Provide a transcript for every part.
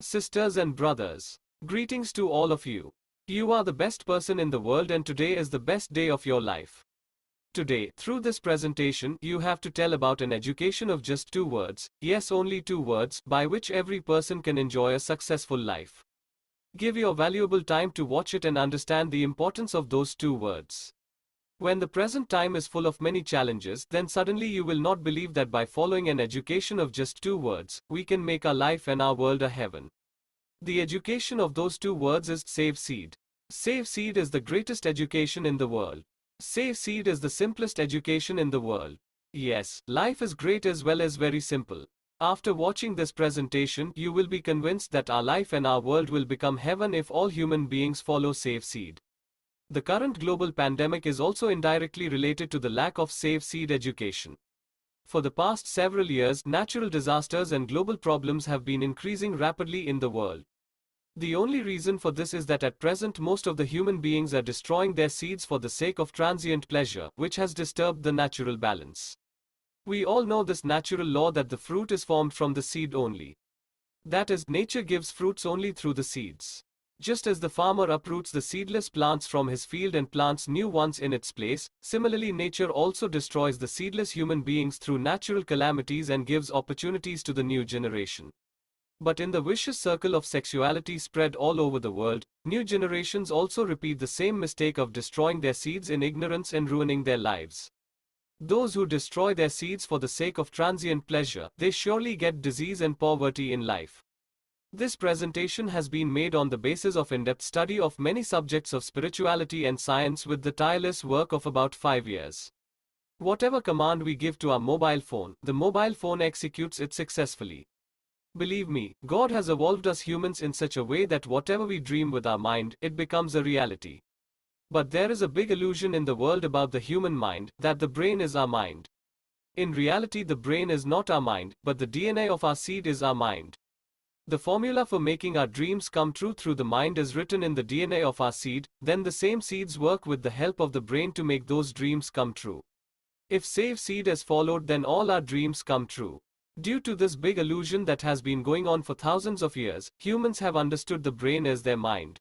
Sisters and brothers, greetings to all of you. You are the best person in the world and today is the best day of your life. Today, through this presentation, you have to tell about an education of just 2 words, yes, only 2 words, by which every person can enjoy a successful life. Give your valuable time to watch it and understand the importance of those 2 words. When the present time is full of many challenges, then suddenly you will not believe that by following an education of just 2 words, we can make our life and our world a heaven. The education of those 2 words is Save Seed. Save Seed is the greatest education in the world. Save Seed is the simplest education in the world. Yes, life is great as well as very simple. After watching this presentation, you will be convinced that our life and our world will become heaven if all human beings follow Save Seed. The current global pandemic is also indirectly related to the lack of Save Seed education. For the past several years, natural disasters and global problems have been increasing rapidly in the world. The only reason for this is that at present most of the human beings are destroying their seeds for the sake of transient pleasure, which has disturbed the natural balance. We all know this natural law that the fruit is formed from the seed only. That is, nature gives fruits only through the seeds. Just as the farmer uproots the seedless plants from his field and plants new ones in its place, similarly nature also destroys the seedless human beings through natural calamities and gives opportunities to the new generation. But in the vicious circle of sexuality spread all over the world, new generations also repeat the same mistake of destroying their seeds in ignorance and ruining their lives. Those who destroy their seeds for the sake of transient pleasure, they surely get disease and poverty in life. This presentation has been made on the basis of in-depth study of many subjects of spirituality and science with the tireless work of about 5 years. Whatever command we give to our mobile phone, the mobile phone executes it successfully. Believe me, God has evolved us humans in such a way that whatever we dream with our mind, it becomes a reality. But there is a big illusion in the world about the human mind, that the brain is our mind. In reality, the brain is not our mind, but the DNA of our seed is our mind. The formula for making our dreams come true through the mind is written in the DNA of our seed, then the same seeds work with the help of the brain to make those dreams come true. If Save Seed is followed, then all our dreams come true. Due to this big illusion that has been going on for thousands of years, humans have understood the brain as their mind.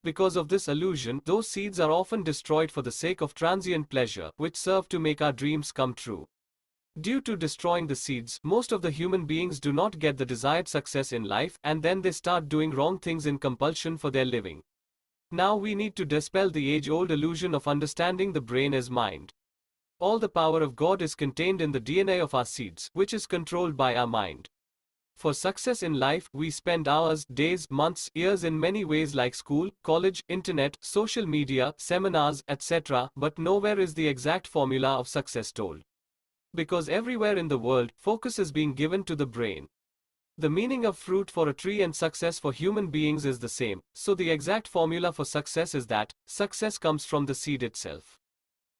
Because of this illusion, those seeds are often destroyed for the sake of transient pleasure, which serve to make our dreams come true. Due to destroying the seeds, most of the human beings do not get the desired success in life, and then they start doing wrong things in compulsion for their living. Now we need to dispel the age-old illusion of understanding the brain as mind. All the power of God is contained in the DNA of our seeds, which is controlled by our mind. For success in life, we spend hours, days, months, years in many ways like school, college, internet, social media, seminars, etc., but nowhere is the exact formula of success told. Because everywhere in the world, focus is being given to the brain. The meaning of fruit for a tree and success for human beings is the same, so the exact formula for success is that success comes from the seed itself.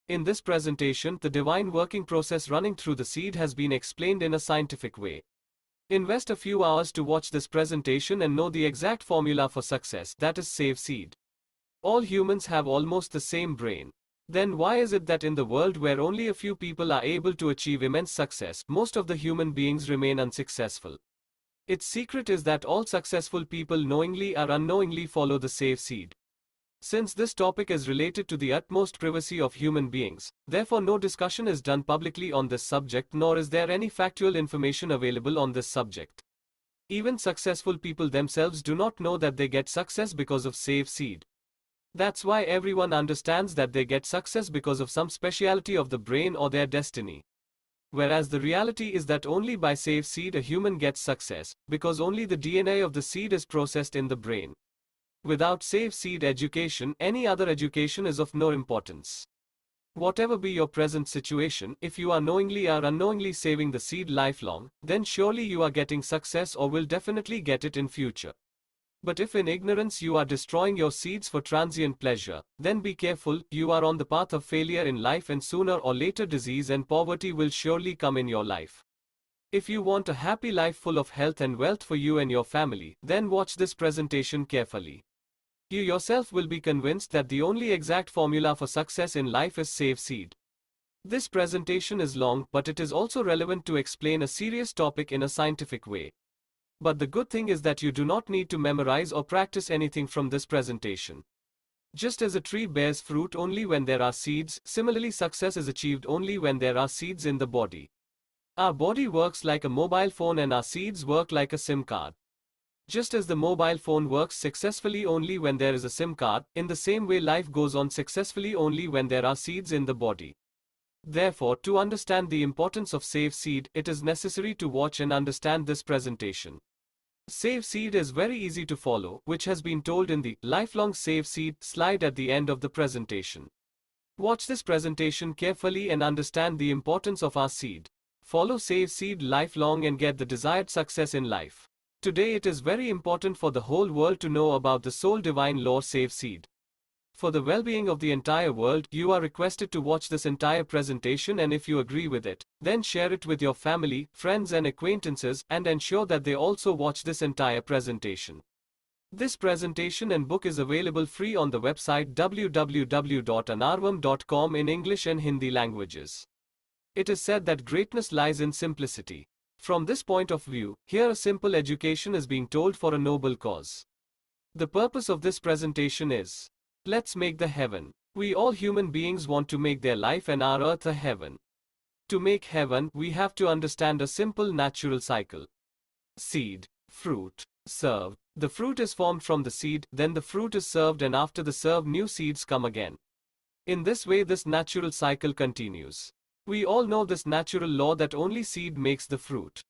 In this presentation, the divine working process running through the seed has been explained in a scientific way. Invest a few hours to watch this presentation and know the exact formula for success, that is Save Seed. All humans have almost the same brain. Then why is it that in the world where only a few people are able to achieve immense success, most of the human beings remain unsuccessful? Its secret is that all successful people knowingly or unknowingly follow the Save Seed. Since this topic is related to the utmost privacy of human beings, therefore no discussion is done publicly on this subject, nor is there any factual information available on this subject. Even successful people themselves do not know that they get success because of Save Seed. That's why everyone understands that they get success because of some speciality of the brain or their destiny. Whereas the reality is that only by Save Seed a human gets success, because only the DNA of the seed is processed in the brain. Without Save Seed education, any other education is of no importance. Whatever be your present situation, if you are knowingly or unknowingly saving the seed lifelong, then surely you are getting success or will definitely get it in future. But if in ignorance you are destroying your seeds for transient pleasure, then be careful, you are on the path of failure in life and sooner or later disease and poverty will surely come in your life. If you want a happy life full of health and wealth for you and your family, then watch this presentation carefully. You yourself will be convinced that the only exact formula for success in life is Save Seed. This presentation is long, but it is also relevant to explain a serious topic in a scientific way. But the good thing is that you do not need to memorize or practice anything from this presentation. Just as a tree bears fruit only when there are seeds, similarly success is achieved only when there are seeds in the body. Our body works like a mobile phone and our seeds work like a SIM card. Just as the mobile phone works successfully only when there is a SIM card, in the same way life goes on successfully only when there are seeds in the body. Therefore, to understand the importance of Save Seed, it is necessary to watch and understand this presentation. Save Seed is very easy to follow, which has been told in the Lifelong Save Seed slide at the end of the presentation. Watch this presentation carefully and understand the importance of our seed. Follow Save Seed lifelong and get the desired success in life. Today it is very important for the whole world to know about the sole divine law Save Seed. For the well-being of the entire world, you are requested to watch this entire presentation, and if you agree with it, then share it with your family, friends and acquaintances and ensure that they also watch this entire presentation. This presentation and book is available free on the website www.anarvam.com in English and Hindi languages. It is said that greatness lies in simplicity. From this point of view, here a simple education is being told for a noble cause. The purpose of this presentation is, let's make the heaven. We all human beings want to make their life and our earth a heaven. To make heaven, we have to understand a simple natural cycle. Seed, fruit, serve. The fruit is formed from the seed, then the fruit is served, and after the serve new seeds come again. In this way this natural cycle continues. We all know this natural law that only seed makes the fruit.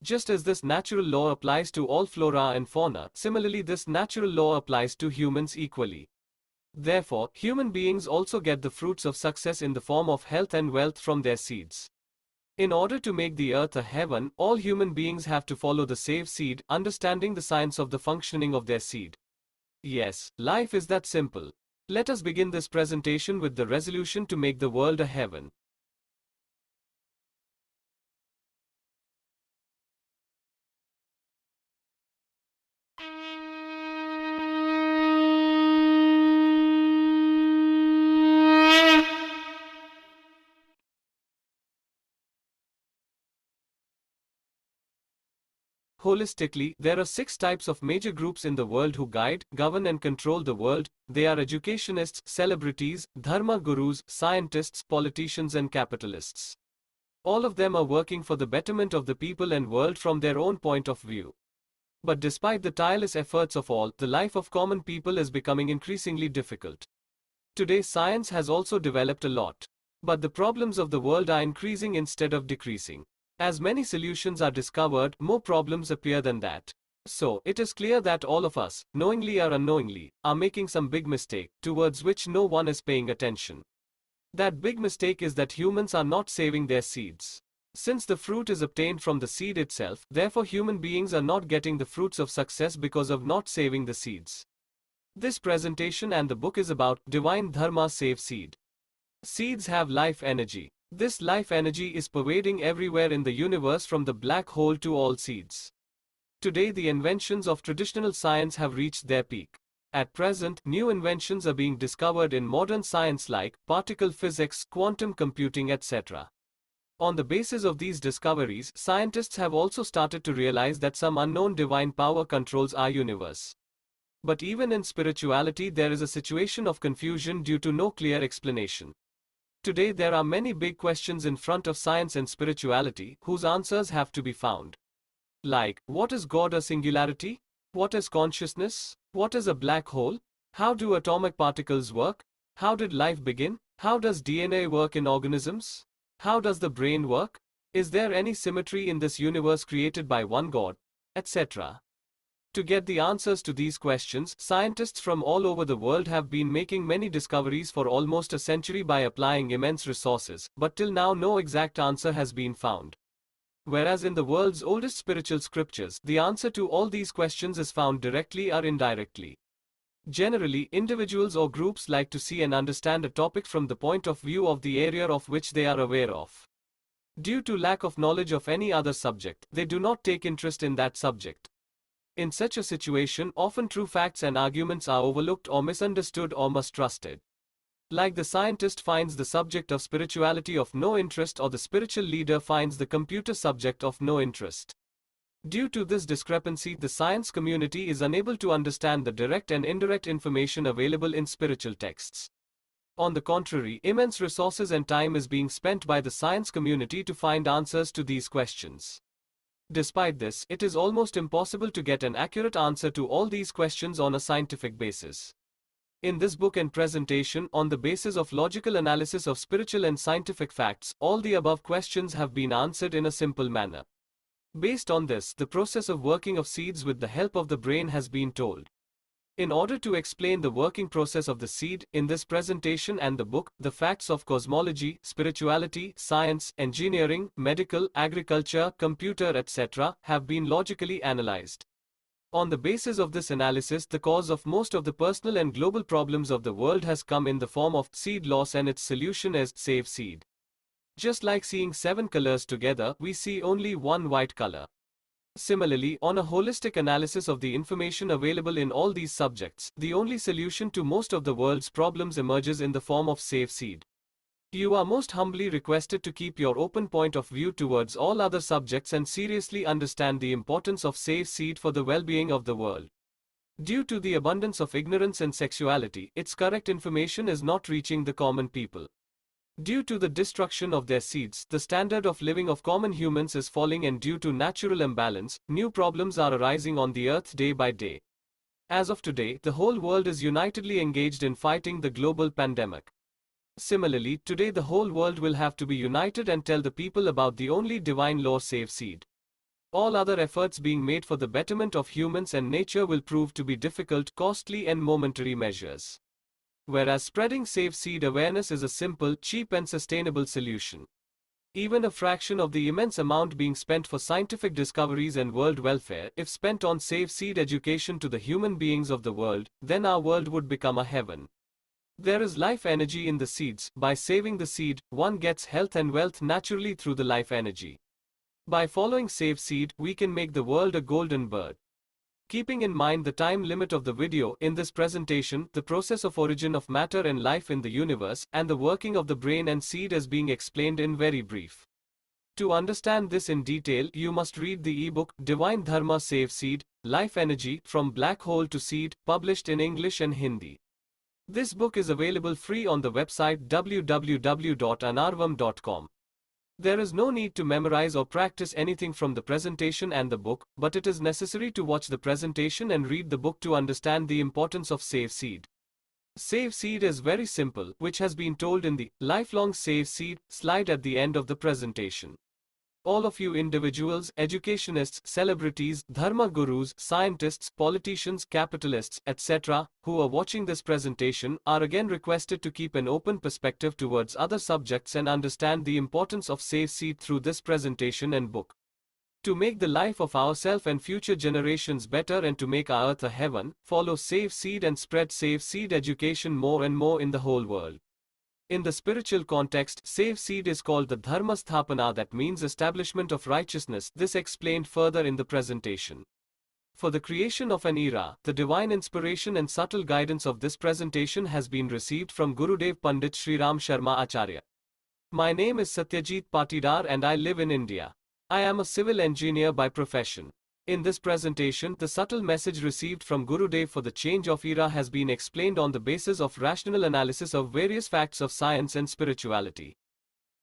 Just as this natural law applies to all flora and fauna, similarly this natural law applies to humans equally. Therefore, human beings also get the fruits of success in the form of health and wealth from their seeds. In order to make the earth a heaven, all human beings have to follow the Save Seed, understanding the science of the functioning of their seed. Yes, life is that simple. Let us begin this presentation with the resolution to make the world a heaven. Holistically, there are 6 types of major groups in the world who guide, govern and control the world. They are educationists, celebrities, Dharma gurus, scientists, politicians and capitalists. All of them are working for the betterment of the people and world from their own point of view. But despite the tireless efforts of all, the life of common people is becoming increasingly difficult. Today science has also developed a lot. But the problems of the world are increasing instead of decreasing. As many solutions are discovered, more problems appear than that. So, it is clear that all of us, knowingly or unknowingly, are making some big mistake, towards which no one is paying attention. That big mistake is that humans are not saving their seeds. Since the fruit is obtained from the seed itself, therefore human beings are not getting the fruits of success because of not saving the seeds. This presentation and the book is about Divine Dharma Save Seed. Seeds have life energy. This life energy is pervading everywhere in the universe from the black hole to all seeds. Today the inventions of traditional science have reached their peak. At present, new inventions are being discovered in modern science like particle physics, quantum computing, etc. On the basis of these discoveries, scientists have also started to realize that some unknown divine power controls our universe. But even in spirituality there is a situation of confusion due to no clear explanation. Today there are many big questions in front of science and spirituality, whose answers have to be found. Like, what is God or singularity? What is consciousness? What is a black hole? How do atomic particles work? How did life begin? How does DNA work in organisms? How does the brain work? Is there any symmetry in this universe created by one God? Etc. To get the answers to these questions, scientists from all over the world have been making many discoveries for almost a century by applying immense resources, but till now no exact answer has been found. Whereas in the world's oldest spiritual scriptures, the answer to all these questions is found directly or indirectly. Generally, individuals or groups like to see and understand a topic from the point of view of the area of which they are aware of. Due to lack of knowledge of any other subject, they do not take interest in that subject. In such a situation, often true facts and arguments are overlooked or misunderstood or mistrusted. Like the scientist finds the subject of spirituality of no interest, or the spiritual leader finds the computer subject of no interest. Due to this discrepancy, the science community is unable to understand the direct and indirect information available in spiritual texts. On the contrary, immense resources and time is being spent by the science community to find answers to these questions. Despite this, it is almost impossible to get an accurate answer to all these questions on a scientific basis. In this book and presentation, on the basis of logical analysis of spiritual and scientific facts, all the above questions have been answered in a simple manner. Based on this, the process of working of seeds with the help of the brain has been told. In order to explain the working process of the seed, in this presentation and the book, the facts of cosmology, spirituality, science, engineering, medical, agriculture, computer, etc., have been logically analyzed. On the basis of this analysis, the cause of most of the personal and global problems of the world has come in the form of seed loss, and its solution is save seed. Just like seeing 7 colors together, we see only one white color. Similarly, on a holistic analysis of the information available in all these subjects, the only solution to most of the world's problems emerges in the form of save seed. You are most humbly requested to keep your open point of view towards all other subjects and seriously understand the importance of save seed for the well-being of the world. Due to the abundance of ignorance and sexuality, its correct information is not reaching the common people. Due to the destruction of their seeds, the standard of living of common humans is falling, and due to natural imbalance, new problems are arising on the earth day by day. As of today, the whole world is unitedly engaged in fighting the global pandemic. Similarly, today the whole world will have to be united and tell the people about the only divine law, save seed. All other efforts being made for the betterment of humans and nature will prove to be difficult, costly and momentary measures. Whereas spreading save seed awareness is a simple, cheap and sustainable solution. Even a fraction of the immense amount being spent for scientific discoveries and world welfare, if spent on save seed education to the human beings of the world, then our world would become a heaven. There is life energy in the seeds. By saving the seed, one gets health and wealth naturally through the life energy. By following save seed, we can make the world a golden bird. Keeping in mind the time limit of the video, in this presentation, the process of origin of matter and life in the universe, and the working of the brain and seed is being explained in very brief. To understand this in detail, you must read the ebook, Divine Dharma Save Seed, Life Energy, From Black Hole to Seed, published in English and Hindi. This book is available free on the website www.anarvam.com. There is no need to memorize or practice anything from the presentation and the book, but it is necessary to watch the presentation and read the book to understand the importance of save seed. Save seed is very simple, which has been told in the lifelong save seed slide at the end of the presentation. All of you individuals, educationists, celebrities, dharma gurus, scientists, politicians, capitalists, etc., who are watching this presentation, are again requested to keep an open perspective towards other subjects and understand the importance of save seed through this presentation and book. To make the life of ourselves and future generations better and to make our earth a heaven, follow save seed and spread save seed education more and more in the whole world. In the spiritual context, save seed is called the Dharma Sthapana, that means establishment of righteousness. This explained further in the presentation. For the creation of an era, the divine inspiration and subtle guidance of this presentation has been received from Gurudev Pandit Sri Ram Sharma Acharya. My name is Satyajit Patidar and I live in India. I am a civil engineer by profession. In this presentation, the subtle message received from Gurudev for the change of era has been explained on the basis of rational analysis of various facts of science and spirituality.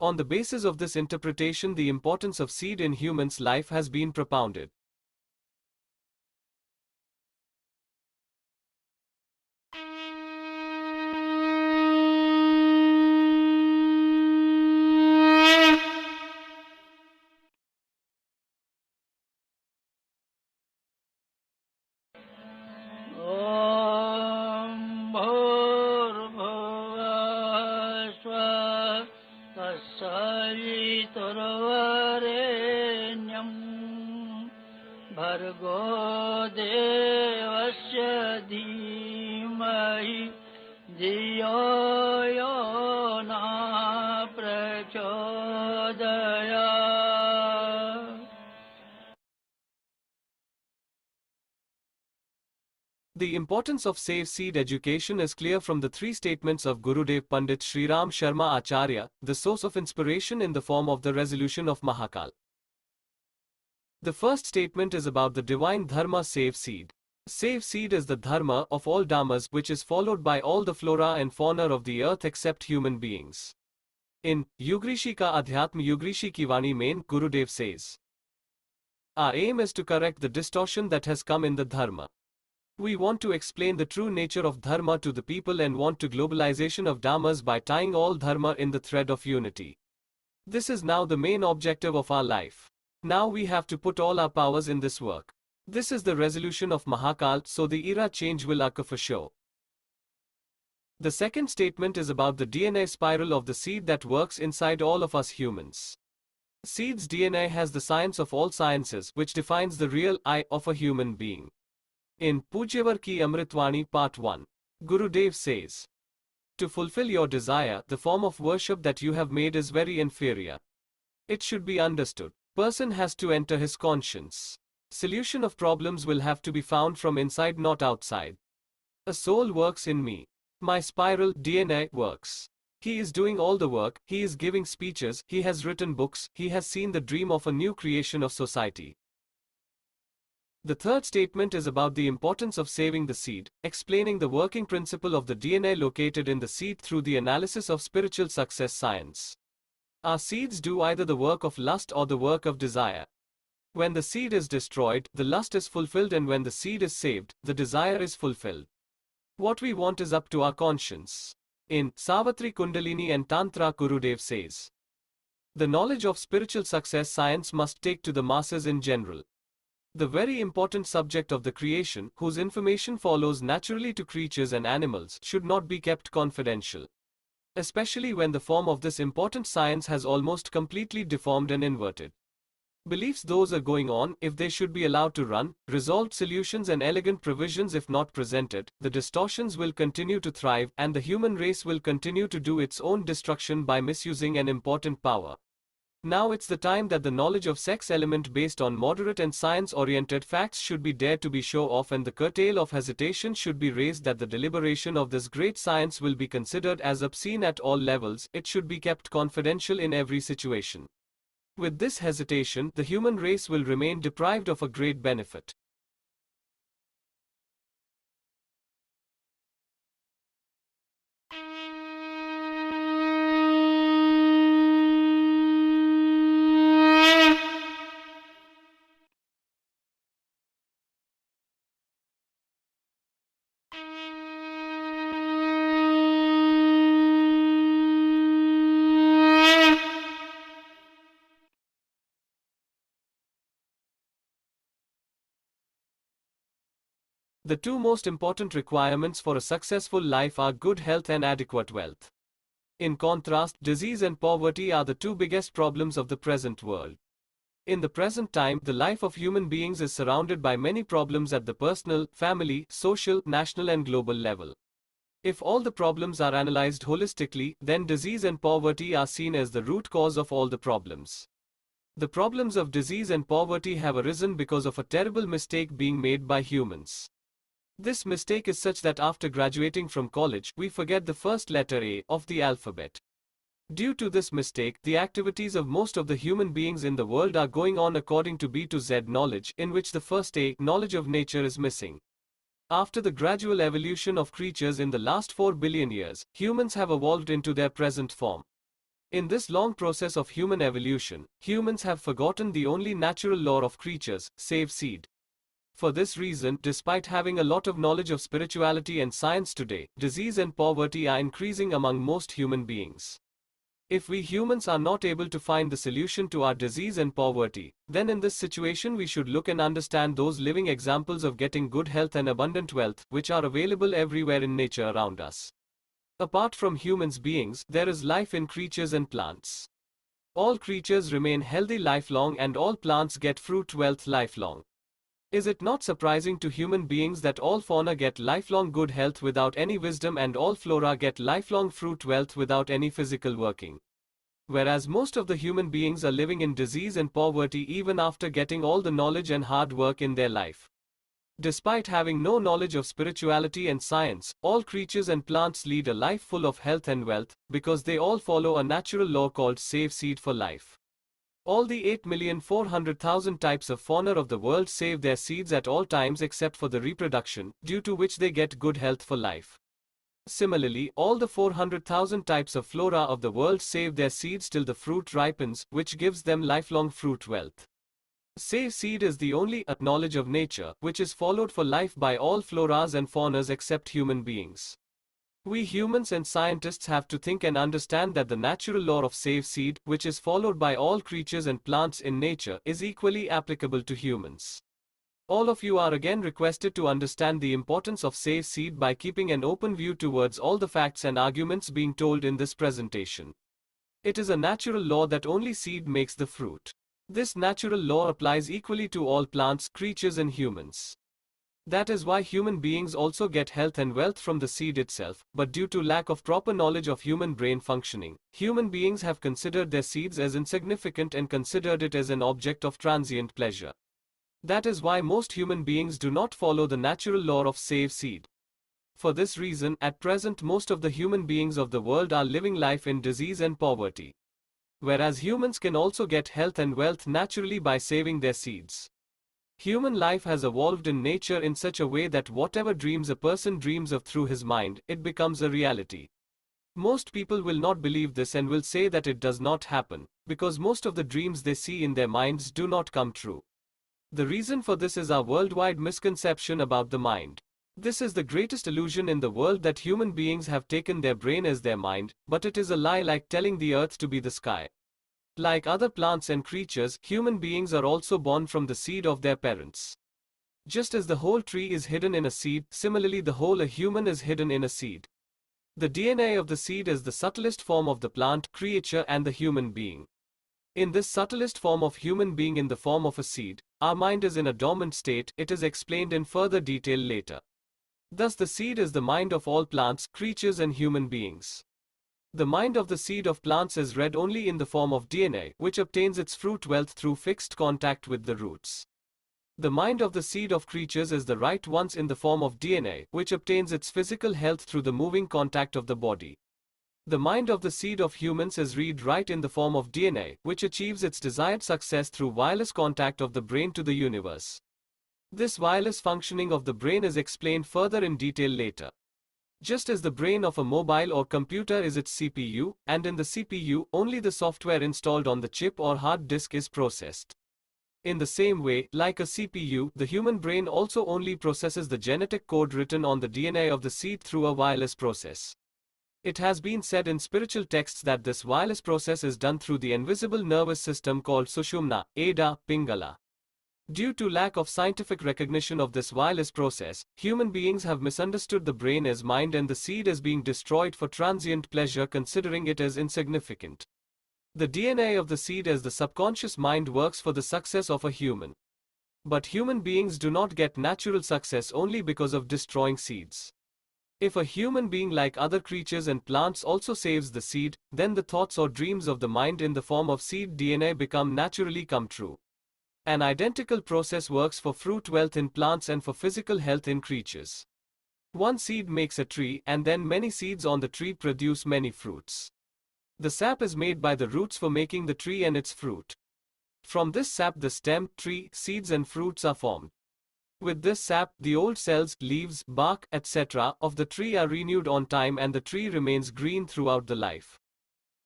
On the basis of this interpretation, the importance of seed in humans' life has been propounded. भर्गो देवस्य धीमहि धियो यो न प्रचोदयात्. The importance of save seed education is clear from the three statements of Gurudev Pandit Sri Ram Sharma Acharya, the source of inspiration in the form of the Resolution of Mahakal. The first statement is about the divine Dharma save seed. Save seed is the Dharma of all Dharmas which is followed by all the flora and fauna of the earth except human beings. In Yugrishi Ka Adhyatma Yugrishi Ki Vani main, Gurudev says, our aim is to correct the distortion that has come in the Dharma. We want to explain the true nature of Dharma to the people and want to globalization of Dharmas by tying all Dharma in the thread of unity. This is now the main objective of our life. Now we have to put all our powers in this work. This is the resolution of Mahakal, so the era change will occur for sure. The second statement is about the DNA spiral of the seed that works inside all of us humans. Seed's DNA has the science of all sciences, which defines the real I of a human being. In Pujyavar Ki Amritvani Part 1, Gurudev says, to fulfill your desire, the form of worship that you have made is very inferior. It should be understood. Person has to enter his conscience. Solution of problems will have to be found from inside, not outside. A soul works in me. My spiral DNA works. He is doing all the work, he is giving speeches, he has written books, he has seen the dream of a new creation of society. The third statement is about the importance of saving the seed, explaining the working principle of the DNA located in the seed through the analysis of spiritual success science. Our seeds do either the work of lust or the work of desire. When the seed is destroyed, the lust is fulfilled, and when the seed is saved, the desire is fulfilled. What we want is up to our conscience. In Savatri Kundalini and Tantra, Gurudev says, the knowledge of spiritual success science must take to the masses in general. The very important subject of the creation, whose information follows naturally to creatures and animals, should not be kept confidential. Especially when the form of this important science has almost completely deformed and inverted. Beliefs those are going on, if they should be allowed to run, resolved solutions and elegant provisions if not presented, the distortions will continue to thrive and the human race will continue to do its own destruction by misusing an important power. Now it's the time that the knowledge of sex element based on moderate and science-oriented facts should be dared to be show off, and the curtail of hesitation should be raised that the deliberation of this great science will be considered as obscene at all levels. It should be kept confidential in every situation. With this hesitation, the human race will remain deprived of a great benefit. The two most important requirements for a successful life are good health and adequate wealth. In contrast, disease and poverty are the two biggest problems of the present world. In the present time, the life of human beings is surrounded by many problems at the personal, family, social, national and global level. If all the problems are analyzed holistically, then disease and poverty are seen as the root cause of all the problems. The problems of disease and poverty have arisen because of a terrible mistake being made by humans. This mistake is such that after graduating from college, we forget the first letter A of the alphabet. Due to this mistake, the activities of most of the human beings in the world are going on according to B to Z knowledge, in which the first A, knowledge of nature, is missing. After the gradual evolution of creatures in the last 4 billion years, humans have evolved into their present form. In this long process of human evolution, humans have forgotten the only natural law of creatures, save seed. For this reason, despite having a lot of knowledge of spirituality and science today, disease and poverty are increasing among most human beings. If we humans are not able to find the solution to our disease and poverty, then in this situation we should look and understand those living examples of getting good health and abundant wealth, which are available everywhere in nature around us. Apart from humans beings, there is life in creatures and plants. All creatures remain healthy lifelong and all plants get fruit wealth lifelong. Is it not surprising to human beings that all fauna get lifelong good health without any wisdom and all flora get lifelong fruit wealth without any physical working? Whereas most of the human beings are living in disease and poverty even after getting all the knowledge and hard work in their life. Despite having no knowledge of spirituality and science, all creatures and plants lead a life full of health and wealth, because they all follow a natural law called save seed for life. All the 8,400,000 types of fauna of the world save their seeds at all times except for the reproduction, due to which they get good health for life. Similarly, all the 400,000 types of flora of the world save their seeds till the fruit ripens, which gives them lifelong fruit wealth. Save seed is the only knowledge of nature, which is followed for life by all floras and faunas except human beings. We humans and scientists have to think and understand that the natural law of save seed, which is followed by all creatures and plants in nature, is equally applicable to humans. All of you are again requested to understand the importance of save seed by keeping an open view towards all the facts and arguments being told in this presentation. It is a natural law that only seed makes the fruit. This natural law applies equally to all plants, creatures and humans. That is why human beings also get health and wealth from the seed itself, but due to lack of proper knowledge of human brain functioning, human beings have considered their seeds as insignificant and considered it as an object of transient pleasure. That is why most human beings do not follow the natural law of save seed. For this reason, at present most of the human beings of the world are living life in disease and poverty. Whereas humans can also get health and wealth naturally by saving their seeds. Human life has evolved in nature in such a way that whatever dreams a person dreams of through his mind, it becomes a reality. Most people will not believe this and will say that it does not happen, because most of the dreams they see in their minds do not come true. The reason for this is our worldwide misconception about the mind. This is the greatest illusion in the world, that human beings have taken their brain as their mind, but it is a lie, like telling the earth to be the sky. Like other plants and creatures, human beings are also born from the seed of their parents. Just as the whole tree is hidden in a seed, similarly the whole a human is hidden in a seed. The DNA of the seed is the subtlest form of the plant, creature and the human being. In this subtlest form of human being, in the form of a seed, our mind is in a dormant state. It is explained in further detail later. Thus the seed is the mind of all plants, creatures and human beings. The mind of the seed of plants is read only in the form of DNA, which obtains its fruit wealth through fixed contact with the roots. The mind of the seed of creatures is the right ones in the form of DNA, which obtains its physical health through the moving contact of the body. The mind of the seed of humans is read right in the form of DNA, which achieves its desired success through wireless contact of the brain to the universe. This wireless functioning of the brain is explained further in detail later. Just as the brain of a mobile or computer is its CPU, and in the CPU, only the software installed on the chip or hard disk is processed. In the same way, like a CPU, the human brain also only processes the genetic code written on the DNA of the seed through a wireless process. It has been said in spiritual texts that this wireless process is done through the invisible nervous system called Sushumna, Ada, Pingala. Due to lack of scientific recognition of this wireless process, human beings have misunderstood the brain as mind and the seed as being destroyed for transient pleasure, considering it as insignificant. The DNA of the seed as the subconscious mind works for the success of a human. But human beings do not get natural success only because of destroying seeds. If a human being, like other creatures and plants, also saves the seed, then the thoughts or dreams of the mind in the form of seed DNA become naturally come true. An identical process works for fruit wealth in plants and for physical health in creatures. One seed makes a tree, and then many seeds on the tree produce many fruits. The sap is made by the roots for making the tree and its fruit. From this sap the stem, tree, seeds and fruits are formed. With this sap, the old cells, leaves, bark, etc. of the tree are renewed on time and the tree remains green throughout the life.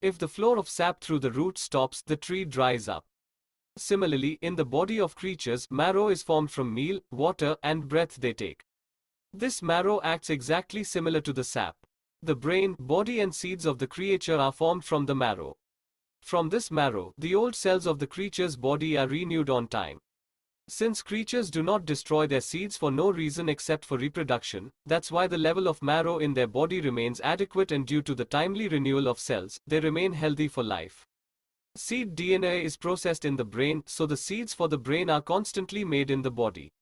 If the flow of sap through the roots stops, the tree dries up. Similarly, in the body of creatures, marrow is formed from meal, water, and breath they take. This marrow acts exactly similar to the sap. The brain, body, and seeds of the creature are formed from the marrow. From this marrow, the old cells of the creature's body are renewed on time. Since creatures do not destroy their seeds for no reason except for reproduction, that's why the level of marrow in their body remains adequate, and due to the timely renewal of cells, they remain healthy for life. Seed DNA is processed in the brain, so the seeds for the brain are constantly made in the body.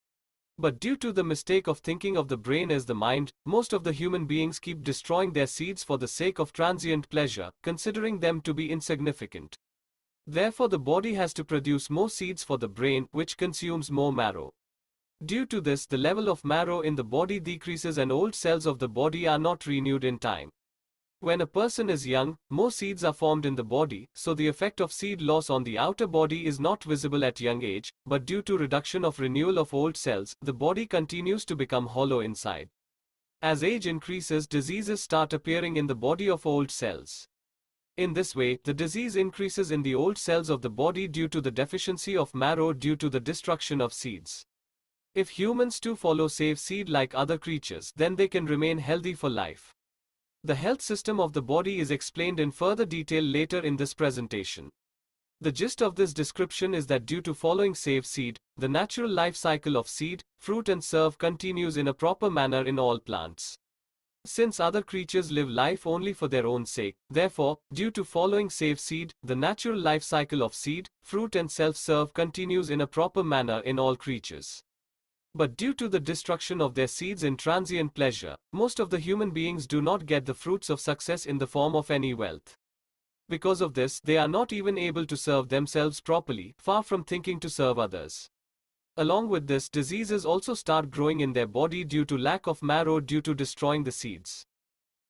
But due to the mistake of thinking of the brain as the mind, most of the human beings keep destroying their seeds for the sake of transient pleasure, considering them to be insignificant. Therefore the body has to produce more seeds for the brain, which consumes more marrow. Due to this, the level of marrow in the body decreases and old cells of the body are not renewed in time. When a person is young, more seeds are formed in the body, so the effect of seed loss on the outer body is not visible at young age, but due to reduction of renewal of old cells, the body continues to become hollow inside. As age increases, diseases start appearing in the body of old cells. In this way, the disease increases in the old cells of the body due to the deficiency of marrow due to the destruction of seeds. If humans too follow safe seed like other creatures, then they can remain healthy for life. The health system of the body is explained in further detail later in this presentation. The gist of this description is that due to following safe seed, the natural life cycle of seed, fruit and serve continues in a proper manner in all plants. Since other creatures live life only for their own sake, therefore, due to following safe seed, the natural life cycle of seed, fruit and self-serve continues in a proper manner in all creatures. But due to the destruction of their seeds in transient pleasure, most of the human beings do not get the fruits of success in the form of any wealth. Because of this, they are not even able to serve themselves properly, far from thinking to serve others. Along with this, diseases also start growing in their body due to lack of marrow due to destroying the seeds.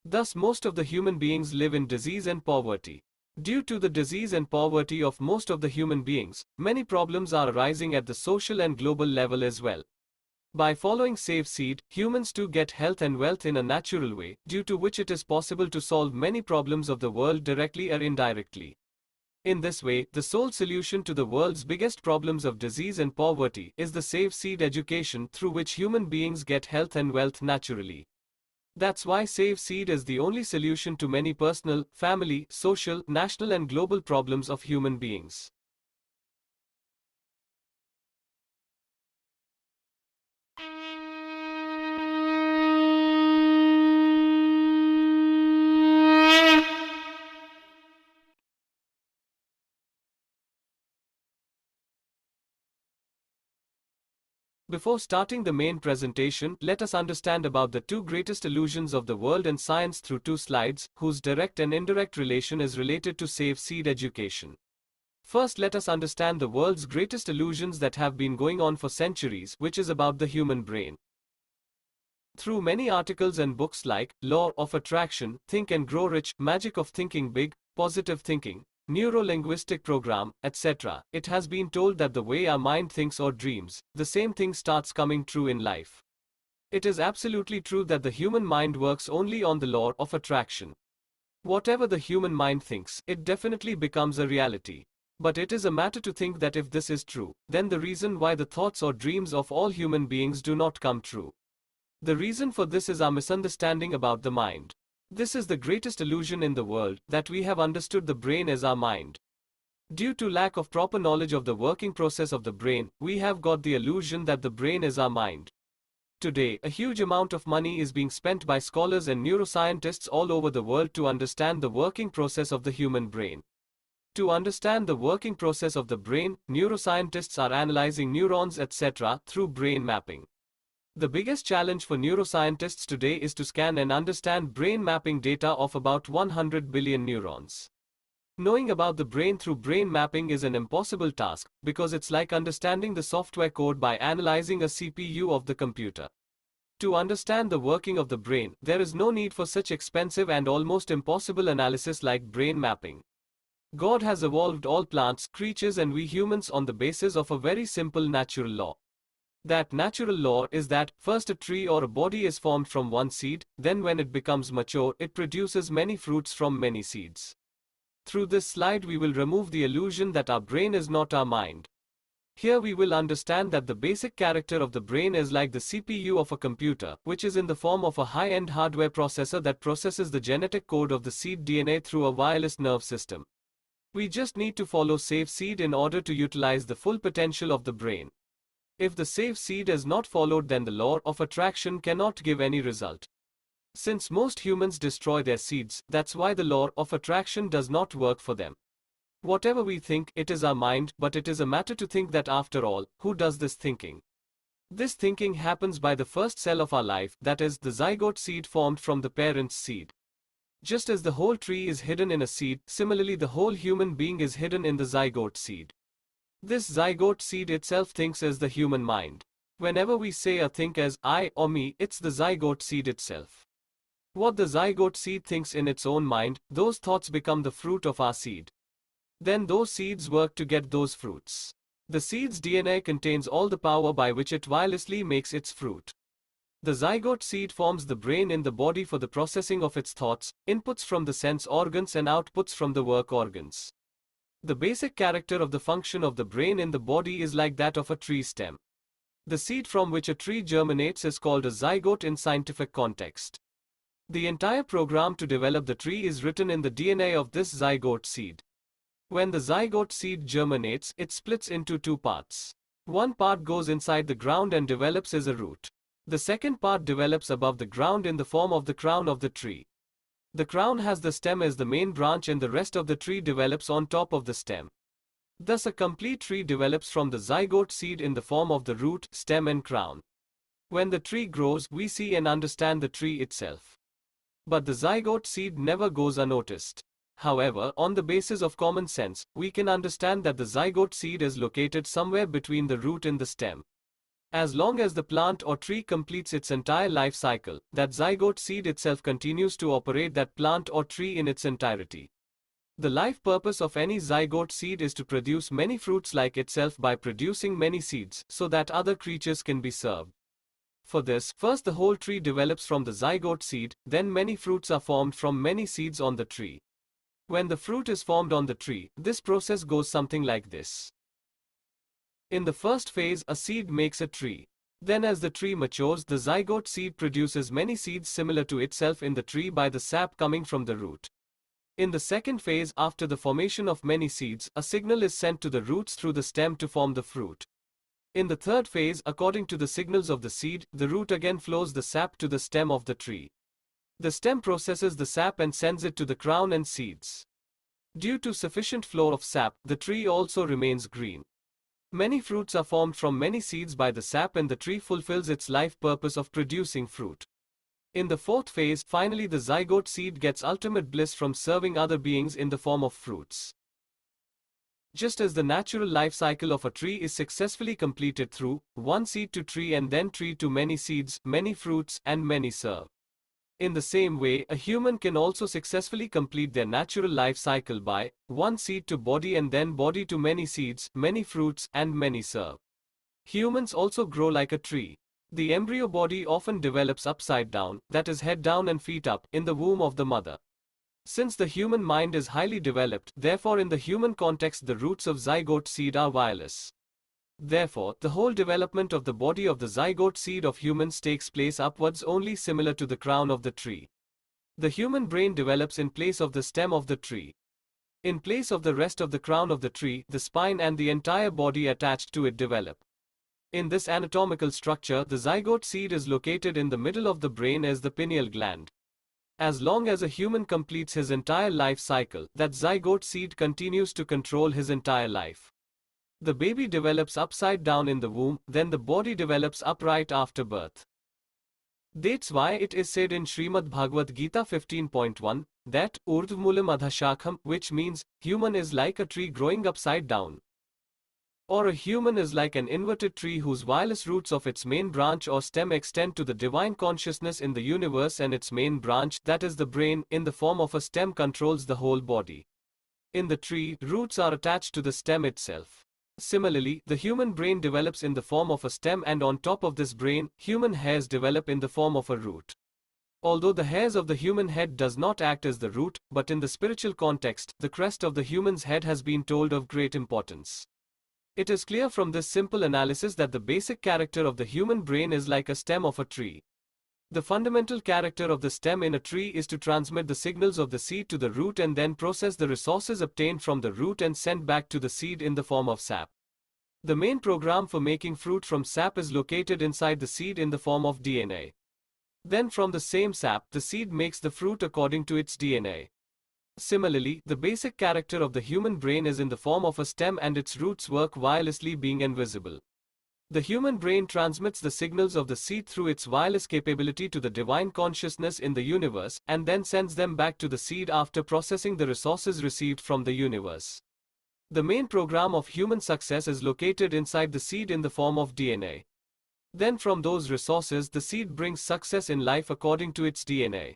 Thus, most of the human beings live in disease and poverty. Due to the disease and poverty of most of the human beings, many problems are arising at the social and global level as well. By following safe seed, humans too get health and wealth in a natural way, due to which it is possible to solve many problems of the world directly or indirectly. In this way, the sole solution to the world's biggest problems of disease and poverty is the safe seed education through which human beings get health and wealth naturally. That's why safe seed is the only solution to many personal, family, social, national and global problems of human beings. Before starting the main presentation, let us understand about the two greatest illusions of the world and science through two slides, whose direct and indirect relation is related to safe seed education. First, let us understand the world's greatest illusions that have been going on for centuries, which is about the human brain. Through many articles and books like Law of Attraction, Think and Grow Rich, Magic of Thinking Big, Positive Thinking, Neuro-linguistic program, etc., it has been told that the way our mind thinks or dreams, the same thing starts coming true in life. It is absolutely true that the human mind works only on the law of attraction. Whatever the human mind thinks, it definitely becomes a reality. But it is a matter to think that if this is true, then the reason why the thoughts or dreams of all human beings do not come true. The reason for this is our misunderstanding about the mind. This is the greatest illusion in the world, that we have understood the brain as our mind. Due to lack of proper knowledge of the working process of the brain, we have got the illusion that the brain is our mind. Today, a huge amount of money is being spent by scholars and neuroscientists all over the world to understand the working process of the human brain. To understand the working process of the brain, neuroscientists are analyzing neurons, etc., through brain mapping. The biggest challenge for neuroscientists today is to scan and understand brain mapping data of about 100 billion neurons. Knowing about the brain through brain mapping is an impossible task, because it's like understanding the software code by analyzing a CPU of the computer. To understand the working of the brain, there is no need for such expensive and almost impossible analysis like brain mapping. God has evolved all plants, creatures and we humans on the basis of a very simple natural law. That natural law is that, first a tree or a body is formed from one seed, then when it becomes mature, it produces many fruits from many seeds. Through this slide we will remove the illusion that our brain is not our mind. Here we will understand that the basic character of the brain is like the CPU of a computer, which is in the form of a high-end hardware processor that processes the genetic code of the seed DNA through a wireless nerve system. We just need to follow safe seed in order to utilize the full potential of the brain. If the safe seed is not followed, then the law of attraction cannot give any result. Since most humans destroy their seeds, that's why the law of attraction does not work for them. Whatever we think, it is our mind, but it is a matter to think that after all, who does this thinking? This thinking happens by the first cell of our life, that is, the zygote seed formed from the parent's seed. Just as the whole tree is hidden in a seed, similarly the whole human being is hidden in the zygote seed. This zygote seed itself thinks as the human mind. Whenever we say or think as I or me, it's the zygote seed itself. What the zygote seed thinks in its own mind, those thoughts become the fruit of our seed. Then those seeds work to get those fruits. The seed's DNA contains all the power by which it wirelessly makes its fruit. The zygote seed forms the brain in the body for the processing of its thoughts, inputs from the sense organs and outputs from the work organs. The basic character of the function of the brain in the body is like that of a tree stem. The seed from which a tree germinates is called a zygote in scientific context. The entire program to develop the tree is written in the DNA of this zygote seed. When the zygote seed germinates, it splits into two parts. One part goes inside the ground and develops as a root. The second part develops above the ground in the form of the crown of the tree. The crown has the stem as the main branch and the rest of the tree develops on top of the stem. Thus a complete tree develops from the zygote seed in the form of the root, stem and crown. When the tree grows, we see and understand the tree itself. But the zygote seed never goes unnoticed. However, on the basis of common sense, we can understand that the zygote seed is located somewhere between the root and the stem. As long as the plant or tree completes its entire life cycle, that zygote seed itself continues to operate that plant or tree in its entirety. The life purpose of any zygote seed is to produce many fruits like itself by producing many seeds, so that other creatures can be served. For this, first the whole tree develops from the zygote seed, then many fruits are formed from many seeds on the tree. When the fruit is formed on the tree, this process goes something like this. In the first phase, a seed makes a tree. Then as the tree matures, the zygote seed produces many seeds similar to itself in the tree by the sap coming from the root. In the second phase, after the formation of many seeds, a signal is sent to the roots through the stem to form the fruit. In the third phase, according to the signals of the seed, the root again flows the sap to the stem of the tree. The stem processes the sap and sends it to the crown and seeds. Due to sufficient flow of sap, the tree also remains green. Many fruits are formed from many seeds by the sap and the tree fulfills its life purpose of producing fruit. In the fourth phase, finally the zygote seed gets ultimate bliss from serving other beings in the form of fruits. Just as the natural life cycle of a tree is successfully completed through one seed to tree and then tree to many seeds, many fruits, and many serve. In the same way, a human can also successfully complete their natural life cycle by one seed to body and then body to many seeds, many fruits, and many serve. Humans also grow like a tree. The embryo body often develops upside down, that is head down and feet up, in the womb of the mother. Since the human mind is highly developed, therefore in the human context the roots of zygote seed are wireless. Therefore, the whole development of the body of the zygote seed of humans takes place upwards only similar to the crown of the tree. The human brain develops in place of the stem of the tree. In place of the rest of the crown of the tree, the spine and the entire body attached to it develop. In this anatomical structure, the zygote seed is located in the middle of the brain as the pineal gland. As long as a human completes his entire life cycle, that zygote seed continues to control his entire life. The baby develops upside down in the womb, then the body develops upright after birth. That's why it is said in Srimad Bhagavad Gita 15.1, that Urdhmulam Adhashakham, which means, human is like a tree growing upside down. Or a human is like an inverted tree whose wireless roots of its main branch or stem extend to the divine consciousness in the universe and its main branch, that is the brain, in the form of a stem controls the whole body. In the tree, roots are attached to the stem itself. Similarly, the human brain develops in the form of a stem and on top of this brain, human hairs develop in the form of a root. Although the hairs of the human head does not act as the root, but in the spiritual context, the crest of the human's head has been told of great importance. It is clear from this simple analysis that the basic character of the human brain is like a stem of a tree. The fundamental character of the stem in a tree is to transmit the signals of the seed to the root and then process the resources obtained from the root and send back to the seed in the form of sap. The main program for making fruit from sap is located inside the seed in the form of DNA. Then from the same sap, the seed makes the fruit according to its DNA. Similarly, the basic character of the human brain is in the form of a stem and its roots work wirelessly being invisible. The human brain transmits the signals of the seed through its wireless capability to the divine consciousness in the universe, and then sends them back to the seed after processing the resources received from the universe. The main program of human success is located inside the seed in the form of DNA. Then from those resources the seed brings success in life according to its DNA.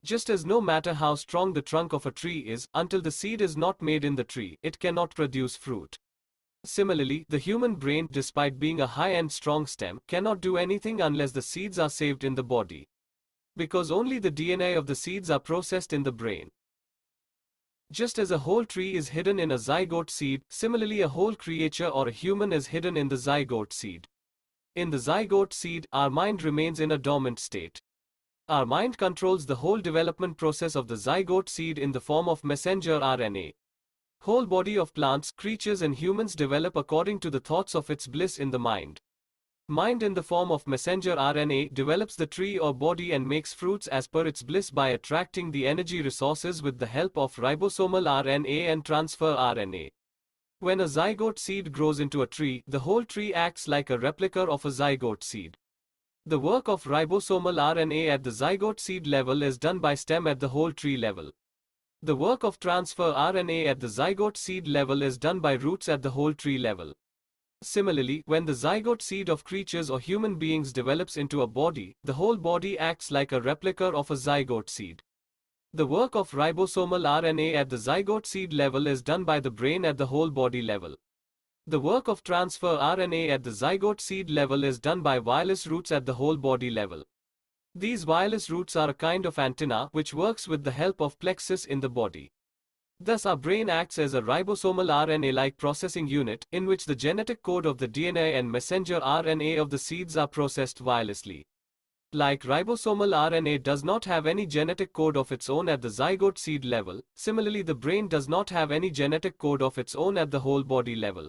Just as no matter how strong the trunk of a tree is, until the seed is not made in the tree, it cannot produce fruit. Similarly, the human brain, despite being a high and strong stem, cannot do anything unless the seeds are saved in the body. Because only the DNA of the seeds are processed in the brain. Just as a whole tree is hidden in a zygote seed, similarly a whole creature or a human is hidden in the zygote seed. In the zygote seed, our mind remains in a dormant state. Our mind controls the whole development process of the zygote seed in the form of messenger RNA. Whole body of plants, creatures and humans develop according to the thoughts of its bliss in the mind. Mind in the form of messenger RNA develops the tree or body and makes fruits as per its bliss by attracting the energy resources with the help of ribosomal RNA and transfer RNA. When a zygote seed grows into a tree, the whole tree acts like a replica of a zygote seed. The work of ribosomal RNA at the zygote seed level is done by stem at the whole tree level. The work of transfer RNA at the zygote seed level is done by roots at the whole tree level. Similarly, when the zygote seed of creatures or human beings develops into a body, the whole body acts like a replica of a zygote seed. The work of ribosomal RNA at the zygote seed level is done by the brain at the whole body level. The work of transfer RNA at the zygote seed level is done by wireless roots at the whole body level. These wireless roots are a kind of antenna which works with the help of plexus in the body. Thus our brain acts as a ribosomal RNA-like processing unit, in which the genetic code of the DNA and messenger RNA of the seeds are processed wirelessly. Like ribosomal RNA does not have any genetic code of its own at the zygote seed level, similarly the brain does not have any genetic code of its own at the whole body level.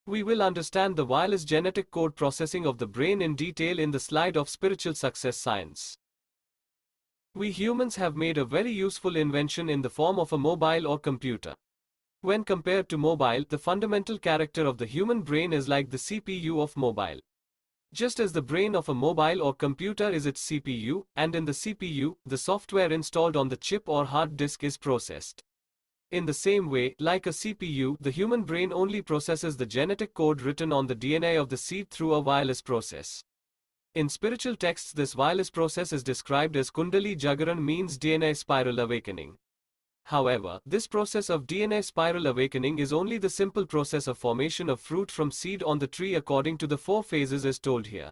We will understand the wireless genetic code processing of the brain in detail in the slide of Spiritual Success Science. We humans have made a very useful invention in the form of a mobile or computer. When compared to mobile, the fundamental character of the human brain is like the CPU of mobile. Just as the brain of a mobile or computer is its CPU, and in the CPU, the software installed on the chip or hard disk is processed. In the same way, like a CPU, the human brain only processes the genetic code written on the DNA of the seed through a wireless process. In spiritual texts, this wireless process is described as Kundali Jagaran, means DNA spiral awakening. However, this process of DNA spiral awakening is only the simple process of formation of fruit from seed on the tree according to the 4 phases as told here,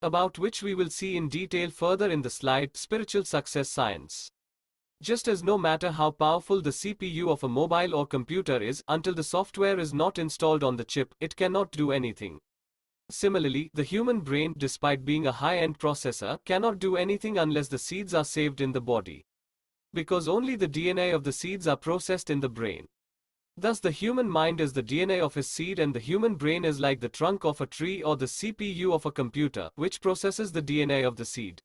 about which we will see in detail further in the slide Spiritual Success Science. Just as no matter how powerful the CPU of a mobile or computer is, until the software is not installed on the chip, it cannot do anything. Similarly, the human brain, despite being a high-end processor, cannot do anything unless the seeds are saved in the body. Because only the DNA of the seeds are processed in the brain. Thus the human mind is the DNA of his seed, and the human brain is like the trunk of a tree or the CPU of a computer, which processes the DNA of the seed.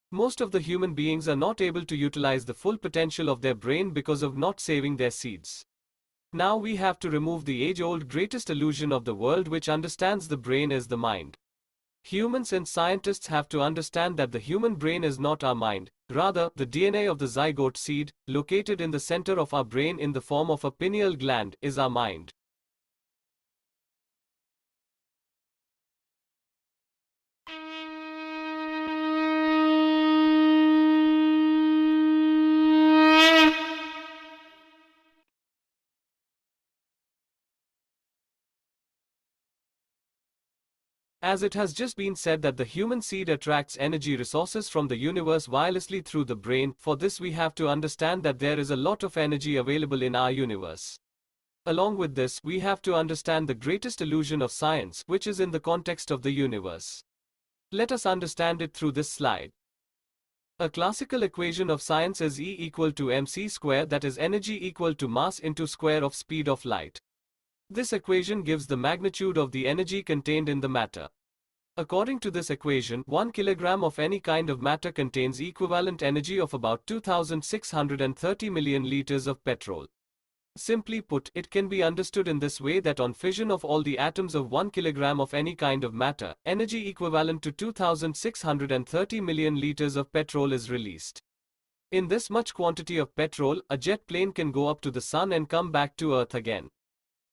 Most of the human beings are not able to utilize the full potential of their brain because of not saving their seeds. Now we have to remove the age-old greatest illusion of the world which understands the brain as the mind. Humans and scientists have to understand that the human brain is not our mind, rather, the DNA of the zygote seed, located in the center of our brain in the form of a pineal gland, is our mind. As it has just been said that the human seed attracts energy resources from the universe wirelessly through the brain, for this we have to understand that there is a lot of energy available in our universe. Along with this, we have to understand the greatest illusion of science, which is in the context of the universe. Let us understand it through this slide. A classical equation of science is E equal to mc square, that is energy equal to mass into square of speed of light. This equation gives the magnitude of the energy contained in the matter. According to this equation, 1 kilogram of any kind of matter contains equivalent energy of about 2630 million liters of petrol. Simply put, it can be understood in this way that on fission of all the atoms of 1 kilogram of any kind of matter, energy equivalent to 2630 million liters of petrol is released. In this much quantity of petrol, a jet plane can go up to the sun and come back to Earth again.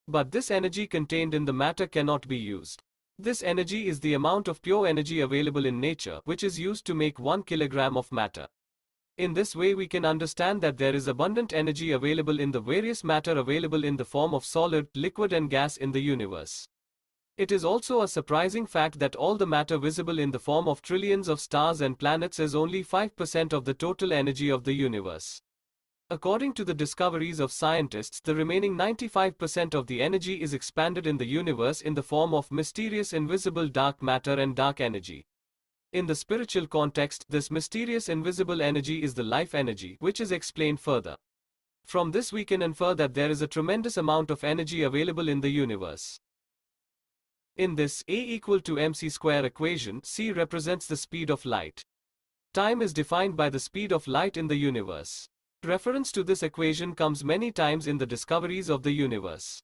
But this energy contained in the matter cannot be used. This energy is the amount of pure energy available in nature, which is used to make 1 kilogram of matter. In this way we can understand that there is abundant energy available in the various matter available in the form of solid, liquid and gas in the universe. It is also a surprising fact that all the matter visible in the form of trillions of stars and planets is only 5% of the total energy of the universe. According to the discoveries of scientists, the remaining 95% of the energy is expanded in the universe in the form of mysterious invisible dark matter and dark energy. In the spiritual context, this mysterious invisible energy is the life energy, which is explained further. From this we can infer that there is a tremendous amount of energy available in the universe. In this A equal to mc square equation, c represents the speed of light. Time is defined by the speed of light in the universe. Reference to this equation comes many times in the discoveries of the universe.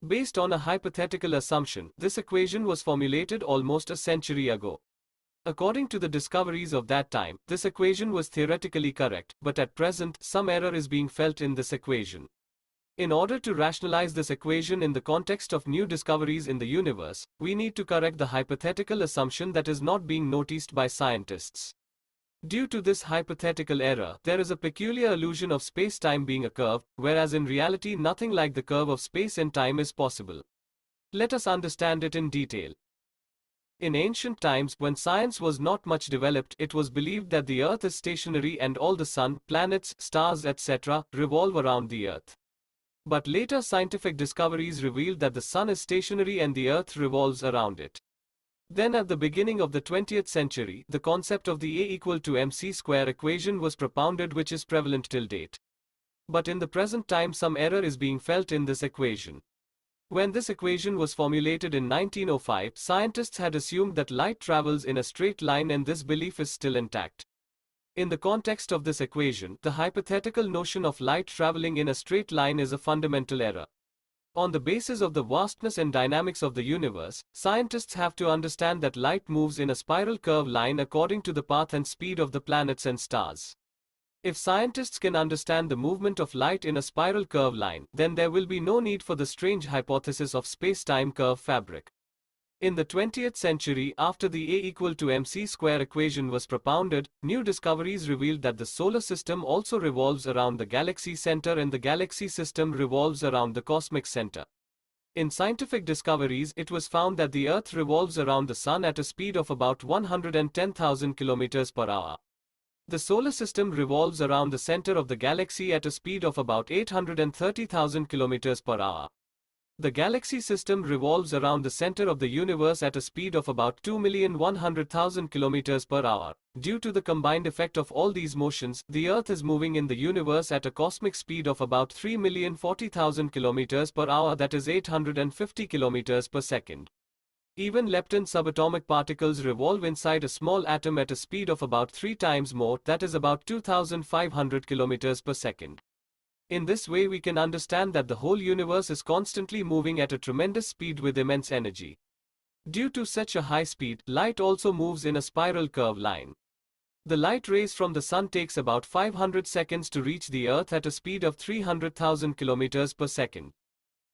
Based on a hypothetical assumption, this equation was formulated almost a century ago. According to the discoveries of that time, this equation was theoretically correct, but at present, some error is being felt in this equation. In order to rationalize this equation in the context of new discoveries in the universe, we need to correct the hypothetical assumption that is not being noticed by scientists. Due to this hypothetical error, there is a peculiar illusion of space-time being a curve, whereas in reality nothing like the curve of space and time is possible. Let us understand it in detail. In ancient times, when science was not much developed, it was believed that the earth is stationary and all the sun, planets, stars, etc. revolve around the earth. But later scientific discoveries revealed that the sun is stationary and the earth revolves around it. Then at the beginning of the 20th century, the concept of the A equal to mc square equation was propounded, which is prevalent till date. But in the present time some error is being felt in this equation. When this equation was formulated in 1905, scientists had assumed that light travels in a straight line, and this belief is still intact. In the context of this equation, the hypothetical notion of light traveling in a straight line is a fundamental error. On the basis of the vastness and dynamics of the universe, scientists have to understand that light moves in a spiral curve line according to the path and speed of the planets and stars. If scientists can understand the movement of light in a spiral curve line, then there will be no need for the strange hypothesis of space-time curve fabric. In the 20th century, after the A equal to mc square equation was propounded, new discoveries revealed that the solar system also revolves around the galaxy center and the galaxy system revolves around the cosmic center. In scientific discoveries, it was found that the Earth revolves around the Sun at a speed of about 110,000 km per hour. The solar system revolves around the center of the galaxy at a speed of about 830,000 km per hour. The galaxy system revolves around the center of the universe at a speed of about 2,100,000 km per hour. Due to the combined effect of all these motions, the Earth is moving in the universe at a cosmic speed of about 3,040,000 km per hour, that is 850 km per second. Even lepton subatomic particles revolve inside a small atom at a speed of about 3 times more, that is about 2,500 km per second. In this way we can understand that the whole universe is constantly moving at a tremendous speed with immense energy. Due to such a high speed, light also moves in a spiral curve line. The light rays from the sun takes about 500 seconds to reach the Earth at a speed of 300,000 km per second.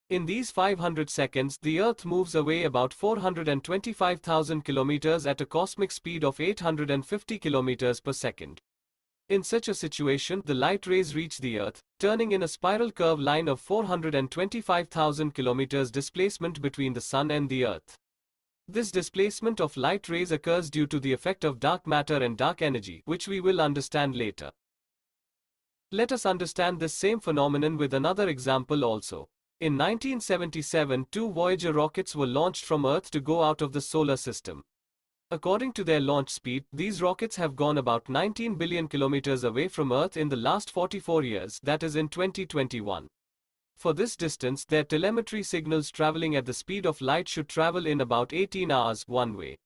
In these 500 seconds, the Earth moves away about 425,000 km at a cosmic speed of 850 km per second. In such a situation, the light rays reach the Earth, turning in a spiral curve line of 425,000 km displacement between the Sun and the Earth. This displacement of light rays occurs due to the effect of dark matter and dark energy, which we will understand later. Let us understand this same phenomenon with another example also. In 1977, 2 Voyager rockets were launched from Earth to go out of the solar system. According to their launch speed, these rockets have gone about 19 billion kilometers away from Earth in the last 44 years, that is in 2021. For this distance, their telemetry signals traveling at the speed of light should travel in about 18 hours one way.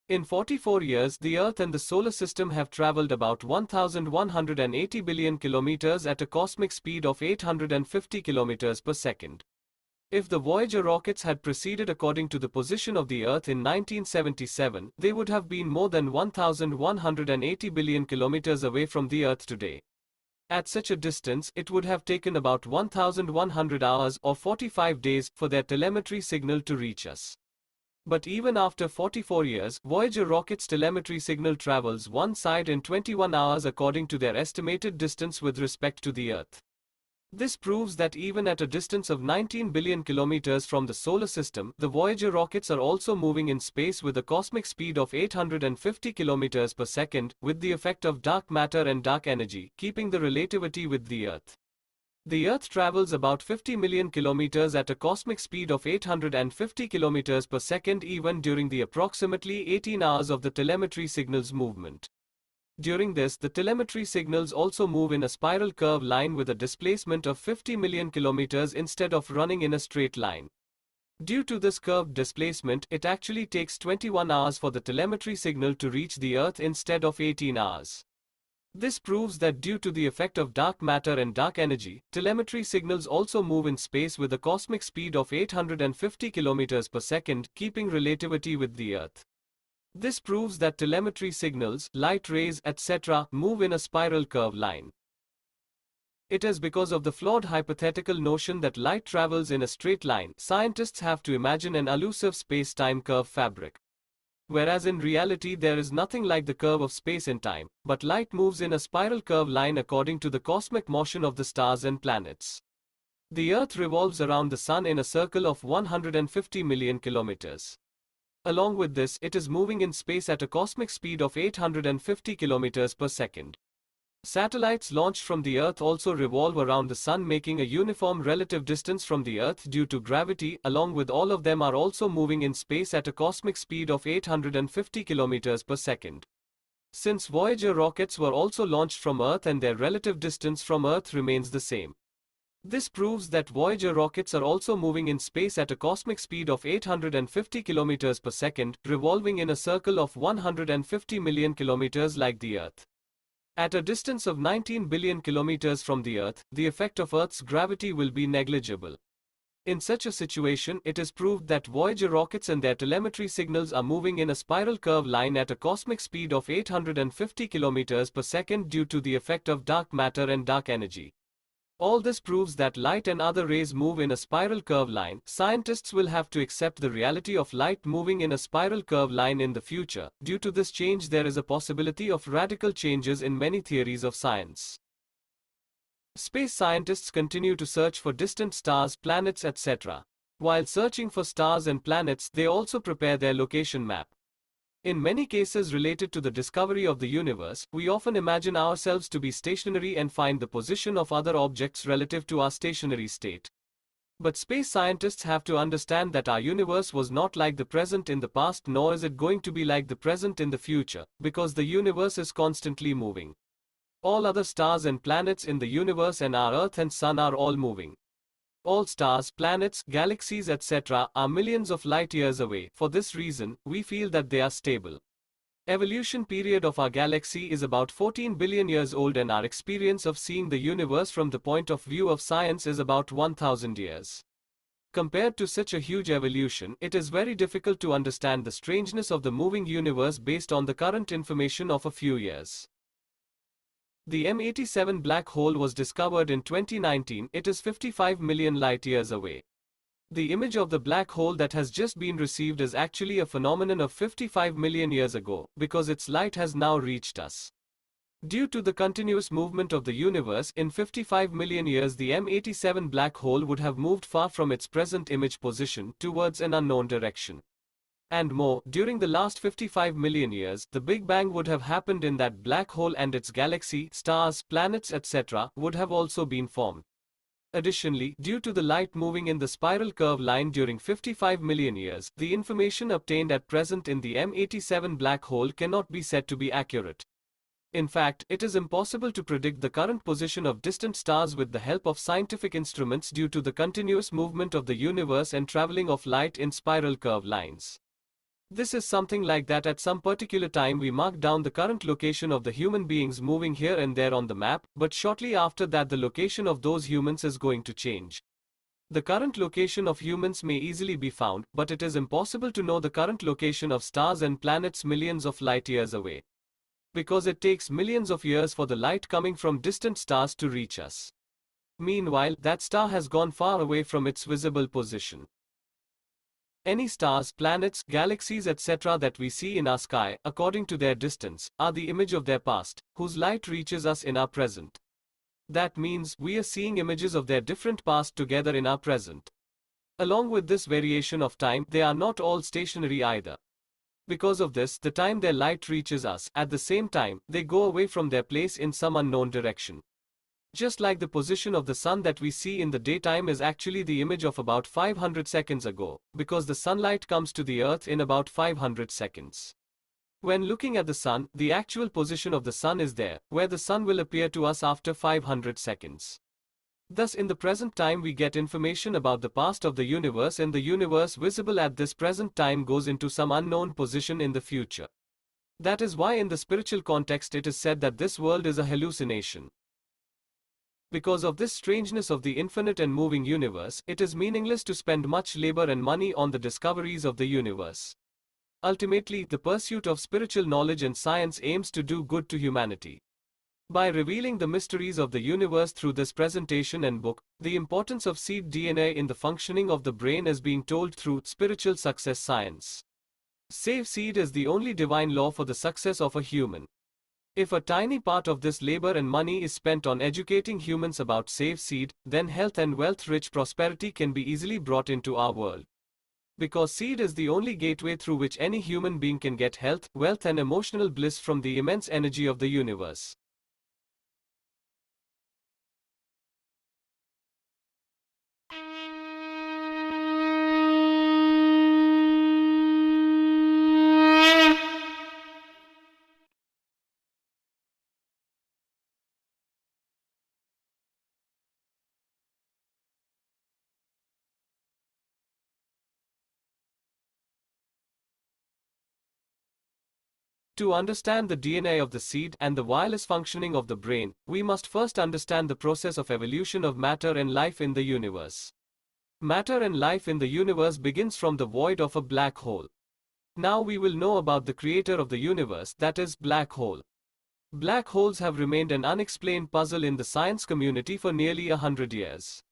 In 44 years, the Earth and the solar system have traveled about 1,180 billion kilometers at a cosmic speed of 850 kilometers per second. If the Voyager rockets had proceeded according to the position of the Earth in 1977, they would have been more than 1,180 billion kilometers away from the Earth today. At such a distance, it would have taken about 1,100 hours or 45 days for their telemetry signal to reach us. But even after 44 years, Voyager rocket's telemetry signal travels one side in 21 hours according to their estimated distance with respect to the Earth. This proves that even at a distance of 19 billion kilometers from the solar system, the Voyager rockets are also moving in space with a cosmic speed of 850 kilometers per second, with the effect of dark matter and dark energy, keeping the relativity with the Earth. The Earth travels about 50 million kilometers at a cosmic speed of 850 kilometers per second even during the approximately 18 hours of the telemetry signal's movement. During this, the telemetry signals also move in a spiral curve line with a displacement of 50 million kilometers instead of running in a straight line. Due to this curved displacement, it actually takes 21 hours for the telemetry signal to reach the Earth instead of 18 hours. This proves that due to the effect of dark matter and dark energy, telemetry signals also move in space with a cosmic speed of 850 kilometers per second, keeping relativity with the Earth. This proves that telemetry signals, light rays, etc., move in a spiral curve line. It is because of the flawed hypothetical notion that light travels in a straight line, scientists have to imagine an elusive space-time curve fabric. Whereas in reality there is nothing like the curve of space and time, but light moves in a spiral curve line according to the cosmic motion of the stars and planets. The Earth revolves around the Sun in a circle of 150 million kilometers. Along with this, it is moving in space at a cosmic speed of 850 kilometers per second. Satellites launched from the Earth also revolve around the Sun, making a uniform relative distance from the Earth due to gravity. Along with all of them are also moving in space at a cosmic speed of 850 kilometers per second. Since Voyager rockets were also launched from Earth and their relative distance from Earth remains the same. This proves that Voyager rockets are also moving in space at a cosmic speed of 850 kilometers per second, revolving in a circle of 150 million kilometers like the Earth. At a distance of 19 billion kilometers from the Earth, the effect of Earth's gravity will be negligible. In such a situation, it is proved that Voyager rockets and their telemetry signals are moving in a spiral curve line at a cosmic speed of 850 kilometers per second due to the effect of dark matter and dark energy. All this proves that light and other rays move in a spiral curve line. Scientists will have to accept the reality of light moving in a spiral curve line in the future. Due to this change, there is a possibility of radical changes in many theories of science. Space scientists continue to search for distant stars, planets, etc. While searching for stars and planets, they also prepare their location map. In many cases related to the discovery of the universe, we often imagine ourselves to be stationary and find the position of other objects relative to our stationary state. But space scientists have to understand that our universe was not like the present in the past, nor is it going to be like the present in the future, because the universe is constantly moving. All other stars and planets in the universe and our Earth and Sun are all moving. All stars, planets, galaxies, etc. are millions of light years away. For this reason, we feel that they are stable. Evolution period of our galaxy is about 14 billion years old and our experience of seeing the universe from the point of view of science is about 1000 years. Compared to such a huge evolution, it is very difficult to understand the strangeness of the moving universe based on the current information of a few years. The M87 black hole was discovered in 2019. It is 55 million light-years away. The image of the black hole that has just been received is actually a phenomenon of 55 million years ago, because its light has now reached us. Due to the continuous movement of the universe, in 55 million years the M87 black hole would have moved far from its present image position towards an unknown direction. And more, during the last 55 million years, the Big Bang would have happened in that black hole and its galaxy, stars, planets, etc. would have also been formed. Additionally, due to the light moving in the spiral curve line during 55 million years, the information obtained at present in the M87 black hole cannot be said to be accurate. In fact, it is impossible to predict the current position of distant stars with the help of scientific instruments due to the continuous movement of the universe and traveling of light in spiral curve lines. This is something like that at some particular time we mark down the current location of the human beings moving here and there on the map, but shortly after that the location of those humans is going to change. The current location of humans may easily be found, but it is impossible to know the current location of stars and planets millions of light years away. Because it takes millions of years for the light coming from distant stars to reach us. Meanwhile, that star has gone far away from its visible position. Any stars, planets, galaxies, etc. that we see in our sky, according to their distance, are the image of their past, whose light reaches us in our present. That means, we are seeing images of their different past together in our present. Along with this variation of time, they are not all stationary either. Because of this, the time their light reaches us, at the same time, they go away from their place in some unknown direction. Just like the position of the sun that we see in the daytime is actually the image of about 500 seconds ago, because the sunlight comes to the earth in about 500 seconds. When looking at the sun, the actual position of the sun is there, where the sun will appear to us after 500 seconds. Thus in the present time we get information about the past of the universe, and the universe visible at this present time goes into some unknown position in the future. That is why in the spiritual context it is said that this world is a hallucination. Because of this strangeness of the infinite and moving universe, it is meaningless to spend much labor and money on the discoveries of the universe. Ultimately, the pursuit of spiritual knowledge and science aims to do good to humanity. By revealing the mysteries of the universe through this presentation and book, the importance of seed DNA in the functioning of the brain is being told through spiritual success science. Save seed is the only divine law for the success of a human. If a tiny part of this labor and money is spent on educating humans about save seed, then health and wealth-rich prosperity can be easily brought into our world. Because seed is the only gateway through which any human being can get health, wealth and emotional bliss from the immense energy of the universe. To understand the DNA of the seed and the wireless functioning of the brain, we must first understand the process of evolution of matter and life in the universe. Matter and life in the universe begins from the void of a black hole. Now we will know about the creator of the universe, that is, black hole. Black holes have remained an unexplained puzzle in the science community for nearly 100 years.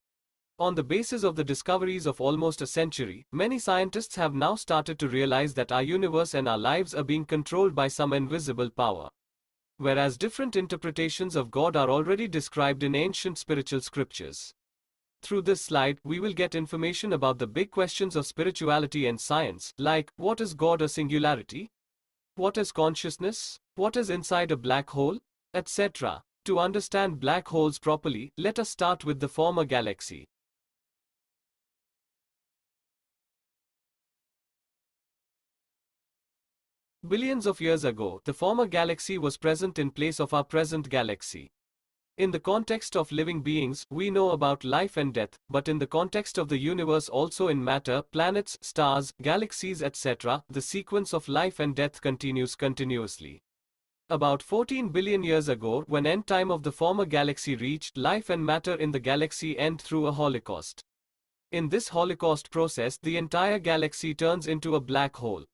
On the basis of the discoveries of almost a century, many scientists have now started to realize that our universe and our lives are being controlled by some invisible power. Whereas different interpretations of God are already described in ancient spiritual scriptures. Through this slide, we will get information about the big questions of spirituality and science, like, what is God or singularity? What is consciousness? What is inside a black hole? Etc. To understand black holes properly, let us start with the former galaxy. Billions of years ago, the former galaxy was present in place of our present galaxy. In the context of living beings, we know about life and death, but in the context of the universe also in matter, planets, stars, galaxies, etc., the sequence of life and death continues continuously. About 14 billion years ago, when end time of the former galaxy reached, life and matter in the galaxy end through a holocaust. In this holocaust process, the entire galaxy turns into a black hole.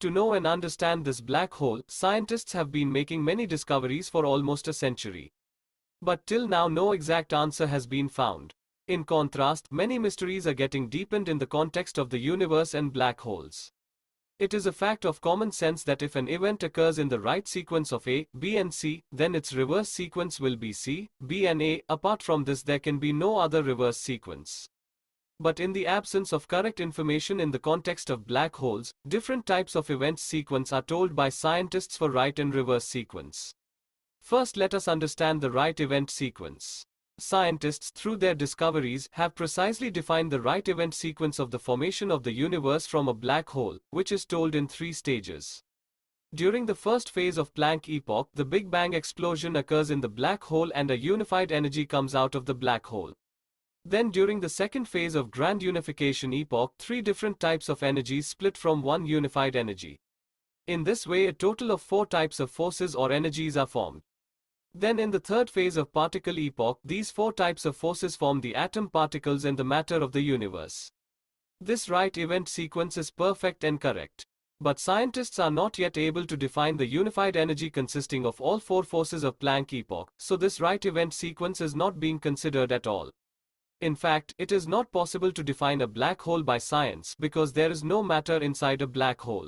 To know and understand this black hole, scientists have been making many discoveries for almost a century. But till now no exact answer has been found. In contrast, many mysteries are getting deepened in the context of the universe and black holes. It is a fact of common sense that if an event occurs in the right sequence of A, B and C, then its reverse sequence will be C, B and A. Apart from this there can be no other reverse sequence. But in the absence of correct information in the context of black holes, different types of event sequence are told by scientists for right and reverse sequence. First, let us understand the right event sequence. Scientists, through their discoveries, have precisely defined the right event sequence of the formation of the universe from a black hole, which is told in 3 stages. During the first phase of Planck epoch, the Big Bang explosion occurs in the black hole and a unified energy comes out of the black hole. Then during the second phase of Grand Unification epoch, 3 different types of energies split from one unified energy. In this way a total of 4 types of forces or energies are formed. Then in the third phase of Particle epoch, these 4 types of forces form the atom particles and the matter of the universe. This right event sequence is perfect and correct. But scientists are not yet able to define the unified energy consisting of all four forces of Planck epoch, so this right event sequence is not being considered at all. In fact, it is not possible to define a black hole by science because there is no matter inside a black hole.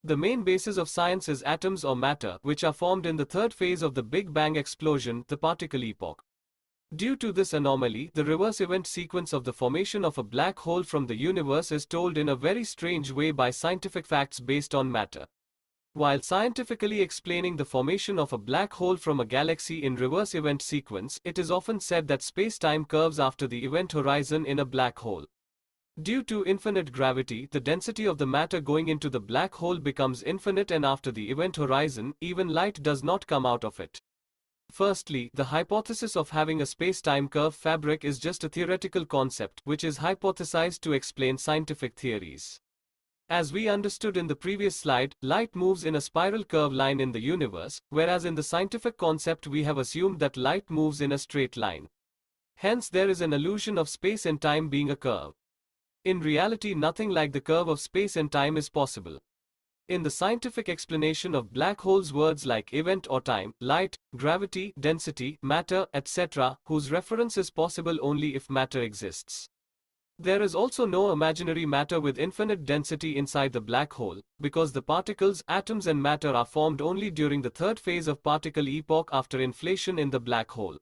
The main basis of science is atoms or matter, which are formed in the third phase of the Big Bang explosion, the particle epoch. Due to this anomaly, the reverse event sequence of the formation of a black hole from the universe is told in a very strange way by scientific facts based on matter. While scientifically explaining the formation of a black hole from a galaxy in reverse event sequence, it is often said that space-time curves after the event horizon in a black hole. Due to infinite gravity, the density of the matter going into the black hole becomes infinite, and after the event horizon, even light does not come out of it. Firstly, the hypothesis of having a space-time curve fabric is just a theoretical concept, which is hypothesized to explain scientific theories. As we understood in the previous slide, light moves in a spiral curve line in the universe, whereas in the scientific concept we have assumed that light moves in a straight line. Hence there is an illusion of space and time being a curve. In reality, nothing like the curve of space and time is possible. In the scientific explanation of black holes, words like event or time, light, gravity, density, matter, etc., whose reference is possible only if matter exists. There is also no imaginary matter with infinite density inside the black hole, because the particles, atoms and matter are formed only during the third phase of particle epoch after inflation in the black hole.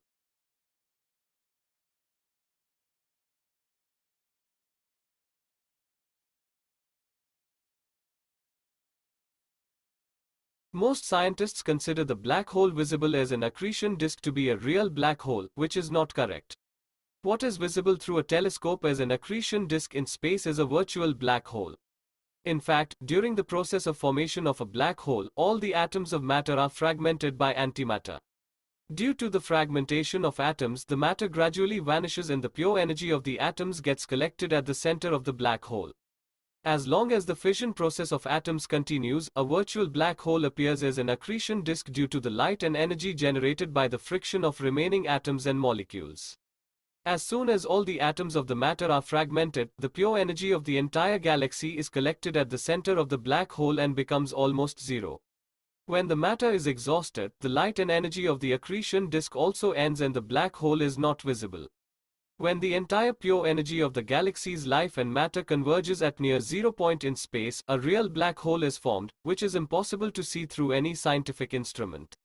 Most scientists consider the black hole visible as an accretion disk to be a real black hole, which is not correct. What is visible through a telescope as an accretion disk in space is a virtual black hole. In fact, during the process of formation of a black hole, all the atoms of matter are fragmented by antimatter. Due to the fragmentation of atoms, the matter gradually vanishes and the pure energy of the atoms gets collected at the center of the black hole. As long as the fission process of atoms continues, a virtual black hole appears as an accretion disk due to the light and energy generated by the friction of remaining atoms and molecules. As soon as all the atoms of the matter are fragmented, the pure energy of the entire galaxy is collected at the center of the black hole and becomes almost zero. When the matter is exhausted, the light and energy of the accretion disk also ends and the black hole is not visible. When the entire pure energy of the galaxy's life and matter converges at near 0 point in space, a real black hole is formed, which is impossible to see through any scientific instrument.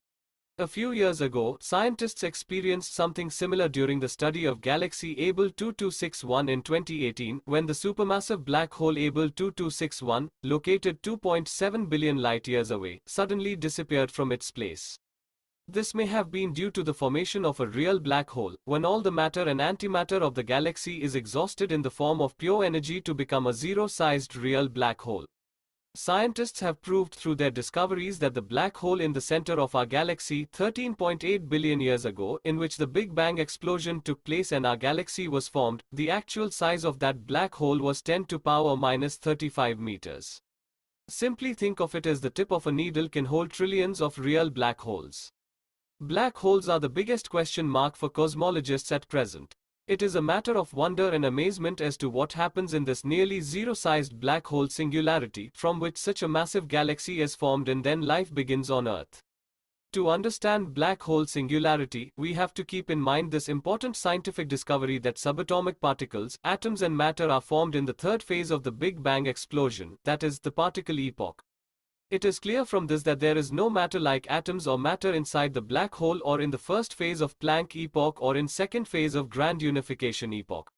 A few years ago, scientists experienced something similar during the study of galaxy Able 2261 in 2018, when the supermassive black hole Able 2261, located 2.7 billion light-years away, suddenly disappeared from its place. This may have been due to the formation of a real black hole, when all the matter and antimatter of the galaxy is exhausted in the form of pure energy to become a zero-sized real black hole. Scientists have proved through their discoveries that the black hole in the center of our galaxy 13.8 billion years ago, in which the Big Bang explosion took place and our galaxy was formed, the actual size of that black hole was 10 to power minus 35 meters. Simply think of it as the tip of a needle can hold trillions of real black holes. Black holes are the biggest question mark for cosmologists at present. It is a matter of wonder and amazement as to what happens in this nearly zero-sized black hole singularity from which such a massive galaxy is formed and then life begins on Earth. To understand black hole singularity, we have to keep in mind this important scientific discovery that subatomic particles, atoms and matter are formed in the third phase of the Big Bang explosion, that is, the particle epoch. It is clear from this that there is no matter like atoms or matter inside the black hole or in the first phase of Planck epoch or in second phase of grand unification epoch.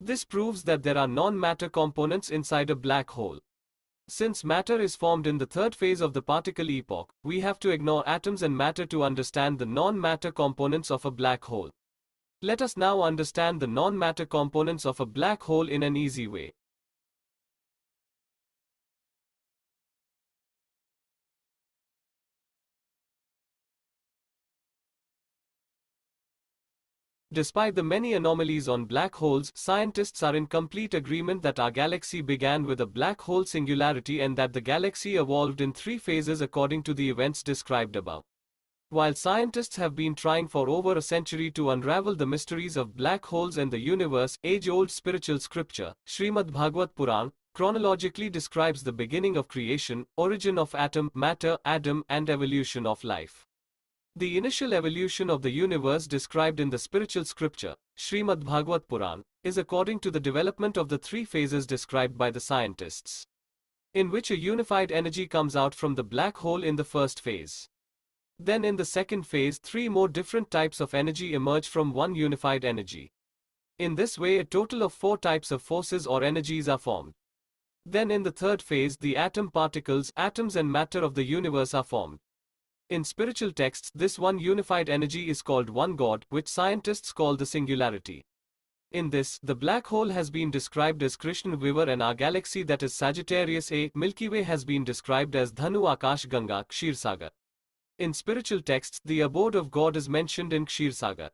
This proves that there are non-matter components inside a black hole. Since matter is formed in the third phase of the particle epoch, we have to ignore atoms and matter to understand the non-matter components of a black hole. Let us now understand the non-matter components of a black hole in an easy way. Despite the many anomalies on black holes, scientists are in complete agreement that our galaxy began with a black hole singularity and that the galaxy evolved in three phases according to the events described above. While scientists have been trying for over a century to unravel the mysteries of black holes and the universe, age-old spiritual scripture, Srimad Bhagavad Puran, chronologically describes the beginning of creation, origin of atom, matter, Adam, and evolution of life. The initial evolution of the universe described in the spiritual scripture, Srimad Bhagavad Puran, is according to the development of the three phases described by the scientists, in which a unified energy comes out from the black hole in the first phase. Then in the second phase, three more different types of energy emerge from one unified energy. In this way, a total of 4 types of forces or energies are formed. Then in the third phase, the atom particles, atoms and matter of the universe are formed. In spiritual texts, this one unified energy is called one God, which scientists call the Singularity. In this, the black hole has been described as Krishna Vivar and our galaxy, that is Sagittarius A, Milky Way, has been described as Dhanu Akash Ganga, Kshirshagar. In spiritual texts, the abode of God is mentioned in Kshirshagar.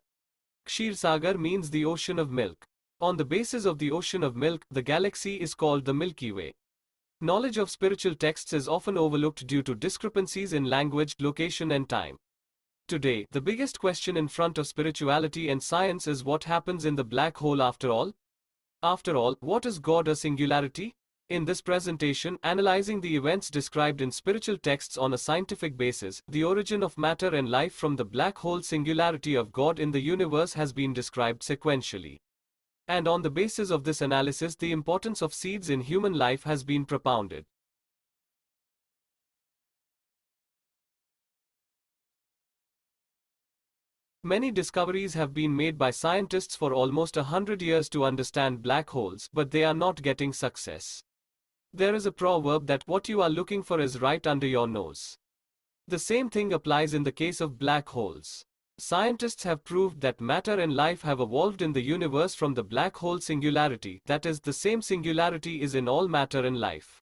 Kshirshagar means the ocean of milk. On the basis of the ocean of milk, the galaxy is called the Milky Way. Knowledge of spiritual texts is often overlooked due to discrepancies in language, location and time. Today, the biggest question in front of spirituality and science is what happens in the black hole after all? After all, what is God or singularity? In this presentation, analyzing the events described in spiritual texts on a scientific basis, the origin of matter and life from the black hole singularity of God in the universe has been described sequentially. And on the basis of this analysis, the importance of seeds in human life has been propounded. Many discoveries have been made by scientists for almost 100 years to understand black holes, but they are not getting success. There is a proverb that what you are looking for is right under your nose. The same thing applies in the case of black holes. Scientists have proved that matter and life have evolved in the universe from the black hole singularity, that is, the same singularity is in all matter and life.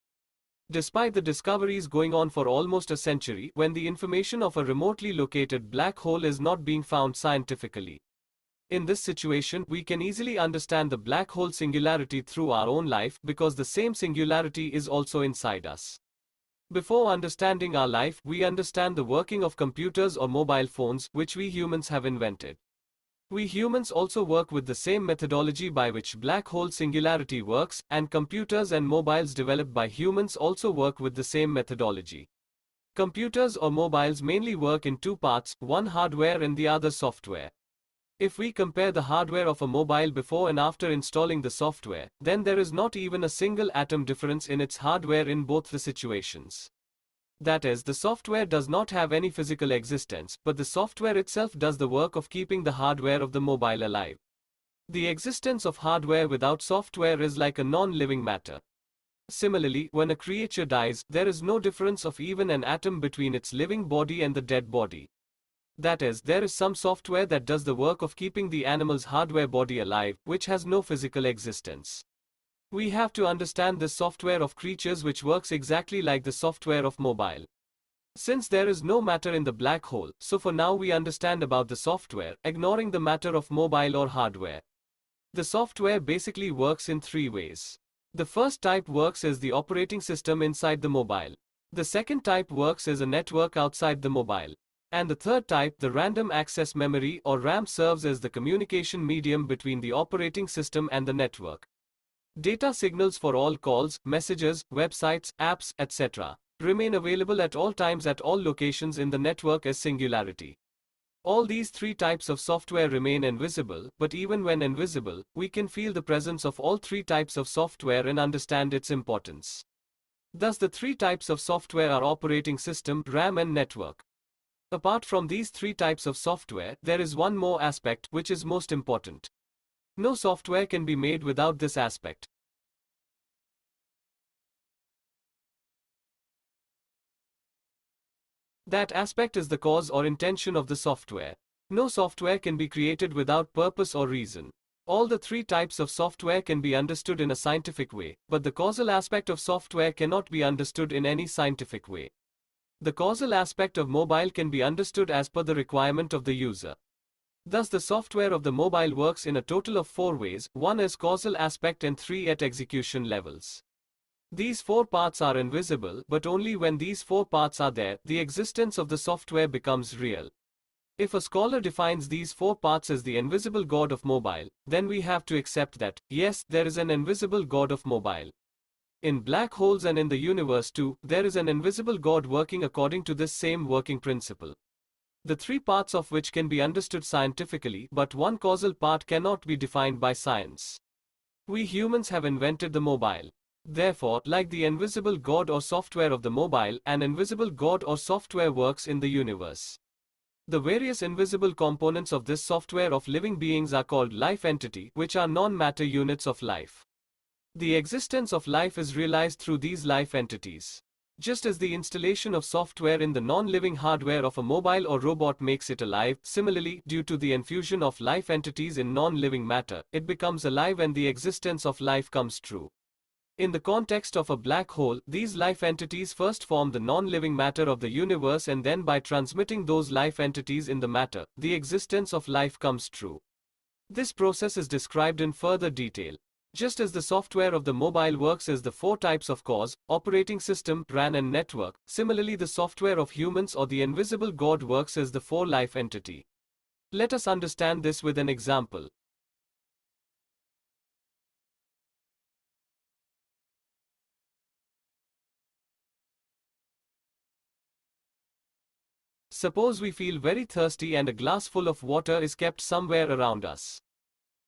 Despite the discoveries going on for almost a century, when the information of a remotely located black hole is not being found scientifically. In this situation, we can easily understand the black hole singularity through our own life, because the same singularity is also inside us. Before understanding our life, we understand the working of computers or mobile phones, which we humans have invented. We humans also work with the same methodology by which black hole singularity works, and computers and mobiles developed by humans also work with the same methodology. Computers or mobiles mainly work in two parts, one hardware and the other software. If we compare the hardware of a mobile before and after installing the software, then there is not even a single atom difference in its hardware in both the situations. That is, the software does not have any physical existence, but the software itself does the work of keeping the hardware of the mobile alive. The existence of hardware without software is like a non-living matter. Similarly, when a creature dies, there is no difference of even an atom between its living body and the dead body. That is, there is some software that does the work of keeping the animal's hardware body alive, which has no physical existence. We have to understand this software of creatures which works exactly like the software of mobile. Since there is no matter in the black hole, so for now we understand about the software, ignoring the matter of mobile or hardware. The software basically works in 3 ways. The first type works as the operating system inside the mobile. The second type works as a network outside the mobile. And the third type, the random access memory or RAM, serves as the communication medium between the operating system and the network. Data signals for all calls, messages, websites, apps, etc. remain available at all times at all locations in the network as singularity. All these 3 types of software remain invisible, but even when invisible, we can feel the presence of all 3 types of software and understand its importance. Thus the 3 types of software are operating system, RAM and network. Apart from these 3 types of software, there is one more aspect which is most important. No software can be made without this aspect. That aspect is the cause or intention of the software. No software can be created without purpose or reason. All the 3 types of software can be understood in a scientific way, but the causal aspect of software cannot be understood in any scientific way. The causal aspect of mobile can be understood as per the requirement of the user. Thus the software of the mobile works in a total of 4 ways, 1 as causal aspect and 3 at execution levels. These 4 parts are invisible, but only when these 4 parts are there, the existence of the software becomes real. If a scholar defines these 4 parts as the invisible God of mobile, then we have to accept that, yes, there is an invisible God of mobile. In black holes and in the universe too, there is an invisible God working according to this same working principle. The three parts of which can be understood scientifically, but one causal part cannot be defined by science. We humans have invented the mobile. Therefore, like the invisible God or software of the mobile, an invisible God or software works in the universe. The various invisible components of this software of living beings are called life entity, which are non-matter units of life. The existence of life is realized through these life entities. Just as the installation of software in the non-living hardware of a mobile or robot makes it alive, similarly, due to the infusion of life entities in non-living matter, it becomes alive and the existence of life comes true. In the context of a black hole, these life entities first form the non-living matter of the universe, and then by transmitting those life entities in the matter, the existence of life comes true. This process is described in further detail. Just as the software of the mobile works as the four types of cause, operating system, RAN and network, similarly the software of humans or the invisible God works as the four life entity. Let us understand this with an example. Suppose we feel very thirsty and a glass full of water is kept somewhere around us.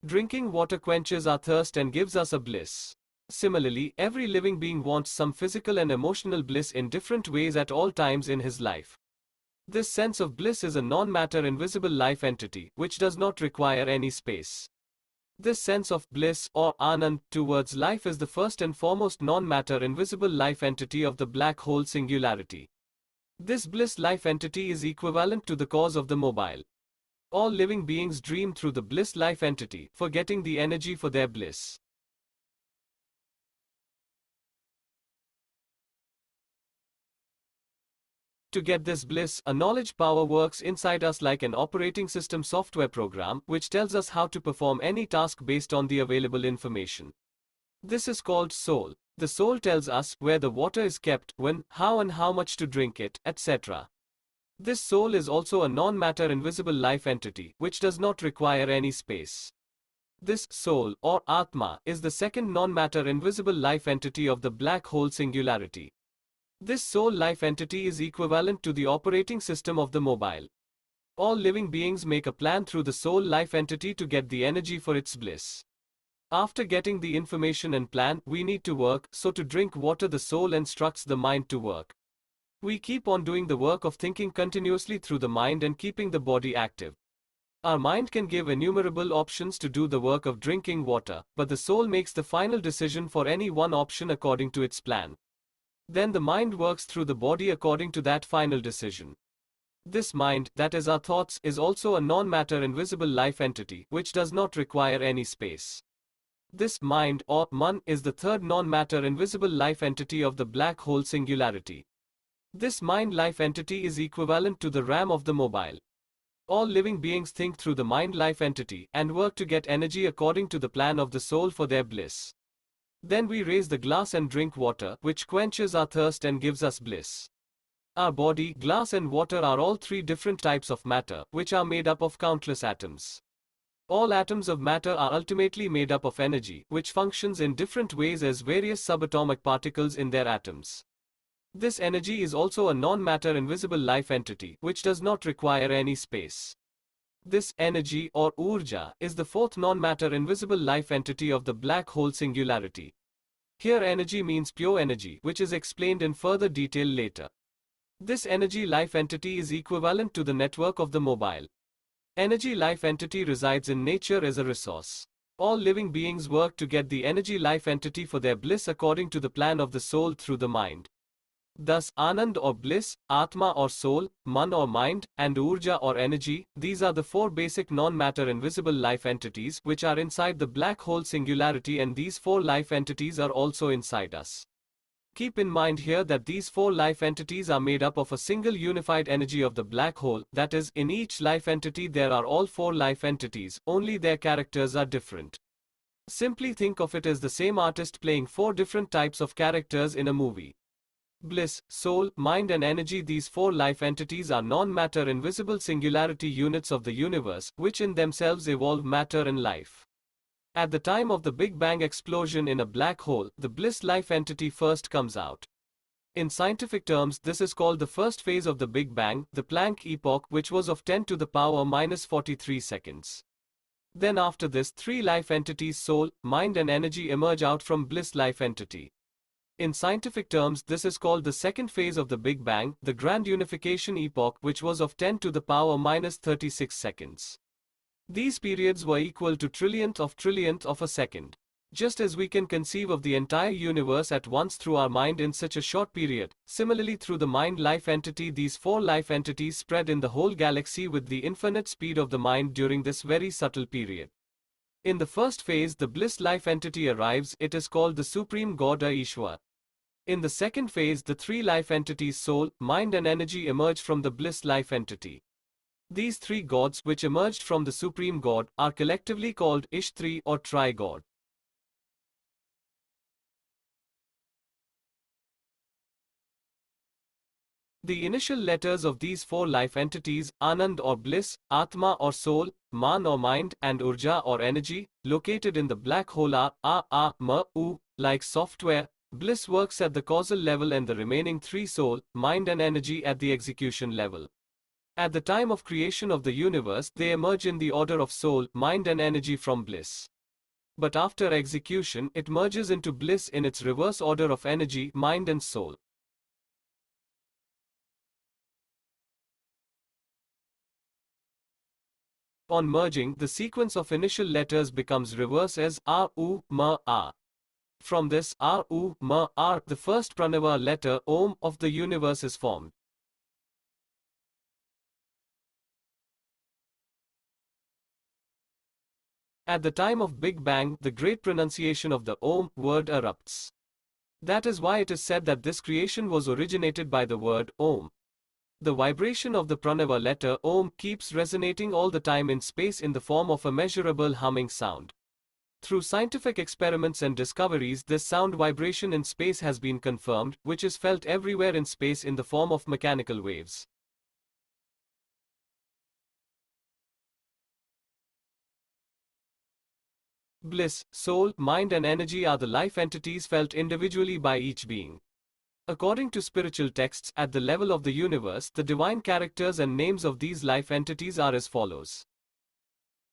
Drinking water quenches our thirst and gives us a bliss. Similarly, every living being wants some physical and emotional bliss in different ways at all times in his life. This sense of bliss is a non-matter invisible life entity, which does not require any space. This sense of bliss, or Anand, towards life is the first and foremost non-matter invisible life entity of the black hole singularity. This bliss life entity is equivalent to the cause of the mobile. All living beings dream through the bliss life entity, forgetting the energy for their bliss. To get this bliss, a knowledge power works inside us like an operating system software program, which tells us how to perform any task based on the available information. This is called soul. The soul tells us where the water is kept, when, how and how much to drink it, etc. This soul is also a non-matter invisible life entity, which does not require any space. This soul, or Atma, is the second non-matter invisible life entity of the black hole singularity. This soul life entity is equivalent to the operating system of the mobile. All living beings make a plan through the soul life entity to get the energy for its bliss. After getting the information and plan, we need to work, so to drink water the soul instructs the mind to work. We keep on doing the work of thinking continuously through the mind and keeping the body active. Our mind can give innumerable options to do the work of drinking water, but the soul makes the final decision for any one option according to its plan. Then the mind works through the body according to that final decision. This mind, that is our thoughts, is also a non-matter invisible life entity, which does not require any space. This mind, or man, is the third non-matter invisible life entity of the black hole singularity. This mind life entity is equivalent to the RAM of the mobile. All living beings think through the mind life entity and work to get energy according to the plan of the soul for their bliss. Then we raise the glass and drink water, which quenches our thirst and gives us bliss. Our body, glass and water are all three different types of matter, which are made up of countless atoms. All atoms of matter are ultimately made up of energy, which functions in different ways as various subatomic particles in their atoms. This energy is also a non-matter invisible life entity, which does not require any space. This energy, or urja, is the fourth non-matter invisible life entity of the black hole singularity. Here energy means pure energy, which is explained in further detail later. This energy life entity is equivalent to the network of the mobile. Energy life entity resides in nature as a resource. All living beings work to get the energy life entity for their bliss according to the plan of the soul through the mind. Thus, Anand or bliss, Atma or soul, Man or mind, and Urja or energy, these are the four basic non-matter invisible life entities which are inside the black hole singularity, and these four life entities are also inside us. Keep in mind here that these four life entities are made up of a single unified energy of the black hole, that is, in each life entity there are all four life entities, only their characters are different. Simply think of it as the same artist playing four different types of characters in a movie. Bliss, soul, mind and energy, these four life entities are non-matter invisible singularity units of the universe, which in themselves evolve matter and life. At the time of the Big Bang explosion in a black hole, the bliss life entity first comes out. In scientific terms, this is called the first phase of the Big Bang, the Planck epoch, which was of 10 to the power minus 43 seconds. Then after this, three life entities, soul, mind and energy, emerge out from bliss life entity. In scientific terms, this is called the second phase of the Big Bang, the grand unification epoch, which was of 10 to the power minus 36 seconds. These periods were equal to trillionth of a second. Just as we can conceive of the entire universe at once through our mind in such a short period, similarly through the mind life entity, these four life entities spread in the whole galaxy with the infinite speed of the mind during this very subtle period. In the first phase, the bliss life entity arrives. It is called the Supreme God or Ishwar. In the second phase, the three life entities, soul, mind and energy, emerge from the bliss life entity. These three gods, which emerged from the Supreme God, are collectively called Ish-3 or Tri-God. The initial letters of these four life entities, Anand or bliss, Atma or soul, Man or mind, and Urja or energy, located in the black hole are A, M, U. Like software, bliss works at the causal level and the remaining three, soul, mind and energy, at the execution level. At the time of creation of the universe, they emerge in the order of soul, mind and energy from bliss. But after execution, it merges into bliss in its reverse order of energy, mind and soul. On merging, the sequence of initial letters becomes reverse as R, U, M, A. From this R, U, M, R, the first pranava letter, Om, of the universe is formed. At the time of Big Bang, the great pronunciation of the Om word erupts. That is why it is said that this creation was originated by the word Om. The vibration of the pranava letter Om keeps resonating all the time in space in the form of a measurable humming sound. Through scientific experiments and discoveries, this sound vibration in space has been confirmed, which is felt everywhere in space in the form of mechanical waves. Bliss, soul, mind and energy are the life entities felt individually by each being. According to spiritual texts, at the level of the universe, the divine characters and names of these life entities are as follows.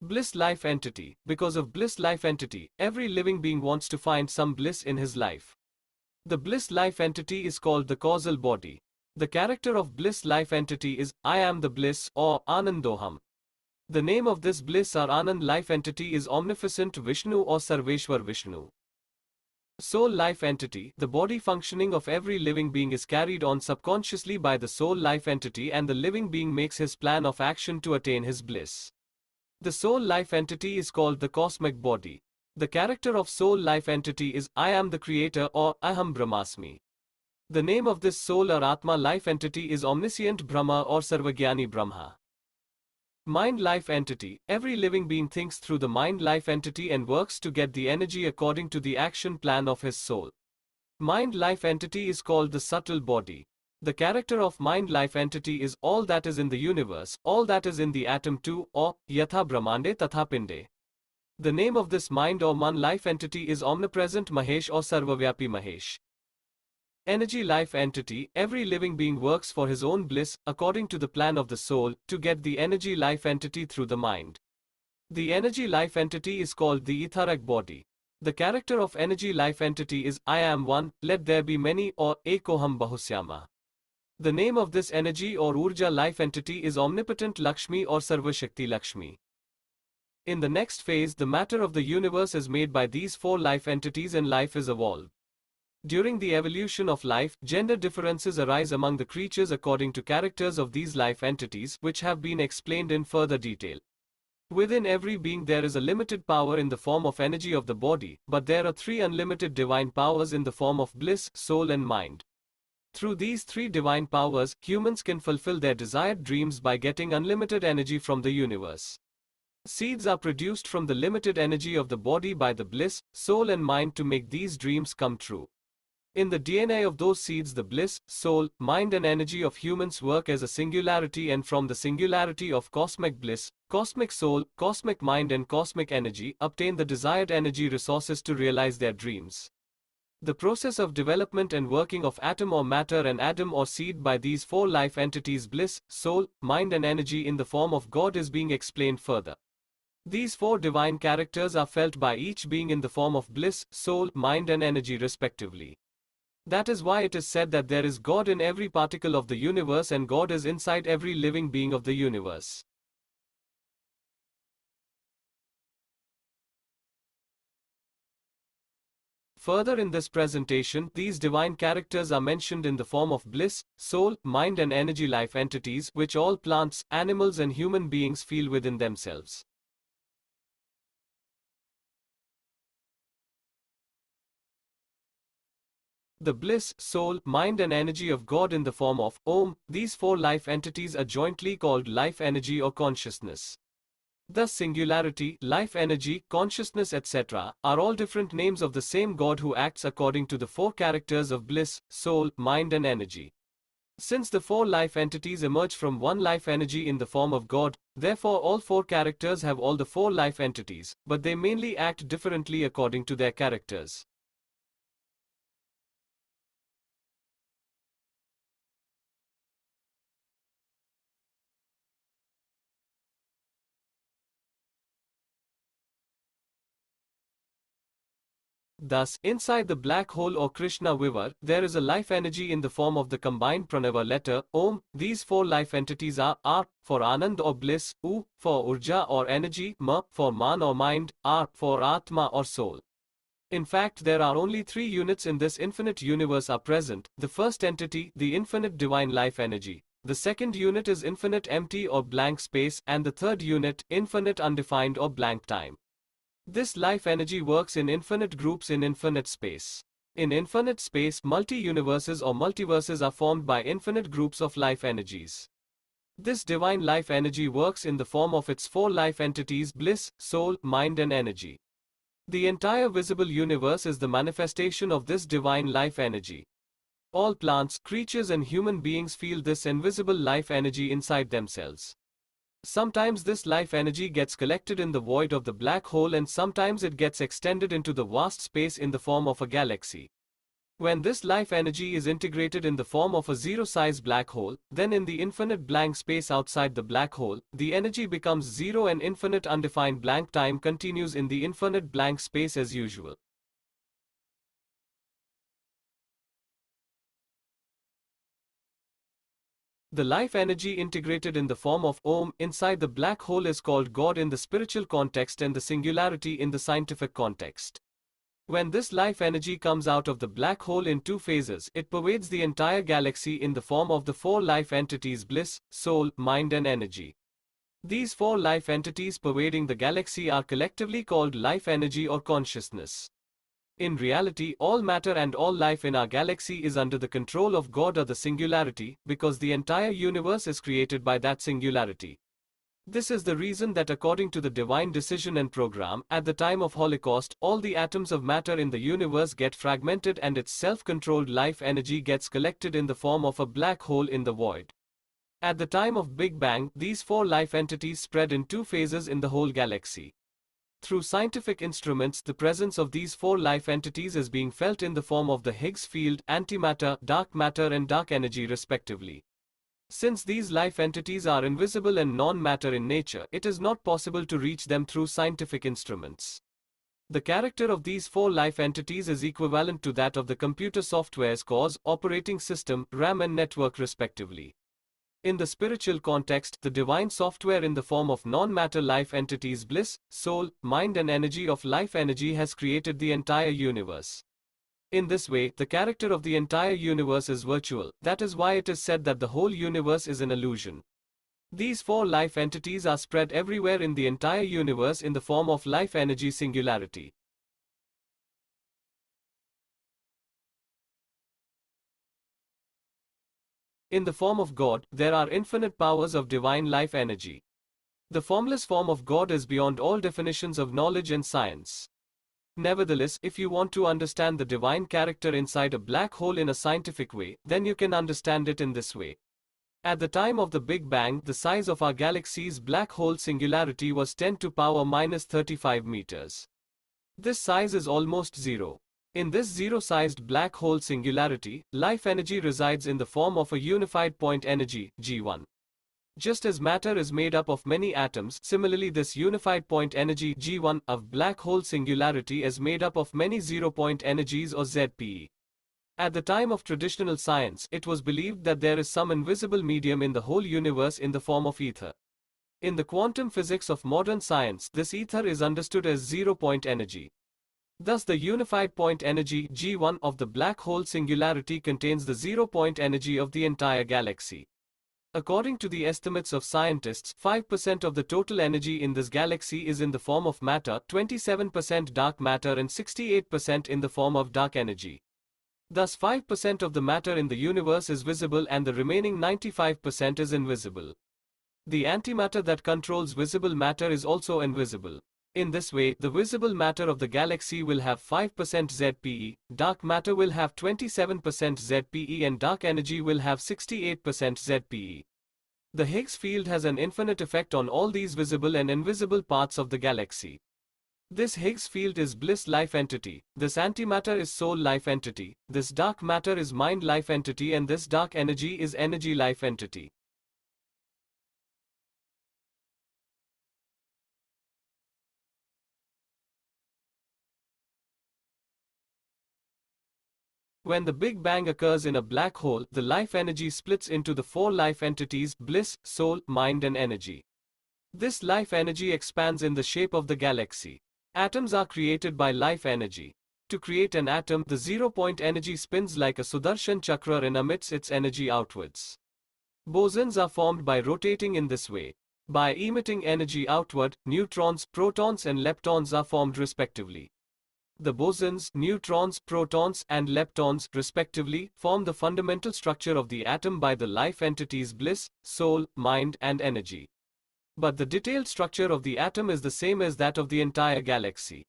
Bliss life entity. Because of bliss life entity, every living being wants to find some bliss in his life. The bliss life entity is called the causal body. The character of bliss life entity is, I am the bliss, or Anandoham. The name of this bliss or Anand life entity is Omnificent Vishnu or Sarveshwar Vishnu. Soul life entity. The body functioning of every living being is carried on subconsciously by the soul life entity, and the living being makes his plan of action to attain his bliss. The soul life entity is called the cosmic body. The character of soul life entity is, I am the creator, or Aham Brahmasmi. The name of this soul or Atma life entity is Omniscient Brahma or Sarvagyani Brahma. Mind life entity. Every living being thinks through the mind life entity and works to get the energy according to the action plan of his soul. Mind life entity is called the subtle body. The character of mind life entity is all that is in the universe, all that is in the atom too, or Yatha Brahmande Tatha Pinde. The name of this mind or man life entity is Omnipresent Mahesh or Sarvavyapi Mahesh. Energy life entity. Every living being works for his own bliss, according to the plan of the soul, to get the energy life entity through the mind. The energy life entity is called the etheric body. The character of energy life entity is, I am one, let there be many, or Ekoham Bahusyama. The name of this energy or Urja life entity is Omnipotent Lakshmi or Sarvashakti Lakshmi. In the next phase, the matter of the universe is made by these four life entities and life is evolved. During the evolution of life, gender differences arise among the creatures according to characters of these life entities, which have been explained in further detail. Within every being there is a limited power in the form of energy of the body, but there are three unlimited divine powers in the form of bliss, soul and mind. Through these three divine powers, humans can fulfill their desired dreams by getting unlimited energy from the universe. Seeds are produced from the limited energy of the body by the bliss, soul and mind to make these dreams come true. In the DNA of those seeds, the bliss, soul, mind and energy of humans work as a singularity, and from the singularity of cosmic bliss, cosmic soul, cosmic mind and cosmic energy obtain the desired energy resources to realize their dreams. The process of development and working of atom or matter and atom or seed by these four life entities, bliss, soul, mind and energy in the form of God, is being explained further. These four divine characters are felt by each being in the form of bliss, soul, mind and energy respectively. That is why it is said that there is God in every particle of the universe and God is inside every living being of the universe. Further in this presentation, these divine characters are mentioned in the form of bliss, soul, mind and energy life entities which all plants, animals and human beings feel within themselves. The bliss, soul, mind and energy of God in the form of Om, these four life entities are jointly called life energy or consciousness. Thus singularity, life energy, consciousness etc. are all different names of the same God who acts according to the four characters of bliss, soul, mind and energy. Since the four life entities emerge from one life energy in the form of God, therefore all four characters have all the four life entities, but they mainly act differently according to their characters. Thus, inside the black hole or Krishna Vivar, there is a life energy in the form of the combined Pranava letter, Om. These four life entities are R for Anand or bliss, U for Urja or energy, Ma for Man or mind, R for Atma or soul. In fact, there are only three units in this infinite universe are present. The first entity, the infinite divine life energy. The second unit is infinite empty or blank space, and the third unit, infinite undefined or blank time. This life energy works in infinite groups in infinite space. In infinite space, multi-universes or multiverses are formed by infinite groups of life energies. This divine life energy works in the form of its four life entities, bliss, soul, mind and energy. The entire visible universe is the manifestation of this divine life energy. All plants, creatures and human beings feel this invisible life energy inside themselves. Sometimes this life energy gets collected in the void of the black hole and sometimes it gets extended into the vast space in the form of a galaxy. When this life energy is integrated in the form of a zero-size black hole, then in the infinite blank space outside the black hole, the energy becomes zero and infinite undefined blank time continues in the infinite blank space as usual. The life energy integrated in the form of Om inside the black hole is called God in the spiritual context and the singularity in the scientific context. When this life energy comes out of the black hole in two phases, it pervades the entire galaxy in the form of the four life entities bliss, soul, mind and energy. These four life entities pervading the galaxy are collectively called life energy or consciousness. In reality, all matter and all life in our galaxy is under the control of God or the singularity, because the entire universe is created by that singularity. This is the reason that according to the divine decision and program, at the time of Holocaust, all the atoms of matter in the universe get fragmented and its self-controlled life energy gets collected in the form of a black hole in the void. At the time of Big Bang, these four life entities spread in two phases in the whole galaxy. Through scientific instruments, the presence of these four life entities is being felt in the form of the Higgs field, antimatter, dark matter and dark energy respectively. Since these life entities are invisible and non-matter in nature, it is not possible to reach them through scientific instruments. The character of these four life entities is equivalent to that of the computer software's cause, operating system, RAM and network respectively. In the spiritual context, the divine software in the form of non-matter life entities bliss, soul, mind and energy of life energy has created the entire universe. In this way, the character of the entire universe is virtual. That is why it is said that the whole universe is an illusion. These four life entities are spread everywhere in the entire universe in the form of life energy singularity. In the form of God, there are infinite powers of divine life energy. The formless form of God is beyond all definitions of knowledge and science. Nevertheless, if you want to understand the divine character inside a black hole in a scientific way, then you can understand it in this way. At the time of the Big Bang, the size of our galaxy's black hole singularity was 10 to power minus 35 meters. This size is almost zero. In this zero-sized black hole singularity, life energy resides in the form of a unified point energy, G1. Just as matter is made up of many atoms, similarly this unified point energy, G1, of black hole singularity is made up of many zero-point energies or ZPE. At the time of traditional science, it was believed that there is some invisible medium in the whole universe in the form of ether. In the quantum physics of modern science, this ether is understood as zero-point energy. Thus the unified point energy, G1, of the black hole singularity contains the zero-point energy of the entire galaxy. According to the estimates of scientists, 5% of the total energy in this galaxy is in the form of matter, 27% dark matter and 68% in the form of dark energy. Thus 5% of the matter in the universe is visible and the remaining 95% is invisible. The antimatter that controls visible matter is also invisible. In this way, the visible matter of the galaxy will have 5% ZPE, dark matter will have 27% ZPE and dark energy will have 68% ZPE. The Higgs field has an infinite effect on all these visible and invisible parts of the galaxy. This Higgs field is bliss life entity, this antimatter is soul life entity, this dark matter is mind life entity and this dark energy is energy life entity. When the Big Bang occurs in a black hole, the life energy splits into the four life entities, bliss, soul, mind and energy. This life energy expands in the shape of the galaxy. Atoms are created by life energy. To create an atom, the zero-point energy spins like a Sudarshan chakra and emits its energy outwards. Bosons are formed by rotating in this way. By emitting energy outward, neutrons, protons and leptons are formed respectively. The bosons, neutrons, protons, and leptons, respectively, form the fundamental structure of the atom by the life entities bliss, soul, mind, and energy. But the detailed structure of the atom is the same as that of the entire galaxy.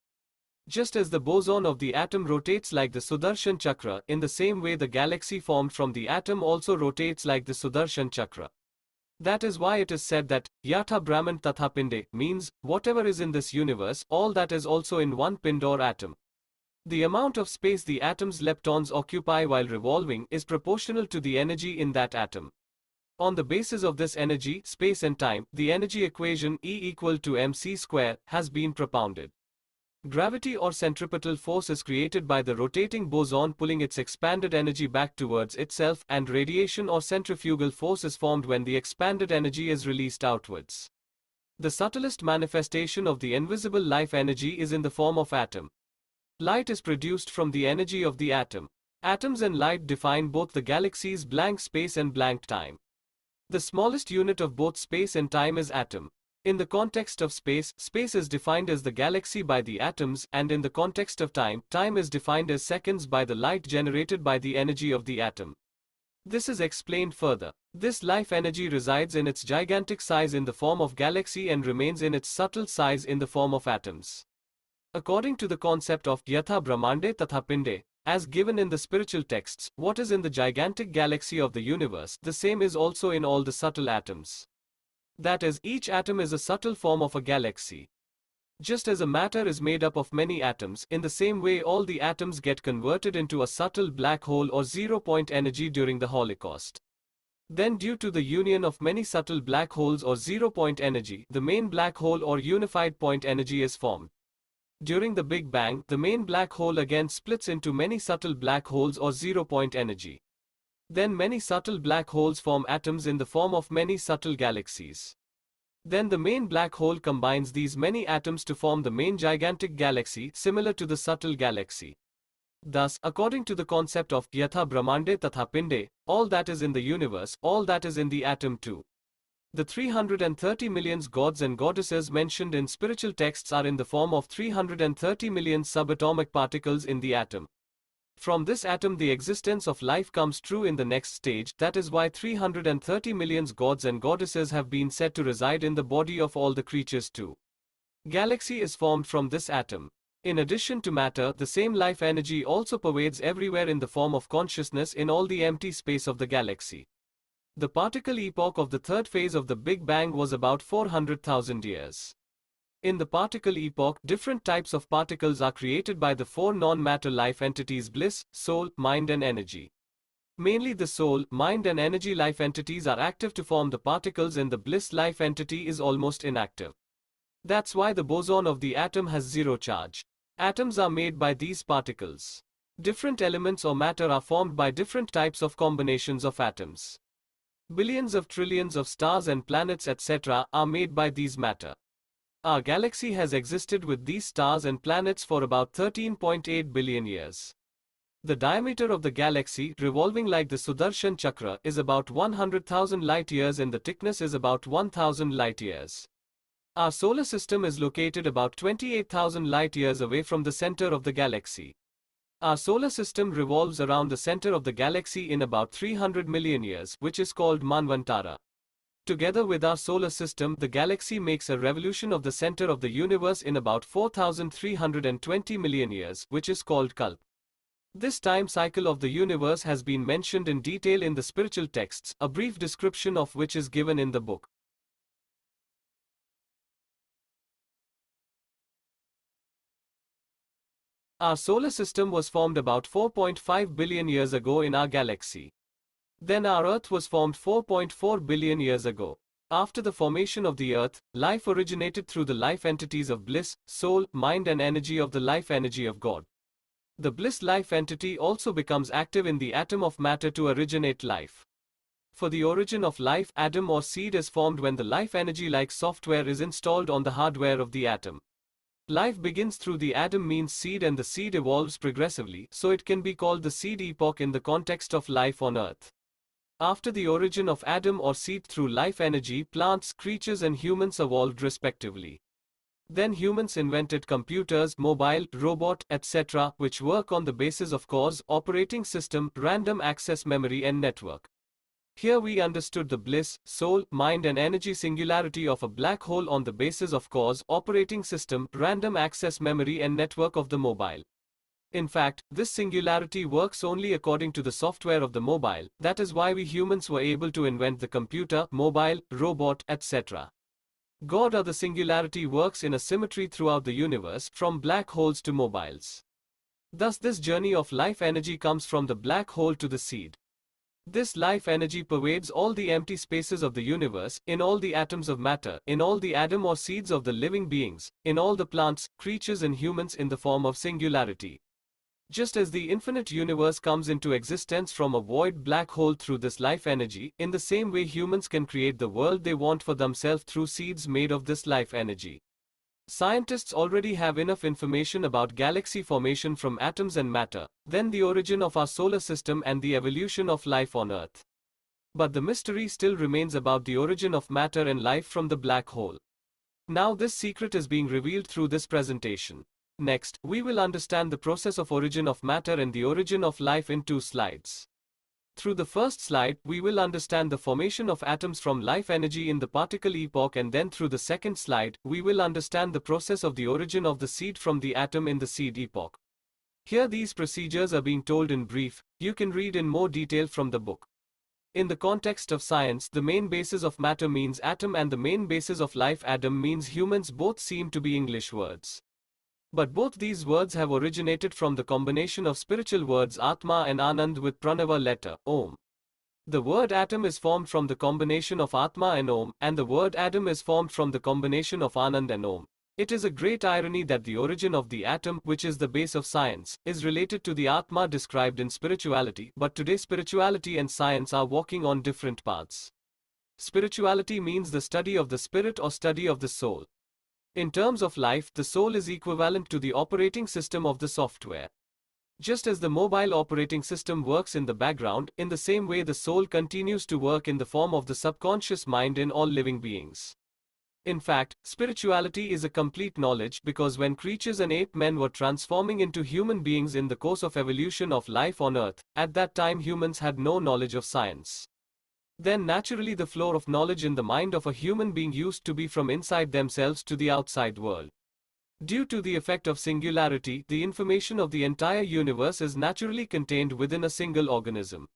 Just as the boson of the atom rotates like the Sudarshan chakra, in the same way the galaxy formed from the atom also rotates like the Sudarshan chakra. That is why it is said that, Yatha Brahman Tatha Pinde, means, whatever is in this universe, all that is also in one pind or atom. The amount of space the atom's leptons occupy while revolving is proportional to the energy in that atom. On the basis of this energy, space and time, the energy equation E equal to mc square has been propounded. Gravity or centripetal force is created by the rotating boson pulling its expanded energy back towards itself, and radiation or centrifugal force is formed when the expanded energy is released outwards. The subtlest manifestation of the invisible life energy is in the form of atom. Light is produced from the energy of the atom. Atoms and light define both the galaxy's blank space and blank time. The smallest unit of both space and time is atom. In the context of space, space is defined as the galaxy by the atoms, and in the context of time, time is defined as seconds by the light generated by the energy of the atom. This is explained further. This life energy resides in its gigantic size in the form of galaxy and remains in its subtle size in the form of atoms. According to the concept of Yatha Brahmande Tatha Pinde, as given in the spiritual texts, what is in the gigantic galaxy of the universe, the same is also in all the subtle atoms. That is, each atom is a subtle form of a galaxy. Just as a matter is made up of many atoms, in the same way all the atoms get converted into a subtle black hole or zero-point energy during the Holocaust. Then due to the union of many subtle black holes or zero-point energy, the main black hole or unified point energy is formed. During the Big Bang, the main black hole again splits into many subtle black holes or zero-point energy. Then many subtle black holes form atoms in the form of many subtle galaxies. Then the main black hole combines these many atoms to form the main gigantic galaxy, similar to the subtle galaxy. Thus, according to the concept of Yatha Brahmande Tatha Pinde, all that is in the universe, all that is in the atom too. The 330 million gods and goddesses mentioned in spiritual texts are in the form of 330 million subatomic particles in the atom. From this atom the existence of life comes true in the next stage, that is why 330 million gods and goddesses have been said to reside in the body of all the creatures too. Galaxy is formed from this atom. In addition to matter, the same life energy also pervades everywhere in the form of consciousness in all the empty space of the galaxy. The particle epoch of the third phase of the Big Bang was about 400,000 years. In the particle epoch, different types of particles are created by the four non-matter life entities bliss, soul, mind and energy. Mainly the soul, mind and energy life entities are active to form the particles and the bliss life entity is almost inactive. That's why the boson of the atom has zero charge. Atoms are made by these particles. Different elements or matter are formed by different types of combinations of atoms. Billions of trillions of stars and planets etc. are made by these matter. Our galaxy has existed with these stars and planets for about 13.8 billion years. The diameter of the galaxy, revolving like the Sudarshan Chakra, is about 100,000 light-years and the thickness is about 1,000 light-years. Our solar system is located about 28,000 light-years away from the center of the galaxy. Our solar system revolves around the center of the galaxy in about 300 million years, which is called Manvantara. Together with our solar system, the galaxy makes a revolution of the center of the universe in about 4,320 million years, which is called Kalp. This time cycle of the universe has been mentioned in detail in the spiritual texts, a brief description of which is given in the book. Our solar system was formed about 4.5 billion years ago in our galaxy. Then our Earth was formed 4.4 billion years ago. After the formation of the Earth, life originated through the life entities of bliss, soul, mind and energy of the life energy of God. The bliss life entity also becomes active in the atom of matter to originate life. For the origin of life, atom or seed is formed when the life energy like software is installed on the hardware of the atom. Life begins through the atom means seed and the seed evolves progressively, so it can be called the seed epoch in the context of life on Earth. After the origin of atom or seed through life energy, plants, creatures and humans evolved respectively. Then humans invented computers, mobile, robot, etc., which work on the basis of cause, operating system, random access memory and network. Here we understood the bliss, soul, mind and energy singularity of a black hole on the basis of cause, operating system, random access memory and network of the mobile. In fact, this singularity works only according to the software of the mobile. That is why we humans were able to invent the computer, mobile, robot, etc. God or the singularity works in a symmetry throughout the universe, from black holes to mobiles. Thus this journey of life energy comes from the black hole to the seed. This life energy pervades all the empty spaces of the universe, in all the atoms of matter, in all the atom or seeds of the living beings, in all the plants, creatures and humans in the form of singularity. Just as the infinite universe comes into existence from a void black hole through this life energy, in the same way humans can create the world they want for themselves through seeds made of this life energy. Scientists already have enough information about galaxy formation from atoms and matter, then the origin of our solar system and the evolution of life on Earth. But the mystery still remains about the origin of matter and life from the black hole. Now this secret is being revealed through this presentation. Next, we will understand the process of origin of matter and the origin of life in 2 slides. Through the first slide, we will understand the formation of atoms from life energy in the particle epoch, and then through the second slide, we will understand the process of the origin of the seed from the atom in the seed epoch. Here these procedures are being told in brief, you can read in more detail from the book. In the context of science, the main basis of matter means atom and the main basis of life Adam means humans. Both seem to be English words. But both these words have originated from the combination of spiritual words Atma and Anand with Pranava letter, Om. The word atom is formed from the combination of Atma and Om, and the word Adam is formed from the combination of Anand and Om. It is a great irony that the origin of the atom, which is the base of science, is related to the Atma described in spirituality, but today spirituality and science are walking on different paths. Spirituality means the study of the spirit or study of the soul. In terms of life, the soul is equivalent to the operating system of the software. Just as the mobile operating system works in the background, in the same way the soul continues to work in the form of the subconscious mind in all living beings. In fact, spirituality is a complete knowledge, because when creatures and ape men were transforming into human beings in the course of evolution of life on Earth, at that time humans had no knowledge of science. Then naturally the flow of knowledge in the mind of a human being used to be from inside themselves to the outside world. Due to the effect of singularity, the information of the entire universe is naturally contained within a single organism.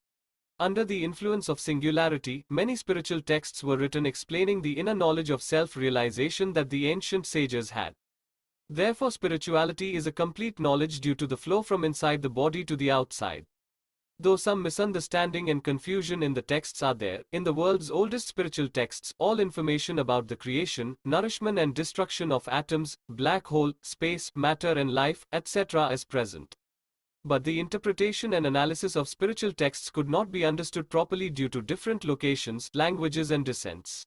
Under the influence of singularity, many spiritual texts were written explaining the inner knowledge of self-realization that the ancient sages had. Therefore, spirituality is a complete knowledge due to the flow from inside the body to the outside. Though some misunderstanding and confusion in the texts are there, in the world's oldest spiritual texts, all information about the creation, nourishment and destruction of atoms, black hole, space, matter and life, etc. is present. But the interpretation and analysis of spiritual texts could not be understood properly due to different locations, languages and descents.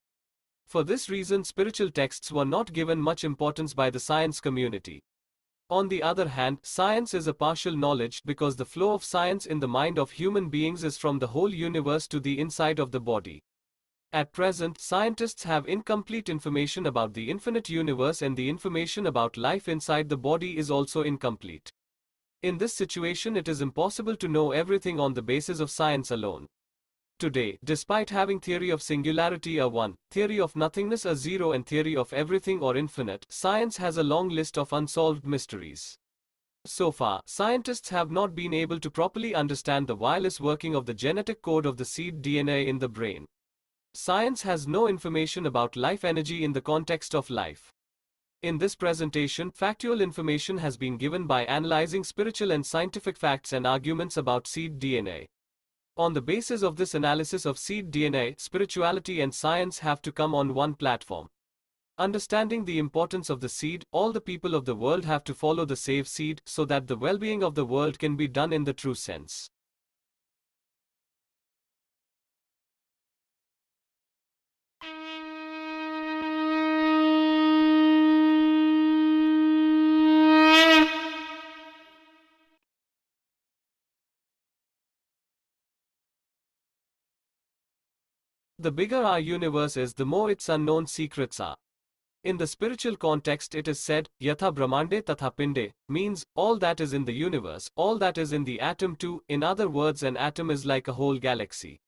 For this reason, spiritual texts were not given much importance by the science community. On the other hand, science is a partial knowledge because the flow of science in the mind of human beings is from the whole universe to the inside of the body. At present, scientists have incomplete information about the infinite universe and the information about life inside the body is also incomplete. In this situation, it is impossible to know everything on the basis of science alone. Today, despite having theory of singularity a 1, theory of nothingness a 0 and theory of everything or infinite, science has a long list of unsolved mysteries. So far, scientists have not been able to properly understand the wireless working of the genetic code of the seed DNA in the brain. Science has no information about life energy in the context of life. In this presentation, factual information has been given by analyzing spiritual and scientific facts and arguments about seed DNA. On the basis of this analysis of seed DNA, spirituality and science have to come on one platform. Understanding the importance of the seed, all the people of the world have to follow the save seed so that the well-being of the world can be done in the true sense. The bigger our universe is, the more its unknown secrets are. In the spiritual context, it is said, Yatha Brahmande Tatha Pinde, means, all that is in the universe, all that is in the atom too. In other words, an atom is like a whole galaxy.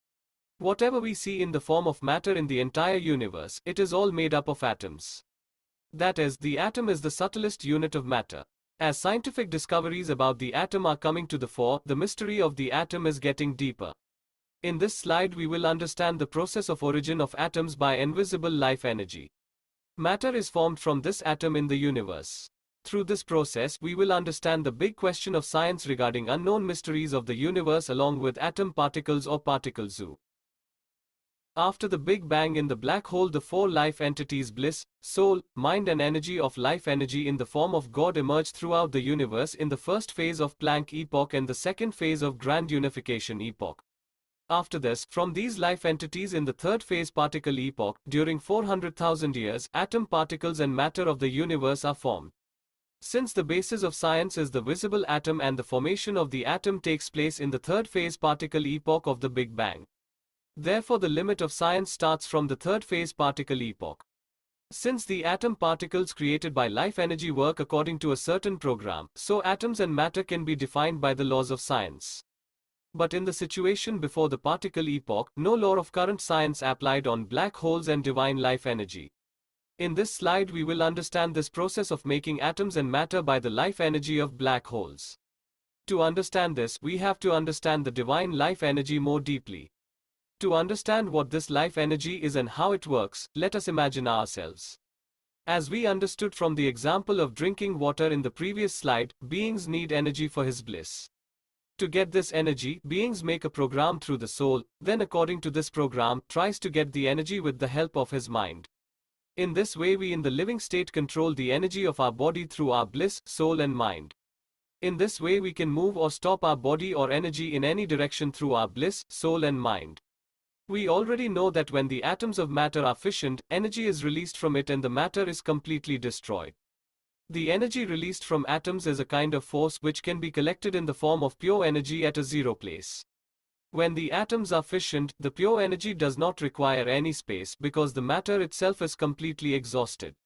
Whatever we see in the form of matter in the entire universe, it is all made up of atoms. That is, the atom is the subtlest unit of matter. As scientific discoveries about the atom are coming to the fore, the mystery of the atom is getting deeper. In this slide, we will understand the process of origin of atoms by invisible life energy. Matter is formed from this atom in the universe. Through this process, we will understand the big question of science regarding unknown mysteries of the universe along with atom particles or particle zoo. After the Big Bang in the black hole, the four life entities bliss, soul, mind and energy of life energy in the form of God emerged throughout the universe in the first phase of Planck epoch and the second phase of Grand Unification epoch. After this, from these life entities in the third phase particle epoch, during 400,000 years, atom particles and matter of the universe are formed. Since the basis of science is the visible atom and the formation of the atom takes place in the third phase particle epoch of the Big Bang. Therefore, the limit of science starts from the third phase particle epoch. Since the atom particles created by life energy work according to a certain program, so atoms and matter can be defined by the laws of science. But in the situation before the particle epoch, no law of current science applied on black holes and divine life energy. In this slide, we will understand this process of making atoms and matter by the life energy of black holes. To understand this, we have to understand the divine life energy more deeply. To understand what this life energy is and how it works, let us imagine ourselves. As we understood from the example of drinking water in the previous slide, beings need energy for his bliss. To get this energy, beings make a program through the soul, then according to this program, tries to get the energy with the help of his mind. In this way, we in the living state control the energy of our body through our bliss, soul and mind. In this way, we can move or stop our body or energy in any direction through our bliss, soul and mind. We already know that when the atoms of matter are fissioned, energy is released from it and the matter is completely destroyed. The energy released from atoms is a kind of force which can be collected in the form of pure energy at a zero place. When the atoms are fissioned, the pure energy does not require any space because the matter itself is completely exhausted.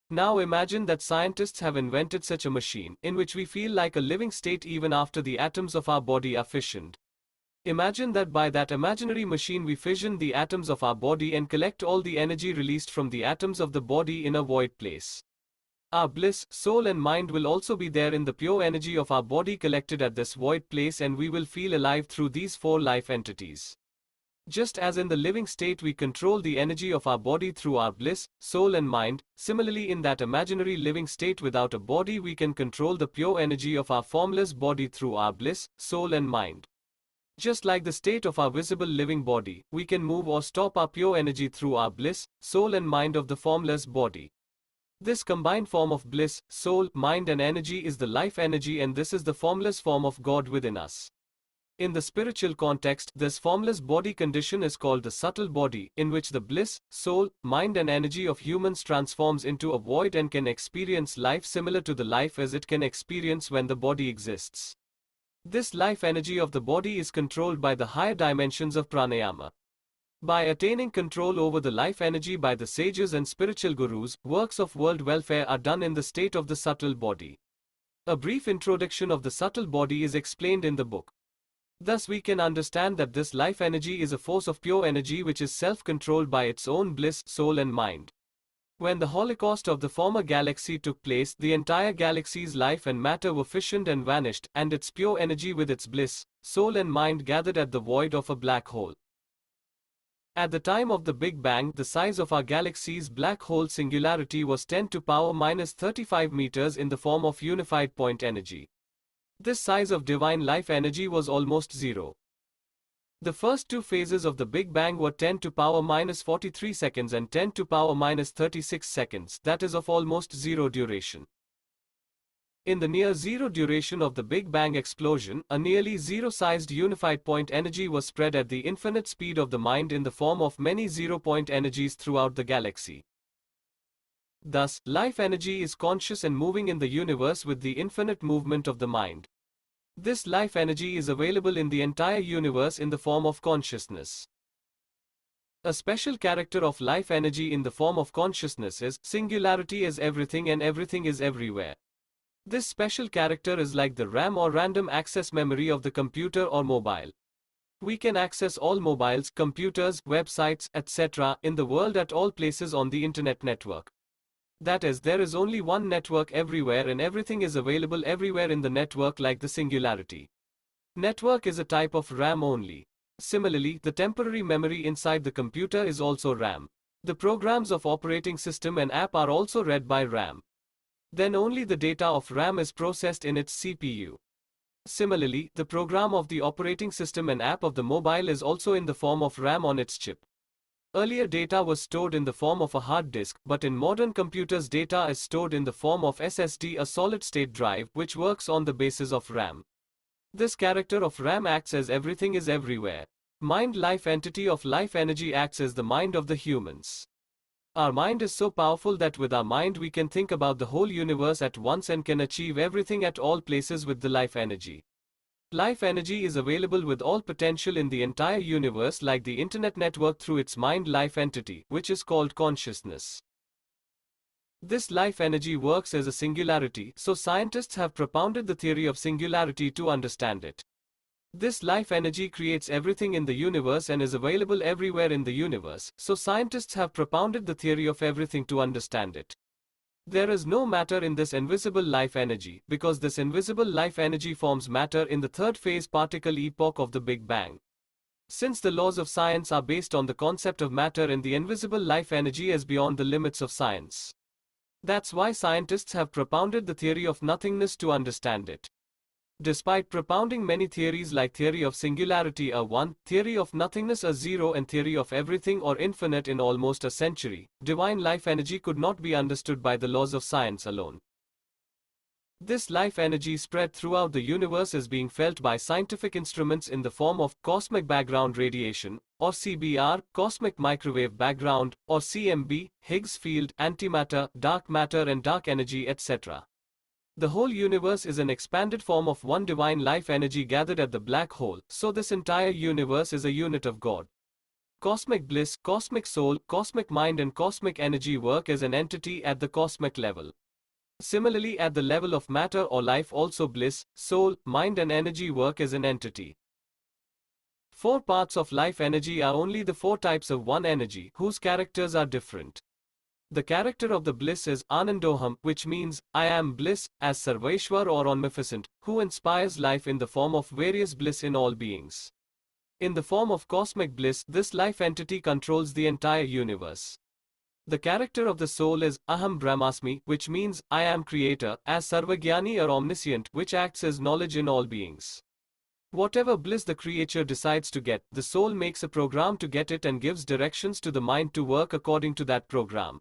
Now imagine that scientists have invented such a machine in which we feel like a living state even after the atoms of our body are fissioned. Imagine that by that imaginary machine we fission the atoms of our body and collect all the energy released from the atoms of the body in a void place. Our bliss, soul and mind will also be there in the pure energy of our body collected at this void place, and we will feel alive through these four life entities. Just as in the living state we control the energy of our body through our bliss, soul and mind, similarly in that imaginary living state without a body we can control the pure energy of our formless body through our bliss, soul and mind. Just like the state of our visible living body, we can move or stop our pure energy through our bliss, soul and mind of the formless body. This combined form of bliss, soul, mind and energy is the life energy, and this is the formless form of God within us. In the spiritual context, this formless body condition is called the subtle body, in which the bliss, soul, mind and energy of humans transforms into a void and can experience life similar to the life as it can experience when the body exists. This life energy of the body is controlled by the higher dimensions of pranayama. By attaining control over the life energy by the sages and spiritual gurus, works of world welfare are done in the state of the subtle body. A brief introduction of the subtle body is explained in the book. Thus we can understand that this life energy is a force of pure energy which is self-controlled by its own bliss, soul and mind. When the holocaust of the former galaxy took place, the entire galaxy's life and matter were fissioned and vanished, and its pure energy with its bliss, soul and mind gathered at the void of a black hole. At the time of the Big Bang, the size of our galaxy's black hole singularity was 10 to power minus 35 meters in the form of unified point energy. This size of divine life energy was almost zero. The first two phases of the Big Bang were 10 to power minus 43 seconds and 10 to power minus 36 seconds, that is of almost zero duration. In the near zero duration of the Big Bang explosion, a nearly zero-sized unified point energy was spread at the infinite speed of the mind in the form of many zero-point energies throughout the galaxy. Thus, life energy is conscious and moving in the universe with the infinite movement of the mind. This life energy is available in the entire universe in the form of consciousness. A special character of life energy in the form of consciousness is singularity is everything and everything is everywhere. This special character is like the RAM or random access memory of the computer or mobile. We can access all mobiles, computers, websites, etc. in the world at all places on the internet network. That is, there is only one network everywhere and everything is available everywhere in the network like the singularity. Network is a type of RAM only. Similarly, the temporary memory inside the computer is also RAM. The programs of operating system and app are also read by RAM. Then only the data of RAM is processed in its CPU. Similarly, the program of the operating system and app of the mobile is also in the form of RAM on its chip. Earlier data was stored in the form of a hard disk, but in modern computers data is stored in the form of SSD, a solid-state drive, which works on the basis of RAM. This character of RAM acts as everything is everywhere. Mind life entity of life energy acts as the mind of the humans. Our mind is so powerful that with our mind we can think about the whole universe at once and can achieve everything at all places with the life energy. Life energy is available with all potential in the entire universe like the internet network through its mind life entity, which is called consciousness. This life energy works as a singularity, so scientists have propounded the theory of singularity to understand it. This life energy creates everything in the universe and is available everywhere in the universe, so scientists have propounded the theory of everything to understand it. There is no matter in this invisible life energy, because this invisible life energy forms matter in the third phase particle epoch of the Big Bang. Since the laws of science are based on the concept of matter and the invisible life energy is beyond the limits of science. That's why scientists have propounded the theory of nothingness to understand it. Despite propounding many theories like theory of singularity a 1, theory of nothingness a 0 and theory of everything or infinite in almost a century, divine life energy could not be understood by the laws of science alone. This life energy spread throughout the universe is being felt by scientific instruments in the form of cosmic background radiation, or CBR, cosmic microwave background, or CMB, Higgs field, antimatter, dark matter and dark energy, etc. The whole universe is an expanded form of one divine life energy gathered at the black hole, so this entire universe is a unit of God. Cosmic bliss, cosmic soul, cosmic mind and cosmic energy work as an entity at the cosmic level. Similarly, at the level of matter or life also bliss, soul, mind and energy work as an entity. 4 parts of life energy are only the 4 types of one energy, whose characters are different. The character of the bliss is Anandoham, which means, I am bliss, as Sarveshwar or Omnificent, who inspires life in the form of various bliss in all beings. In the form of cosmic bliss, this life entity controls the entire universe. The character of the soul is Aham Brahmasmi, which means, I am creator, as Sarvagyani or omniscient, which acts as knowledge in all beings. Whatever bliss the creature decides to get, the soul makes a program to get it and gives directions to the mind to work according to that program.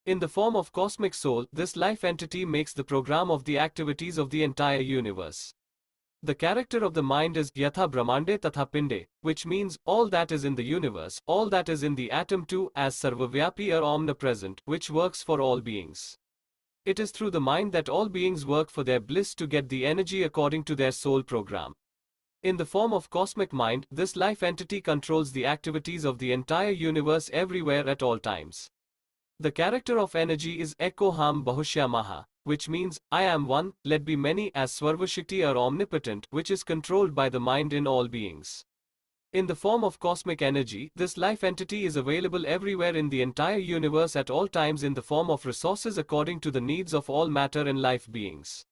In the form of cosmic soul, this life entity makes the program of the activities of the entire universe. The character of the mind is Yatha Brahmande Tatha Pinde, which means, all that is in the universe, all that is in the atom too, as Sarvavyapi or omnipresent, which works for all beings. It is through the mind that all beings work for their bliss to get the energy according to their soul program. In the form of cosmic mind, this life entity controls the activities of the entire universe everywhere at all times. The character of energy is Ekoham Bahushyamaha, which means, I am one, let be many, as Swarvashikti or omnipotent, which is controlled by the mind in all beings. In the form of cosmic energy, this life entity is available everywhere in the entire universe at all times in the form of resources according to the needs of all matter and life beings.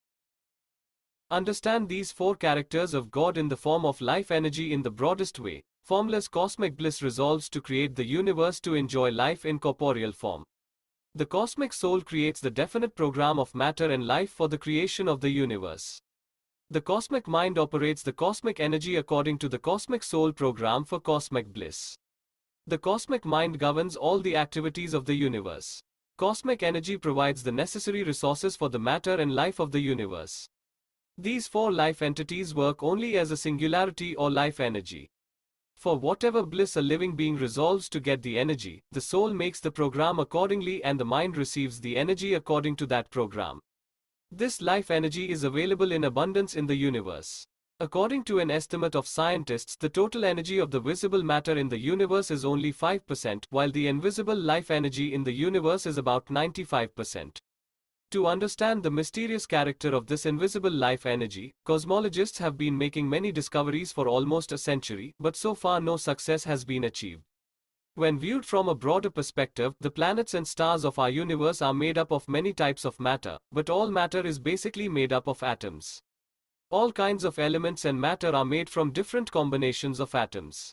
Understand these four characters of God in the form of life energy in the broadest way. Formless cosmic bliss resolves to create the universe to enjoy life in corporeal form. The cosmic soul creates the definite program of matter and life for the creation of the universe. The cosmic mind operates the cosmic energy according to the cosmic soul program for cosmic bliss. The cosmic mind governs all the activities of the universe. Cosmic energy provides the necessary resources for the matter and life of the universe. These four life entities work only as a singularity or life energy. For whatever bliss a living being resolves to get the energy, the soul makes the program accordingly and the mind receives the energy according to that program. This life energy is available in abundance in the universe. According to an estimate of scientists, the total energy of the visible matter in the universe is only 5%, while the invisible life energy in the universe is about 95%. To understand the mysterious character of this invisible life energy, cosmologists have been making many discoveries for almost a century, but so far no success has been achieved. When viewed from a broader perspective, the planets and stars of our universe are made up of many types of matter, but all matter is basically made up of atoms. All kinds of elements and matter are made from different combinations of atoms.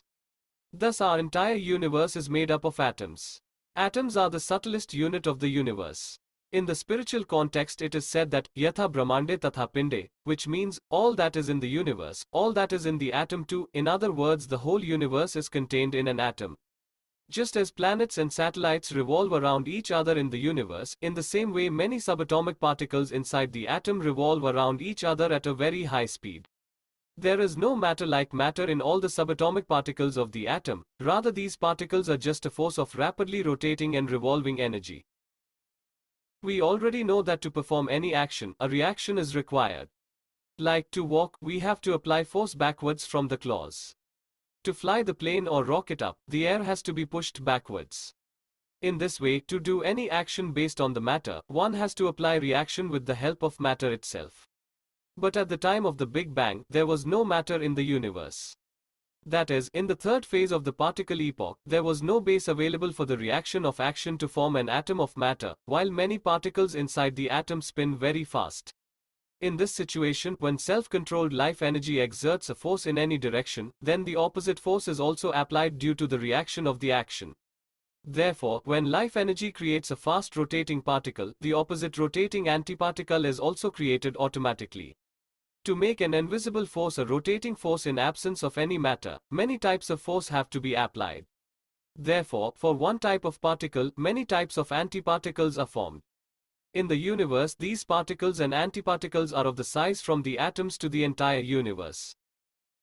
Thus our entire universe is made up of atoms. Atoms are the subtlest unit of the universe. In the spiritual context, it is said that Yatha Brahmande Tatha Pinde, which means, all that is in the universe, all that is in the atom too. In other words, the whole universe is contained in an atom. Just as planets and satellites revolve around each other in the universe, in the same way many subatomic particles inside the atom revolve around each other at a very high speed. There is no matter like matter in all the subatomic particles of the atom, rather these particles are just a force of rapidly rotating and revolving energy. We already know that to perform any action, a reaction is required. Like to walk, we have to apply force backwards from the claws. To fly the plane or rocket up, the air has to be pushed backwards. In this way, to do any action based on the matter, one has to apply reaction with the help of matter itself. But at the time of the Big Bang, there was no matter in the universe. That is, in the third phase of the particle epoch, there was no base available for the reaction of action to form an atom of matter, while many particles inside the atom spin very fast. In this situation, when self-controlled life energy exerts a force in any direction, then the opposite force is also applied due to the reaction of the action. Therefore, when life energy creates a fast rotating particle, the opposite rotating antiparticle is also created automatically. To make an invisible force a rotating force in absence of any matter, many types of force have to be applied. Therefore, for one type of particle, many types of antiparticles are formed. In the universe, these particles and antiparticles are of the size from the atoms to the entire universe.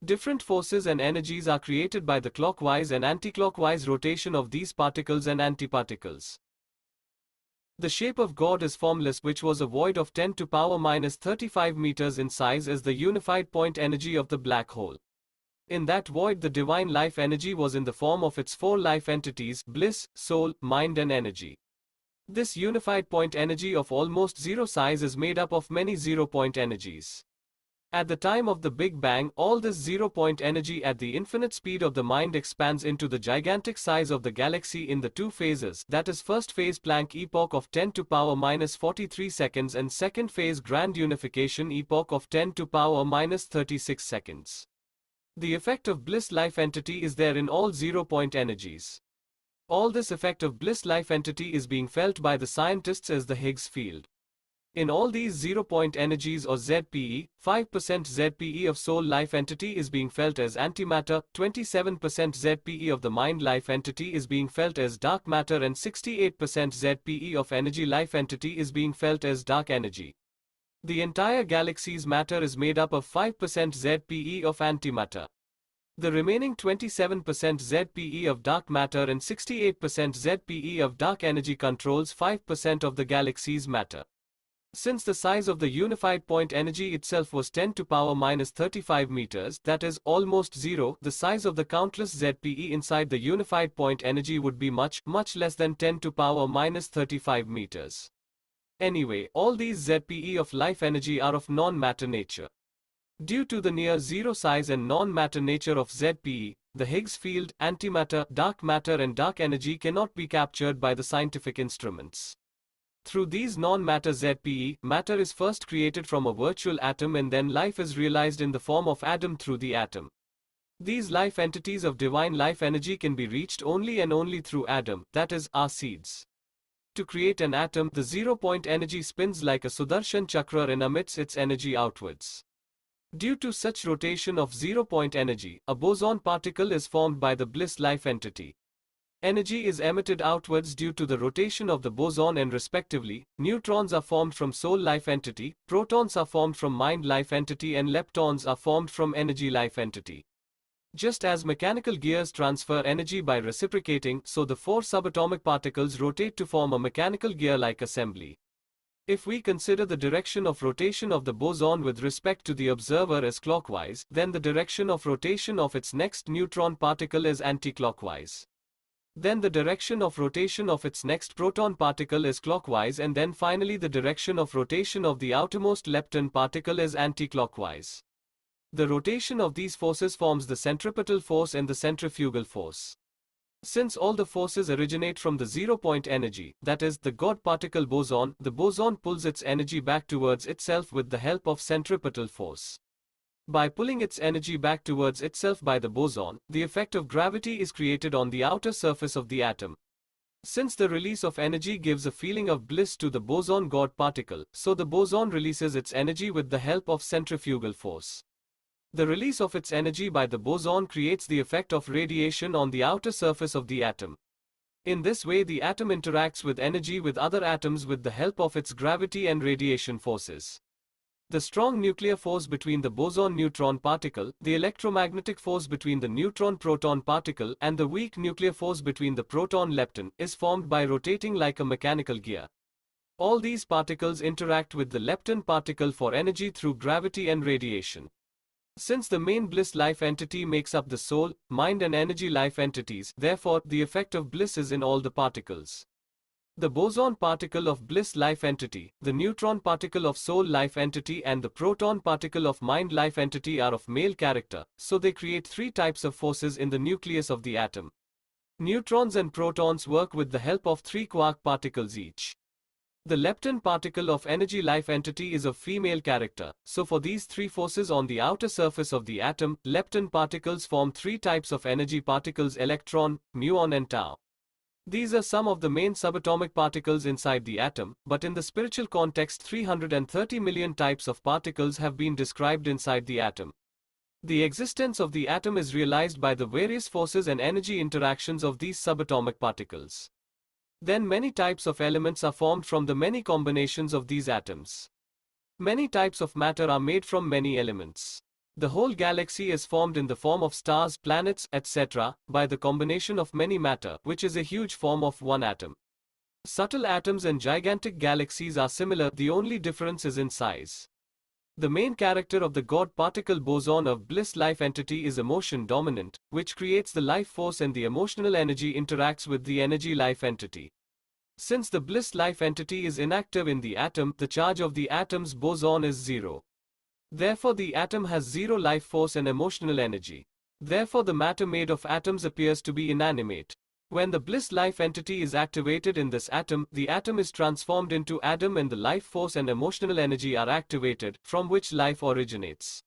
Different forces and energies are created by the clockwise and anticlockwise rotation of these particles and antiparticles. The shape of God is formless, which was a void of 10 to power minus 35 meters in size as the unified point energy of the black hole. In that void, the divine life energy was in the form of its four life entities: bliss, soul, mind and energy. This unified point energy of almost zero size is made up of many 0-point energies. At the time of the Big Bang, all this zero-point energy at the infinite speed of the mind expands into the gigantic size of the galaxy in the two phases, that is first phase Planck epoch of 10 to power minus 43 seconds and second phase grand unification epoch of 10 to power minus 36 seconds. The effect of bliss life entity is there in all zero-point energies. All this effect of bliss life entity is being felt by the scientists as the Higgs field. In all these zero-point energies or ZPE, 5% ZPE of soul life entity is being felt as antimatter, 27% ZPE of the mind life entity is being felt as dark matter and 68% ZPE of energy life entity is being felt as dark energy. The entire galaxy's matter is made up of 5% ZPE of antimatter. The remaining 27% ZPE of dark matter and 68% ZPE of dark energy controls 5% of the galaxy's matter. Since the size of the unified point energy itself was 10 to power minus 35 meters, that is, almost zero, the size of the countless ZPE inside the unified point energy would be much less than 10 to power minus 35 meters. Anyway, all these ZPE of life energy are of non-matter nature. Due to the near zero size and non-matter nature of ZPE, the Higgs field, antimatter, dark matter and dark energy cannot be captured by the scientific instruments. Through these non-matter ZPE, matter is first created from a virtual atom and then life is realized in the form of atom through the atom. These life entities of divine life energy can be reached only and only through atom, that is, our seeds. To create an atom, the zero-point energy spins like a Sudarshan chakra and emits its energy outwards. Due to such rotation of zero-point energy, a boson particle is formed by the bliss life entity. Energy is emitted outwards due to the rotation of the boson and respectively, neutrons are formed from soul life entity, protons are formed from mind life entity and leptons are formed from energy life entity. Just as mechanical gears transfer energy by reciprocating, so the four subatomic particles rotate to form a mechanical gear-like assembly. If we consider the direction of rotation of the boson with respect to the observer as clockwise, then the direction of rotation of its next neutron particle is anti-clockwise. Then the direction of rotation of its next proton particle is clockwise and then finally the direction of rotation of the outermost lepton particle is anti-clockwise. The rotation of these forces forms the centripetal force and the centrifugal force. Since all the forces originate from the zero-point energy, that is, the God particle boson, the boson pulls its energy back towards itself with the help of centripetal force. By pulling its energy back towards itself by the boson, the effect of gravity is created on the outer surface of the atom. Since the release of energy gives a feeling of bliss to the boson God particle, so the boson releases its energy with the help of centrifugal force. The release of its energy by the boson creates the effect of radiation on the outer surface of the atom. In this way, the atom interacts with energy with other atoms with the help of its gravity and radiation forces. The strong nuclear force between the boson-neutron particle, the electromagnetic force between the neutron-proton particle, and the weak nuclear force between the proton-lepton, is formed by rotating like a mechanical gear. All these particles interact with the lepton particle for energy through gravity and radiation. Since the main bliss life entity makes up the soul, mind and energy life entities, therefore, the effect of bliss is in all the particles. The boson particle of bliss life entity, the neutron particle of soul life entity and the proton particle of mind life entity are of male character, so they create three types of forces in the nucleus of the atom. Neutrons and protons work with the help of three quark particles each. The lepton particle of energy life entity is of female character, so for these three forces on the outer surface of the atom, lepton particles form three types of energy particles: electron, muon and tau. These are some of the main subatomic particles inside the atom, but in the spiritual context 330 million types of particles have been described inside the atom. The existence of the atom is realized by the various forces and energy interactions of these subatomic particles. Then many types of elements are formed from the many combinations of these atoms. Many types of matter are made from many elements. The whole galaxy is formed in the form of stars, planets, etc., by the combination of many matter, which is a huge form of one atom. Subtle atoms and gigantic galaxies are similar, the only difference is in size. The main character of the God particle boson of bliss life entity is emotion dominant, which creates the life force, and the emotional energy interacts with the energy life entity. Since the bliss life entity is inactive in the atom, the charge of the atom's boson is zero. Therefore the atom has zero life force and emotional energy. Therefore the matter made of atoms appears to be inanimate. When the bliss life entity is activated in this atom, the atom is transformed into Adam and the life force and emotional energy are activated, from which life originates.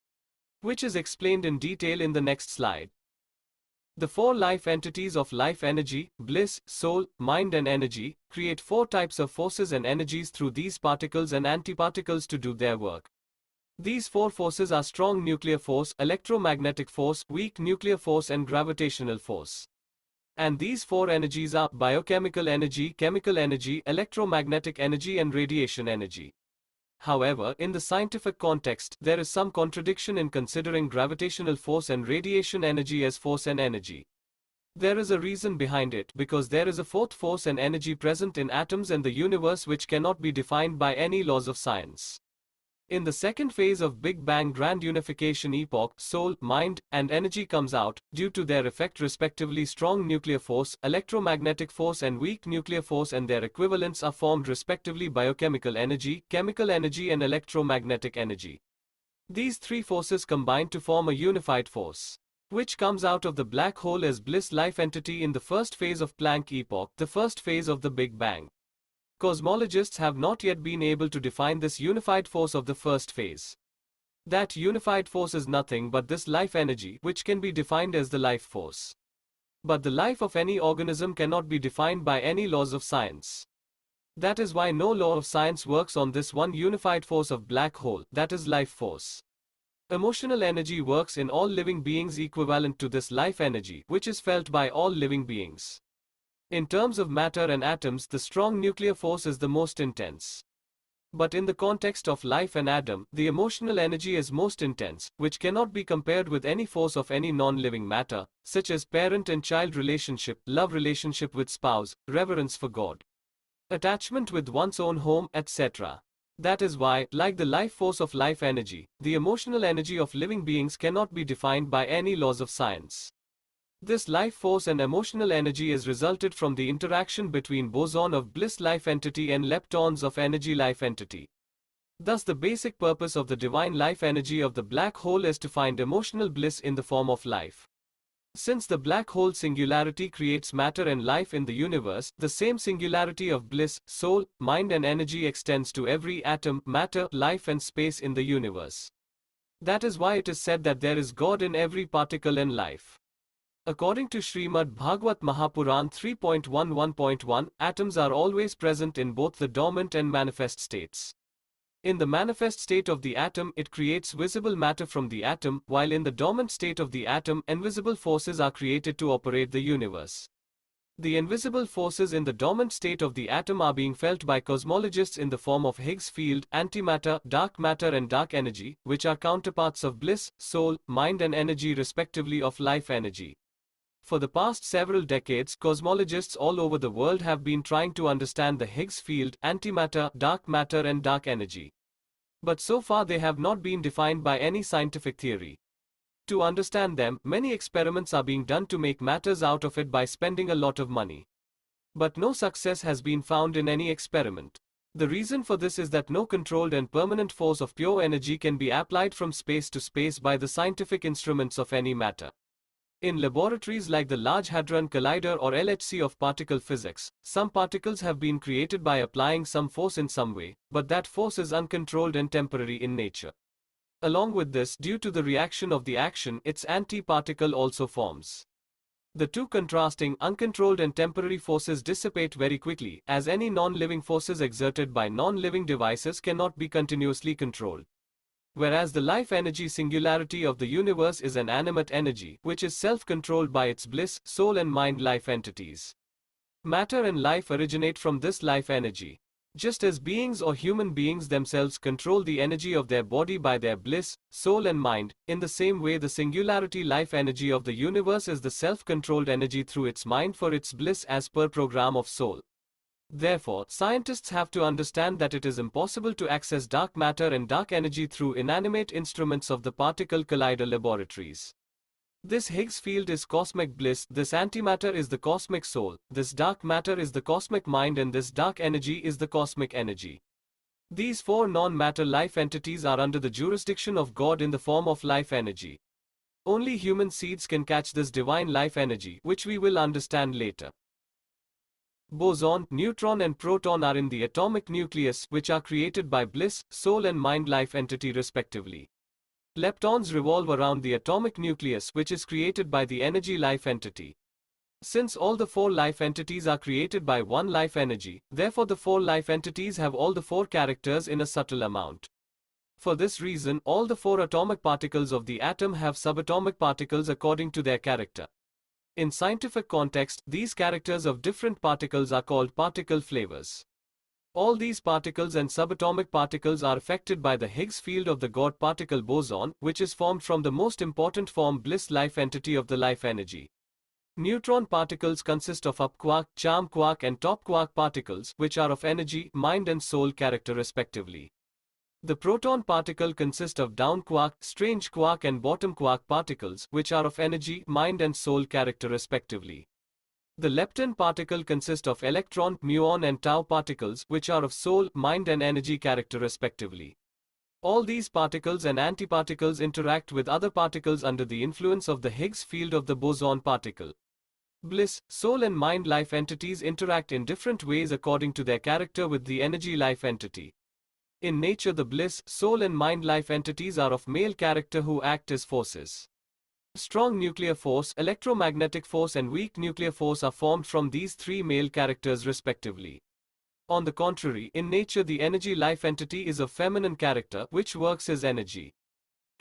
Which is explained in detail in the next slide. The four life entities of life energy, bliss, soul, mind and energy, create four types of forces and energies through these particles and antiparticles to do their work. These four forces are strong nuclear force, electromagnetic force, weak nuclear force and gravitational force. And these four energies are biochemical energy, chemical energy, electromagnetic energy and radiation energy. However, in the scientific context, there is some contradiction in considering gravitational force and radiation energy as force and energy. There is a reason behind it, because there is a fourth force and energy present in atoms and the universe which cannot be defined by any laws of science. In the second phase of Big Bang grand unification epoch, soul, mind, and energy comes out, due to their effect respectively strong nuclear force, electromagnetic force and weak nuclear force and their equivalents are formed respectively biochemical energy, chemical energy and electromagnetic energy. These three forces combine to form a unified force, which comes out of the black hole as bliss life entity in the first phase of Planck epoch, the first phase of the Big Bang. Cosmologists have not yet been able to define this unified force of the first phase. That unified force is nothing but this life energy, which can be defined as the life force. But the life of any organism cannot be defined by any laws of science. That is why no law of science works on this one unified force of black hole, that is life force. Emotional energy works in all living beings equivalent to this life energy, which is felt by all living beings. In terms of matter and atoms, the strong nuclear force is the most intense. But in the context of life and atom, the emotional energy is most intense, which cannot be compared with any force of any non-living matter, such as parent and child relationship, love relationship with spouse, reverence for God, attachment with one's own home, etc. That is why, like the life force of life energy, the emotional energy of living beings cannot be defined by any laws of science. This life force and emotional energy is resulted from the interaction between boson of bliss life entity and leptons of energy life entity. Thus the basic purpose of the divine life energy of the black hole is to find emotional bliss in the form of life. Since the black hole singularity creates matter and life in the universe, the same singularity of bliss, soul, mind and energy extends to every atom, matter, life and space in the universe. That is why it is said that there is God in every particle and life. According to Srimad Bhagavad Mahapuran 3.11.1, atoms are always present in both the dormant and manifest states. In the manifest state of the atom, it creates visible matter from the atom, while in the dormant state of the atom, invisible forces are created to operate the universe. The invisible forces in the dormant state of the atom are being felt by cosmologists in the form of Higgs field, antimatter, dark matter and dark energy, which are counterparts of bliss, soul, mind and energy respectively of life energy. For the past several decades, cosmologists all over the world have been trying to understand the Higgs field, antimatter, dark matter and dark energy. But so far they have not been defined by any scientific theory. To understand them, many experiments are being done to make matters out of it by spending a lot of money. But no success has been found in any experiment. The reason for this is that no controlled and permanent force of pure energy can be applied from space to space by the scientific instruments of any matter. In laboratories like the Large Hadron Collider or LHC of particle physics, some particles have been created by applying some force in some way, but that force is uncontrolled and temporary in nature. Along with this, due to the reaction of the action, its anti-particle also forms. The two contrasting, uncontrolled and temporary forces dissipate very quickly, as any non-living forces exerted by non-living devices cannot be continuously controlled. Whereas the life energy singularity of the universe is an animate energy, which is self-controlled by its bliss, soul and mind life entities. Matter and life originate from this life energy. Just as beings or human beings themselves control the energy of their body by their bliss, soul and mind, in the same way the singularity life energy of the universe is the self-controlled energy through its mind for its bliss as per program of soul. Therefore, scientists have to understand that it is impossible to access dark matter and dark energy through inanimate instruments of the particle collider laboratories. This Higgs field is cosmic bliss, this antimatter is the cosmic soul, this dark matter is the cosmic mind and this dark energy is the cosmic energy. These four non-matter life entities are under the jurisdiction of God in the form of life energy. Only human seeds can catch this divine life energy, which we will understand later. Boson, neutron and proton are in the atomic nucleus, which are created by bliss, soul and mind life entity respectively. Leptons revolve around the atomic nucleus, which is created by the energy life entity. Since all the four life entities are created by one life energy, therefore the four life entities have all the four characters in a subtle amount. For this reason, all the four atomic particles of the atom have subatomic particles according to their character. In scientific context, these characters of different particles are called particle flavors. All these particles and subatomic particles are affected by the Higgs field of the God particle boson, which is formed from the most important form bliss life entity of the life energy. Neutron particles consist of up quark, charm quark and top quark particles, which are of energy, mind and soul character respectively. The proton particle consists of down quark, strange quark and bottom quark particles, which are of energy, mind and soul character respectively. The lepton particle consists of electron, muon and tau particles, which are of soul, mind and energy character respectively. All these particles and antiparticles interact with other particles under the influence of the Higgs field of the boson particle. Bliss, soul and mind life entities interact in different ways according to their character with the energy life entity. In nature, the bliss, soul and mind life entities are of male character who act as forces. Strong nuclear force, electromagnetic force and weak nuclear force are formed from these three male characters respectively. On the contrary, in nature the energy life entity is of feminine character, which works as energy.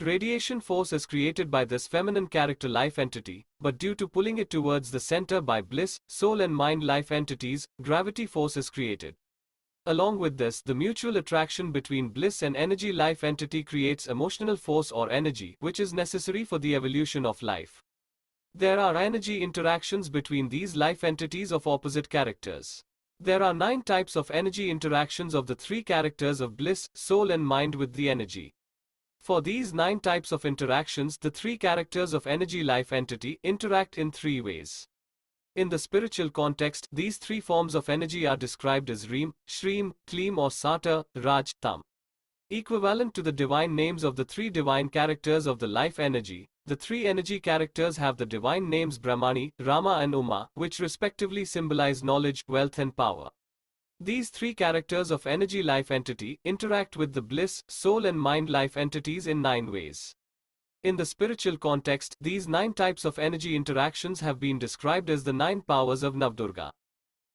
Radiation force is created by this feminine character life entity, but due to pulling it towards the center by bliss, soul and mind life entities, gravity force is created. Along with this, the mutual attraction between bliss and energy life entity creates emotional force or energy, which is necessary for the evolution of life. There are energy interactions between these life entities of opposite characters. There are 9 types of energy interactions of the 3 characters of bliss, soul and mind with the energy. For these 9 types of interactions, the 3 characters of energy life entity interact in 3 ways. In the spiritual context, these 3 forms of energy are described as Reem, Shreem, Kleem or Sata, Raj, Tam. Equivalent to the divine names of the 3 divine characters of the life energy, the 3 energy characters have the divine names Brahmani, Rama and Uma, which respectively symbolize knowledge, wealth and power. These 3 characters of energy life entity interact with the bliss, soul and mind life entities in 9 ways. In the spiritual context, these 9 types of energy interactions have been described as the 9 powers of Navdurga.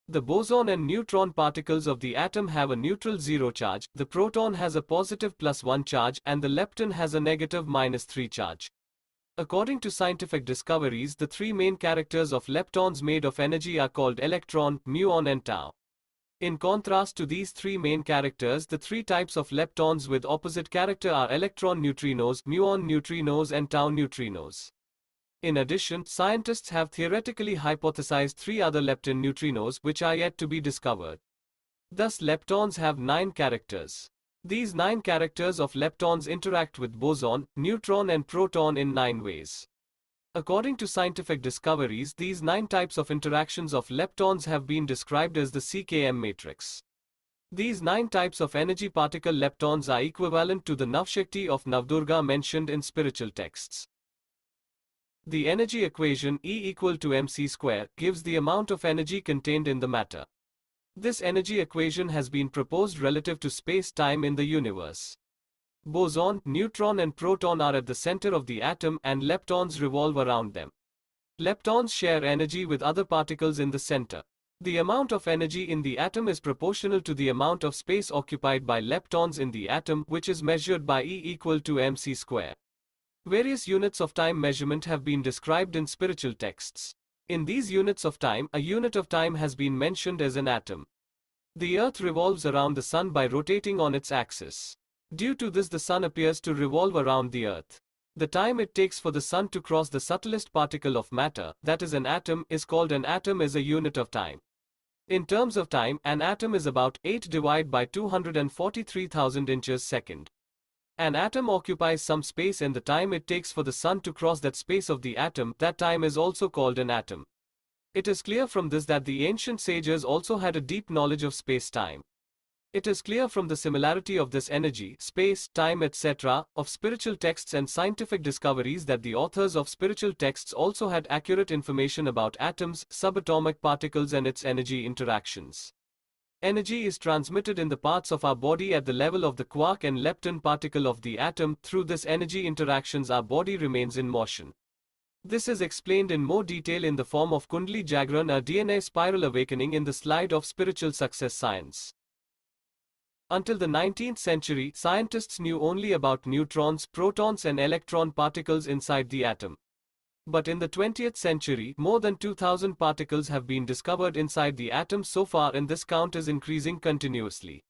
The boson and neutron particles of the atom have a neutral 0 charge, the proton has a positive +1 charge, and the lepton has a negative -3 charge. According to scientific discoveries, the 3 main characters of leptons made of energy are called electron, muon and tau. In contrast to these 3 main characters, the 3 types of leptons with opposite character are electron neutrinos, muon neutrinos and tau neutrinos. In addition, scientists have theoretically hypothesized 3 other lepton neutrinos which are yet to be discovered. Thus leptons have 9 characters. These 9 characters of leptons interact with boson, neutron and proton in 9 ways. According to scientific discoveries, these 9 types of interactions of leptons have been described as the CKM matrix. These 9 types of energy particle leptons are equivalent to the Navshakti of Navdurga mentioned in spiritual texts. The energy equation E = mc square gives the amount of energy contained in the matter. This energy equation has been proposed relative to space-time in the universe. Boson, neutron and proton are at the center of the atom and leptons revolve around them. Leptons share energy with other particles in the center. The amount of energy in the atom is proportional to the amount of space occupied by leptons in the atom, which is measured by E = mc square. Various units of time measurement have been described in spiritual texts. In these units of time, a unit of time has been mentioned as an atom. The earth revolves around the sun by rotating on its axis. Due to this, the sun appears to revolve around the earth. The time it takes for the sun to cross the subtlest particle of matter, that is an atom, is called an atom as a unit of time. In terms of time, an atom is about 8 divided by 243,000 inches second. An atom occupies some space, and the time it takes for the sun to cross that space of the atom, that time is also called an atom. It is clear from this that the ancient sages also had a deep knowledge of space-time. It is clear from the similarity of this energy, space, time, etc., of spiritual texts and scientific discoveries that the authors of spiritual texts also had accurate information about atoms, subatomic particles and its energy interactions. Energy is transmitted in the parts of our body at the level of the quark and lepton particle of the atom. Through this energy interactions our body remains in motion. This is explained in more detail in the form of Kundali Jagran, a DNA spiral awakening, in the slide of Spiritual Success Science. Until the 19th century, scientists knew only about neutrons, protons and electron particles inside the atom. But in the 20th century, more than 2,000 particles have been discovered inside the atom so far, and this count is increasing continuously.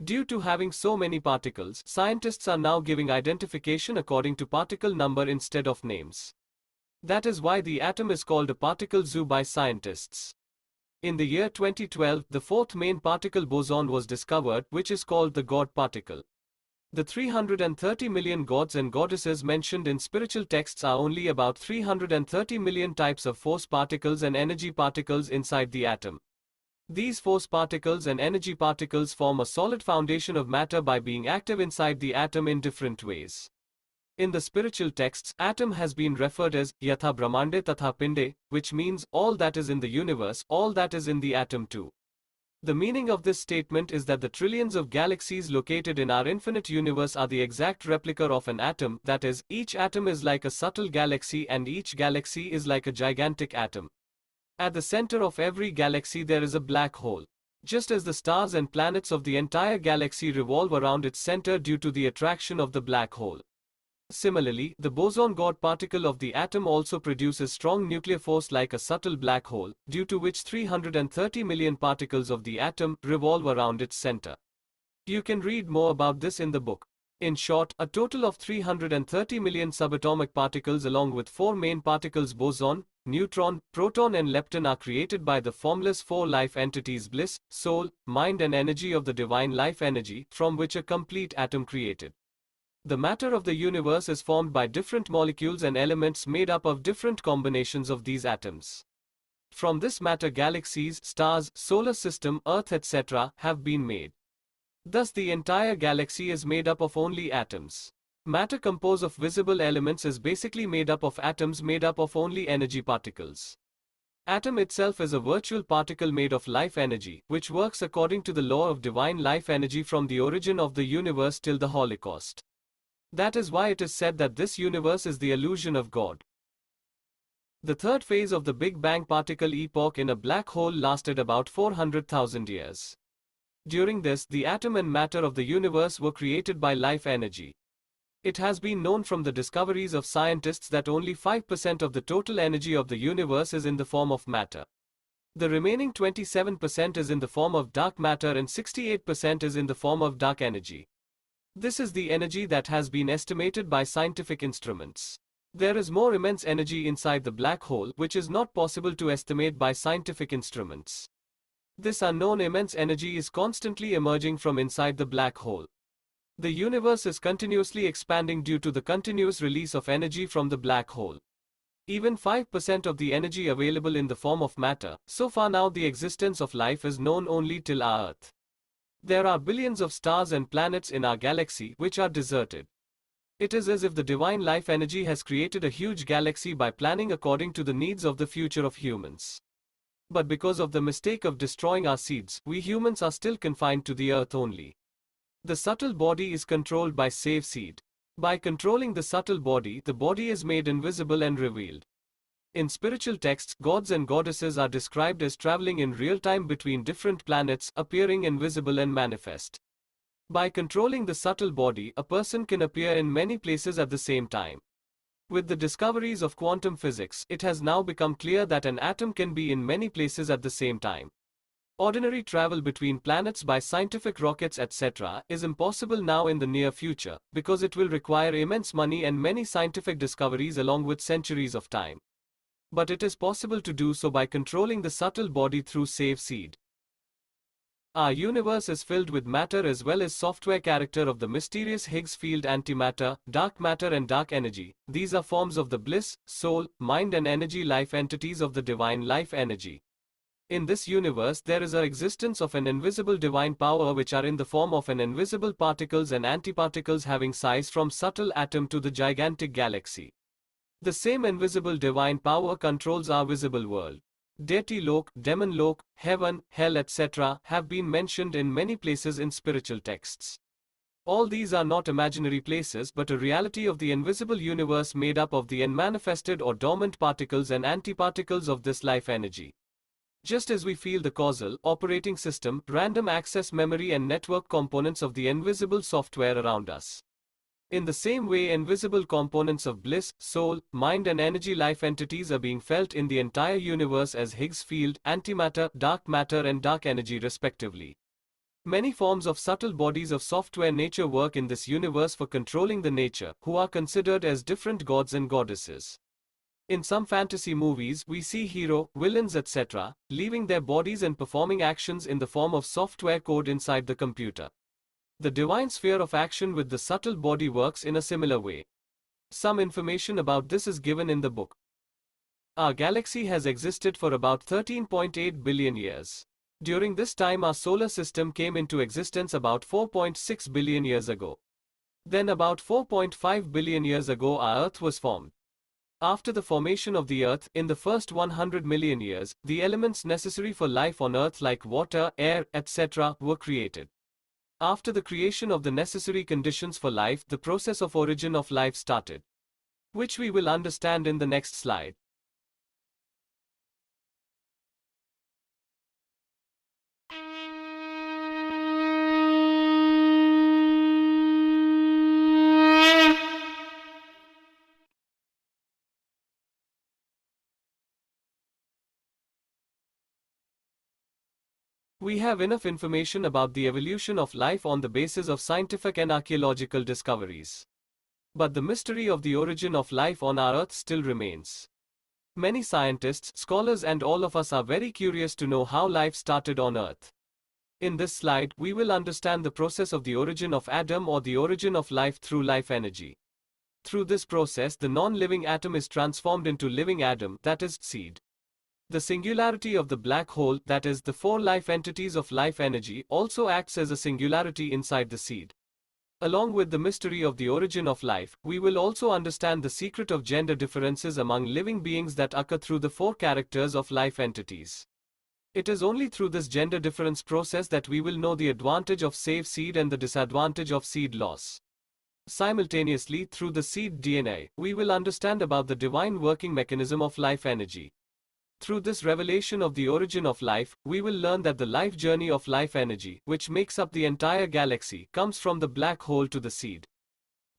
Due to having so many particles, scientists are now giving identification according to particle number instead of names. That is why the atom is called a particle zoo by scientists. In the year 2012, the fourth main particle boson was discovered, which is called the God particle. The 330 million gods and goddesses mentioned in spiritual texts are only about 330 million types of force particles and energy particles inside the atom. These force particles and energy particles form a solid foundation of matter by being active inside the atom in different ways. In the spiritual texts, atom has been referred as Yatha Brahmande Tatha Pinde, which means all that is in the universe, all that is in the atom too. The meaning of this statement is that the trillions of galaxies located in our infinite universe are the exact replica of an atom, that is, each atom is like a subtle galaxy and each galaxy is like a gigantic atom. At the center of every galaxy there is a black hole. Just as the stars and planets of the entire galaxy revolve around its center due to the attraction of the black hole. Similarly, the boson God particle of the atom also produces strong nuclear force like a subtle black hole, due to which 330 million particles of the atom revolve around its center. You can read more about this in the book. In short, a total of 330 million subatomic particles along with four main particles boson, neutron, proton and lepton are created by the formless four life entities bliss, soul, mind and energy of the divine life energy, from which a complete atom created. The matter of the universe is formed by different molecules and elements made up of different combinations of these atoms. From this matter galaxies, stars, solar system, earth etc. have been made. Thus the entire galaxy is made up of only atoms. Matter composed of visible elements is basically made up of atoms made up of only energy particles. Atom itself is a virtual particle made of life energy, which works according to the law of divine life energy from the origin of the universe till the Holocaust. That is why it is said that this universe is the illusion of God. The third phase of the Big Bang particle epoch in a black hole lasted about 400,000 years. During this, the atom and matter of the universe were created by life energy. It has been known from the discoveries of scientists that only 5% of the total energy of the universe is in the form of matter. The remaining 27% is in the form of dark matter and 68% is in the form of dark energy. This is the energy that has been estimated by scientific instruments. There is more immense energy inside the black hole, which is not possible to estimate by scientific instruments. This unknown immense energy is constantly emerging from inside the black hole. The universe is continuously expanding due to the continuous release of energy from the black hole. Even 5% of the energy available in the form of matter. So far now the existence of life is known only till our Earth. There are billions of stars and planets in our galaxy which are deserted. It is as if the divine life energy has created a huge galaxy by planning according to the needs of the future of humans. But because of the mistake of destroying our seeds, we humans are still confined to the earth only. The subtle body is controlled by save seed. By controlling the subtle body, the body is made invisible and revealed. In spiritual texts, gods and goddesses are described as traveling in real time between different planets, appearing invisible and manifest. By controlling the subtle body, a person can appear in many places at the same time. With the discoveries of quantum physics, it has now become clear that an atom can be in many places at the same time. Ordinary travel between planets by scientific rockets etc. is impossible now in the near future, because it will require immense money and many scientific discoveries along with centuries of time. But it is possible to do so by controlling the subtle body through save seed. Our universe is filled with matter as well as software character of the mysterious Higgs field antimatter, dark matter and dark energy. These are forms of the bliss, soul, mind and energy life entities of the divine life energy. In this universe there is an existence of an invisible divine power which are in the form of an invisible particles and antiparticles having size from subtle atom to the gigantic galaxy. The same invisible divine power controls our visible world. Deity Lok, Demon Lok, Heaven, Hell etc. have been mentioned in many places in spiritual texts. All these are not imaginary places but a reality of the invisible universe made up of the unmanifested or dormant particles and antiparticles of this life energy. Just as we feel the causal, operating system, random access memory and network components of the invisible software around us. In the same way, invisible components of bliss, soul, mind and energy life entities are being felt in the entire universe as Higgs field, antimatter, dark matter and dark energy respectively. Many forms of subtle bodies of software nature work in this universe for controlling the nature, who are considered as different gods and goddesses. In some fantasy movies, we see hero, villains etc., leaving their bodies and performing actions in the form of software code inside the computer. The divine sphere of action with the subtle body works in a similar way. Some information about this is given in the book. Our galaxy has existed for about 13.8 billion years. During this time our solar system came into existence about 4.6 billion years ago. Then about 4.5 billion years ago our Earth was formed. After the formation of the Earth, in the first 100 million years, the elements necessary for life on Earth like water, air, etc. were created. After the creation of the necessary conditions for life, the process of origin of life started, which we will understand in the next slide. We have enough information about the evolution of life on the basis of scientific and archaeological discoveries. But the mystery of the origin of life on our Earth still remains. Many scientists, scholars and all of us are very curious to know how life started on Earth. In this slide, we will understand the process of the origin of Adam or the origin of life through life energy. Through this process, the non-living atom is transformed into living atom, that is, seed. The singularity of the black hole, that is, the four life entities of life energy, also acts as a singularity inside the seed. Along with the mystery of the origin of life, we will also understand the secret of gender differences among living beings that occur through the four characters of life entities. It is only through this gender difference process that we will know the advantage of save seed and the disadvantage of seed loss. Simultaneously, through the seed DNA, we will understand about the divine working mechanism of life energy. Through this revelation of the origin of life, we will learn that the life journey of life energy, which makes up the entire galaxy, comes from the black hole to the seed.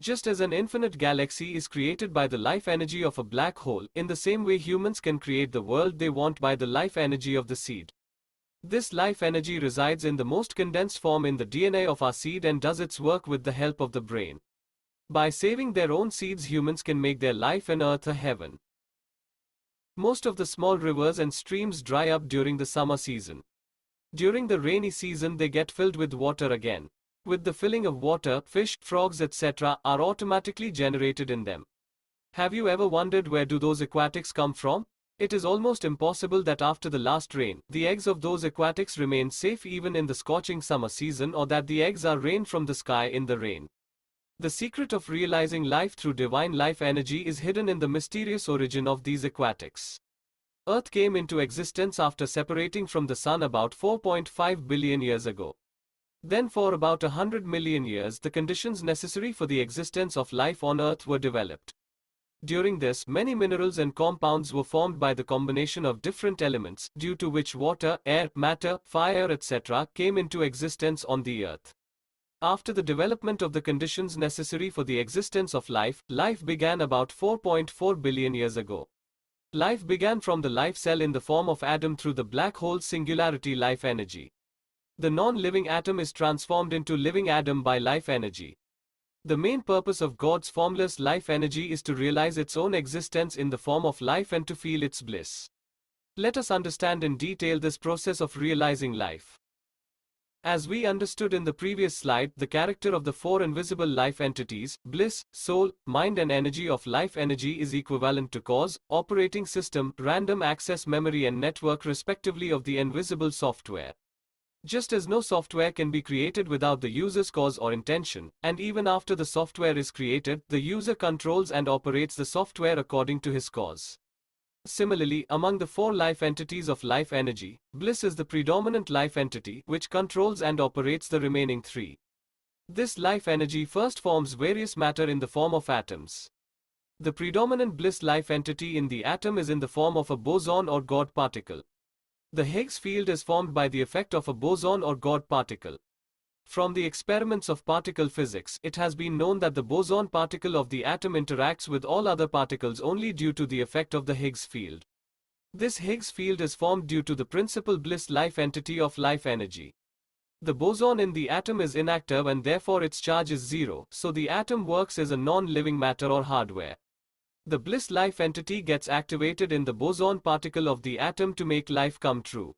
Just as an infinite galaxy is created by the life energy of a black hole, in the same way humans can create the world they want by the life energy of the seed. This life energy resides in the most condensed form in the DNA of our seed and does its work with the help of the brain. By saving their own seeds, humans can make their life and earth a heaven. Most of the small rivers and streams dry up during the summer season. During the rainy season they get filled with water again. With the filling of water, fish, frogs etc. are automatically generated in them. Have you ever wondered where do those aquatics come from? It is almost impossible that after the last rain, the eggs of those aquatics remain safe even in the scorching summer season, or that the eggs are rained from the sky in the rain. The secret of realizing life through divine life energy is hidden in the mysterious origin of these aquatics. Earth came into existence after separating from the Sun about 4.5 billion years ago. Then for about 100 million years the conditions necessary for the existence of life on Earth were developed. During this, many minerals and compounds were formed by the combination of different elements, due to which water, air, matter, fire etc. came into existence on the Earth. After the development of the conditions necessary for the existence of life, life began about 4.4 billion years ago. Life began from the life cell in the form of atom through the black hole singularity life energy. The non-living atom is transformed into living atom by life energy. The main purpose of God's formless life energy is to realize its own existence in the form of life and to feel its bliss. Let us understand in detail this process of realizing life. As we understood in the previous slide, the character of the four invisible life entities, bliss, soul, mind and energy of life energy is equivalent to cause, operating system, random access memory and network respectively of the invisible software. Just as no software can be created without the user's cause or intention, and even after the software is created, the user controls and operates the software according to his cause. Similarly, among the four life entities of life energy, bliss is the predominant life entity which controls and operates the remaining three. This life energy first forms various matter in the form of atoms. The predominant bliss life entity in the atom is in the form of a boson or God particle. The Higgs field is formed by the effect of a boson or God particle. From the experiments of particle physics, it has been known that the boson particle of the atom interacts with all other particles only due to the effect of the Higgs field. This Higgs field is formed due to the principal bliss life entity of life energy. The boson in the atom is inactive and therefore its charge is zero, so the atom works as a non-living matter or hardware. The bliss life entity gets activated in the boson particle of the atom to make life come true.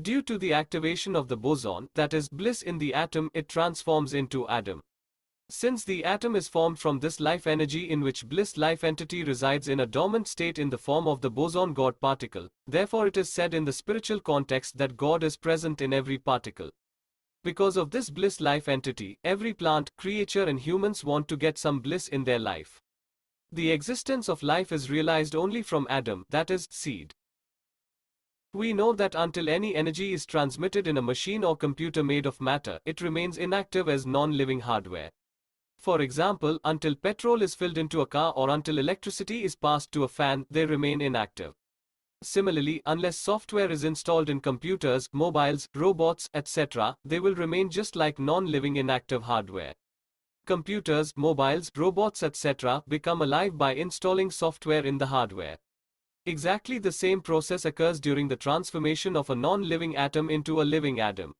Due to the activation of the boson, that is, bliss in the atom, it transforms into Adam. Since the atom is formed from this life energy in which bliss life entity resides in a dormant state in the form of the boson God particle, therefore it is said in the spiritual context that God is present in every particle. Because of this bliss life entity, every plant, creature and humans want to get some bliss in their life. The existence of life is realized only from Adam, that is, seed. We know that until any energy is transmitted in a machine or computer made of matter, it remains inactive as non-living hardware. For example, until petrol is filled into a car or until electricity is passed to a fan, they remain inactive. Similarly, unless software is installed in computers, mobiles, robots, etc., they will remain just like non-living inactive hardware. Computers, mobiles, robots, etc. become alive by installing software in the hardware. Exactly the same process occurs during the transformation of a non-living atom into a living atom.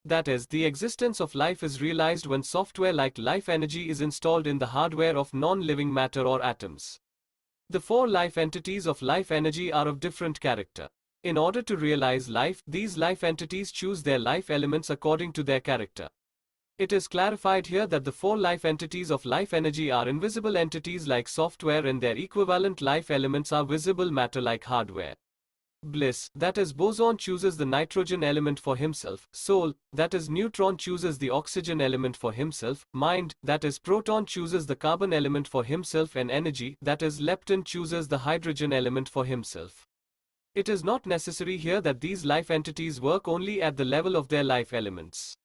That is, the existence of life is realized when software like life energy is installed in the hardware of non-living matter or atoms. The four life entities of life energy are of different character. In order to realize life, these life entities choose their life elements according to their character. It is clarified here that the four life entities of life energy are invisible entities like software and their equivalent life elements are visible matter like hardware. Bliss, that is boson, chooses the nitrogen element for himself. Soul, that is neutron, chooses the oxygen element for himself. Mind, that is proton, chooses the carbon element for himself, and energy, that is lepton, chooses the hydrogen element for himself. It is not necessary here that these life entities work only at the level of their life elements.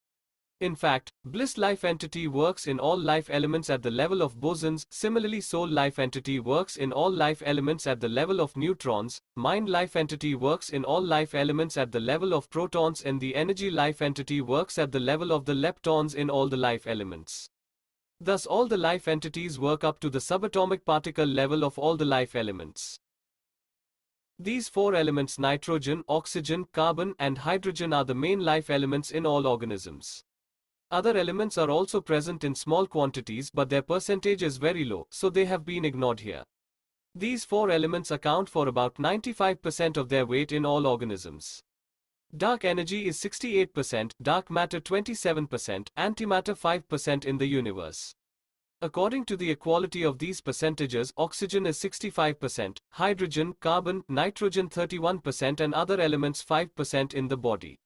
In fact, bliss life entity works in all life elements at the level of bosons. Similarly, soul life entity works in all life elements at the level of neutrons. Mind life entity works in all life elements at the level of protons, and the energy life entity works at the level of the leptons in all the life elements. Thus all the life entities work up to the subatomic particle level of all the life elements. These four elements, nitrogen, oxygen, carbon, and hydrogen, are the main life elements in all organisms. Other elements are also present in small quantities, but their percentage is very low, so they have been ignored here. These four elements account for about 95% of their weight in all organisms. Dark energy is 68%, dark matter 27%, antimatter 5% in the universe. According to the equality of these percentages, oxygen is 65%, hydrogen, carbon, nitrogen 31%, and other elements 5% in the body.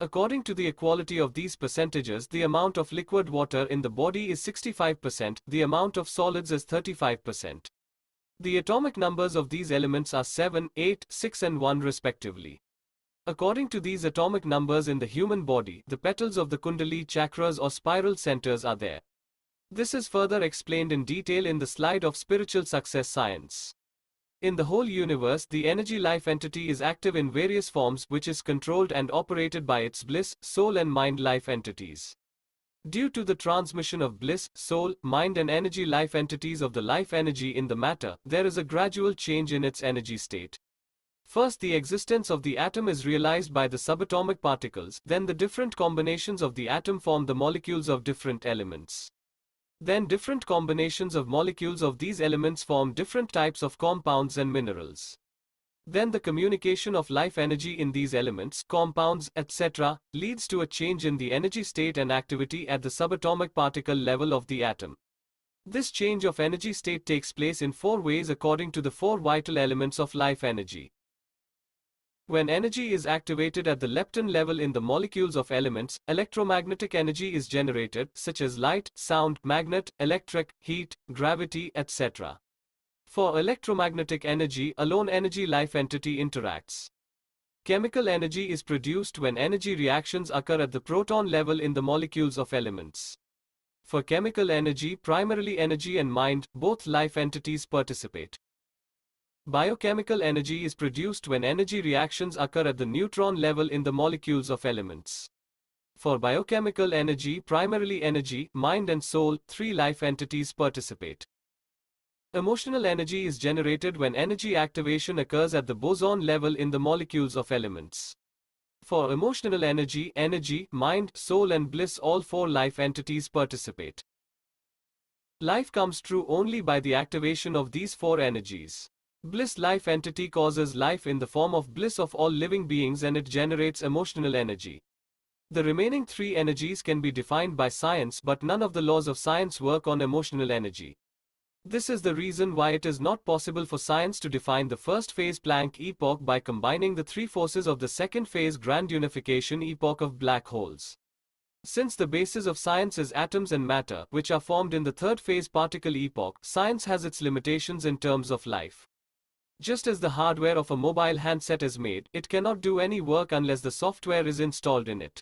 According to the equality of these percentages, the amount of liquid water in the body is 65%, the amount of solids is 35%. The atomic numbers of these elements are 7, 8, 6 and 1 respectively. According to these atomic numbers in the human body, the petals of the Kundalini chakras or spiral centers are there. This is further explained in detail in the slide of Spiritual Success Science. In the whole universe, the energy life entity is active in various forms, which is controlled and operated by its bliss, soul and mind life entities. Due to the transmission of bliss, soul, mind and energy life entities of the life energy in the matter, there is a gradual change in its energy state. First, the existence of the atom is realized by the subatomic particles, then the different combinations of the atom form the molecules of different elements. Then different combinations of molecules of these elements form different types of compounds and minerals. Then the communication of life energy in these elements, compounds, etc., leads to a change in the energy state and activity at the subatomic particle level of the atom. This change of energy state takes place in 4 ways according to the 4 vital elements of life energy. When energy is activated at the lepton level in the molecules of elements, electromagnetic energy is generated, such as light, sound, magnet, electric, heat, gravity, etc. For electromagnetic energy, alone energy life entity interacts. Chemical energy is produced when energy reactions occur at the proton level in the molecules of elements. For chemical energy, primarily energy and mind, both life entities participate. Biochemical energy is produced when energy reactions occur at the neutron level in the molecules of elements. For biochemical energy, primarily energy, mind and soul, 3 life entities participate. Emotional energy is generated when energy activation occurs at the boson level in the molecules of elements. For emotional energy, mind, soul and bliss, all 4 life entities participate. Life comes true only by the activation of these 4 energies. Bliss life entity causes life in the form of bliss of all living beings, and it generates emotional energy. The remaining 3 energies can be defined by science, but none of the laws of science work on emotional energy. This is the reason why it is not possible for science to define the first phase Planck epoch by combining the 3 forces of the second phase grand unification epoch of black holes. Since the basis of science is atoms and matter, which are formed in the third phase particle epoch, science has its limitations in terms of life. Just as the hardware of a mobile handset is made, it cannot do any work unless the software is installed in it.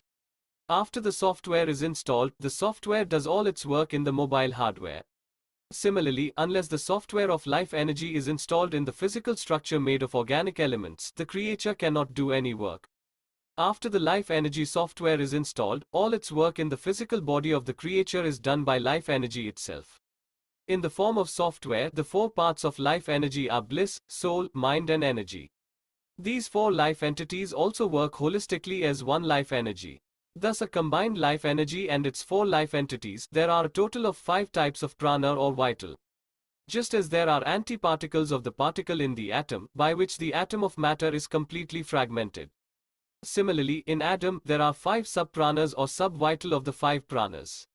After the software is installed, the software does all its work in the mobile hardware. Similarly, unless the software of life energy is installed in the physical structure made of organic elements, the creature cannot do any work. After the life energy software is installed, all its work in the physical body of the creature is done by life energy itself. In the form of software, the 4 parts of life energy are bliss, soul, mind and energy. These 4 life entities also work holistically as one life energy. Thus a combined life energy and its 4 life entities, there are a total of 5 types of prana or vital. Just as there are antiparticles of the particle in the atom, by which the atom of matter is completely fragmented. Similarly, in atom, there are 5 subpranas or sub-vital of the 5 pranas.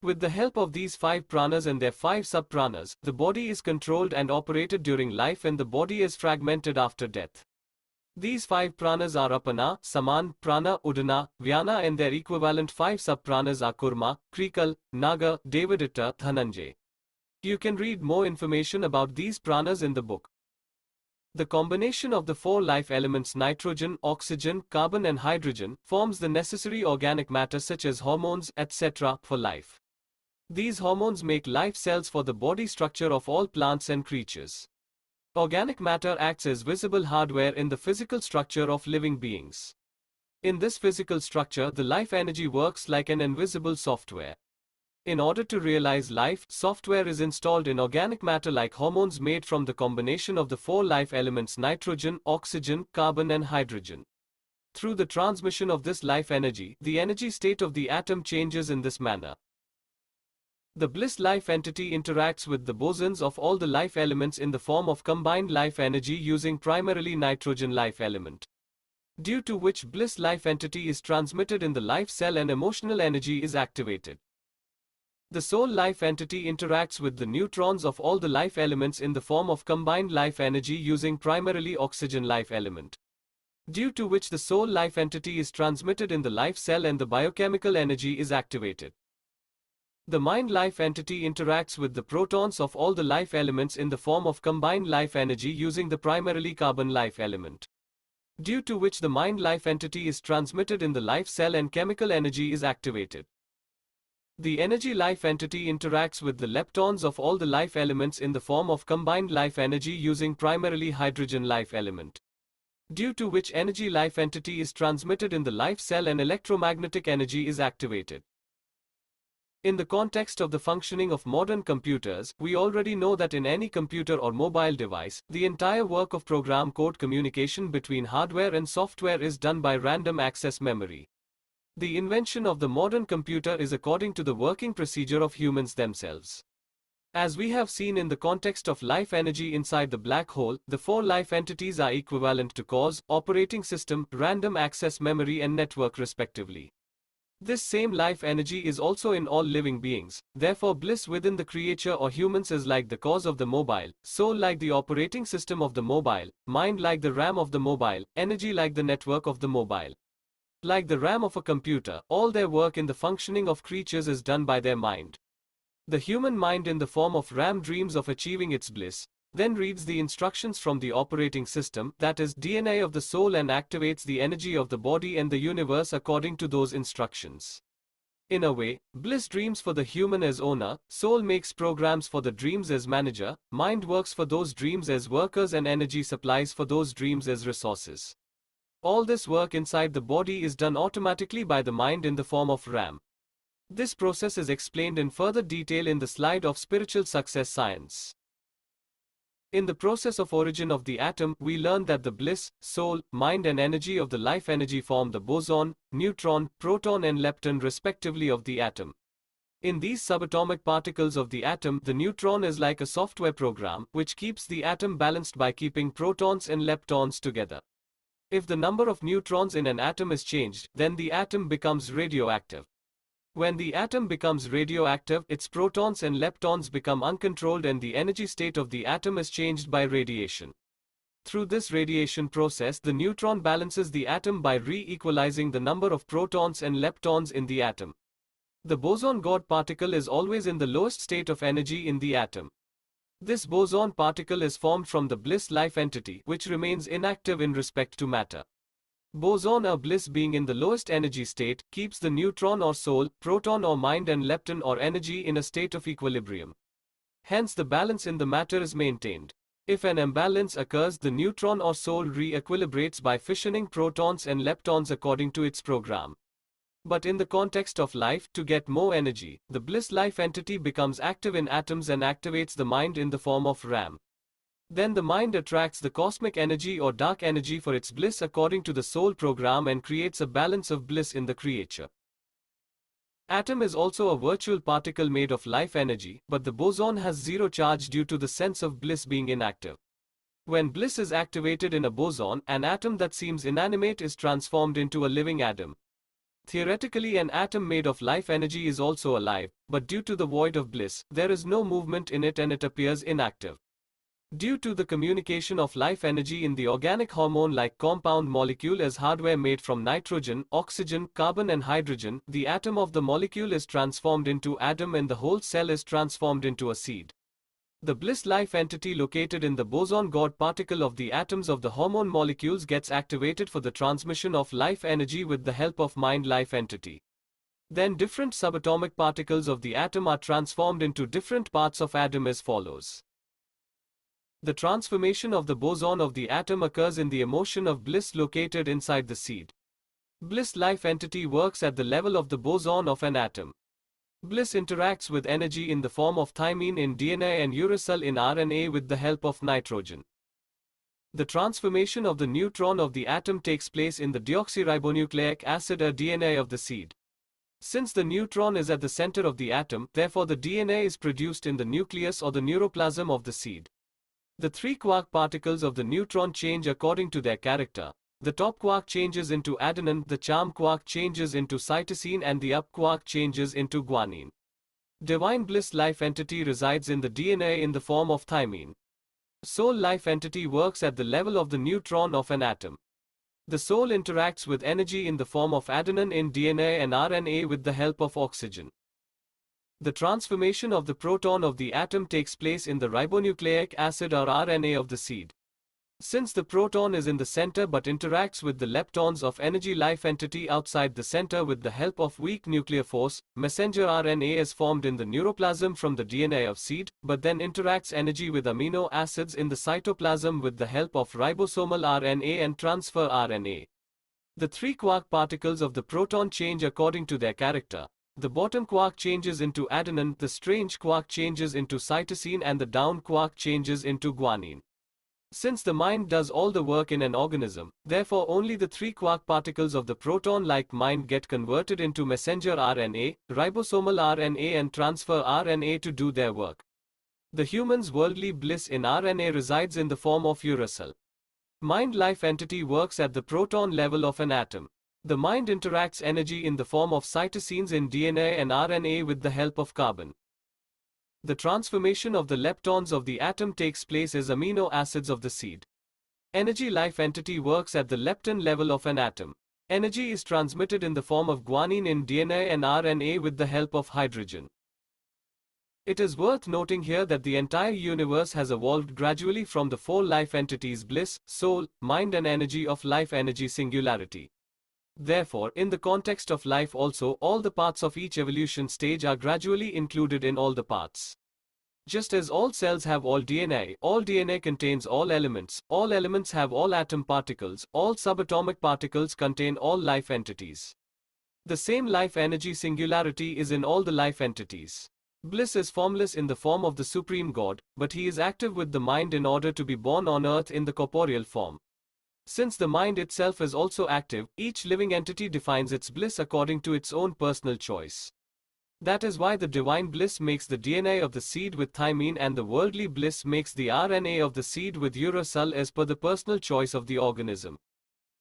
With the help of these 5 pranas and their 5 subpranas, the body is controlled and operated during life, and the body is fragmented after death. These 5 pranas are apana, saman, prana, udana, vyana, and their equivalent 5 subpranas are kurma, krikal, naga, devaditta, dhananjay. You can read more information about these pranas in the book. The combination of the 4 life elements nitrogen, oxygen, carbon and hydrogen forms the necessary organic matter such as hormones, etc. for life. These hormones make life cells for the body structure of all plants and creatures. Organic matter acts as visible hardware in the physical structure of living beings. In this physical structure, the life energy works like an invisible software. In order to realize life, software is installed in organic matter like hormones made from the combination of the 4 life elements nitrogen, oxygen, carbon and hydrogen. Through the transmission of this life energy, the energy state of the atom changes in this manner. The bliss life entity interacts with the bosons of all the life elements in the form of combined life energy using primarily nitrogen life element. Due to which bliss life entity is transmitted in the life cell and emotional energy is activated. The soul life entity interacts with the neutrons of all the life elements in the form of combined life energy using primarily oxygen life element. Due to which the soul life entity is transmitted in the life cell and the biochemical energy is activated. The mind life entity interacts with the protons of all the life elements in the form of combined life energy using the primarily carbon life element. Due to which the mind life entity is transmitted in the life cell and chemical energy is activated. The energy life entity interacts with the leptons of all the life elements in the form of combined life energy using primarily hydrogen life element. Due to which energy life entity is transmitted in the life cell and electromagnetic energy is activated. In the context of the functioning of modern computers, we already know that in any computer or mobile device, the entire work of program code communication between hardware and software is done by random access memory. The invention of the modern computer is according to the working procedure of humans themselves. As we have seen in the context of life energy inside the black hole, the four life entities are equivalent to cause, operating system, random access memory and network respectively. This same life energy is also in all living beings, therefore bliss within the creature or humans is like the cause of the mobile, soul like the operating system of the mobile, mind like the RAM of the mobile, energy like the network of the mobile. Like the RAM of a computer, all their work in the functioning of creatures is done by their mind. The human mind in the form of RAM dreams of achieving its bliss, then reads the instructions from the operating system, that is DNA of the soul, and activates the energy of the body and the universe according to those instructions. In a way, bliss dreams for the human as owner, soul makes programs for the dreams as manager, mind works for those dreams as workers, and energy supplies for those dreams as resources. All this work inside the body is done automatically by the mind in the form of RAM. This process is explained in further detail in the slide of Spiritual Success Science. In the process of origin of the atom, we learn that the bliss, soul, mind and energy of the life energy form the boson, neutron, proton and lepton respectively of the atom. In these subatomic particles of the atom, the neutron is like a software program which keeps the atom balanced by keeping protons and leptons together. If the number of neutrons in an atom is changed, then the atom becomes radioactive. When the atom becomes radioactive, its protons and leptons become uncontrolled and the energy state of the atom is changed by radiation. Through this radiation process, the neutron balances the atom by re-equalizing the number of protons and leptons in the atom. The boson God particle is always in the lowest state of energy in the atom. This boson particle is formed from the bliss life entity, which remains inactive in respect to matter. Boson or bliss being in the lowest energy state, keeps the neutron or soul, proton or mind and lepton or energy in a state of equilibrium. Hence the balance in the matter is maintained. If an imbalance occurs, the neutron or soul re-equilibrates by fissioning protons and leptons according to its program. But in the context of life, to get more energy, the bliss life entity becomes active in atoms and activates the mind in the form of RAM. Then the mind attracts the cosmic energy or dark energy for its bliss according to the soul program and creates a balance of bliss in the creature. Atom is also a virtual particle made of life energy, but the boson has zero charge due to the sense of bliss being inactive. When bliss is activated in a boson, an atom that seems inanimate is transformed into a living atom. Theoretically, an atom made of life energy is also alive, but due to the void of bliss, there is no movement in it and it appears inactive. Due to the communication of life energy in the organic hormone-like compound molecule as hardware made from nitrogen, oxygen, carbon and hydrogen, the atom of the molecule is transformed into atom and the whole cell is transformed into a seed. The bliss life entity located in the boson God particle of the atoms of the hormone molecules gets activated for the transmission of life energy with the help of mind life entity. Then different subatomic particles of the atom are transformed into different parts of atom as follows. The transformation of the boson of the atom occurs in the emotion of bliss located inside the seed. Bliss life entity works at the level of the boson of an atom. Bliss interacts with energy in the form of thymine in DNA and uracil in RNA with the help of nitrogen. The transformation of the neutron of the atom takes place in the deoxyribonucleic acid or DNA of the seed. Since the neutron is at the center of the atom, therefore the DNA is produced in the nucleus or the neuroplasm of the seed. The three quark particles of the neutron change according to their character. The top quark changes into adenine, the charm quark changes into cytosine and the up quark changes into guanine. Divine bliss life entity resides in the DNA in the form of thymine. Soul life entity works at the level of the neutron of an atom. The soul interacts with energy in the form of adenine in DNA and RNA with the help of oxygen. The transformation of the proton of the atom takes place in the ribonucleic acid or RNA of the seed. Since the proton is in the center but interacts with the leptons of energy life entity outside the center with the help of weak nuclear force, messenger RNA is formed in the neuroplasm from the DNA of seed, but then interacts energy with amino acids in the cytoplasm with the help of ribosomal RNA and transfer RNA. The three quark particles of the proton change according to their character. The bottom quark changes into adenine, the strange quark changes into cytosine and the down quark changes into guanine. Since the mind does all the work in an organism, therefore only the three quark particles of the proton-like mind get converted into messenger RNA, ribosomal RNA and transfer RNA to do their work. The human's worldly bliss in RNA resides in the form of uracil. Mind-life entity works at the proton level of an atom. The mind interacts energy in the form of cytosines in DNA and RNA with the help of carbon. The transformation of the leptons of the atom takes place as amino acids of the seed. Energy life entity works at the lepton level of an atom. Energy is transmitted in the form of guanine in DNA and RNA with the help of hydrogen. It is worth noting here that the entire universe has evolved gradually from the four life entities bliss, soul, mind and energy of life energy singularity. Therefore, in the context of life also, all the parts of each evolution stage are gradually included in all the parts. Just as all cells have all DNA contains all elements have all atom particles, all subatomic particles contain all life entities. The same life energy singularity is in all the life entities. Bliss is formless in the form of the Supreme God, but he is active with the mind in order to be born on earth in the corporeal form. Since the mind itself is also active, each living entity defines its bliss according to its own personal choice. That is why the divine bliss makes the DNA of the seed with thymine and the worldly bliss makes the RNA of the seed with uracil as per the personal choice of the organism.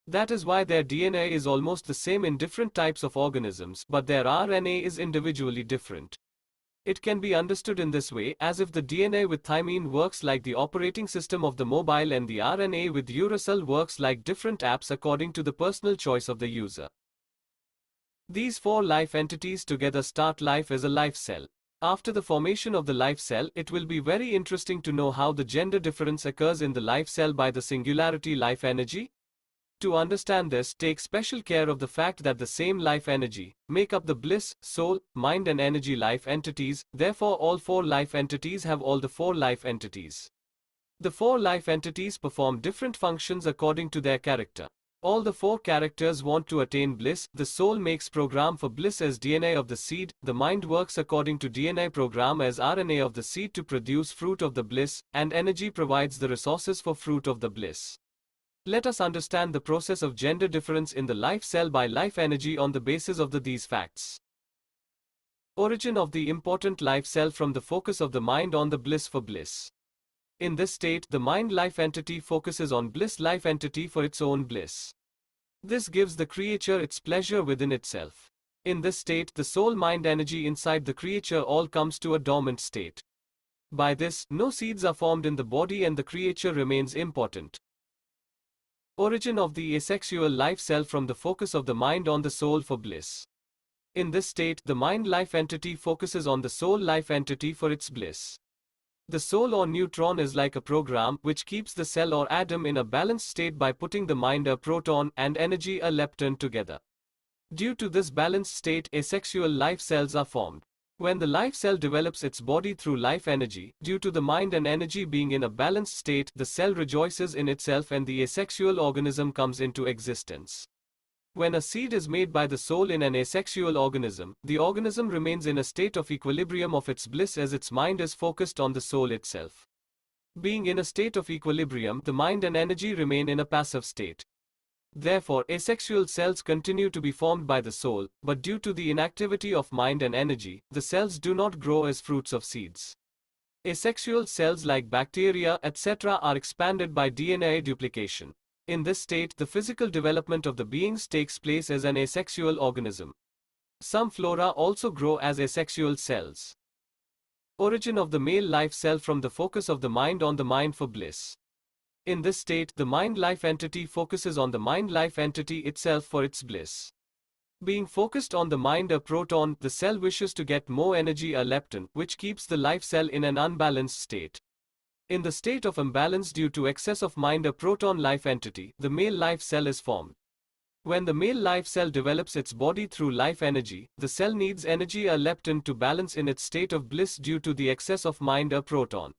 That is why their DNA is almost the same in different types of organisms, but their RNA is individually different. It can be understood in this way, as if the DNA with thymine works like the operating system of the mobile and the RNA with uracil works like different apps according to the personal choice of the user. These four life entities together start life as a life cell. After the formation of the life cell, it will be very interesting to know how the gender difference occurs in the life cell by the singularity life energy. To understand this, take special care of the fact that the same life energy make up the bliss, soul, mind and energy life entities, therefore all four life entities have all the four life entities. The four life entities perform different functions according to their character. All the four characters want to attain bliss. The soul makes program for bliss as DNA of the seed, the mind works according to DNA program as RNA of the seed to produce fruit of the bliss, and energy provides the resources for fruit of the bliss. Let us understand the process of gender difference in the life cell by life energy on the basis of these facts. Origin of the important life cell from the focus of the mind on the bliss for bliss. In this state, the mind life entity focuses on bliss life entity for its own bliss. This gives the creature its pleasure within itself. In this state, the soul mind energy inside the creature all comes to a dormant state. By this, no seeds are formed in the body and the creature remains impotent. Origin of the asexual life cell from the focus of the mind on the soul for bliss. In this state, the mind life entity focuses on the soul life entity for its bliss. The soul or neutron is like a program which keeps the cell or atom in a balanced state by putting the mind a proton and energy a lepton together. Due to this balanced state, asexual life cells are formed. When the life cell develops its body through life energy, due to the mind and energy being in a balanced state, the cell rejoices in itself and the asexual organism comes into existence. When a seed is made by the soul in an asexual organism, the organism remains in a state of equilibrium of its bliss as its mind is focused on the soul itself. Being in a state of equilibrium, the mind and energy remain in a passive state. Therefore, asexual cells continue to be formed by the soul, but due to the inactivity of mind and energy, the cells do not grow as fruits of seeds. Asexual cells like bacteria, etc. are expanded by DNA duplication. In this state, the physical development of the beings takes place as an asexual organism. Some flora also grow as asexual cells. Origin of the male life cell from the focus of the mind on the mind for bliss. In this state, the mind life entity focuses on the mind life entity itself for its bliss. Being focused on the mind a proton, the cell wishes to get more energy a lepton, which keeps the life cell in an unbalanced state. In the state of imbalance due to excess of mind a proton life entity, the male life cell is formed. When the male life cell develops its body through life energy, the cell needs energy a lepton to balance in its state of bliss due to the excess of mind a proton.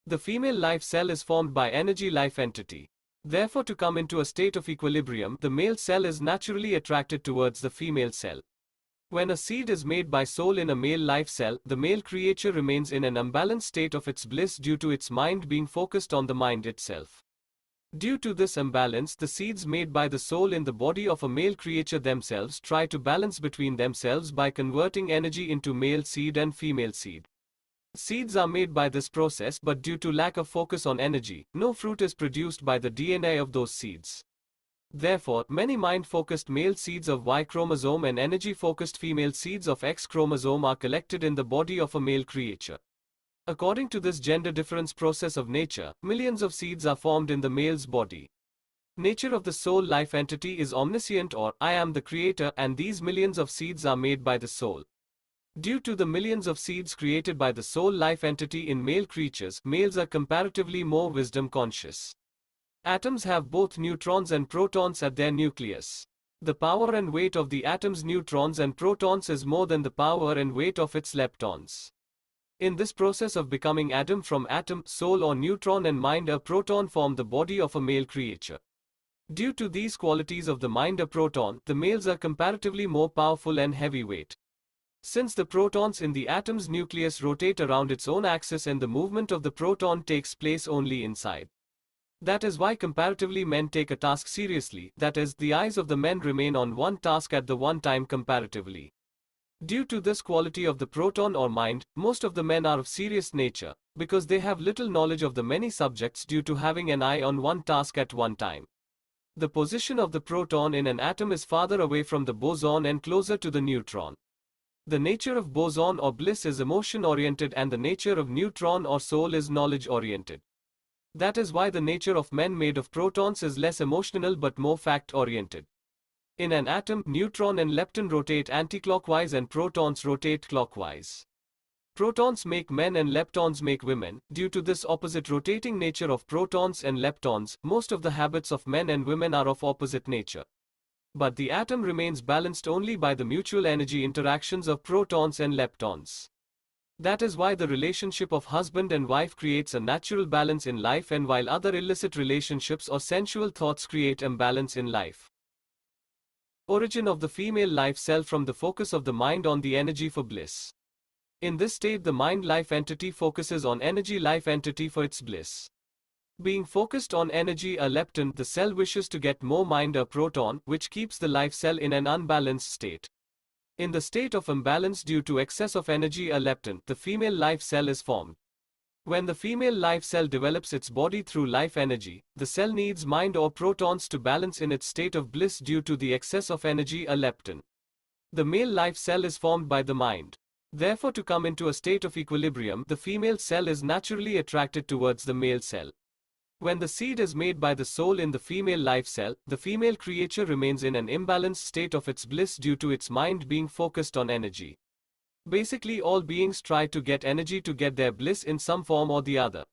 The female life cell is formed by energy life entity. Therefore, to come into a state of equilibrium, the male cell is naturally attracted towards the female cell. When a seed is made by soul in a male life cell, the male creature remains in an unbalanced state of its bliss due to its mind being focused on the mind itself. Due to this imbalance, the seeds made by the soul in the body of a male creature themselves try to balance between themselves by converting energy into male seed and female seed. Seeds are made by this process, but due to lack of focus on energy, no fruit is produced by the DNA of those seeds. Therefore, many mind-focused male seeds of Y chromosome and energy-focused female seeds of X chromosome are collected in the body of a male creature. According to this gender difference process of nature, millions of seeds are formed in the male's body. Nature of the soul life entity is omniscient, or I am the creator, and these millions of seeds are made by the soul. Due to the millions of seeds created by the soul life entity in male creatures, males are comparatively more wisdom conscious. Atoms have both neutrons and protons at their nucleus. The power and weight of the atom's neutrons and protons is more than the power and weight of its leptons. In this process of becoming atom, from atom, soul or neutron and mind, a proton form the body of a male creature. Due to these qualities of the mind, a proton, the males are comparatively more powerful and heavyweight. Since the protons in the atom's nucleus rotate around its own axis and the movement of the proton takes place only inside. That is why comparatively men take a task seriously, that is, the eyes of the men remain on one task at the one time comparatively. Due to this quality of the proton or mind, most of the men are of serious nature, because they have little knowledge of the many subjects due to having an eye on one task at one time. The position of the proton in an atom is farther away from the boson and closer to the neutron. The nature of boson or bliss is emotion-oriented and the nature of neutron or soul is knowledge-oriented. That is why the nature of men made of protons is less emotional but more fact-oriented. In an atom, neutron and lepton rotate anticlockwise and protons rotate clockwise. Protons make men and leptons make women. Due to this opposite rotating nature of protons and leptons, most of the habits of men and women are of opposite nature. But the atom remains balanced only by the mutual energy interactions of protons and leptons. That is why the relationship of husband and wife creates a natural balance in life, and while other illicit relationships or sensual thoughts create imbalance in life. Origin of the female life cell from the focus of the mind on the energy for bliss. In this state, the mind life entity focuses on energy life entity for its bliss. Being focused on energy a lepton, the cell wishes to get more mind a proton, which keeps the life cell in an unbalanced state. In the state of imbalance due to excess of energy a lepton, the female life cell is formed. When the female life cell develops its body through life energy, the cell needs mind or protons to balance in its state of bliss due to the excess of energy a lepton. The male life cell is formed by the mind. Therefore, to come into a state of equilibrium, the female cell is naturally attracted towards the male cell. When the seed is made by the soul in the female life cell, the female creature remains in an imbalanced state of its bliss due to its mind being focused on energy. Basically, all beings try to get energy to get their bliss in some form or the other.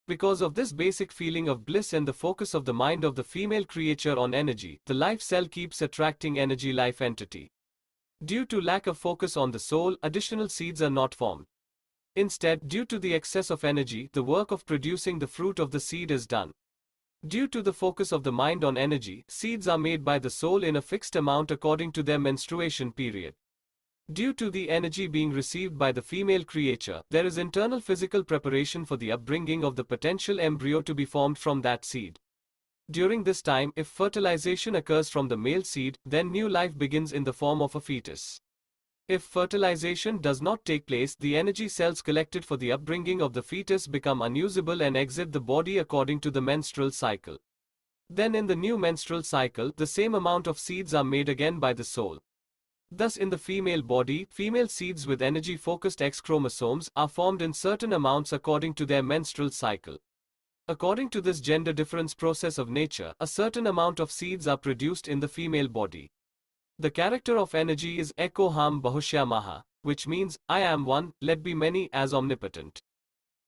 Because of this basic feeling of bliss and the focus of the mind of the female creature on energy, the life cell keeps attracting energy life entity. Due to lack of focus on the soul, additional seeds are not formed. Instead, due to the excess of energy, the work of producing the fruit of the seed is done. Due to the focus of the mind on energy, seeds are made by the soul in a fixed amount according to their menstruation period. Due to the energy being received by the female creature, there is internal physical preparation for the upbringing of the potential embryo to be formed from that seed. During this time, if fertilization occurs from the male seed, then new life begins in the form of a fetus. If fertilization does not take place, the energy cells collected for the upbringing of the fetus become unusable and exit the body according to the menstrual cycle. Then in the new menstrual cycle, the same amount of seeds are made again by the soul. Thus in the female body, female seeds with energy-focused X chromosomes are formed in certain amounts according to their menstrual cycle. According to this gender difference process of nature, a certain amount of seeds are produced in the female body. The character of energy is Ekoham Bahushya, which means, I am one, let be many, as omnipotent.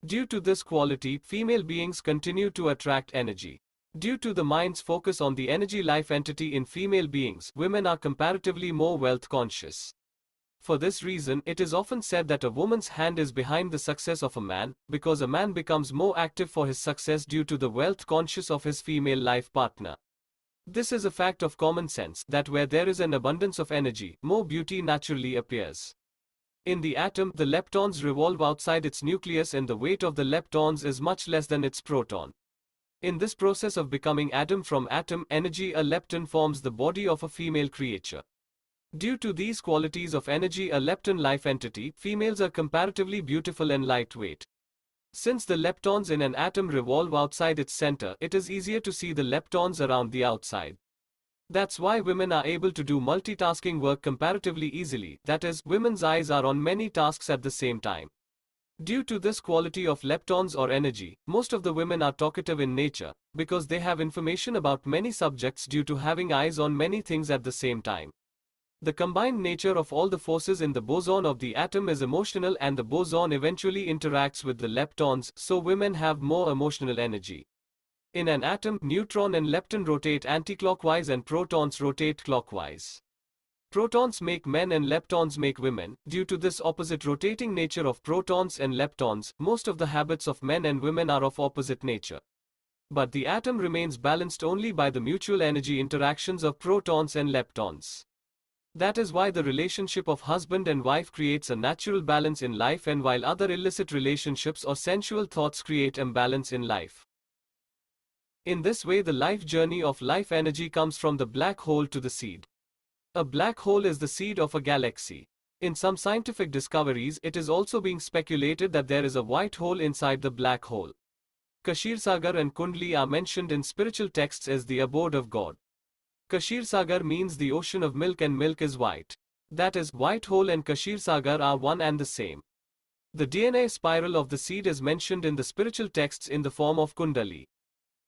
Due to this quality, female beings continue to attract energy. Due to the mind's focus on the energy life entity in female beings, women are comparatively more wealth conscious. For this reason, it is often said that a woman's hand is behind the success of a man, because a man becomes more active for his success due to the wealth conscious of his female life partner. This is a fact of common sense, that where there is an abundance of energy, more beauty naturally appears. In the atom, the leptons revolve outside its nucleus and the weight of the leptons is much less than its proton. In this process of becoming atom from atom energy, a lepton forms the body of a female creature. Due to these qualities of energy, a lepton life entity, females are comparatively beautiful and lightweight. Since the leptons in an atom revolve outside its center, it is easier to see the leptons around the outside. That's why women are able to do multitasking work comparatively easily, that is, women's eyes are on many tasks at the same time. Due to this quality of leptons or energy, most of the women are talkative in nature, because they have information about many subjects due to having eyes on many things at the same time. The combined nature of all the forces in the boson of the atom is emotional, and the boson eventually interacts with the leptons, so women have more emotional energy. In an atom, neutron and lepton rotate anticlockwise and protons rotate clockwise. Protons make men and leptons make women. Due to this opposite rotating nature of protons and leptons, most of the habits of men and women are of opposite nature. But the atom remains balanced only by the mutual energy interactions of protons and leptons. That is why the relationship of husband and wife creates a natural balance in life, and while other illicit relationships or sensual thoughts create imbalance in life. In this way, the life journey of life energy comes from the black hole to the seed. A black hole is the seed of a galaxy. In some scientific discoveries, it is also being speculated that there is a white hole inside the black hole. Kshirosagar and Kundli are mentioned in spiritual texts as the abode of God. Kshirosagar means the ocean of milk, and milk is white. That is, white hole and Kshirosagar are one and the same. The DNA spiral of the seed is mentioned in the spiritual texts in the form of Kundali.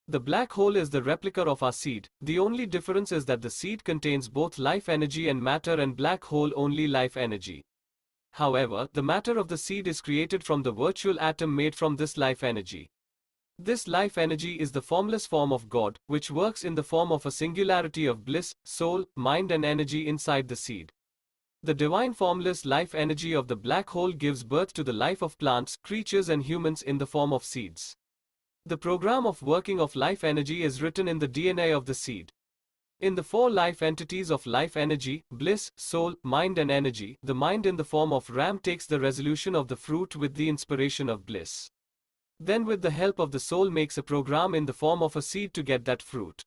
The black hole is the replica of our seed. The only difference is that the seed contains both life energy and matter, and black hole only life energy. However, the matter of the seed is created from the virtual atom made from this life energy. This life energy is the formless form of God, which works in the form of a singularity of bliss, soul, mind and energy inside the seed. The divine formless life energy of the black hole gives birth to the life of plants, creatures and humans in the form of seeds. The program of working of life energy is written in the DNA of the seed. In the four life entities of life energy, bliss, soul, mind and energy, the mind in the form of ram takes the resolution of the fruit with the inspiration of bliss. Then with the help of the soul makes a program in the form of a seed to get that fruit.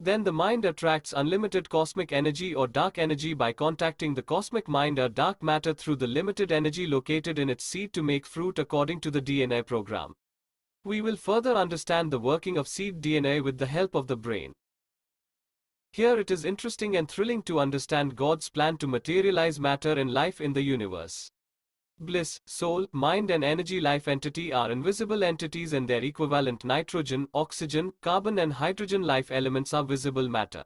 Then the mind attracts unlimited cosmic energy or dark energy by contacting the cosmic mind or dark matter through the limited energy located in its seed to make fruit according to the DNA program. We will further understand the working of seed DNA with the help of the brain. Here it is interesting and thrilling to understand God's plan to materialize matter and life in the universe. Bliss, soul, mind and energy life entity are invisible entities, and their equivalent nitrogen, oxygen, carbon and hydrogen life elements are visible matter.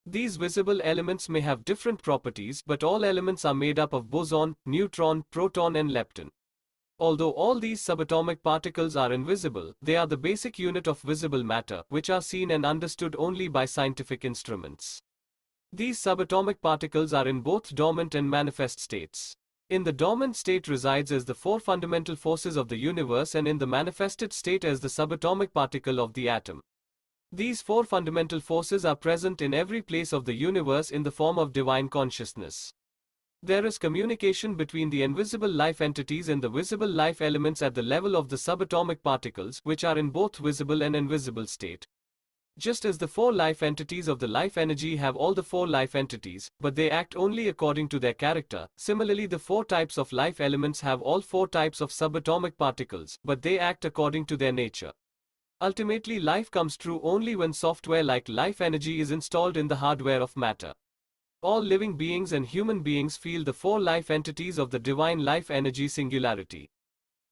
These visible elements may have different properties, but all elements are made up of boson, neutron, proton and lepton. Although all these subatomic particles are invisible, they are the basic unit of visible matter, which are seen and understood only by scientific instruments. These subatomic particles are in both dormant and manifest states. In the dormant state resides as the four fundamental forces of the universe, and in the manifested state as the subatomic particle of the atom. These four fundamental forces are present in every place of the universe in the form of divine consciousness. There is communication between the invisible life entities and the visible life elements at the level of the subatomic particles, which are in both visible and invisible state. Just as the four life entities of the life energy have all the four life entities, but they act only according to their character, similarly the four types of life elements have all four types of subatomic particles, but they act according to their nature. Ultimately, life comes true only when software like life energy is installed in the hardware of matter. All living beings and human beings feel the four life entities of the divine life energy singularity.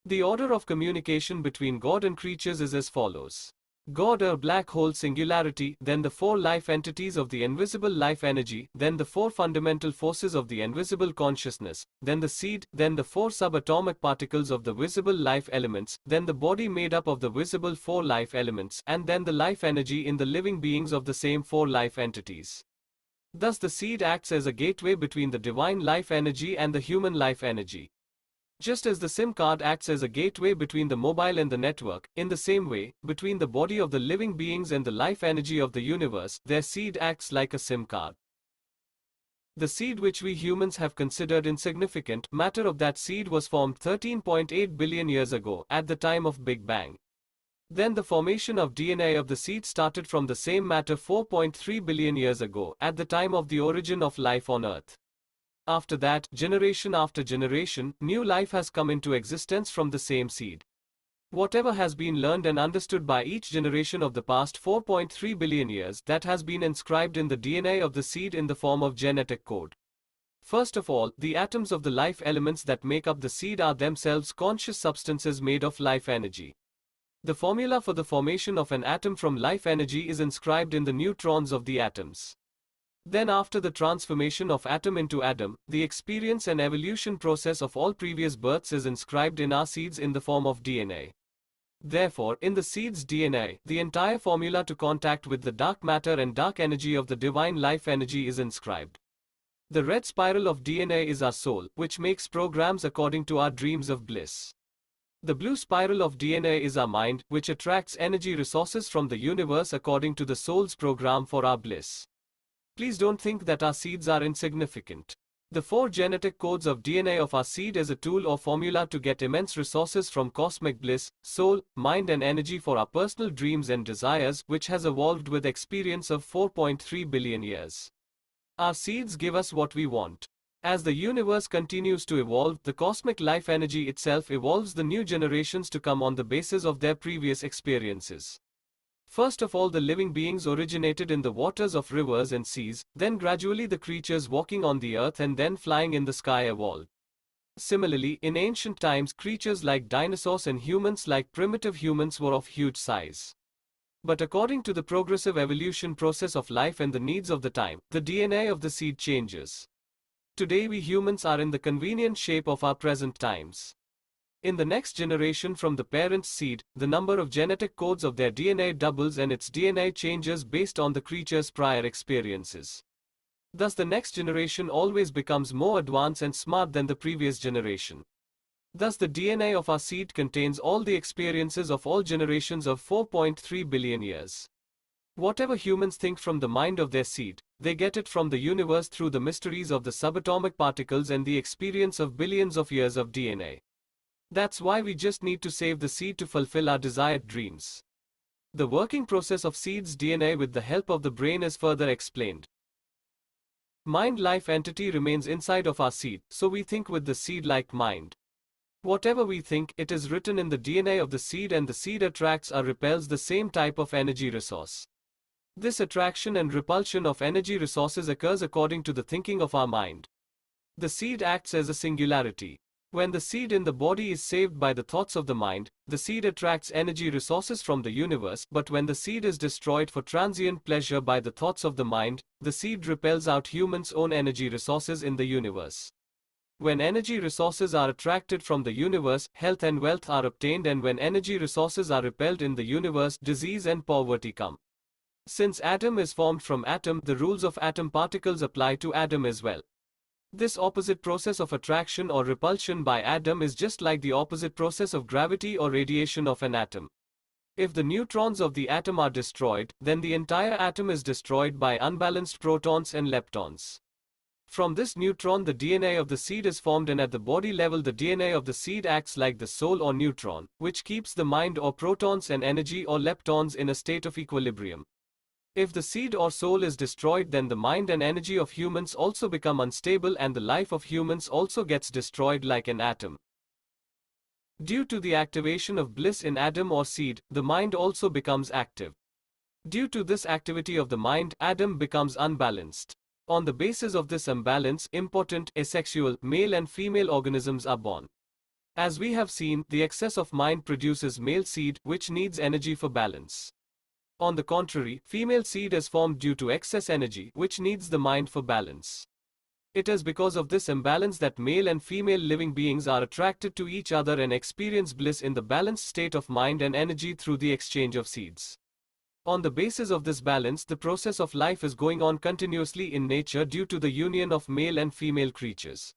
The order of communication between God and creatures is as follows. God or black hole singularity, then the four life entities of the invisible life energy, then the four fundamental forces of the invisible consciousness, then the seed, then the four subatomic particles of the visible life elements, then the body made up of the visible four life elements, and then the life energy in the living beings of the same four life entities. Thus the seed acts as a gateway between the divine life energy and the human life energy. Just as the SIM card acts as a gateway between the mobile and the network, in the same way, between the body of the living beings and the life energy of the universe, their seed acts like a SIM card. The seed which we humans have considered insignificant, matter of that seed was formed 13.8 billion years ago, at the time of Big Bang. Then the formation of DNA of the seed started from the same matter 4.3 billion years ago, at the time of the origin of life on Earth. After that, generation after generation, new life has come into existence from the same seed. Whatever has been learned and understood by each generation of the past 4.3 billion years, that has been inscribed in the DNA of the seed in the form of genetic code. First of all, the atoms of the life elements that make up the seed are themselves conscious substances made of life energy. The formula for the formation of an atom from life energy is inscribed in the neutrons of the atoms. Then after the transformation of atom into atom, the experience and evolution process of all previous births is inscribed in our seeds in the form of DNA. Therefore, in the seed's DNA, the entire formula to contact with the dark matter and dark energy of the divine life energy is inscribed. The red spiral of DNA is our soul, which makes programs according to our dreams of bliss. The blue spiral of DNA is our mind, which attracts energy resources from the universe according to the soul's program for our bliss. Please don't think that our seeds are insignificant. The 4 genetic codes of DNA of our seed is a tool or formula to get immense resources from cosmic bliss, soul, mind and energy for our personal dreams and desires, which has evolved with experience of 4.3 billion years. Our seeds give us what we want. As the universe continues to evolve, the cosmic life energy itself evolves the new generations to come on the basis of their previous experiences. First of all, the living beings originated in the waters of rivers and seas, then gradually the creatures walking on the earth and then flying in the sky evolved. Similarly, in ancient times, creatures like dinosaurs and humans like primitive humans were of huge size. But according to the progressive evolution process of life and the needs of the time, the DNA of the seed changes. Today we humans are in the convenient shape of our present times. In the next generation from the parent's seed, the number of genetic codes of their DNA doubles and its DNA changes based on the creature's prior experiences. Thus the next generation always becomes more advanced and smart than the previous generation. Thus the DNA of our seed contains all the experiences of all generations of 4.3 billion years. Whatever humans think from the mind of their seed, they get it from the universe through the mysteries of the subatomic particles and the experience of billions of years of DNA. That's why we just need to save the seed to fulfill our desired dreams. The working process of seed's DNA with the help of the brain is further explained. Mind-life entity remains inside of our seed, so we think with the seed-like mind. Whatever we think, it is written in the DNA of the seed and the seed attracts or repels the same type of energy resource. This attraction and repulsion of energy resources occurs according to the thinking of our mind. The seed acts as a singularity. When the seed in the body is saved by the thoughts of the mind, the seed attracts energy resources from the universe, but when the seed is destroyed for transient pleasure by the thoughts of the mind, the seed repels out humans' own energy resources in the universe. When energy resources are attracted from the universe, health and wealth are obtained, and when energy resources are repelled in the universe, disease and poverty come. Since atom is formed from atom, the rules of atom particles apply to atom as well. This opposite process of attraction or repulsion by atom is just like the opposite process of gravity or radiation of an atom. If the neutrons of the atom are destroyed, then the entire atom is destroyed by unbalanced protons and leptons. From this neutron the DNA of the seed is formed, and at the body level the DNA of the seed acts like the soul or neutron, which keeps the mind or protons and energy or leptons in a state of equilibrium. If the seed or soul is destroyed, then the mind and energy of humans also become unstable and the life of humans also gets destroyed like an atom. Due to the activation of bliss in atom or seed, the mind also becomes active. Due to this activity of the mind, atom becomes unbalanced. On the basis of this imbalance, impotent, asexual, male and female organisms are born. As we have seen, the excess of mind produces male seed, which needs energy for balance. On the contrary, female seed is formed due to excess energy, which needs the mind for balance. It is because of this imbalance that male and female living beings are attracted to each other and experience bliss in the balanced state of mind and energy through the exchange of seeds. On the basis of this balance, the process of life is going on continuously in nature due to the union of male and female creatures.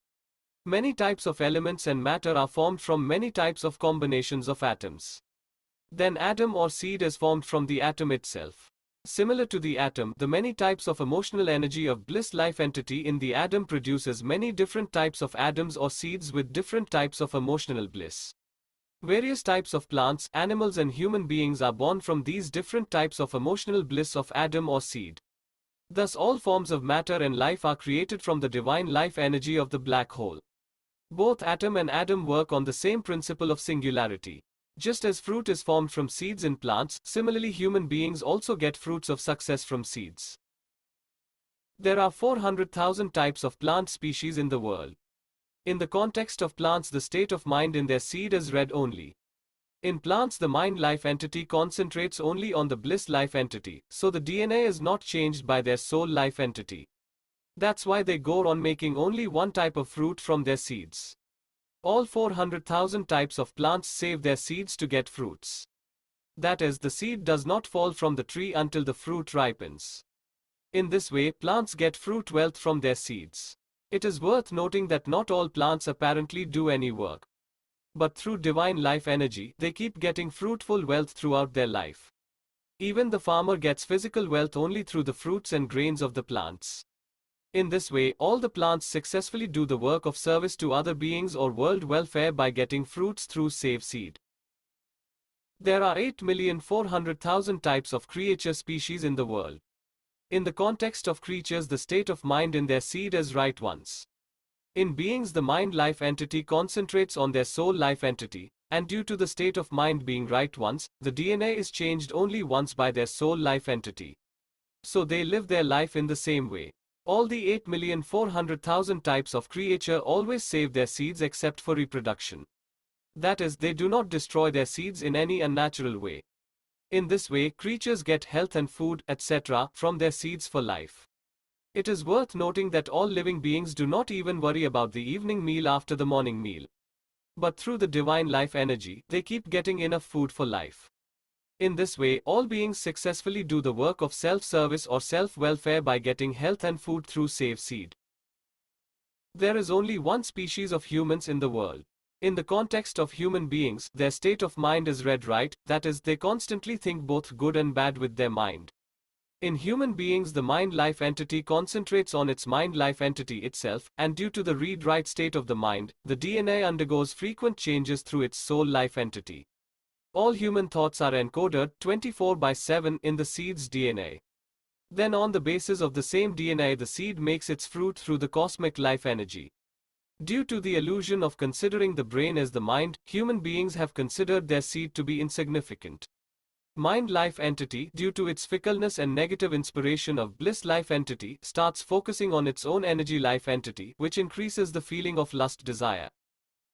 Many types of elements and matter are formed from many types of combinations of atoms. Then atom or seed is formed from the atom itself. Similar to the atom, the many types of emotional energy of bliss life entity in the atom produces many different types of atoms or seeds with different types of emotional bliss. Various types of plants, animals and human beings are born from these different types of emotional bliss of atom or seed. Thus all forms of matter and life are created from the divine life energy of the black hole. Both atom and atom work on the same principle of singularity. Just as fruit is formed from seeds in plants, similarly human beings also get fruits of success from seeds. There are 400,000 types of plant species in the world. In the context of plants, the state of mind in their seed is red only. In plants, the mind life entity concentrates only on the bliss life entity, so the DNA is not changed by their soul life entity. That's why they go on making only one type of fruit from their seeds. All 400,000 types of plants save their seeds to get fruits. That is, the seed does not fall from the tree until the fruit ripens. In this way, plants get fruit wealth from their seeds. It is worth noting that not all plants apparently do any work. But through divine life energy, they keep getting fruitful wealth throughout their life. Even the farmer gets physical wealth only through the fruits and grains of the plants. In this way, all the plants successfully do the work of service to other beings or world welfare by getting fruits through save seed. There are 8,400,000 types of creature species in the world. In the context of creatures, the state of mind in their seed is right once. In beings, the mind life entity concentrates on their soul life entity, and due to the state of mind being right once, the DNA is changed only once by their soul life entity. So they live their life in the same way. All the 8,400,000 types of creature always save their seeds except for reproduction. That is, they do not destroy their seeds in any unnatural way. In this way, creatures get health and food, etc., from their seeds for life. It is worth noting that all living beings do not even worry about the evening meal after the morning meal. But through the divine life energy, they keep getting enough food for life. In this way, all beings successfully do the work of self-service or self-welfare by getting health and food through save seed. There is only one species of humans in the world. In the context of human beings, their state of mind is red right, that is, they constantly think both good and bad with their mind. In human beings, the mind-life entity concentrates on its mind-life entity itself, and due to the read-write state of the mind, the DNA undergoes frequent changes through its soul-life entity. All human thoughts are encoded 24/7 in the seed's DNA. Then on the basis of the same DNA, the seed makes its fruit through the cosmic life energy. Due to the illusion of considering the brain as the mind, human beings have considered their seed to be insignificant. Mind-life entity, due to its fickleness and negative inspiration of bliss-life entity, starts focusing on its own energy-life entity, which increases the feeling of lust desire.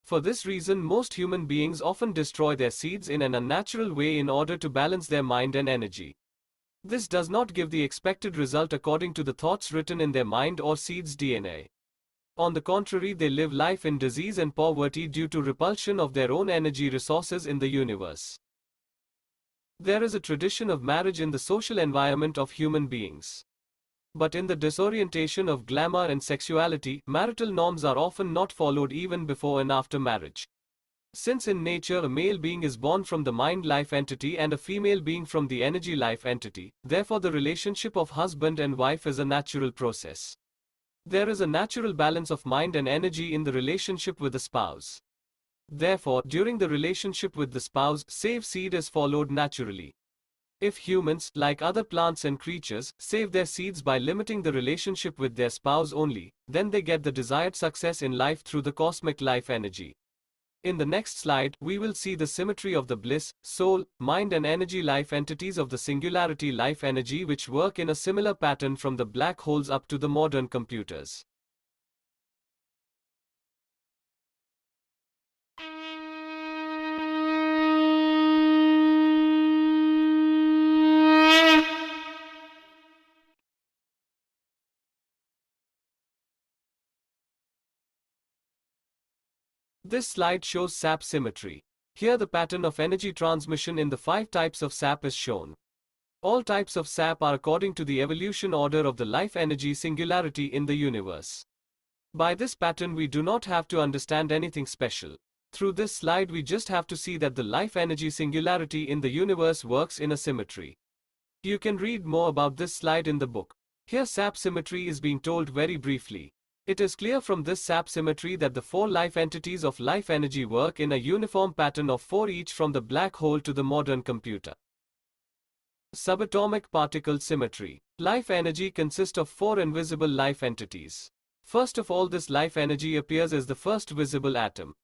For this reason, most human beings often destroy their seeds in an unnatural way in order to balance their mind and energy. This does not give the expected result according to the thoughts written in their mind or seed's DNA. On the contrary, they live life in disease and poverty due to repulsion of their own energy resources in the universe. There is a tradition of marriage in the social environment of human beings. But in the disorientation of glamour and sexuality, marital norms are often not followed even before and after marriage. Since in nature a male being is born from the mind-life entity and a female being from the energy-life entity, therefore the relationship of husband and wife is a natural process. There is a natural balance of mind and energy in the relationship with the spouse. Therefore, during the relationship with the spouse, save seed is followed naturally. If humans, like other plants and creatures, save their seeds by limiting the relationship with their spouse only, then they get the desired success in life through the cosmic life energy. In the next slide, we will see the symmetry of the bliss, soul, mind and energy life entities of the singularity life energy, which work in a similar pattern from the black holes up to the modern computers. This slide shows sap symmetry. Here the pattern of energy transmission in the 5 types of sap is shown. All types of sap are according to the evolution order of the life energy singularity in the universe. By this pattern we do not have to understand anything special. Through this slide we just have to see that the life energy singularity in the universe works in a symmetry. You can read more about this slide in the book. Here sap symmetry is being told very briefly. It is clear from this sap symmetry that the 4 life entities of life energy work in a uniform pattern of 4 each from the black hole to the modern computer. Subatomic particle symmetry. Life energy consists of four invisible life entities. First of all, this life energy appears as the first visible atom.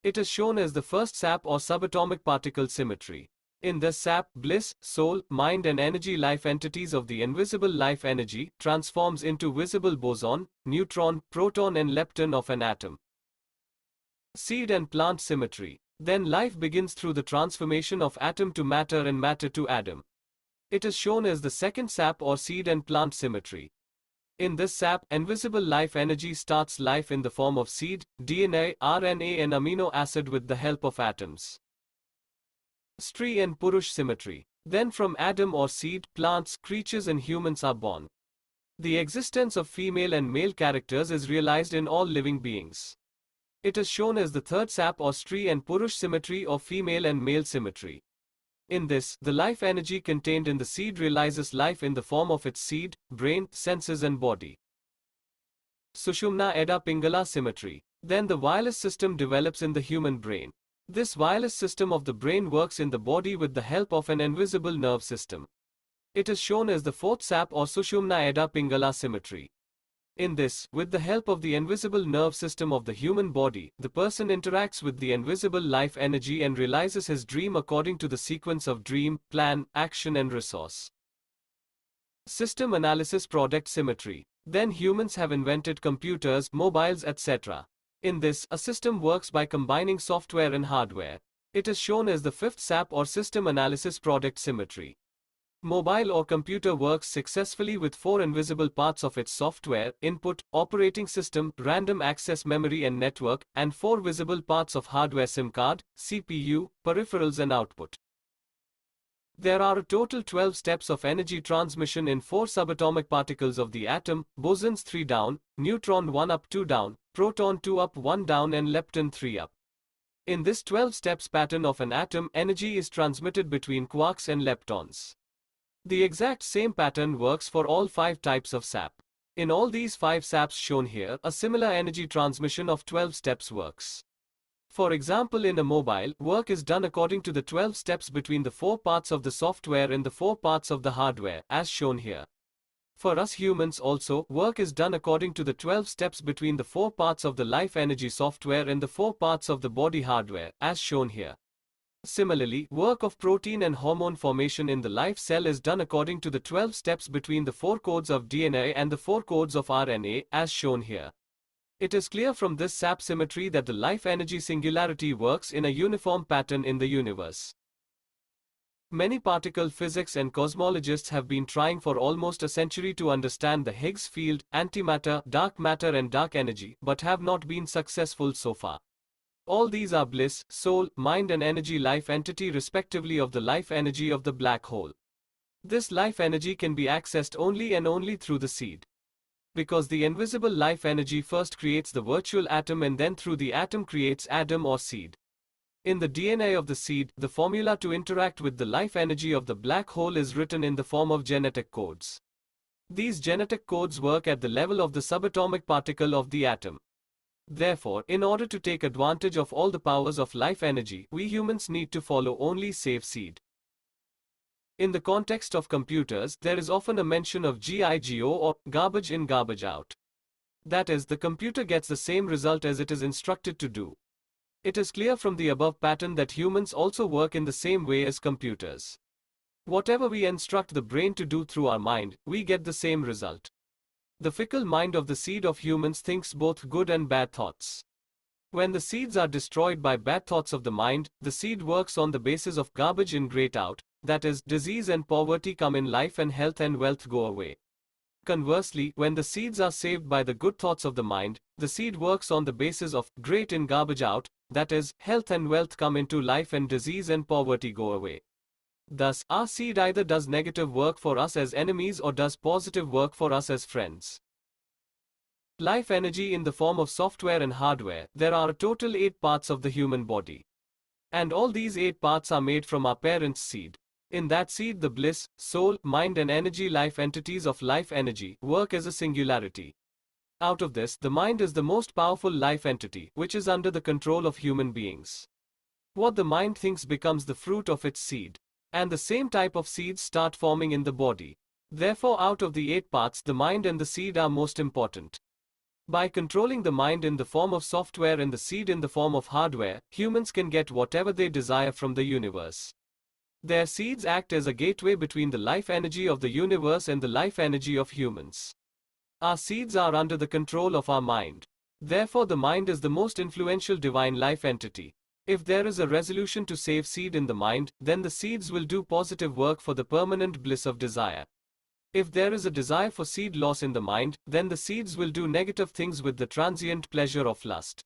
It is shown as the first sap or subatomic particle symmetry. In this sap, bliss, soul, mind and energy life entities of the invisible life energy transforms into visible boson, neutron, proton and lepton of an atom. Seed and plant symmetry. Then life begins through the transformation of atom to matter and matter to atom. It is shown as the second sap or seed and plant symmetry. In this sap, invisible life energy starts life in the form of seed, DNA, RNA and amino acid with the help of atoms. Stree and Purush symmetry. Then from atom or seed, plants, creatures and humans are born. The existence of female and male characters is realized in all living beings. It is shown as the third sap or Stree and Purush symmetry or female and male symmetry. In this, the life energy contained in the seed realizes life in the form of its seed, brain, senses and body. Sushumna Eda Pingala symmetry. Then the wireless system develops in the human brain. This wireless system of the brain works in the body with the help of an invisible nerve system. It is shown as the fourth sap or Sushumna Eda Pingala symmetry. In this, with the help of the invisible nerve system of the human body, the person interacts with the invisible life energy and realizes his dream according to the sequence of dream, plan, action and resource. System analysis product symmetry. Then humans have invented computers, mobiles, etc. In this, a system works by combining software and hardware. It is shown as the fifth sap or system analysis product symmetry. Mobile or computer works successfully with four invisible parts of its software, input, operating system, random access memory and network, and four visible parts of hardware SIM card, CPU, peripherals and output. There are a total 12 steps of energy transmission in four subatomic particles of the atom, bosons 3 down, neutron 1 up 2 down, proton 2 up 1 down and lepton 3 up. In this 12 steps pattern of an atom, energy is transmitted between quarks and leptons. The exact same pattern works for all 5 types of sap. In all these 5 saps shown here, a similar energy transmission of 12 steps works. For example, in a mobile, work is done according to the 12 steps between the 4 parts of the software and the 4 parts of the hardware, as shown here. For us humans also, work is done according to the 12 steps between the 4 parts of the life energy software and the 4 parts of the body hardware, as shown here. Similarly, work of protein and hormone formation in the life cell is done according to the 12 steps between the 4 codes of DNA and the 4 codes of RNA, as shown here. It is clear from this sap symmetry that the life energy singularity works in a uniform pattern in the universe. Many particle physics and cosmologists have been trying for almost a century to understand the Higgs field, antimatter, dark matter and dark energy, but have not been successful so far. All these are bliss, soul, mind and energy life entity respectively of the life energy of the black hole. This life energy can be accessed only and only through the seed. Because the invisible life energy first creates the virtual atom and then through the atom creates atom or seed. In the DNA of the seed, the formula to interact with the life energy of the black hole is written in the form of genetic codes. These genetic codes work at the level of the subatomic particle of the atom. Therefore, in order to take advantage of all the powers of life energy, we humans need to follow only safe seed. In the context of computers, there is often a mention of GIGO or garbage in, garbage out. That is, the computer gets the same result as it is instructed to do. It is clear from the above pattern that humans also work in the same way as computers. Whatever we instruct the brain to do through our mind, we get the same result. The fickle mind of the seed of humans thinks both good and bad thoughts. When the seeds are destroyed by bad thoughts of the mind, the seed works on the basis of garbage in, great out, that is, disease and poverty come in, life and health and wealth go away. Conversely, when the seeds are saved by the good thoughts of the mind, the seed works on the basis of great in, garbage out, that is, health and wealth come into life and disease and poverty go away. Thus, our seed either does negative work for us as enemies or does positive work for us as friends. Life energy in the form of software and hardware. There are a total 8 parts of the human body. And all these 8 parts are made from our parents' seed. In that seed, the bliss, soul, mind and energy life entities of life energy work as a singularity. Out of this, the mind is the most powerful life entity, which is under the control of human beings. What the mind thinks becomes the fruit of its seed. And the same type of seeds start forming in the body. Therefore, out of the 8 parts, the mind and the seed are most important. By controlling the mind in the form of software and the seed in the form of hardware, humans can get whatever they desire from the universe. Their seeds act as a gateway between the life energy of the universe and the life energy of humans. Our seeds are under the control of our mind. Therefore, the mind is the most influential divine life entity. If there is a resolution to save seed in the mind, then the seeds will do positive work for the permanent bliss of desire. If there is a desire for seed loss in the mind, then the seeds will do negative things with the transient pleasure of lust.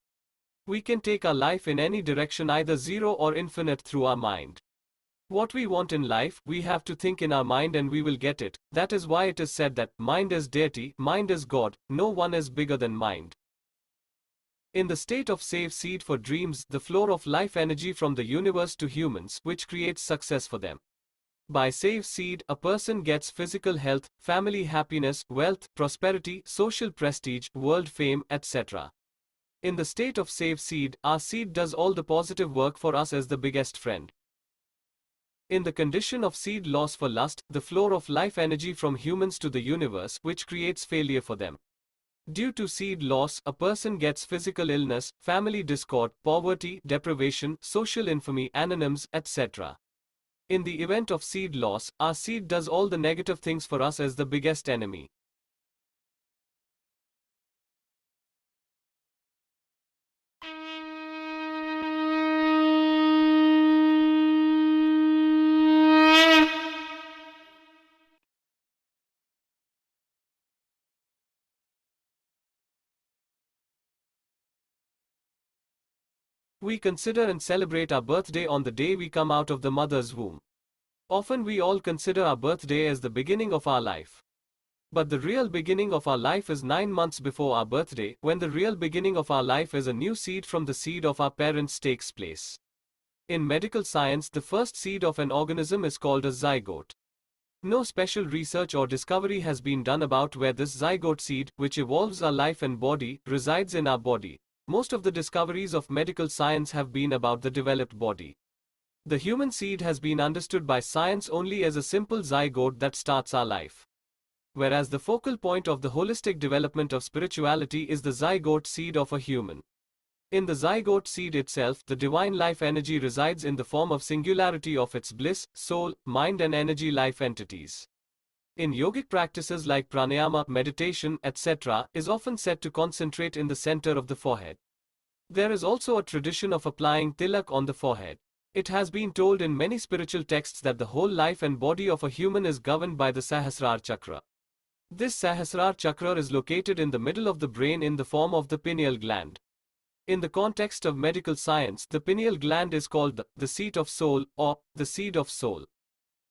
We can take our life in any direction, either zero or infinite, through our mind. What we want in life, we have to think in our mind and we will get it. That is why it is said that mind is deity, mind is God, no one is bigger than mind. In the state of save seed for dreams, the flow of life energy from the universe to humans, which creates success for them. By save seed, a person gets physical health, family happiness, wealth, prosperity, social prestige, world fame, etc. In the state of save seed, our seed does all the positive work for us as the biggest friend. In the condition of seed loss for lust, the flow of life energy from humans to the universe, which creates failure for them. Due to seed loss, a person gets physical illness, family discord, poverty, deprivation, social infamy, anonyms, etc. In the event of seed loss, our seed does all the negative things for us as the biggest enemy. We consider and celebrate our birthday on the day we come out of the mother's womb. Often we all consider our birthday as the beginning of our life. But the real beginning of our life is 9 months before our birthday, when the real beginning of our life is a new seed from the seed of our parents takes place. In medical science, the first seed of an organism is called a zygote. No special research or discovery has been done about where this zygote seed, which evolves our life and body, resides in our body. Most of the discoveries of medical science have been about the developed body. The human seed has been understood by science only as a simple zygote that starts our life. Whereas the focal point of the holistic development of spirituality is the zygote seed of a human. In the zygote seed itself, the divine life energy resides in the form of singularity of its bliss, soul, mind and energy life entities. In yogic practices like pranayama, meditation, etc., is often said to concentrate in the center of the forehead. There is also a tradition of applying tilak on the forehead. It has been told in many spiritual texts that the whole life and body of a human is governed by the Sahasrara chakra. This Sahasrara chakra is located in the middle of the brain in the form of the pineal gland. In the context of medical science, the pineal gland is called the seat of soul or the seed of soul.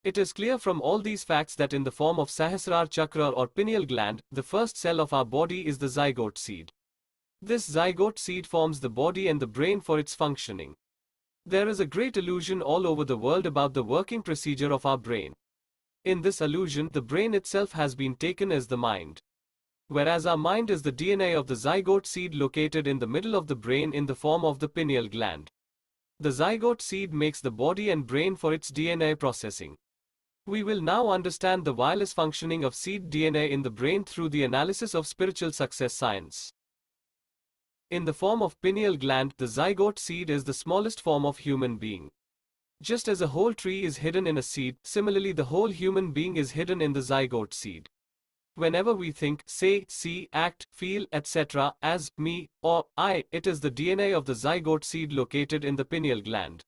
It is clear from all these facts that in the form of Sahasrara chakra or pineal gland, the first cell of our body is the zygote seed. This zygote seed forms the body and the brain for its functioning. There is a great illusion all over the world about the working procedure of our brain. In this illusion, the brain itself has been taken as the mind. Whereas our mind is the DNA of the zygote seed located in the middle of the brain in the form of the pineal gland. The zygote seed makes the body and brain for its DNA processing. We will now understand the wireless functioning of seed DNA in the brain through the analysis of spiritual success science. In the form of pineal gland, the zygote seed is the smallest form of human being. Just as a whole tree is hidden in a seed, similarly the whole human being is hidden in the zygote seed. Whenever we think, say, see, act, feel, etc., as me or I, it is the DNA of the zygote seed located in the pineal gland.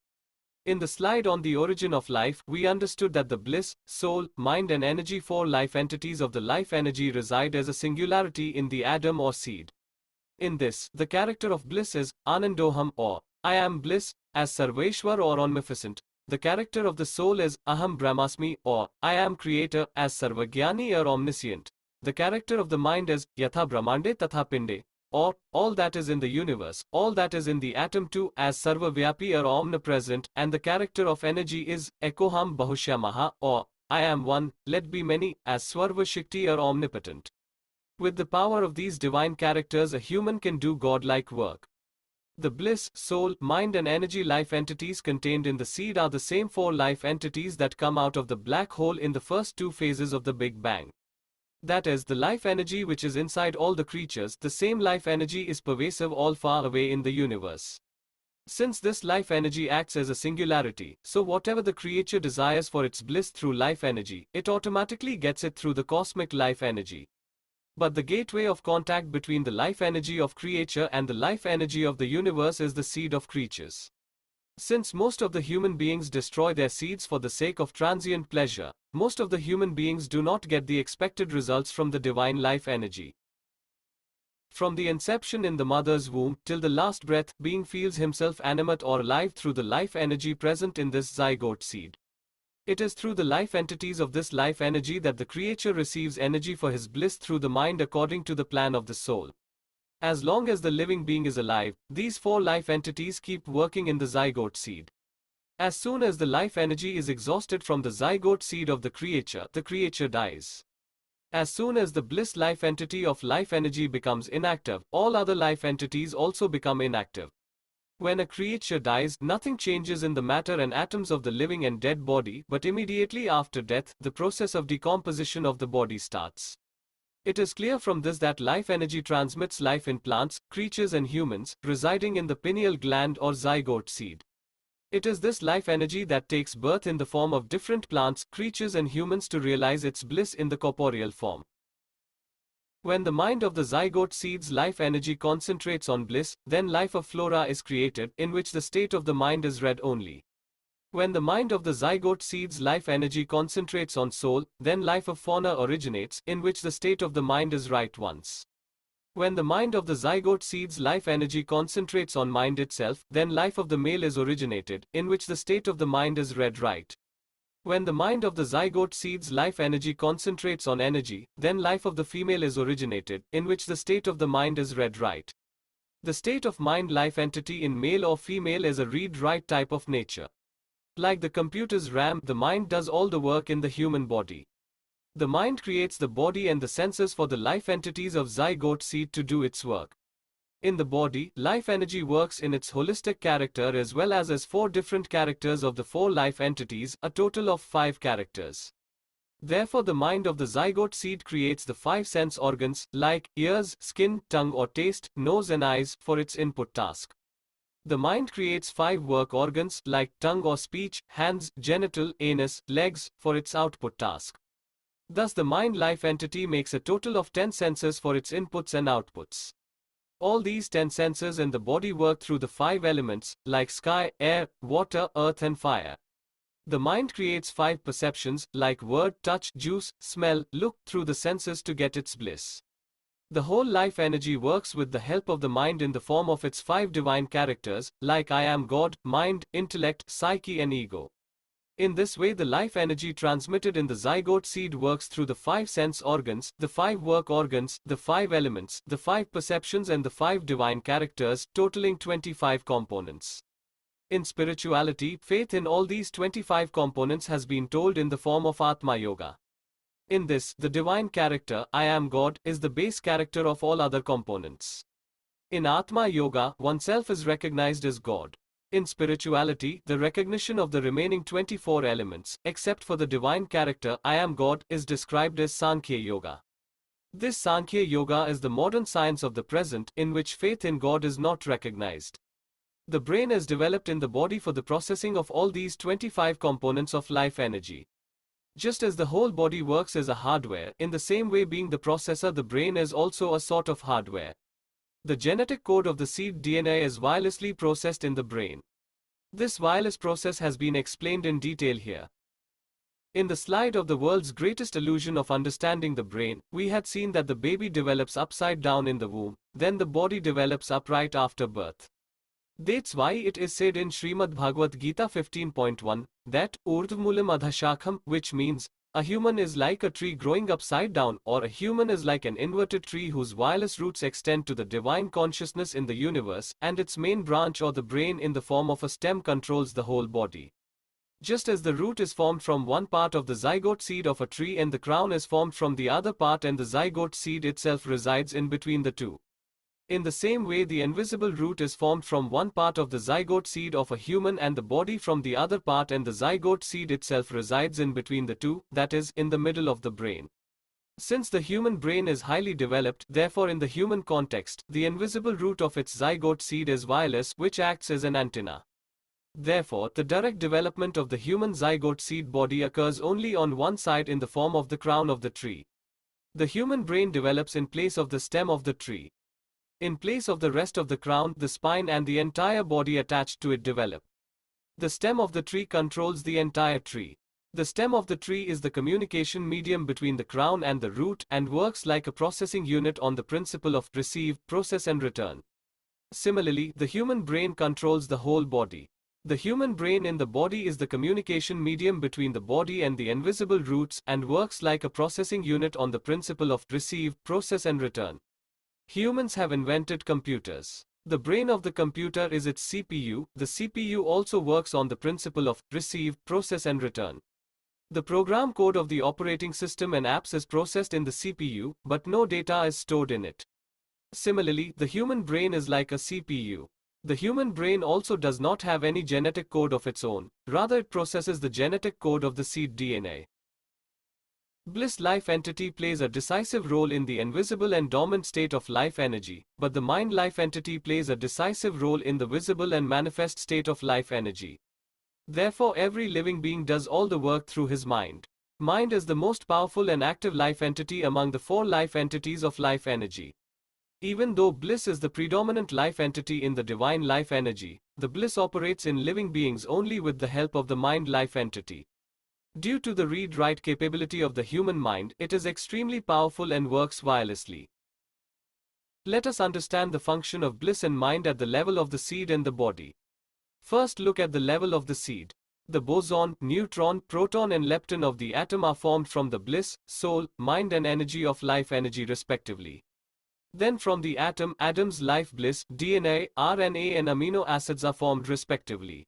In the slide on the origin of life, we understood that the bliss, soul, mind and energy, 4 life entities of the life energy, reside as a singularity in the atom or seed. In this, the character of bliss is Anandoham or I am bliss, as Sarveshwar or omnificent. The character of the soul is Aham Brahmasmi or I am creator, as Sarvagyani or omniscient. The character of the mind is Yatha Brahmande Tatha Pinde, or all that is in the universe, all that is in the atom too, as Sarvavyapi or omnipresent, and the character of energy is Ekoham Bahushya Maha or I am one, let be many, as Swarva Shakti or omnipotent. With the power of these divine characters, a human can do godlike work. The bliss, soul, mind and energy life entities contained in the seed are the same four life entities that come out of the black hole in the first two phases of the Big Bang. That is, the life energy which is inside all the creatures, the same life energy is pervasive all far away in the universe. Since this life energy acts as a singularity, so whatever the creature desires for its bliss through life energy, it automatically gets it through the cosmic life energy. But the gateway of contact between the life energy of creature and the life energy of the universe is the seed of creatures. Since most of the human beings destroy their seeds for the sake of transient pleasure, most of the human beings do not get the expected results from the divine life energy. From the inception in the mother's womb till the last breath, being feels himself animate or alive through the life energy present in this zygote seed. It is through the life entities of this life energy that the creature receives energy for his bliss through the mind according to the plan of the soul. As long as the living being is alive, these four life entities keep working in the zygote seed. As soon as the life energy is exhausted from the zygote seed of the creature dies. As soon as the bliss life entity of life energy becomes inactive, all other life entities also become inactive. When a creature dies, nothing changes in the matter and atoms of the living and dead body, but immediately after death, the process of decomposition of the body starts. It is clear from this that life energy transmits life in plants, creatures and humans, residing in the pineal gland or zygote seed. It is this life energy that takes birth in the form of different plants, creatures and humans to realize its bliss in the corporeal form. When the mind of the zygote seed's life energy concentrates on bliss, then life of flora is created, in which the state of the mind is red only. When the mind of the zygote seed's life energy concentrates on soul, then life of fauna originates, in which the state of the mind is right once. When the mind of the zygote seed's life energy concentrates on mind itself, then life of the male is originated, in which the state of the mind is red right. When the mind of the zygote seed's life energy concentrates on energy, then life of the female is originated, in which the state of the mind is red right. The state of mind life entity in male or female is a read-write type of nature. Like the computer's RAM, the mind does all the work in the human body. The mind creates the body and the senses for the life entities of zygote seed to do its work. In the body, life energy works in its holistic character as well as four different characters of the four life entities, a total of 5 characters. Therefore the mind of the zygote seed creates the 5 sense organs, like ears, skin, tongue or taste, nose and eyes, for its input task. The mind creates 5 work organs, like tongue or speech, hands, genital, anus, legs, for its output task. Thus the mind life entity makes a total of 10 senses for its inputs and outputs. All these 10 senses in the body work through the 5 elements, like sky, air, water, earth and fire. The mind creates 5 perceptions, like word, touch, juice, smell, look, through the senses to get its bliss. The whole life energy works with the help of the mind in the form of its 5 divine characters, like I am God, mind, intellect, psyche and ego. In this way the life energy transmitted in the zygote seed works through the 5 sense organs, the 5 work organs, the 5 elements, the 5 perceptions and the 5 divine characters, totaling 25 components. In spirituality, faith in all these 25 components has been told in the form of Atma Yoga. In this, the divine character, I am God, is the base character of all other components. In Atma Yoga, oneself is recognized as God. In spirituality, the recognition of the remaining 24 elements, except for the divine character, I am God, is described as Sankhya Yoga. This Sankhya Yoga is the modern science of the present, in which faith in God is not recognized. The brain is developed in the body for the processing of all these 25 components of life energy. Just as the whole body works as a hardware, in the same way being the processor, the brain is also a sort of hardware. The genetic code of the seed DNA is wirelessly processed in the brain. This wireless process has been explained in detail here. In the slide of the world's greatest illusion of understanding the brain, we had seen that the baby develops upside down in the womb, then the body develops upright after birth. That's why it is said in Srimad Bhagavad Gita 15.1, that Urdhmulam Adhashakham, which means, a human is like a tree growing upside down, or a human is like an inverted tree whose wireless roots extend to the divine consciousness in the universe, and its main branch or the brain in the form of a stem controls the whole body. Just as the root is formed from one part of the zygote seed of a tree and the crown is formed from the other part and the zygote seed itself resides in between the two. In the same way, the invisible root is formed from one part of the zygote seed of a human and the body from the other part, and the zygote seed itself resides in between the two, that is, in the middle of the brain. Since the human brain is highly developed, therefore in the human context, the invisible root of its zygote seed is wireless, which acts as an antenna. Therefore, the direct development of the human zygote seed body occurs only on one side in the form of the crown of the tree. The human brain develops in place of the stem of the tree. In place of the rest of the crown, the spine and the entire body attached to it develop. The stem of the tree controls the entire tree. The stem of the tree is the communication medium between the crown and the root and works like a processing unit on the principle of receive, process and return. Similarly, the human brain controls the whole body. The human brain in the body is the communication medium between the body and the invisible roots and works like a processing unit on the principle of receive, process and return. Humans have invented computers. The brain of the computer is its CPU. The CPU also works on the principle of receive, process and return. The program code of the operating system and apps is processed in the CPU, but no data is stored in it. Similarly, the human brain is like a CPU. The human brain also does not have any genetic code of its own, rather it processes the genetic code of the seed DNA. Bliss life entity plays a decisive role in the invisible and dormant state of life energy, but the mind life entity plays a decisive role in the visible and manifest state of life energy. Therefore, every living being does all the work through his mind. Mind is the most powerful and active life entity among the four life entities of life energy. Even though bliss is the predominant life entity in the divine life energy, the bliss operates in living beings only with the help of the mind life entity. Due to the read-write capability of the human mind, it is extremely powerful and works wirelessly. Let us understand the function of bliss and mind at the level of the seed and the body. First, look at the level of the seed. The boson, neutron, proton and lepton of the atom are formed from the bliss, soul, mind and energy of life energy respectively. Then from the atom, Adam's life bliss, DNA, RNA and amino acids are formed respectively.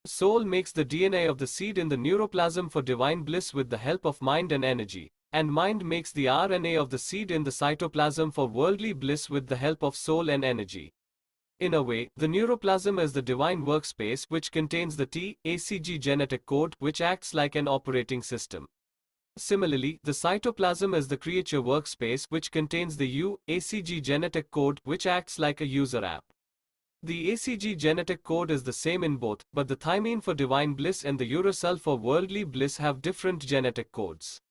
Soul makes the DNA of the seed in the neuroplasm for divine bliss with the help of mind and energy, and mind makes the RNA of the seed in the cytoplasm for worldly bliss with the help of soul and energy. In a way, the neuroplasm is the divine workspace which contains the TACG genetic code which acts like an operating system. Similarly, the cytoplasm is the creature workspace which contains the UACG genetic code which acts like a user app. The ACG genetic code is the same in both, but the thymine for divine bliss and the uracil for worldly bliss have different genetic codes.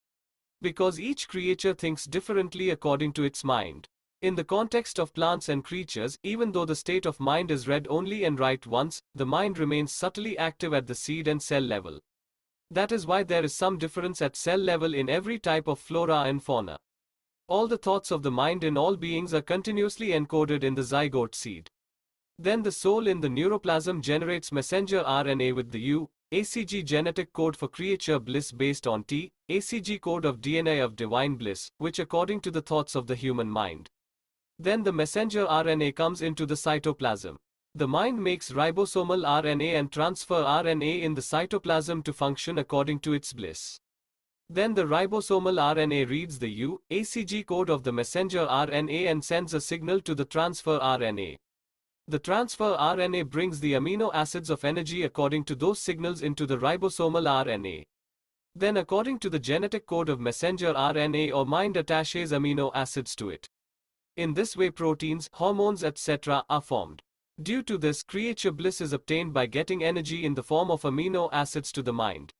Because each creature thinks differently according to its mind. In the context of plants and creatures, even though the state of mind is read only and write once, the mind remains subtly active at the seed and cell level. That is why there is some difference at cell level in every type of flora and fauna. All the thoughts of the mind in all beings are continuously encoded in the zygote seed. Then the soul in the neuroplasm generates messenger RNA with the UACG genetic code for creature bliss based on TACG code of DNA of divine bliss, which according to the thoughts of the human mind. Then the messenger RNA comes into the cytoplasm. The mind makes ribosomal RNA and transfer RNA in the cytoplasm to function according to its bliss. Then the ribosomal RNA reads the UACG code of the messenger RNA and sends a signal to the transfer RNA. The transfer RNA brings the amino acids of energy according to those signals into the ribosomal RNA. Then according to the genetic code of messenger RNA or mind attaches amino acids to it. In this way proteins, hormones etc. are formed. Due to this, creature bliss is obtained by getting energy in the form of amino acids to the mind.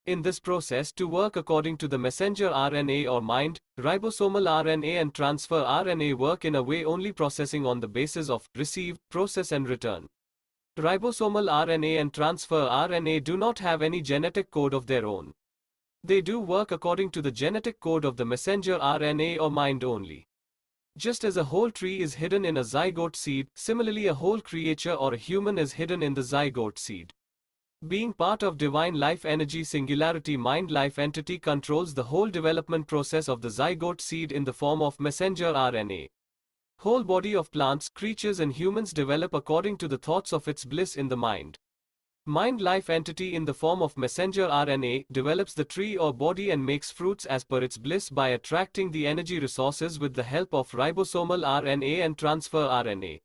In this process, to work according to the messenger RNA or mind, ribosomal RNA and transfer RNA work in a way only processing on the basis of receive, process and return. Ribosomal RNA and transfer RNA do not have any genetic code of their own. They do work according to the genetic code of the messenger RNA or mind only. Just as a whole tree is hidden in a zygote seed, similarly a whole creature or a human is hidden in the zygote seed. Being part of divine life energy, singularity mind life entity controls the whole development process of the zygote seed in the form of messenger RNA. Whole body of plants, creatures and humans develop according to the thoughts of its bliss in the mind. Mind-life entity in the form of messenger RNA develops the tree or body and makes fruits as per its bliss by attracting the energy resources with the help of ribosomal RNA and transfer RNA.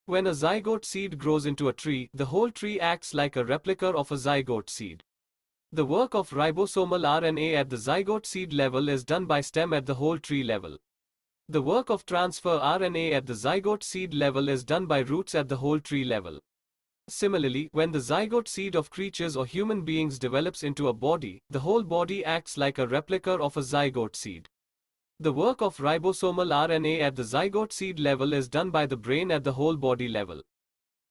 When a zygote seed grows into a tree, the whole tree acts like a replica of a zygote seed. The work of ribosomal RNA at the zygote seed level is done by stem at the whole tree level. The work of transfer RNA at the zygote seed level is done by roots at the whole tree level. Similarly, when the zygote seed of creatures or human beings develops into a body, the whole body acts like a replica of a zygote seed. The work of ribosomal RNA at the zygote seed level is done by the brain at the whole body level.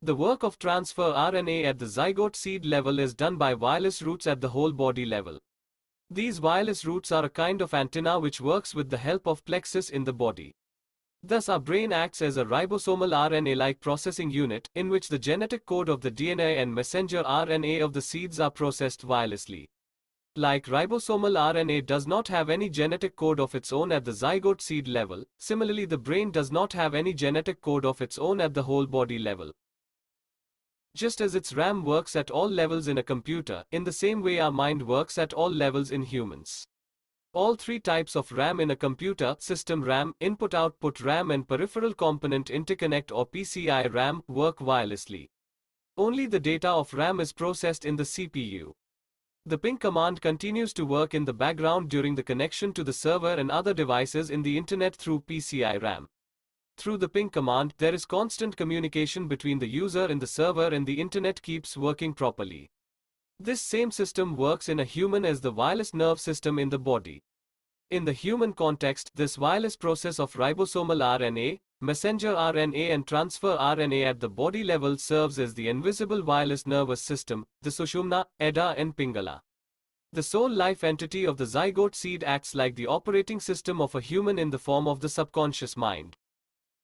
The work of transfer RNA at the zygote seed level is done by wireless roots at the whole body level. These wireless roots are a kind of antenna which works with the help of plexus in the body. Thus our brain acts as a ribosomal RNA-like processing unit, in which the genetic code of the DNA and messenger RNA of the seeds are processed wirelessly. Like ribosomal RNA does not have any genetic code of its own at the zygote seed level, similarly the brain does not have any genetic code of its own at the whole body level. Just as its RAM works at all levels in a computer, in the same way our mind works at all levels in humans. All three types of RAM in a computer system, RAM, input-output RAM and peripheral component interconnect or PCI RAM, work wirelessly. Only the data of RAM is processed in the CPU. The ping command continues to work in the background during the connection to the server and other devices in the internet through PCI RAM. Through the ping command, there is constant communication between the user and the server and the internet keeps working properly. This same system works in a human as the wireless nerve system in the body. In the human context, this wireless process of ribosomal RNA, messenger RNA and transfer RNA at the body level serves as the invisible wireless nervous system, the Sushumna, Edda and Pingala. The soul life entity of the zygote seed acts like the operating system of a human in the form of the subconscious mind.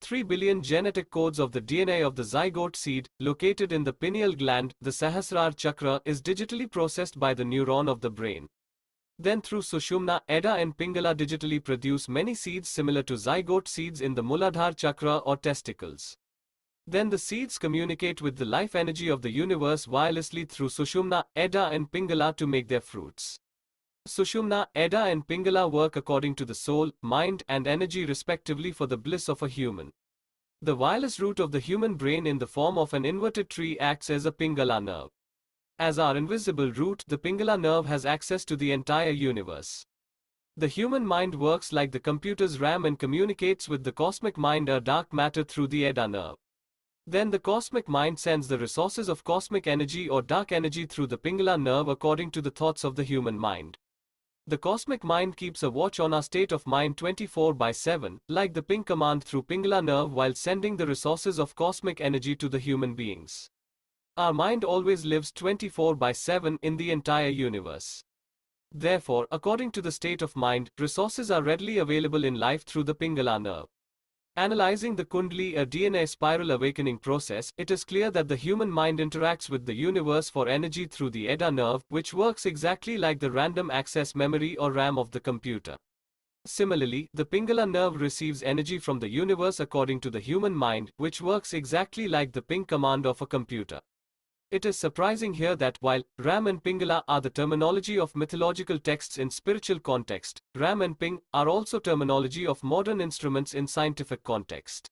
3 billion genetic codes of the DNA of the zygote seed, located in the pineal gland, the Sahasrara chakra, is digitally processed by the neuron of the brain. Then through Sushumna, Edda and Pingala digitally produce many seeds similar to zygote seeds in the Muladhara chakra or testicles. Then the seeds communicate with the life energy of the universe wirelessly through Sushumna, Edda and Pingala to make their fruits. Sushumna, Edda and Pingala work according to the soul, mind and energy respectively for the bliss of a human. The wireless root of the human brain in the form of an inverted tree acts as a Pingala nerve. As our invisible root, the Pingala nerve has access to the entire universe. The human mind works like the computer's RAM and communicates with the cosmic mind or dark matter through the Edda nerve. Then the cosmic mind sends the resources of cosmic energy or dark energy through the Pingala nerve according to the thoughts of the human mind. The cosmic mind keeps a watch on our state of mind 24/7, like the ping command through Pingala nerve while sending the resources of cosmic energy to the human beings. Our mind always lives 24/7 in the entire universe. Therefore, according to the state of mind, resources are readily available in life through the Pingala nerve. Analyzing the Kundali, a DNA spiral awakening process, it is clear that the human mind interacts with the universe for energy through the Edda nerve, which works exactly like the random access memory or RAM of the computer. Similarly, the Pingala nerve receives energy from the universe according to the human mind, which works exactly like the ping command of a computer. It is surprising here that while Ram and Pingala are the terminology of mythological texts in spiritual context, Ram and Ping are also terminology of modern instruments in scientific context.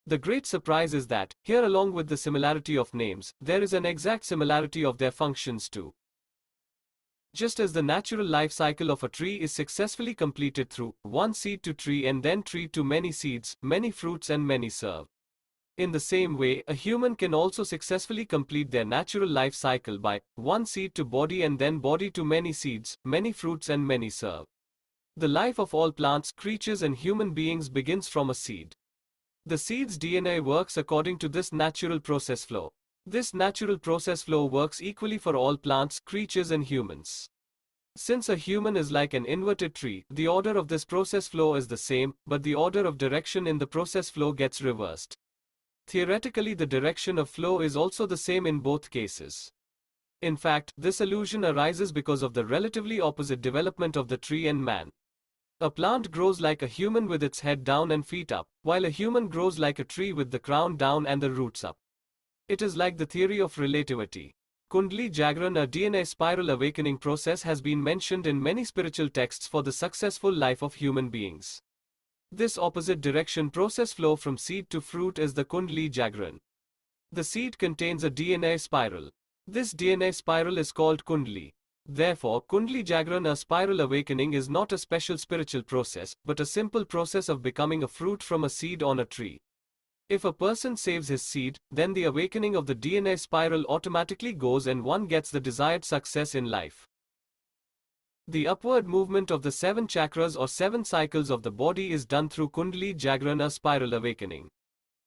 The great surprise is that, here along with the similarity of names, there is an exact similarity of their functions too. Just as the natural life cycle of a tree is successfully completed through one seed to tree and then tree to many seeds, many fruits and many serve. In the same way, a human can also successfully complete their natural life cycle by one seed to body and then body to many seeds, many fruits and many serve. The life of all plants, creatures and human beings begins from a seed. The seed's DNA works according to this natural process flow. This natural process flow works equally for all plants, creatures and humans. Since a human is like an inverted tree, the order of this process flow is the same, but the order of direction in the process flow gets reversed. Theoretically, the direction of flow is also the same in both cases. In fact, this illusion arises because of the relatively opposite development of the tree and man. A plant grows like a human with its head down and feet up, while a human grows like a tree with the crown down and the roots up. It is like the theory of relativity. Kundali Jagran, a DNA spiral awakening process, has been mentioned in many spiritual texts for the successful life of human beings. This opposite direction process flow from seed to fruit is the Kundali Jagran. The seed contains a DNA spiral. This DNA spiral is called Kundali. Therefore, Kundali Jagran, a spiral awakening, is not a special spiritual process, but a simple process of becoming a fruit from a seed on a tree. If a person saves his seed, then the awakening of the DNA spiral automatically goes and one gets the desired success in life. The upward movement of the 7 chakras or 7 cycles of the body is done through Kundali Jagran, a spiral awakening.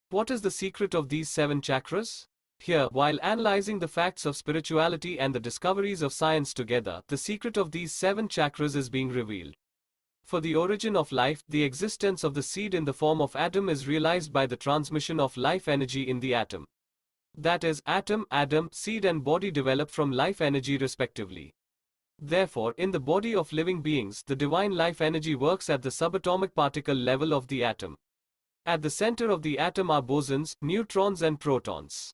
What is the secret of these 7 chakras? Here, while analyzing the facts of spirituality and the discoveries of science together, the secret of these 7 chakras is being revealed. For the origin of life, the existence of the seed in the form of atom is realized by the transmission of life energy in the atom. That is, atom, seed and body develop from life energy respectively. Therefore, in the body of living beings, the divine life energy works at the subatomic particle level of the atom. At the center of the atom are bosons, neutrons and protons.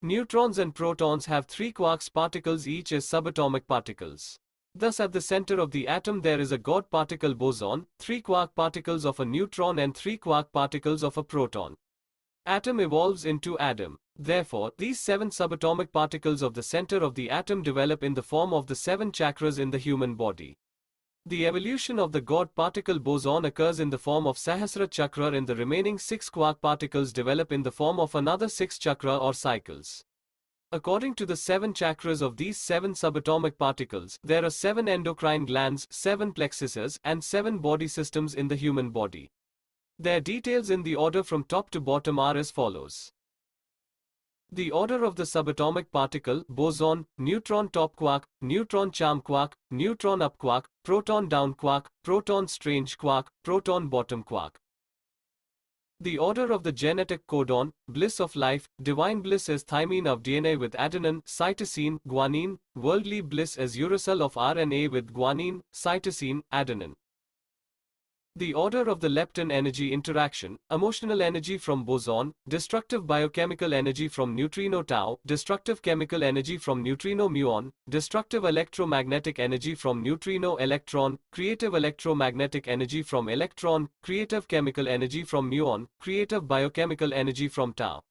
Neutrons and protons have 3 quarks particles each as subatomic particles. Thus at the center of the atom there is a God particle boson, 3 quark particles of a neutron and 3 quark particles of a proton. Atom evolves into Adam. Therefore, these 7 subatomic particles of the center of the atom develop in the form of the 7 chakras in the human body. The evolution of the God particle boson occurs in the form of Sahasra chakra, and the remaining 6 quark particles develop in the form of another 6 chakra or cycles. According to the 7 chakras of these 7 subatomic particles, there are 7 endocrine glands, 7 plexuses, and 7 body systems in the human body. Their details in the order from top to bottom are as follows. The order of the subatomic particle: boson, neutron top quark, neutron charm quark, neutron up quark, proton down quark, proton strange quark, proton bottom quark. The order of the genetic codon: bliss of life, divine bliss as thymine of DNA with adenine, cytosine, guanine; worldly bliss as uracil of RNA with guanine, cytosine, adenine. The order of the lepton energy interaction: emotional energy from boson, destructive biochemical energy from neutrino tau, destructive chemical energy from neutrino muon, destructive electromagnetic energy from neutrino electron, creative electromagnetic energy from electron, creative chemical energy from muon, creative biochemical energy from tau.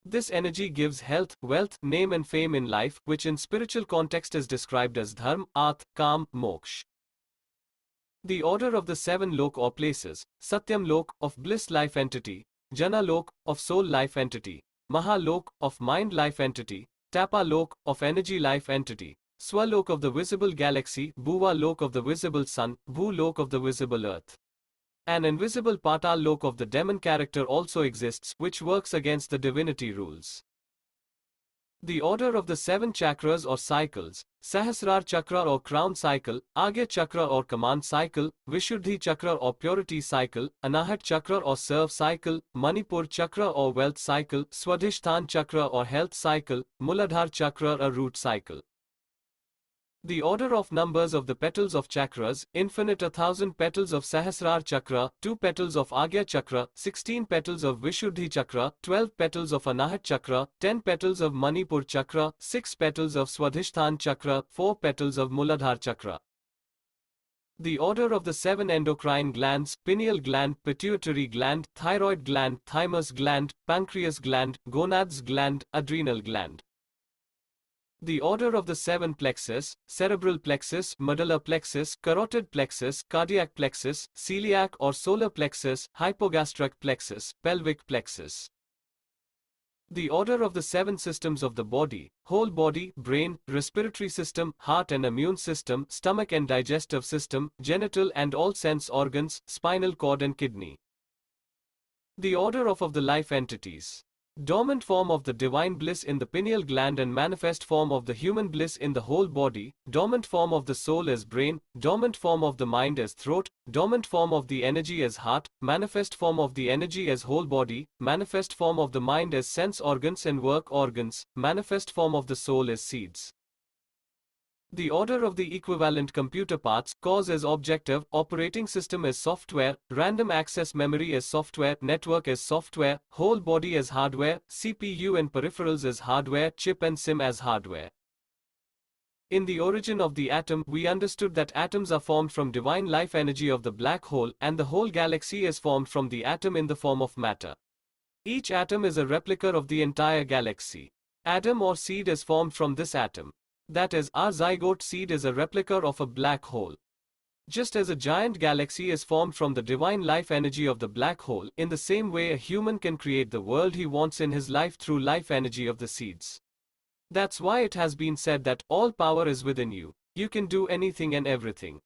This energy gives health, wealth, name and fame in life, which in spiritual context is described as dharma, arth, kam, moksha. The order of the 7 lok or places: Satyam lok, of bliss life entity; Jana lok, of soul life entity; Maha lok, of mind life entity; Tapa lok, of energy life entity; Swalok of the visible galaxy; Bhuva lok of the visible sun; Bhu lok of the visible earth. An invisible Patal lok of the demon character also exists, which works against the divinity rules. The order of the 7 chakras or cycles: Sahasrar chakra or crown cycle, Agya chakra or command cycle, Vishuddhi chakra or purity cycle, Anahat chakra or serve cycle, Manipur chakra or wealth cycle, Swadhisthana chakra or health cycle, Muladhara chakra or root cycle. The order of numbers of the petals of chakras: infinite 1,000 petals of Sahasrar chakra, 2 petals of Agya chakra, 16 petals of Vishuddhi chakra, 12 petals of Anahat chakra, 10 petals of Manipur chakra, 6 petals of Swadhisthana chakra, 4 petals of Muladhara chakra. The order of the 7 endocrine glands: pineal gland, pituitary gland, thyroid gland, thymus gland, pancreas gland, gonads gland, adrenal gland. The order of the 7 plexus: cerebral plexus, medulla plexus, carotid plexus, cardiac plexus, celiac or solar plexus, hypogastric plexus, pelvic plexus. The order of the 7 systems of the body: whole body, brain, respiratory system, heart and immune system, stomach and digestive system, genital and all sense organs, spinal cord and kidney. The order of the life entities: dormant form of the divine bliss in the pineal gland and manifest form of the human bliss in the whole body, dormant form of the soul as brain, dormant form of the mind as throat, dormant form of the energy as heart, manifest form of the energy as whole body, manifest form of the mind as sense organs and work organs, manifest form of the soul as seeds. The order of the equivalent computer parts: cause as objective, operating system as software, random access memory as software, network as software, whole body as hardware, CPU and peripherals as hardware, chip and SIM as hardware. In the origin of the atom, we understood that atoms are formed from divine life energy of the black hole, and the whole galaxy is formed from the atom in the form of matter. Each atom is a replica of the entire galaxy. Atom or seed is formed from this atom. That is, our zygote seed is a replica of a black hole. Just as a giant galaxy is formed from the divine life energy of the black hole, in the same way a human can create the world he wants in his life through life energy of the seeds. That's why it has been said that all power is within you. You can do anything and everything.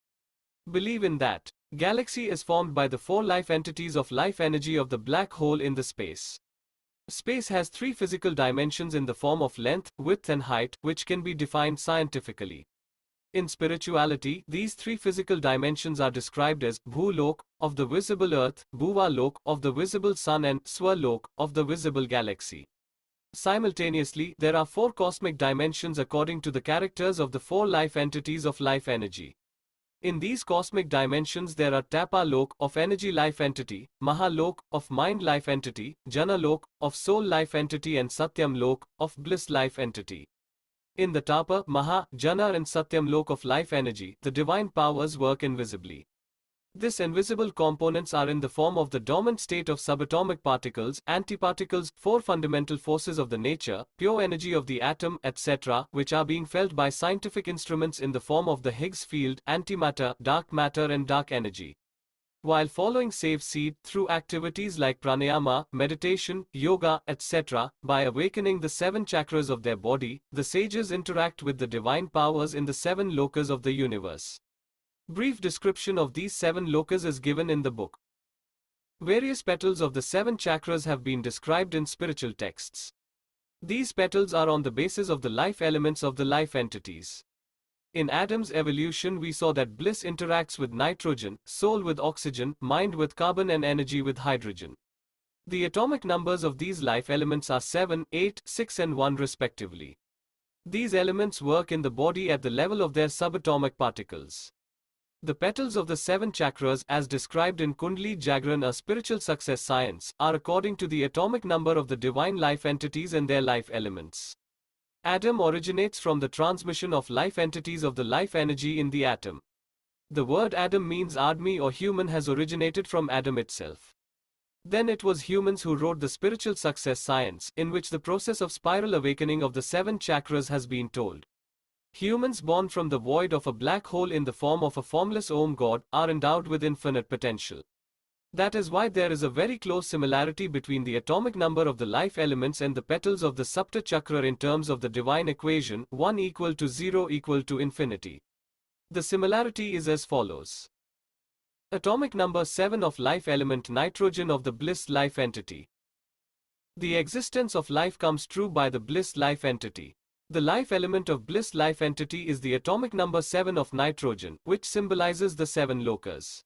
Believe in that. Galaxy is formed by the four life entities of life energy of the black hole in the space. Space has three physical dimensions in the form of length, width and height, which can be defined scientifically. In spirituality, these three physical dimensions are described as Bhulok, of the visible earth, Bhuvalok, of the visible sun, and Swalok, of the visible galaxy. Simultaneously, there are four cosmic dimensions according to the characters of the four life entities of life energy. In these cosmic dimensions there are Tapalok, of energy life entity, Mahalok, of mind life entity, Janalok, of soul life entity, and Satyam Lok, of bliss life entity. In the Tapa, Maha, Jana and Satyam Lok of life energy, the divine powers work invisibly. These invisible components are in the form of the dormant state of subatomic particles, antiparticles, four fundamental forces of the nature, pure energy of the atom, etc., which are being felt by scientific instruments in the form of the Higgs field, antimatter, dark matter and dark energy. While following safe seed, through activities like pranayama, meditation, yoga, etc., by awakening the seven chakras of their body, the sages interact with the divine powers in the seven lokas of the universe. Brief description of these seven lokas is given in the book. Various petals of the seven chakras have been described in spiritual texts. These petals are on the basis of the life elements of the life entities. In Adam's evolution we saw that bliss interacts with nitrogen, soul with oxygen, mind with carbon and energy with hydrogen. The atomic numbers of these life elements are 7, 8, 6 and 1 respectively. These elements work in the body at the level of their subatomic particles. The petals of the seven chakras, as described in Kundali Jagran, a spiritual success science, are according to the atomic number of the divine life entities and their life elements. Atom originates from the transmission of life entities of the life energy in the atom. The word Adam means Admi or human has originated from Adam itself. Then it was humans who wrote the spiritual success science, in which the process of spiral awakening of the seven chakras has been told. Humans born from the void of a black hole in the form of a formless Om God are endowed with infinite potential. That is why there is a very close similarity between the atomic number of the life elements and the petals of the Sapta Chakra in terms of the divine equation, 1 equal to 0 equal to infinity. The similarity is as follows. Atomic number 7 of life element nitrogen of the bliss life entity. The existence of life comes true by the bliss life entity. The life element of bliss life entity is the atomic number 7 of nitrogen, which symbolizes the seven lokas.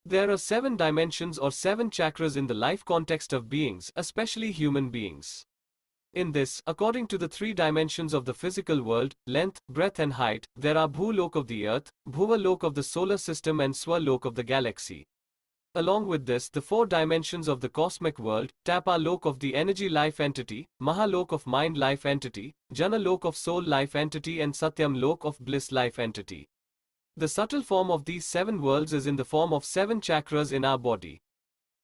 There are 7 dimensions or 7 chakras in the life context of beings, especially human beings. In this, according to the 3 dimensions of the physical world, length, breadth and height, there are Bhulok of the earth, Bhuvalok of the solar system and Swalok of the galaxy. Along with this, the 4 dimensions of the cosmic world, Tapalok of the energy life entity, Mahalok of mind life entity, Janalok of soul life entity and Satyam Lok of bliss life entity. The subtle form of these 7 worlds is in the form of 7 chakras in our body.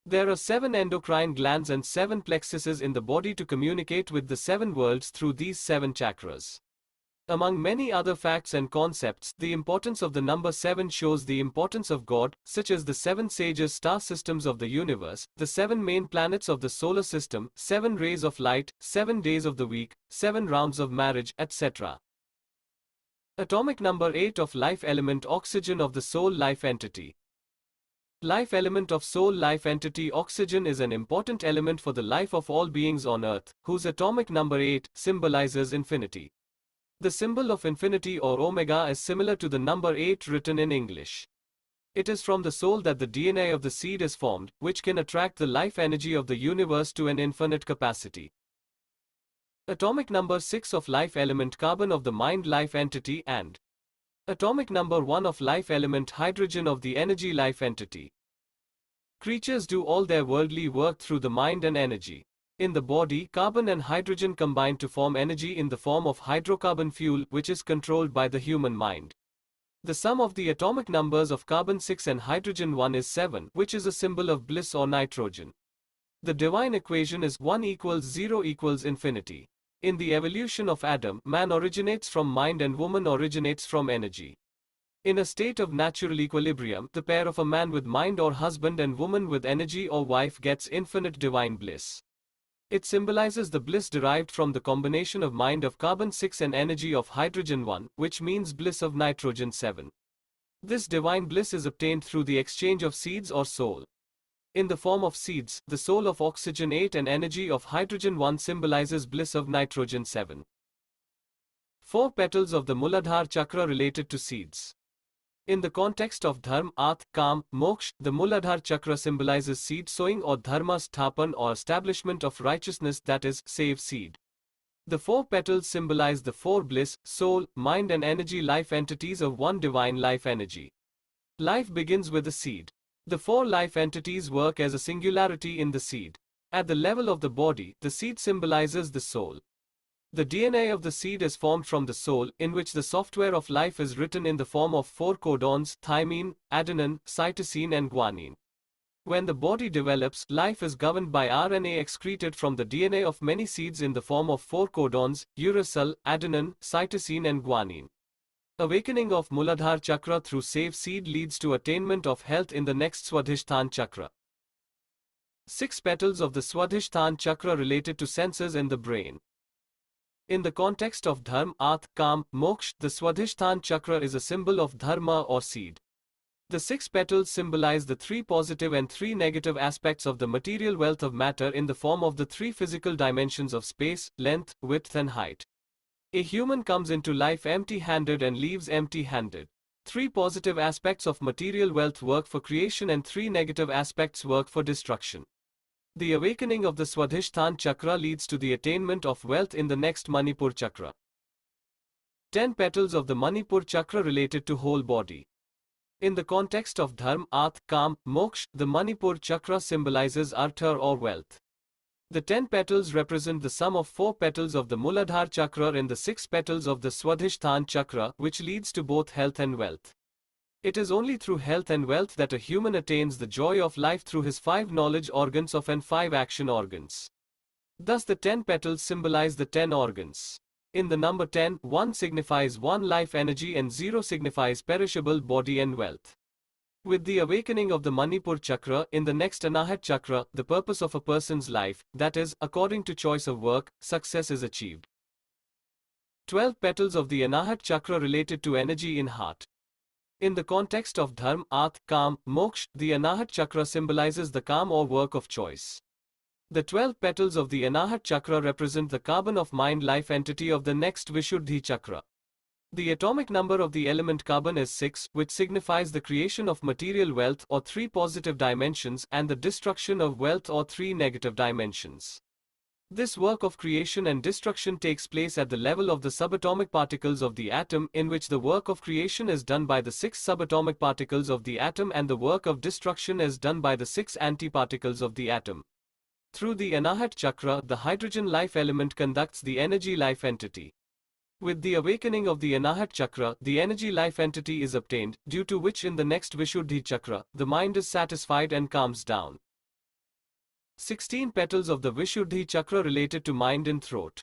There are 7 endocrine glands and 7 plexuses in the body to communicate with the 7 worlds through these 7 chakras. Among many other facts and concepts, the importance of the number 7 shows the importance of God, such as the 7 sages star systems of the universe, the 7 main planets of the solar system, 7 rays of light, 7 days of the week, 7 rounds of marriage, etc. Atomic number 8 of life element oxygen of the soul life entity. Life element of soul life entity oxygen is an important element for the life of all beings on earth, whose atomic number 8 symbolizes infinity. The symbol of infinity or omega is similar to the number 8 written in English. It is from the soul that the DNA of the seed is formed, which can attract the life energy of the universe to an infinite capacity. Atomic number 6 of life element carbon of the mind life entity and atomic number 1 of life element hydrogen of the energy life entity. Creatures do all their worldly work through the mind and energy. In the body, carbon and hydrogen combine to form energy in the form of hydrocarbon fuel, which is controlled by the human mind. The sum of the atomic numbers of carbon 6 and hydrogen 1 is 7, which is a symbol of bliss or nitrogen. The divine equation is 1 equals 0 equals infinity. In the evolution of Adam, man originates from mind and woman originates from energy. In a state of natural equilibrium, the pair of a man with mind or husband and woman with energy or wife gets infinite divine bliss. It symbolizes the bliss derived from the combination of mind of carbon 6 and energy of hydrogen 1, which means bliss of nitrogen 7. This divine bliss is obtained through the exchange of seeds or soul. In the form of seeds, the soul of oxygen 8 and energy of hydrogen 1 symbolizes bliss of nitrogen 7. 4 petals of the Muladhara chakra related to seeds. In the context of Dharma, Arth, Kam, Moksha, the Muladhara chakra symbolizes seed sowing or Dharma Sthapana or establishment of righteousness, that is, save seed. The 4 petals symbolize the 4 bliss, soul, mind and energy life entities of one divine life energy. Life begins with a seed. The 4 life entities work as a singularity in the seed. At the level of the body, the seed symbolizes the soul. The DNA of the seed is formed from the soul, in which the software of life is written in the form of 4 codons: thymine, adenine, cytosine and guanine. When the body develops, life is governed by RNA excreted from the DNA of many seeds in the form of 4 codons: uracil, adenine, cytosine and guanine. Awakening of Muladhara chakra through save seed leads to attainment of health in the next Swadhisthana chakra. 6 petals of the Swadhisthana chakra related to senses in the brain. In the context of Dharma, Arth, Kam, Moksha, the Swadhisthana chakra is a symbol of Dharma or seed. The 6 petals symbolize the 3 positive and 3 negative aspects of the material wealth of matter in the form of the 3 physical dimensions of space, length, width and height. A human comes into life empty-handed and leaves empty-handed. 3 positive aspects of material wealth work for creation and 3 negative aspects work for destruction. The awakening of the Swadhisthana chakra leads to the attainment of wealth in the next Manipur chakra. 10 petals of the Manipur chakra related to whole body. In the context of Dharma, Arth, Kam, Moksha, the Manipur chakra symbolizes artha or wealth. The 10 petals represent the sum of 4 petals of the Muladhara chakra and the 6 petals of the Swadhisthana chakra, which leads to both health and wealth. It is only through health and wealth that a human attains the joy of life through his 5 knowledge organs of and 5 action organs. Thus the 10 petals symbolize the 10 organs. In the number 10, 1 signifies 1 life energy and 0 signifies perishable body and wealth. With the awakening of the Manipur chakra, in the next Anahat chakra, the purpose of a person's life, that is, according to choice of work, success is achieved. 12 petals of the Anahat chakra related to energy in heart. In the context of Dharma, Arth, Kam, Moksha, the Anahat chakra symbolizes the Kam or work of choice. The 12 petals of the Anahat chakra represent the carbon of mind life entity of the next Vishuddhi chakra. The atomic number of the element carbon is 6, which signifies the creation of material wealth or 3 positive dimensions and the destruction of wealth or 3 negative dimensions. This work of creation and destruction takes place at the level of the subatomic particles of the atom, in which the work of creation is done by the 6 subatomic particles of the atom and the work of destruction is done by the 6 antiparticles of the atom. Through the Anahat chakra, the hydrogen life element conducts the energy life entity. With the awakening of the Anahat chakra, the energy life entity is obtained, due to which in the next Vishuddhi chakra, the mind is satisfied and calms down. 16 petals of the Vishuddhi chakra related to mind and throat.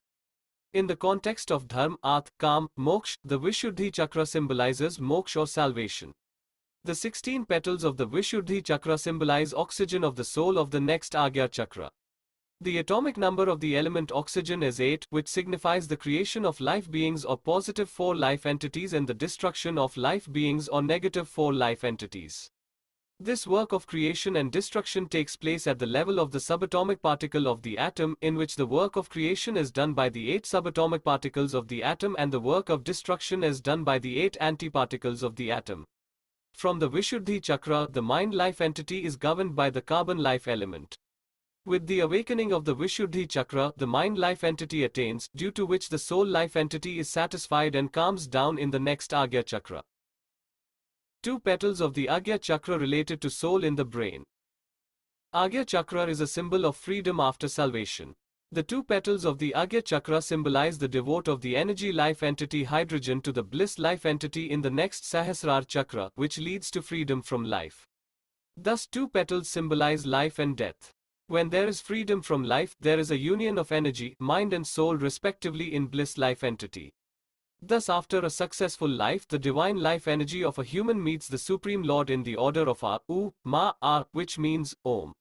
In the context of Dharma, Arth, Kam, Moksha, the Vishuddhi chakra symbolizes moksha or salvation. The 16 petals of the Vishuddhi chakra symbolize oxygen of the soul of the next Agya chakra. The atomic number of the element oxygen is 8, which signifies the creation of life beings or positive 4 life entities and the destruction of life beings or negative 4 life entities. This work of creation and destruction takes place at the level of the subatomic particle of the atom, in which the work of creation is done by the 8 subatomic particles of the atom and the work of destruction is done by the 8 antiparticles of the atom. From the Vishuddhi chakra, the mind life entity is governed by the carbon life element. With the awakening of the Vishuddhi chakra, the mind life entity attains, due to which the soul life entity is satisfied and calms down in the next Agya chakra. 2 petals of the Agya chakra related to soul in the brain. Agya Chakra is a symbol of freedom after salvation. The two petals of the Agya Chakra symbolize the devote of the energy life entity hydrogen to the bliss life entity in the next Sahasrar Chakra, which leads to freedom from life. Thus, two petals symbolize life and death. When there is freedom from life, there is a union of energy, mind and soul respectively in bliss life entity. Thus, after a successful life, the divine life energy of a human meets the Supreme Lord in the order of A, U, Ma, A, which means Om.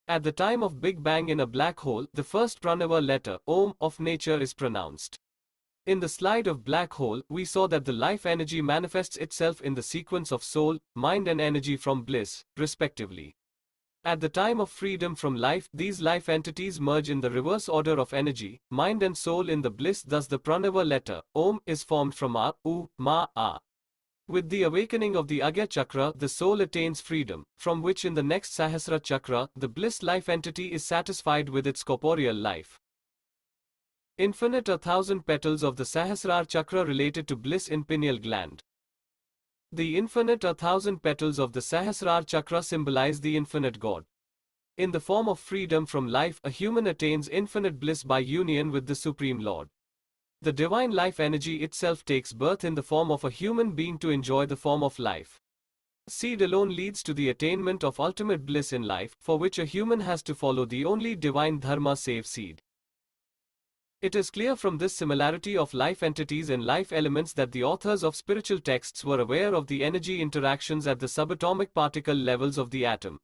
At the time of Big Bang in a black hole, the first Pranava letter, Om, of nature is pronounced. In the slide of black hole, we saw that the life energy manifests itself in the sequence of soul, mind and energy from bliss, respectively. At the time of freedom from life, these life entities merge in the reverse order of energy, mind and soul in the bliss. Thus the Pranava letter, Om, is formed from A, U, Ma, A. With the awakening of the Agya Chakra, the soul attains freedom, from which in the next Sahasra Chakra, the bliss life entity is satisfied with its corporeal life. Infinite 1,000 petals of the Sahasrar Chakra related to bliss in pineal gland. The infinite 1,000 petals of the Sahasrar Chakra symbolize the infinite God. In the form of freedom from life, a human attains infinite bliss by union with the Supreme Lord. The divine life energy itself takes birth in the form of a human being to enjoy the form of life. Seed alone leads to the attainment of ultimate bliss in life, for which a human has to follow the only divine Dharma save seed. It is clear from this similarity of life entities and life elements that the authors of spiritual texts were aware of the energy interactions at the subatomic particle levels of the atom.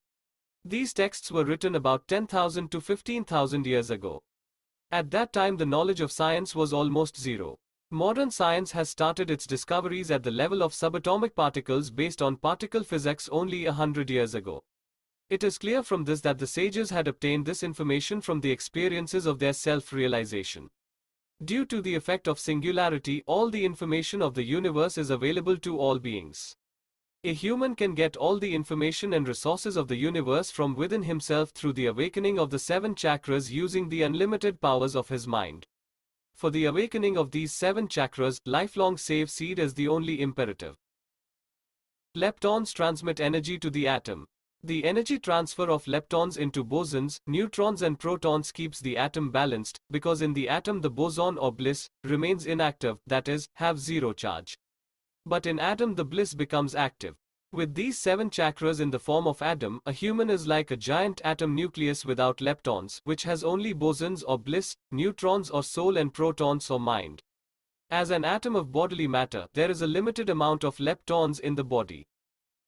These texts were written about 10,000 to 15,000 years ago. At that time the knowledge of science was almost zero. Modern science has started its discoveries at the level of subatomic particles based on particle physics only 100 years ago. It is clear from this that the sages had obtained this information from the experiences of their self-realization. Due to the effect of singularity, all the information of the universe is available to all beings. A human can get all the information and resources of the universe from within himself through the awakening of the 7 chakras using the unlimited powers of his mind. For the awakening of these 7 chakras, lifelong save seed is the only imperative. Leptons transmit energy to the atom. The energy transfer of leptons into bosons, neutrons and protons keeps the atom balanced, because in the atom the boson or bliss remains inactive, that is, have zero charge. But in atom the bliss becomes active. With these 7 chakras in the form of atom, a human is like a giant atom nucleus without leptons, which has only bosons or bliss, neutrons or soul and protons or mind. As an atom of bodily matter, there is a limited amount of leptons in the body.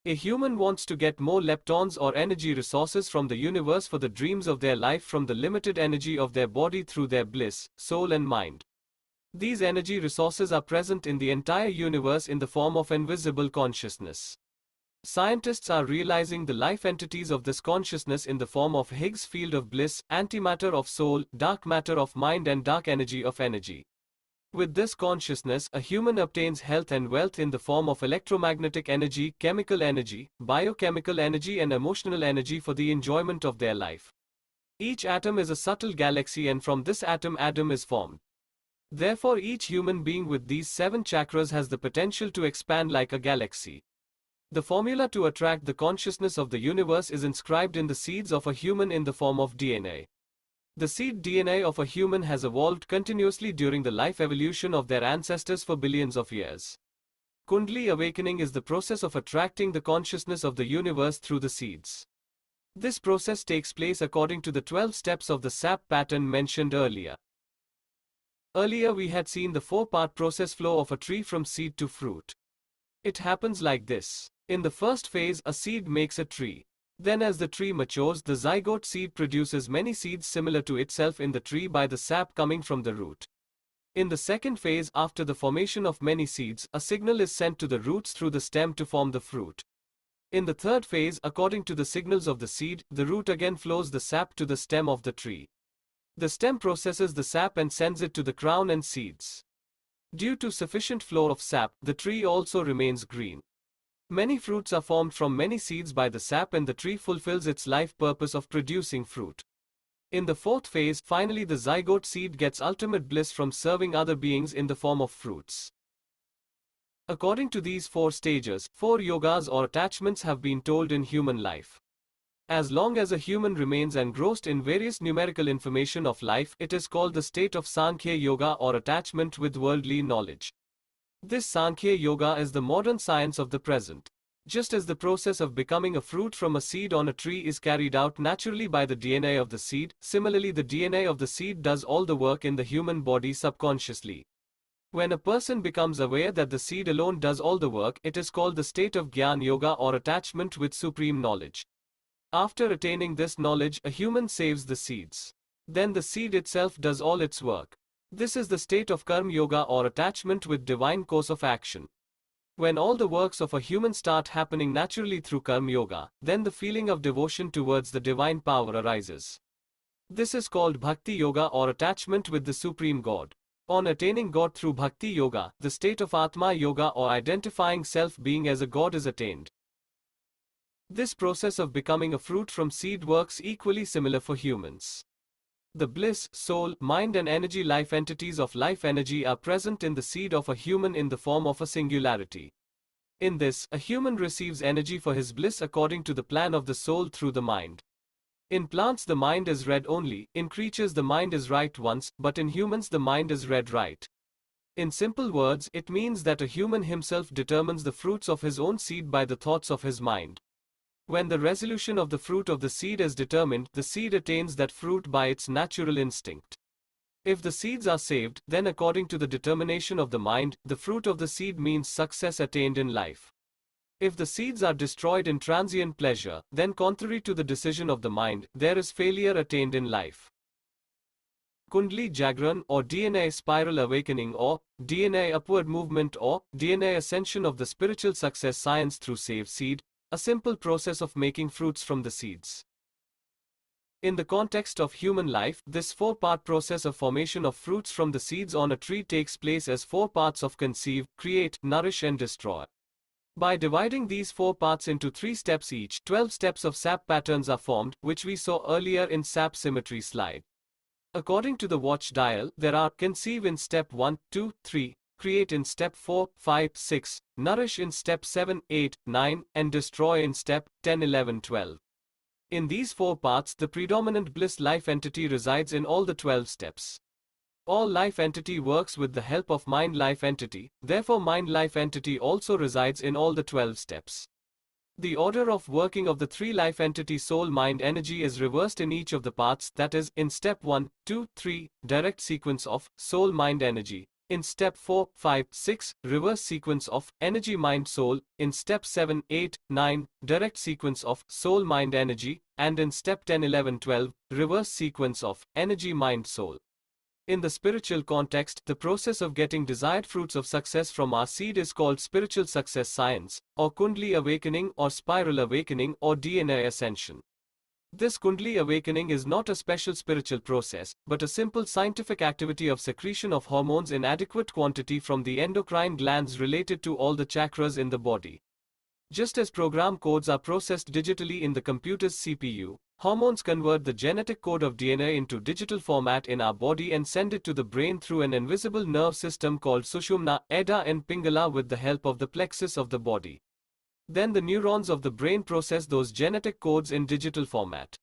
A human wants to get more leptons or energy resources from the universe for the dreams of their life from the limited energy of their body through their bliss, soul and mind. These energy resources are present in the entire universe in the form of invisible consciousness. Scientists are realizing the life entities of this consciousness in the form of Higgs field of bliss, antimatter of soul, dark matter of mind and dark energy of energy. With this consciousness, a human obtains health and wealth in the form of electromagnetic energy, chemical energy, biochemical energy and emotional energy for the enjoyment of their life. Each atom is a subtle galaxy and from this atom is formed. Therefore each human being with these 7 chakras has the potential to expand like a galaxy. The formula to attract the consciousness of the universe is inscribed in the seeds of a human in the form of DNA. The seed DNA of a human has evolved continuously during the life evolution of their ancestors for billions of years. Kundli awakening is the process of attracting the consciousness of the universe through the seeds. This process takes place according to the 12 steps of the SAP pattern mentioned earlier. Earlier we had seen the 4-part process flow of a tree from seed to fruit. It happens like this. In the first phase, a seed makes a tree. Then as the tree matures, the zygote seed produces many seeds similar to itself in the tree by the sap coming from the root. In the second phase, after the formation of many seeds, a signal is sent to the roots through the stem to form the fruit. In the third phase, according to the signals of the seed, the root again flows the sap to the stem of the tree. The stem processes the sap and sends it to the crown and seeds. Due to sufficient flow of sap, the tree also remains green. Many fruits are formed from many seeds by the sap and the tree fulfills its life purpose of producing fruit. In the fourth phase, finally the zygote seed gets ultimate bliss from serving other beings in the form of fruits. According to these 4 stages, 4 yogas or attachments have been told in human life. As long as a human remains engrossed in various numerical information of life, it is called the state of Sankhya Yoga or attachment with worldly knowledge. This Sankhya Yoga is the modern science of the present. Just as the process of becoming a fruit from a seed on a tree is carried out naturally by the DNA of the seed, similarly the DNA of the seed does all the work in the human body subconsciously. When a person becomes aware that the seed alone does all the work, it is called the state of Gyan Yoga or attachment with supreme knowledge. After attaining this knowledge, a human saves the seeds. Then the seed itself does all its work. This is the state of Karma Yoga or attachment with divine course of action. When all the works of a human start happening naturally through Karma Yoga, then the feeling of devotion towards the divine power arises. This is called Bhakti Yoga or attachment with the Supreme God. On attaining God through Bhakti Yoga, the state of Atma Yoga or identifying self-being as a God is attained. This process of becoming a fruit from seed works equally similar for humans. The bliss, soul, mind and energy life entities of life energy are present in the seed of a human in the form of a singularity. In this, a human receives energy for his bliss according to the plan of the soul through the mind. In plants the mind is read only, in creatures the mind is right once, but in humans the mind is read right. In simple words, it means that a human himself determines the fruits of his own seed by the thoughts of his mind. When the resolution of the fruit of the seed is determined, the seed attains that fruit by its natural instinct. If the seeds are saved, then according to the determination of the mind, the fruit of the seed means success attained in life. If the seeds are destroyed in transient pleasure, then contrary to the decision of the mind, there is failure attained in life. Kundli Jagran or DNA spiral awakening or DNA upward movement or DNA ascension of the spiritual success science through saved seed, a simple process of making fruits from the seeds. In the context of human life, this four-part process of formation of fruits from the seeds on a tree takes place as four parts of conceive, create, nourish and destroy. By dividing these four parts into 3 steps each, 12 steps of sap patterns are formed, which we saw earlier in sap symmetry slide. According to the watch dial, there are conceive in step 1, 2, 3, create in step 4, 5, 6, nourish in step 7, 8, 9, and destroy in step 10, 11, 12. In these 4 parts, the predominant bliss life entity resides in all the 12 steps. All life entity works with the help of mind life entity, therefore mind life entity also resides in all the 12 steps. The order of working of the 3 life entity soul mind energy is reversed in each of the parts, that is, in step 1, 2, 3, direct sequence of soul mind energy. In step 4, 5, 6, reverse sequence of energy mind soul, in step 7, 8, 9, direct sequence of soul mind energy, and in step 10, 11, 12, reverse sequence of energy mind soul. In the spiritual context, the process of getting desired fruits of success from our seed is called spiritual success science, or Kundli awakening, or spiral awakening, or DNA ascension. This Kundli awakening is not a special spiritual process, but a simple scientific activity of secretion of hormones in adequate quantity from the endocrine glands related to all the chakras in the body. Just as program codes are processed digitally in the computer's CPU, hormones convert the genetic code of DNA into digital format in our body and send it to the brain through an invisible nerve system called Sushumna, Eda and Pingala with the help of the plexus of the body. Then the neurons of the brain process those genetic codes in digital format.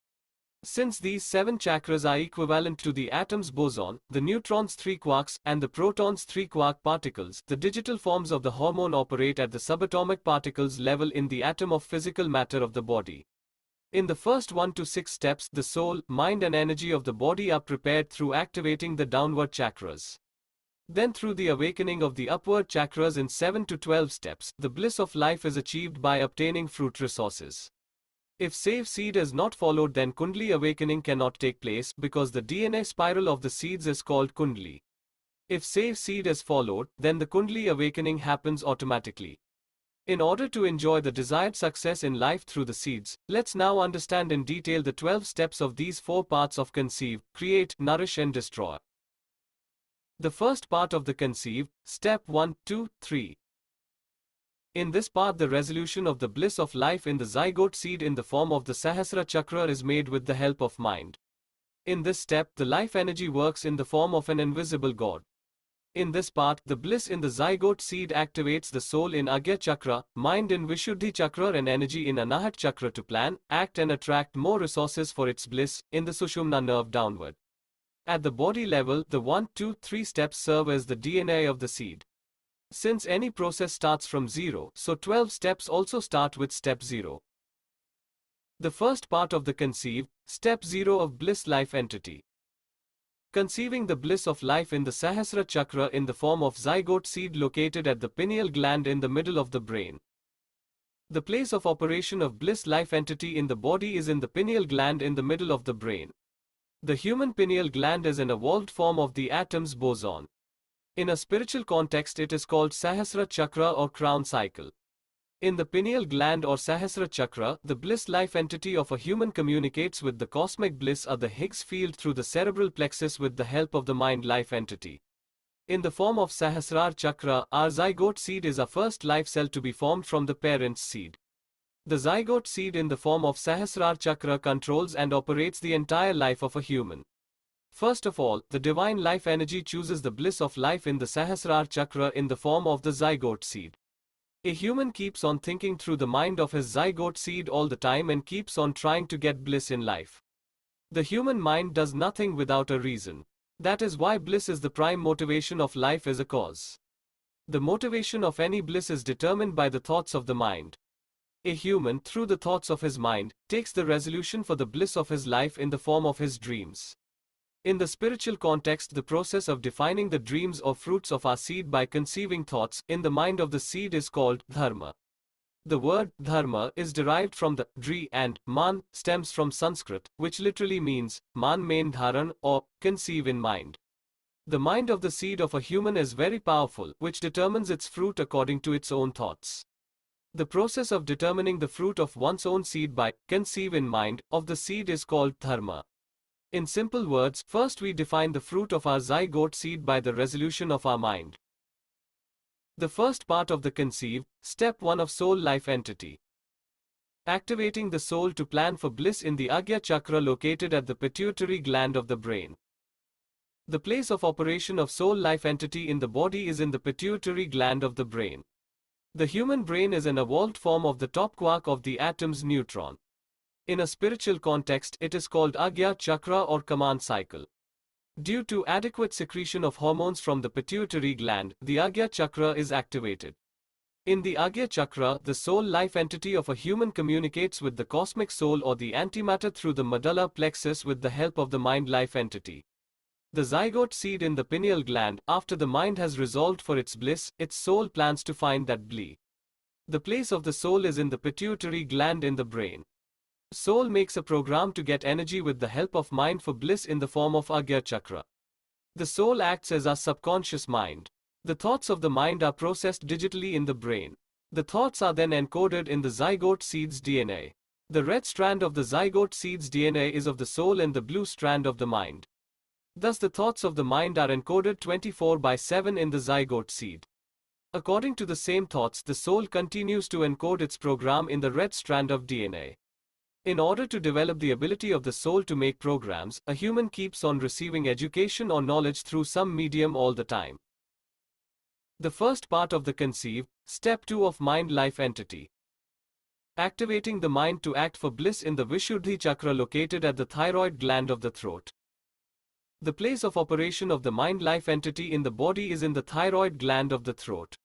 Since these 7 chakras are equivalent to the atom's boson, the neutron's 3 quarks, and the proton's 3 quark particles, the digital forms of the hormone operate at the subatomic particles level in the atom of physical matter of the body. In the first 1 to 6 steps, the soul, mind and energy of the body are prepared through activating the downward chakras. Then through the awakening of the upward chakras in 7 to 12 steps, the bliss of life is achieved by obtaining fruit resources. If save seed is not followed, then Kundli awakening cannot take place because the DNA spiral of the seeds is called Kundli. If save seed is followed, then the Kundli awakening happens automatically. In order to enjoy the desired success in life through the seeds, let's now understand in detail the 12 steps of these 4 parts of conceive, create, nourish and destroy. The first part of the conceive, step 1, 2, 3. In this part the resolution of the bliss of life in the zygote seed in the form of the Sahasra Chakra is made with the help of mind. In this step, the life energy works in the form of an invisible God. In this part, the bliss in the zygote seed activates the soul in Agya Chakra, mind in Vishuddhi Chakra and energy in Anahat Chakra to plan, act and attract more resources for its bliss in the Sushumna nerve downward. At the body level, the 1, 2, 3 steps serve as the DNA of the seed. Since any process starts from 0, so 12 steps also start with step 0. The first part of the conceive, step 0 of bliss life entity. Conceiving the bliss of life in the Sahasra Chakra in the form of zygote seed located at the pineal gland in the middle of the brain. The place of operation of bliss life entity in the body is in the pineal gland in the middle of the brain. The human pineal gland is an evolved form of the atom's boson. In a spiritual context, it is called Sahasra Chakra or crown cycle. In the pineal gland or Sahasra Chakra, the bliss life entity of a human communicates with the cosmic bliss or the Higgs field through the cerebral plexus with the help of the mind life entity. In the form of Sahasrar Chakra, our zygote seed is our first life cell to be formed from the parent's seed. The zygote seed in the form of Sahasrar Chakra controls and operates the entire life of a human. First of all, the divine life energy chooses the bliss of life in the Sahasrar Chakra in the form of the zygote seed. A human keeps on thinking through the mind of his zygote seed all the time and keeps on trying to get bliss in life. The human mind does nothing without a reason. That is why bliss is the prime motivation of life as a cause. The motivation of any bliss is determined by the thoughts of the mind. A human, through the thoughts of his mind, takes the resolution for the bliss of his life in the form of his dreams. In the spiritual context, the process of defining the dreams or fruits of our seed by conceiving thoughts in the mind of the seed is called Dharma. The word Dharma is derived from the Dri and Man stems from Sanskrit, which literally means Man main dharan or conceive in mind. The mind of the seed of a human is very powerful, which determines its fruit according to its own thoughts. The process of determining the fruit of one's own seed by conceive in mind of the seed is called Dharma. In simple words, first we define the fruit of our zygote seed by the resolution of our mind. The first part of the conceive, step 1 of soul life entity. Activating the soul to plan for bliss in the Agya Chakra located at the pituitary gland of the brain. The place of operation of soul life entity in the body is in the pituitary gland of the brain. The human brain is an evolved form of the top quark of the atom's neutron. In a spiritual context, it is called Agya Chakra or command cycle. Due to adequate secretion of hormones from the pituitary gland, the Agya Chakra is activated. In the Agya Chakra, the soul life entity of a human communicates with the cosmic soul or the antimatter through the medulla plexus with the help of the mind life entity. The zygote seed in the pineal gland, after the mind has resolved for its bliss, its soul plans to find that bliss. The place of the soul is in the pituitary gland in the brain. Soul makes a program to get energy with the help of mind for bliss in the form of Agya Chakra. The soul acts as our subconscious mind. The thoughts of the mind are processed digitally in the brain. The thoughts are then encoded in the zygote seed's DNA. The red strand of the zygote seed's DNA is of the soul and the blue strand of the mind. Thus the thoughts of the mind are encoded 24/7 in the zygote seed. According to the same thoughts, the soul continues to encode its program in the red strand of DNA. In order to develop the ability of the soul to make programs, a human keeps on receiving education or knowledge through some medium all the time. The first part of the conceive, step 2 of mind life entity. Activating the mind to act for bliss in the Vishuddhi Chakra located at the thyroid gland of the throat. The place of operation of the mind life entity in the body is in the thyroid gland of the throat.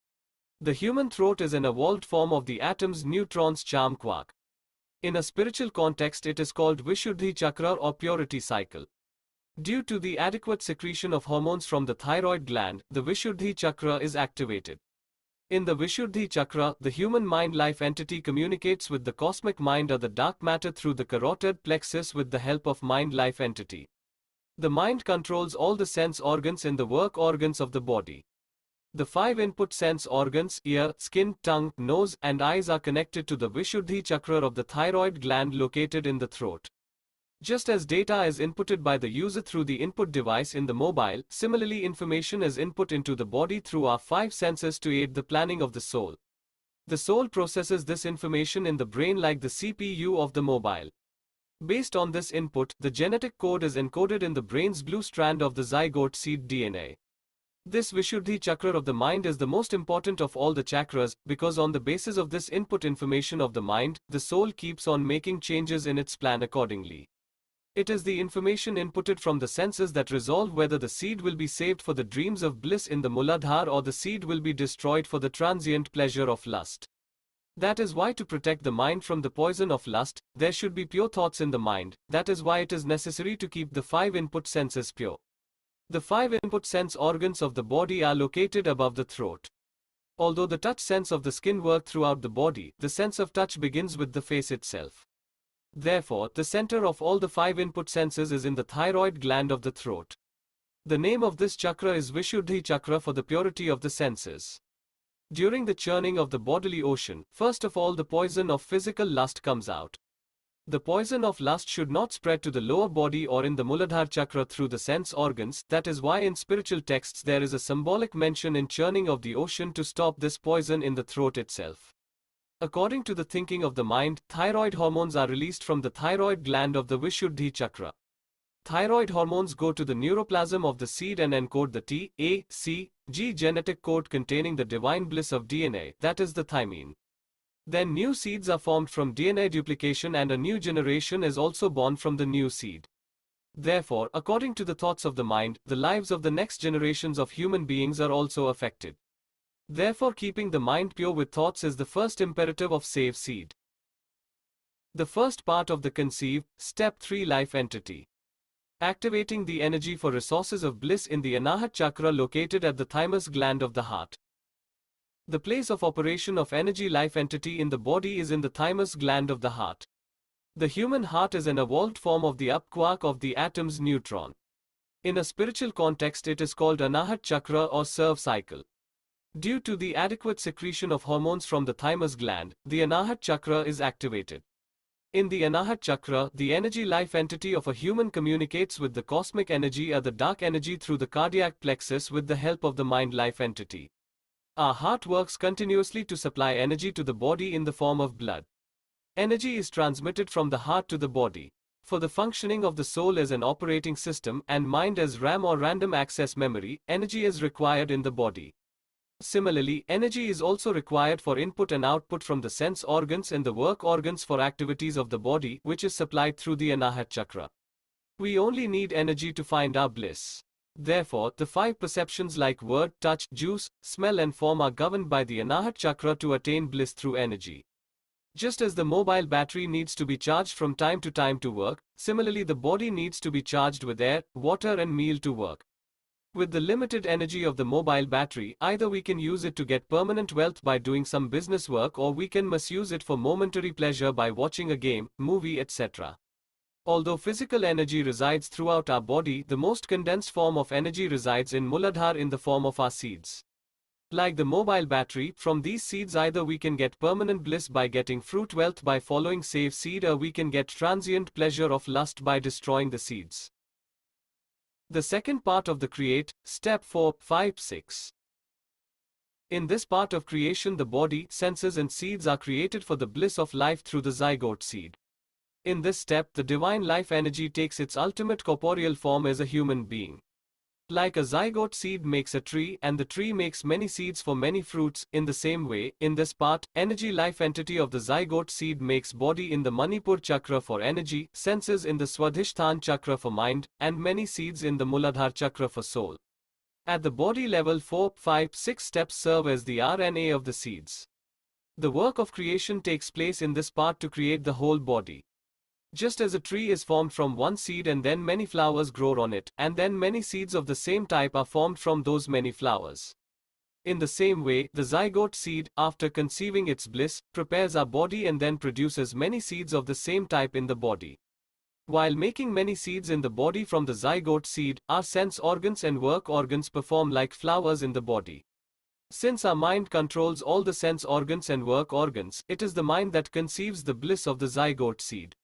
The human throat is an evolved form of the atom's neutron's charm quark. In a spiritual context, it is called Vishuddhi Chakra or purity cycle. Due to the adequate secretion of hormones from the thyroid gland, the Vishuddhi Chakra is activated. In the Vishuddhi Chakra, the human mind life entity communicates with the cosmic mind or the dark matter through the carotid plexus with the help of mind life entity. The mind controls all the sense organs in the work organs of the body. The 5 input sense organs, ear, skin, tongue, nose, and eyes are connected to the Vishuddhi Chakra of the thyroid gland located in the throat. Just as data is inputted by the user through the input device in the mobile, similarly information is input into the body through our 5 senses to aid the planning of the soul. The soul processes this information in the brain like the CPU of the mobile. Based on this input, the genetic code is encoded in the brain's blue strand of the zygote seed DNA. This Vishuddhi chakra of the mind is the most important of all the chakras, because on the basis of this input information of the mind, the soul keeps on making changes in its plan accordingly. It is the information inputted from the senses that resolve whether the seed will be saved for the dreams of bliss in the Muladhara or the seed will be destroyed for the transient pleasure of lust. That is why, to protect the mind from the poison of lust, there should be pure thoughts in the mind. That is why it is necessary to keep the 5 input senses pure. The 5 input sense organs of the body are located above the throat. Although the touch sense of the skin work throughout the body, the sense of touch begins with the face itself. Therefore, the center of all the 5 input senses is in the thyroid gland of the throat. The name of this chakra is Vishuddhi chakra for the purity of the senses. During the churning of the bodily ocean, first of all the poison of physical lust comes out. The poison of lust should not spread to the lower body or in the Muladhara chakra through the sense organs. That is why in spiritual texts there is a symbolic mention in churning of the ocean to stop this poison in the throat itself. According to the thinking of the mind, thyroid hormones are released from the thyroid gland of the Vishuddhi chakra. Thyroid hormones go to the neuroplasm of the seed and encode the T, A, C, G genetic code containing the divine bliss of DNA, that is the thymine. Then new seeds are formed from DNA duplication and a new generation is also born from the new seed. Therefore, according to the thoughts of the mind, the lives of the next generations of human beings are also affected. Therefore, keeping the mind pure with thoughts is the first imperative of save seed. The first part of the conceive, step 3 life entity. Activating the energy for resources of bliss in the Anahat chakra located at the thymus gland of the heart. The place of operation of energy life entity in the body is in the thymus gland of the heart. The human heart is an evolved form of the upquark of the atom's neutron. In a spiritual context it is called Anahat chakra or serve cycle. Due to the adequate secretion of hormones from the thymus gland, the Anahat chakra is activated. In the Anahat chakra, the energy life entity of a human communicates with the cosmic energy or the dark energy through the cardiac plexus with the help of the mind life entity. Our heart works continuously to supply energy to the body in the form of blood. Energy is transmitted from the heart to the body. For the functioning of the soul as an operating system and mind as RAM or random access memory, energy is required in the body. Similarly, energy is also required for input and output from the sense organs and the work organs for activities of the body, which is supplied through the Anahat chakra. We only need energy to find our bliss. Therefore, the 5 perceptions like word, touch, juice, smell and form are governed by the Anahat chakra to attain bliss through energy. Just as the mobile battery needs to be charged from time to time to work, similarly the body needs to be charged with air, water and meal to work. With the limited energy of the mobile battery, either we can use it to get permanent wealth by doing some business work or we can misuse it for momentary pleasure by watching a game, movie, etc. Although physical energy resides throughout our body, the most condensed form of energy resides in Muladhara in the form of our seeds. Like the mobile battery, from these seeds either we can get permanent bliss by getting fruit wealth by following save seed or we can get transient pleasure of lust by destroying the seeds. The second part of the create, step 4, 5, 6. In this part of creation the body, senses and seeds are created for the bliss of life through the zygote seed. In this step, the divine life energy takes its ultimate corporeal form as a human being. Like a zygote seed makes a tree, and the tree makes many seeds for many fruits, in the same way, in this part, energy life entity of the zygote seed makes body in the Manipur chakra for energy, senses in the Swadhisthana chakra for mind, and many seeds in the Muladhara chakra for soul. At the body level 4, 5, 6 steps serve as the RNA of the seeds. The work of creation takes place in this part to create the whole body. Just as a tree is formed from one seed and then many flowers grow on it, and then many seeds of the same type are formed from those many flowers. In the same way, the zygote seed, after conceiving its bliss, prepares our body and then produces many seeds of the same type in the body. While making many seeds in the body from the zygote seed, our sense organs and work organs perform like flowers in the body. Since our mind controls all the sense organs and work organs, it is the mind that conceives the bliss of the zygote seed.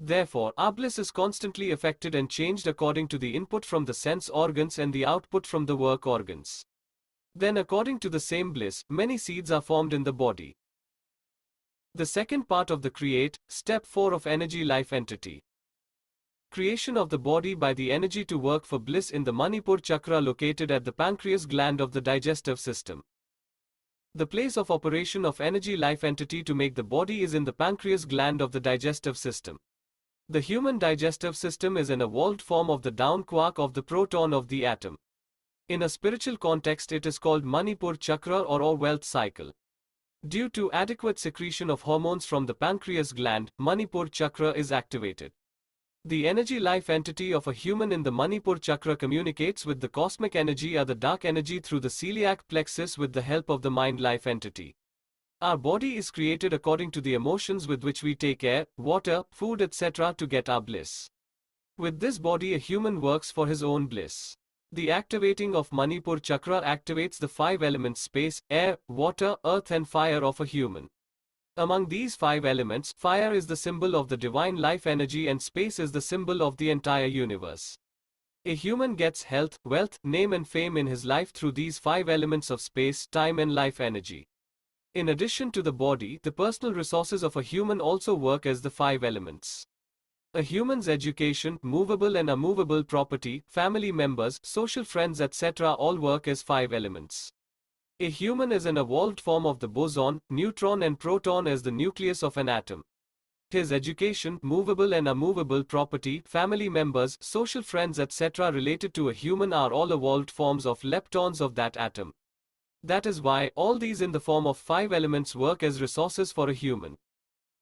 Therefore, our bliss is constantly affected and changed according to the input from the sense organs and the output from the work organs. Then according to the same bliss, many seeds are formed in the body. The second part of the create, step 4 of energy life entity. Creation of the body by the energy to work for bliss in the Manipur chakra located at the pancreas gland of the digestive system. The place of operation of energy life entity to make the body is in the pancreas gland of the digestive system. The human digestive system is an evolved form of the down quark of the proton of the atom. In a spiritual context, it is called Manipur chakra or wealth cycle. Due to adequate secretion of hormones from the pancreas gland, Manipur chakra is activated. The energy life entity of a human in the Manipur chakra communicates with the cosmic energy or the dark energy through the celiac plexus with the help of the mind life entity. Our body is created according to the emotions with which we take air, water, food, etc. to get our bliss. With this body, a human works for his own bliss. The activating of Manipur chakra activates the 5 elements space, air, water, earth and fire of a human. Among these 5 elements, fire is the symbol of the divine life energy and space is the symbol of the entire universe. A human gets health, wealth, name and fame in his life through these 5 elements of space, time and life energy. In addition to the body, the personal resources of a human also work as the 5 elements. A human's education, movable and unmovable property, family members, social friends etc. all work as 5 elements. A human is an evolved form of the boson, neutron and proton as the nucleus of an atom. His education, movable and unmovable property, family members, social friends etc. related to a human are all evolved forms of leptons of that atom. That is why all these in the form of 5 elements work as resources for a human.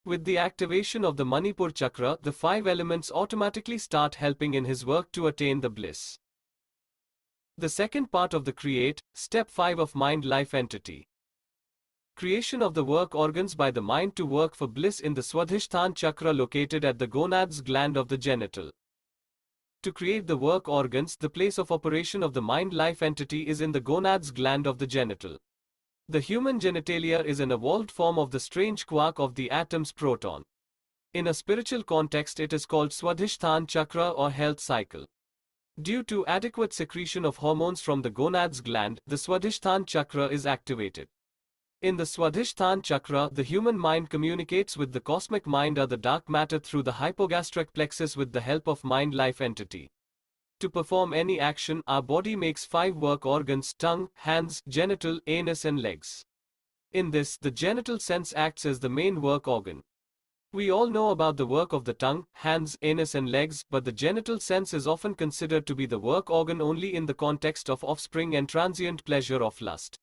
With the activation of the Manipur chakra, the 5 elements automatically start helping in his work to attain the bliss. The second part of the create, step 5 of mind life entity. Creation of the work organs by the mind to work for bliss in the Swadhisthana chakra located at the gonads gland of the genital. To create the work organs, the place of operation of the mind life entity is in the gonads gland of the genital. The human genitalia is an evolved form of the strange quark of the atom's proton. In a spiritual context, it is called Swadhisthana chakra or health cycle. Due to adequate secretion of hormones from the gonads gland, the Swadhisthana chakra is activated. In the Swadhisthana chakra, the human mind communicates with the cosmic mind or the dark matter through the hypogastric plexus with the help of mind life entity. To perform any action, our body makes 5 work organs: tongue, hands, genital, anus and legs. In this, the genital sense acts as the main work organ. We all know about the work of the tongue, hands, anus and legs, but the genital sense is often considered to be the work organ only in the context of offspring and transient pleasure of lust.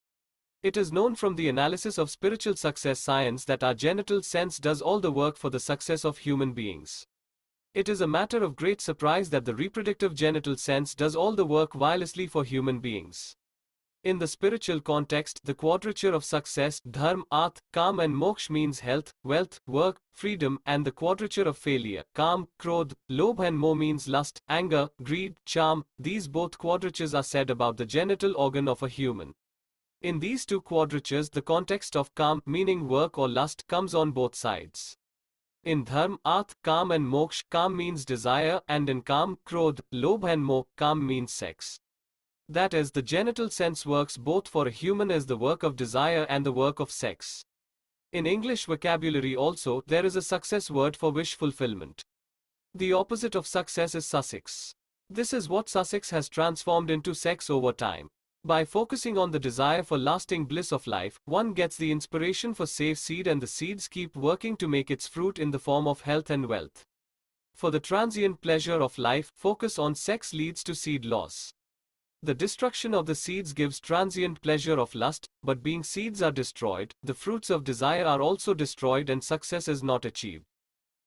It is known from the analysis of spiritual success science that our genital sense does all the work for the success of human beings. It is a matter of great surprise that the reproductive genital sense does all the work wirelessly for human beings. In the spiritual context, the quadrature of success, dharma, arth, kam and moksha means health, wealth, work, freedom, and the quadrature of failure, kam, krodh, lobh and moh means lust, anger, greed, charm. These both quadratures are said about the genital organ of a human. In these 2 quadratures, the context of kam, meaning work or lust, comes on both sides. In dharma, arth, kam and moksha, kam means desire, and in kam, krodh, lobh and moh, kam means sex. That is, the genital sense works both for a human as the work of desire and the work of sex. In English vocabulary also, there is a success word for wish fulfillment. The opposite of success is Sussex. This is what Sussex has transformed into sex over time. By focusing on the desire for lasting bliss of life, one gets the inspiration for safe seed and the seeds keep working to make its fruit in the form of health and wealth. For the transient pleasure of life, focus on sex leads to seed loss. The destruction of the seeds gives transient pleasure of lust, but being seeds are destroyed, the fruits of desire are also destroyed and success is not achieved.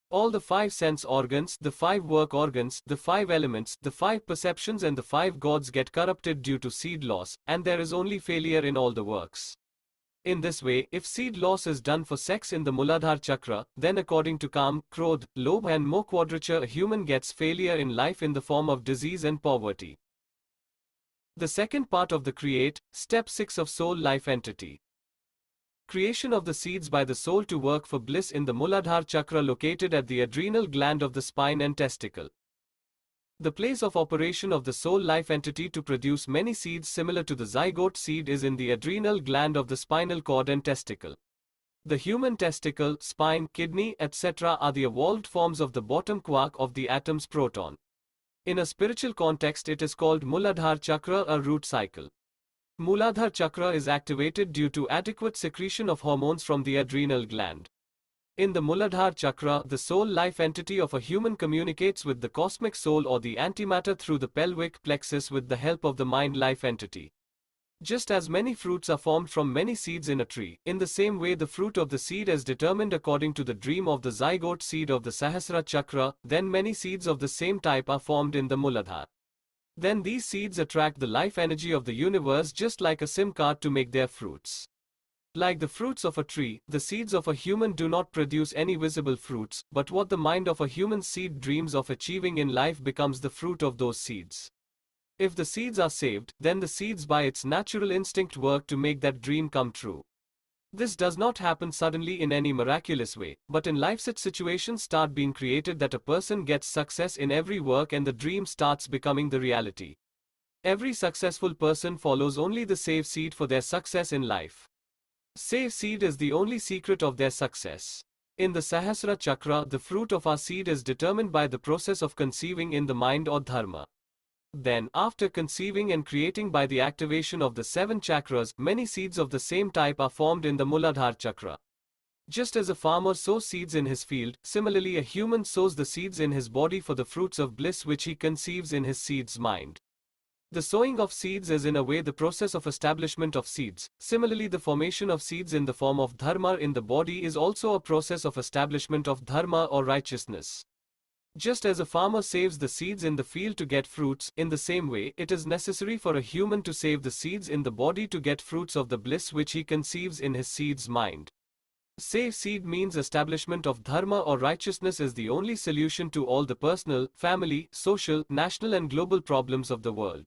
All the 5 sense organs, the 5 work organs, the 5 elements, the 5 perceptions and the 5 gods get corrupted due to seed loss, and there is only failure in all the works. In this way, if seed loss is done for sex in the Muladhara chakra, then according to kam, krodh, lobh and moh quadrature, a human gets failure in life in the form of disease and poverty. The second part of the create, step 6 of soul life entity. Creation of the seeds by the soul to work for bliss in the Muladhara chakra located at the adrenal gland of the spine and testicle. The place of operation of the soul life entity to produce many seeds similar to the zygote seed is in the adrenal gland of the spinal cord and testicle. The human testicle, spine, kidney, etc. are the evolved forms of the bottom quark of the atom's proton. In a spiritual context, it is called Muladhara Chakra, a root cycle. Muladhara Chakra is activated due to adequate secretion of hormones from the adrenal gland. In the Muladhara Chakra, the soul life entity of a human communicates with the cosmic soul or the antimatter through the pelvic plexus with the help of the mind life entity. Just as many fruits are formed from many seeds in a tree, in the same way the fruit of the seed is determined according to the dream of the zygote seed of the Sahasrara Chakra, then many seeds of the same type are formed in the Muladhara. Then these seeds attract the life energy of the universe just like a SIM card to make their fruits. Like the fruits of a tree, the seeds of a human do not produce any visible fruits, but what the mind of a human seed dreams of achieving in life becomes the fruit of those seeds. If the seeds are saved, then the seeds by its natural instinct work to make that dream come true. This does not happen suddenly in any miraculous way, but in life such situations start being created that a person gets success in every work and the dream starts becoming the reality. Every successful person follows only the saved seed for their success in life. Saved seed is the only secret of their success. In the Sahasrara Chakra, the fruit of our seed is determined by the process of conceiving in the mind or Dharma. Then, after conceiving and creating by the activation of the 7 chakras, many seeds of the same type are formed in the Muladhara Chakra. Just as a farmer sows seeds in his field, similarly a human sows the seeds in his body for the fruits of bliss which he conceives in his seed's mind. The sowing of seeds is in a way the process of establishment of seeds. Similarly, the formation of seeds in the form of dharma in the body is also a process of establishment of dharma or righteousness. Just as a farmer saves the seeds in the field to get fruits, in the same way, it is necessary for a human to save the seeds in the body to get fruits of the bliss which he conceives in his seed's mind. Save seed means establishment of dharma or righteousness is the only solution to all the personal, family, social, national and global problems of the world.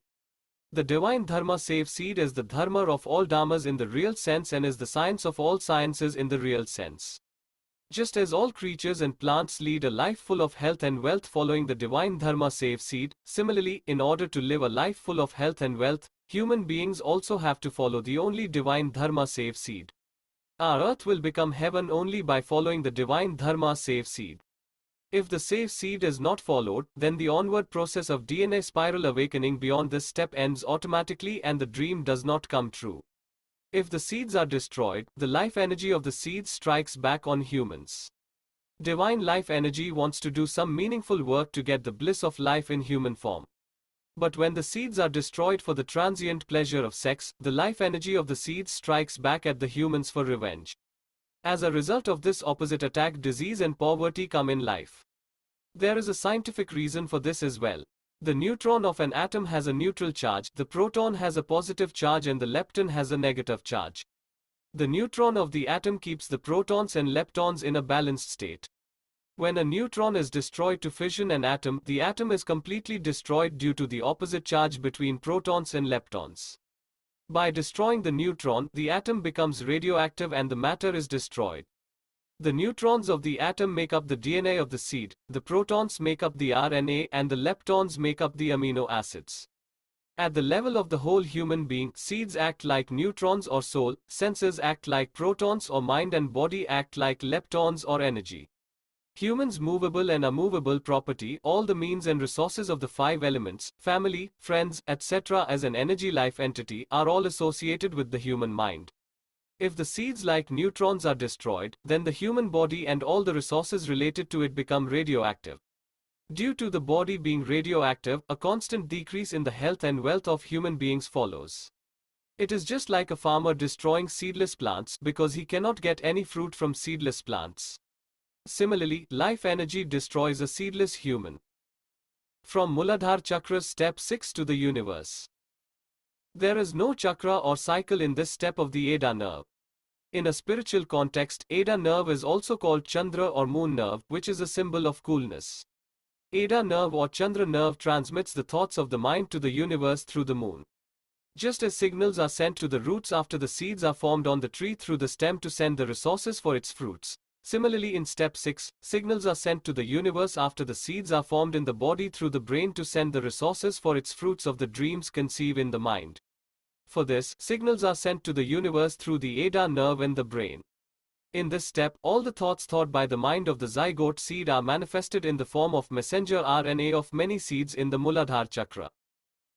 The divine Dharma save seed is the Dharma of all Dharmas in the real sense and is the science of all sciences in the real sense. Just as all creatures and plants lead a life full of health and wealth following the divine Dharma save seed, similarly, in order to live a life full of health and wealth, human beings also have to follow the only divine Dharma save seed. Our earth will become heaven only by following the divine Dharma save seed. If the save seed is not followed, then the onward process of DNA spiral awakening beyond this step ends automatically and the dream does not come true. If the seeds are destroyed, the life energy of the seeds strikes back on humans. Divine life energy wants to do some meaningful work to get the bliss of life in human form. But when the seeds are destroyed for the transient pleasure of sex, the life energy of the seeds strikes back at the humans for revenge. As a result of this opposite attack, disease and poverty come in life. There is a scientific reason for this as well. The neutron of an atom has a neutral charge, the proton has a positive charge and the lepton has a negative charge. The neutron of the atom keeps the protons and leptons in a balanced state. When a neutron is destroyed to fission an atom, the atom is completely destroyed due to the opposite charge between protons and leptons. By destroying the neutron, the atom becomes radioactive and the matter is destroyed. The neutrons of the atom make up the DNA of the seed, the protons make up the RNA and the leptons make up the amino acids. At the level of the whole human being, seeds act like neutrons or soul, senses act like protons or mind and body act like leptons or energy. Humans' movable and unmovable property, all the means and resources of the 5 elements, family, friends, etc. as an energy life entity, are all associated with the human mind. If the seeds like neutrons are destroyed, then the human body and all the resources related to it become radioactive. Due to the body being radioactive, a constant decrease in the health and wealth of human beings follows. It is just like a farmer destroying seedless plants because he cannot get any fruit from seedless plants. Similarly, life energy destroys a seedless human. From Muladhara Chakra's step 6 to the universe. There is no chakra or cycle in this step of the Ada nerve. In a spiritual context, Ada nerve is also called Chandra or moon nerve, which is a symbol of coolness. Ada nerve or Chandra nerve transmits the thoughts of the mind to the universe through the moon. Just as signals are sent to the roots after the seeds are formed on the tree through the stem to send the resources for its fruits. Similarly, in step 6, signals are sent to the universe after the seeds are formed in the body through the brain to send the resources for its fruits of the dreams conceive in the mind. For this, signals are sent to the universe through the Ada nerve and the brain. In this step, all the thoughts thought by the mind of the zygote seed are manifested in the form of messenger RNA of many seeds in the Muladhara chakra.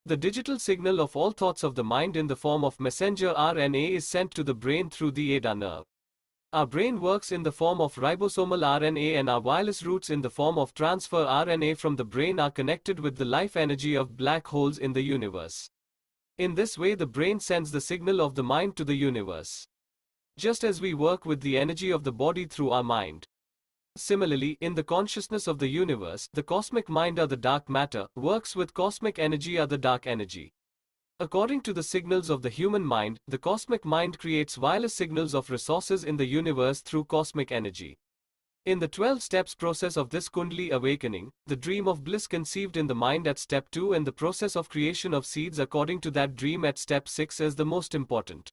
The digital signal of all thoughts of the mind in the form of messenger RNA is sent to the brain through the ADA nerve. Our brain works in the form of ribosomal RNA, and our wireless routes in the form of transfer RNA from the brain are connected with the life energy of black holes in the universe. In this way, the brain sends the signal of the mind to the universe, just as we work with the energy of the body through our mind. Similarly, in the consciousness of the universe, the cosmic mind or the dark matter works with cosmic energy or the dark energy. According to the signals of the human mind, the cosmic mind creates wireless signals of resources in the universe through cosmic energy. In the 12 steps process of this Kundali awakening, the dream of bliss conceived in the mind at step 2 and the process of creation of seeds according to that dream at step 6 is the most important.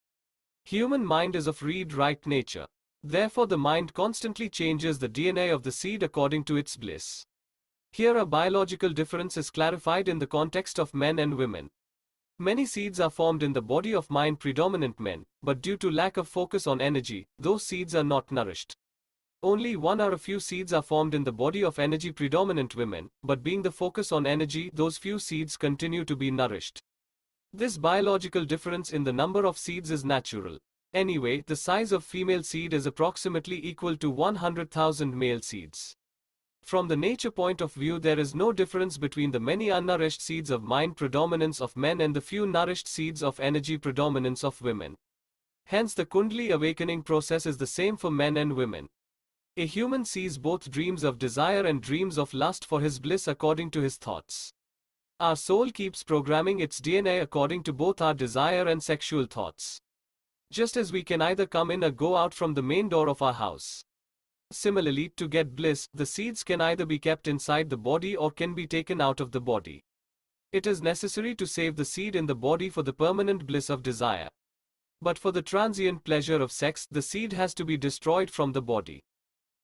Human mind is of read-write nature. Therefore, the mind constantly changes the DNA of the seed according to its bliss. Here a biological difference is clarified in the context of men and women. Many seeds are formed in the body of mind predominant men, but due to lack of focus on energy, those seeds are not nourished. Only one or a few seeds are formed in the body of energy predominant women, but being the focus on energy, those few seeds continue to be nourished. This biological difference in the number of seeds is natural. Anyway, the size of female seed is approximately equal to 100,000 male seeds. From the nature point of view, there is no difference between the many unnourished seeds of mind predominance of men and the few nourished seeds of energy predominance of women. Hence, the Kundali awakening process is the same for men and women. A human sees both dreams of desire and dreams of lust for his bliss according to his thoughts. Our soul keeps programming its DNA according to both our desire and sexual thoughts. Just as we can either come in or go out from the main door of our house. Similarly, to get bliss, the seeds can either be kept inside the body or can be taken out of the body. It is necessary to save the seed in the body for the permanent bliss of desire. But for the transient pleasure of sex, the seed has to be destroyed from the body.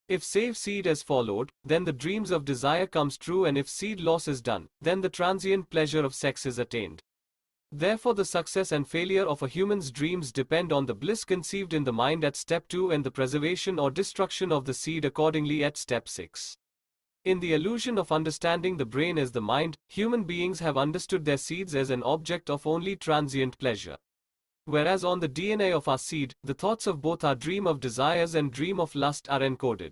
If save seed is followed, then the dreams of desire comes true, and if seed loss is done, then the transient pleasure of sex is attained. Therefore, the success and failure of a human's dreams depend on the bliss conceived in the mind at step 2 and the preservation or destruction of the seed accordingly at step 6. In the illusion of understanding the brain as the mind, human beings have understood their seeds as an object of only transient pleasure. Whereas on the DNA of our seed, the thoughts of both our dream of desires and dream of lust are encoded.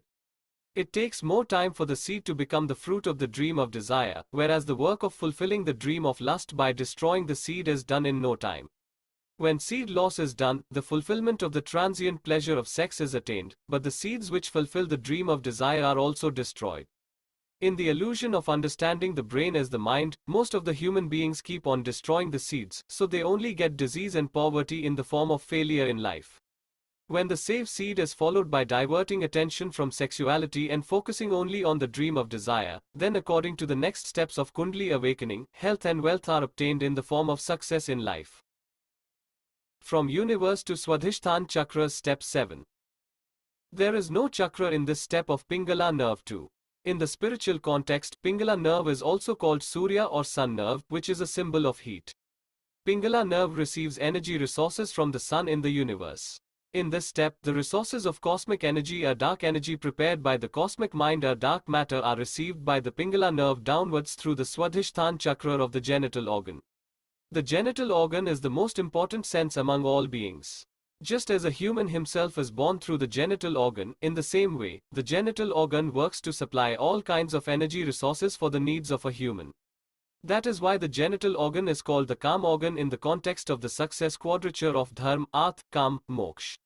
It takes more time for the seed to become the fruit of the dream of desire, whereas the work of fulfilling the dream of lust by destroying the seed is done in no time. When seed loss is done, the fulfillment of the transient pleasure of sex is attained, but the seeds which fulfill the dream of desire are also destroyed. In the illusion of understanding the brain as the mind, most of the human beings keep on destroying the seeds, so they only get disease and poverty in the form of failure in life. When the saved seed is followed by diverting attention from sexuality and focusing only on the dream of desire, then according to the next steps of Kundali awakening, health and wealth are obtained in the form of success in life. From universe to Swadhisthana chakras, step 7. There is no chakra in this step of Pingala nerve 2. In the spiritual context, Pingala nerve is also called Surya or sun nerve, which is a symbol of heat. Pingala nerve receives energy resources from the sun in the universe. In this step, the resources of cosmic energy or dark energy prepared by the cosmic mind or dark matter are received by the Pingala nerve downwards through the Swadhisthana chakra of the genital organ. The genital organ is the most important sense among all beings. Just as a human himself is born through the genital organ, in the same way, the genital organ works to supply all kinds of energy resources for the needs of a human. That is why the genital organ is called the Kam organ in the context of the success quadrature of Dharma, Arth, Kam, Moksha.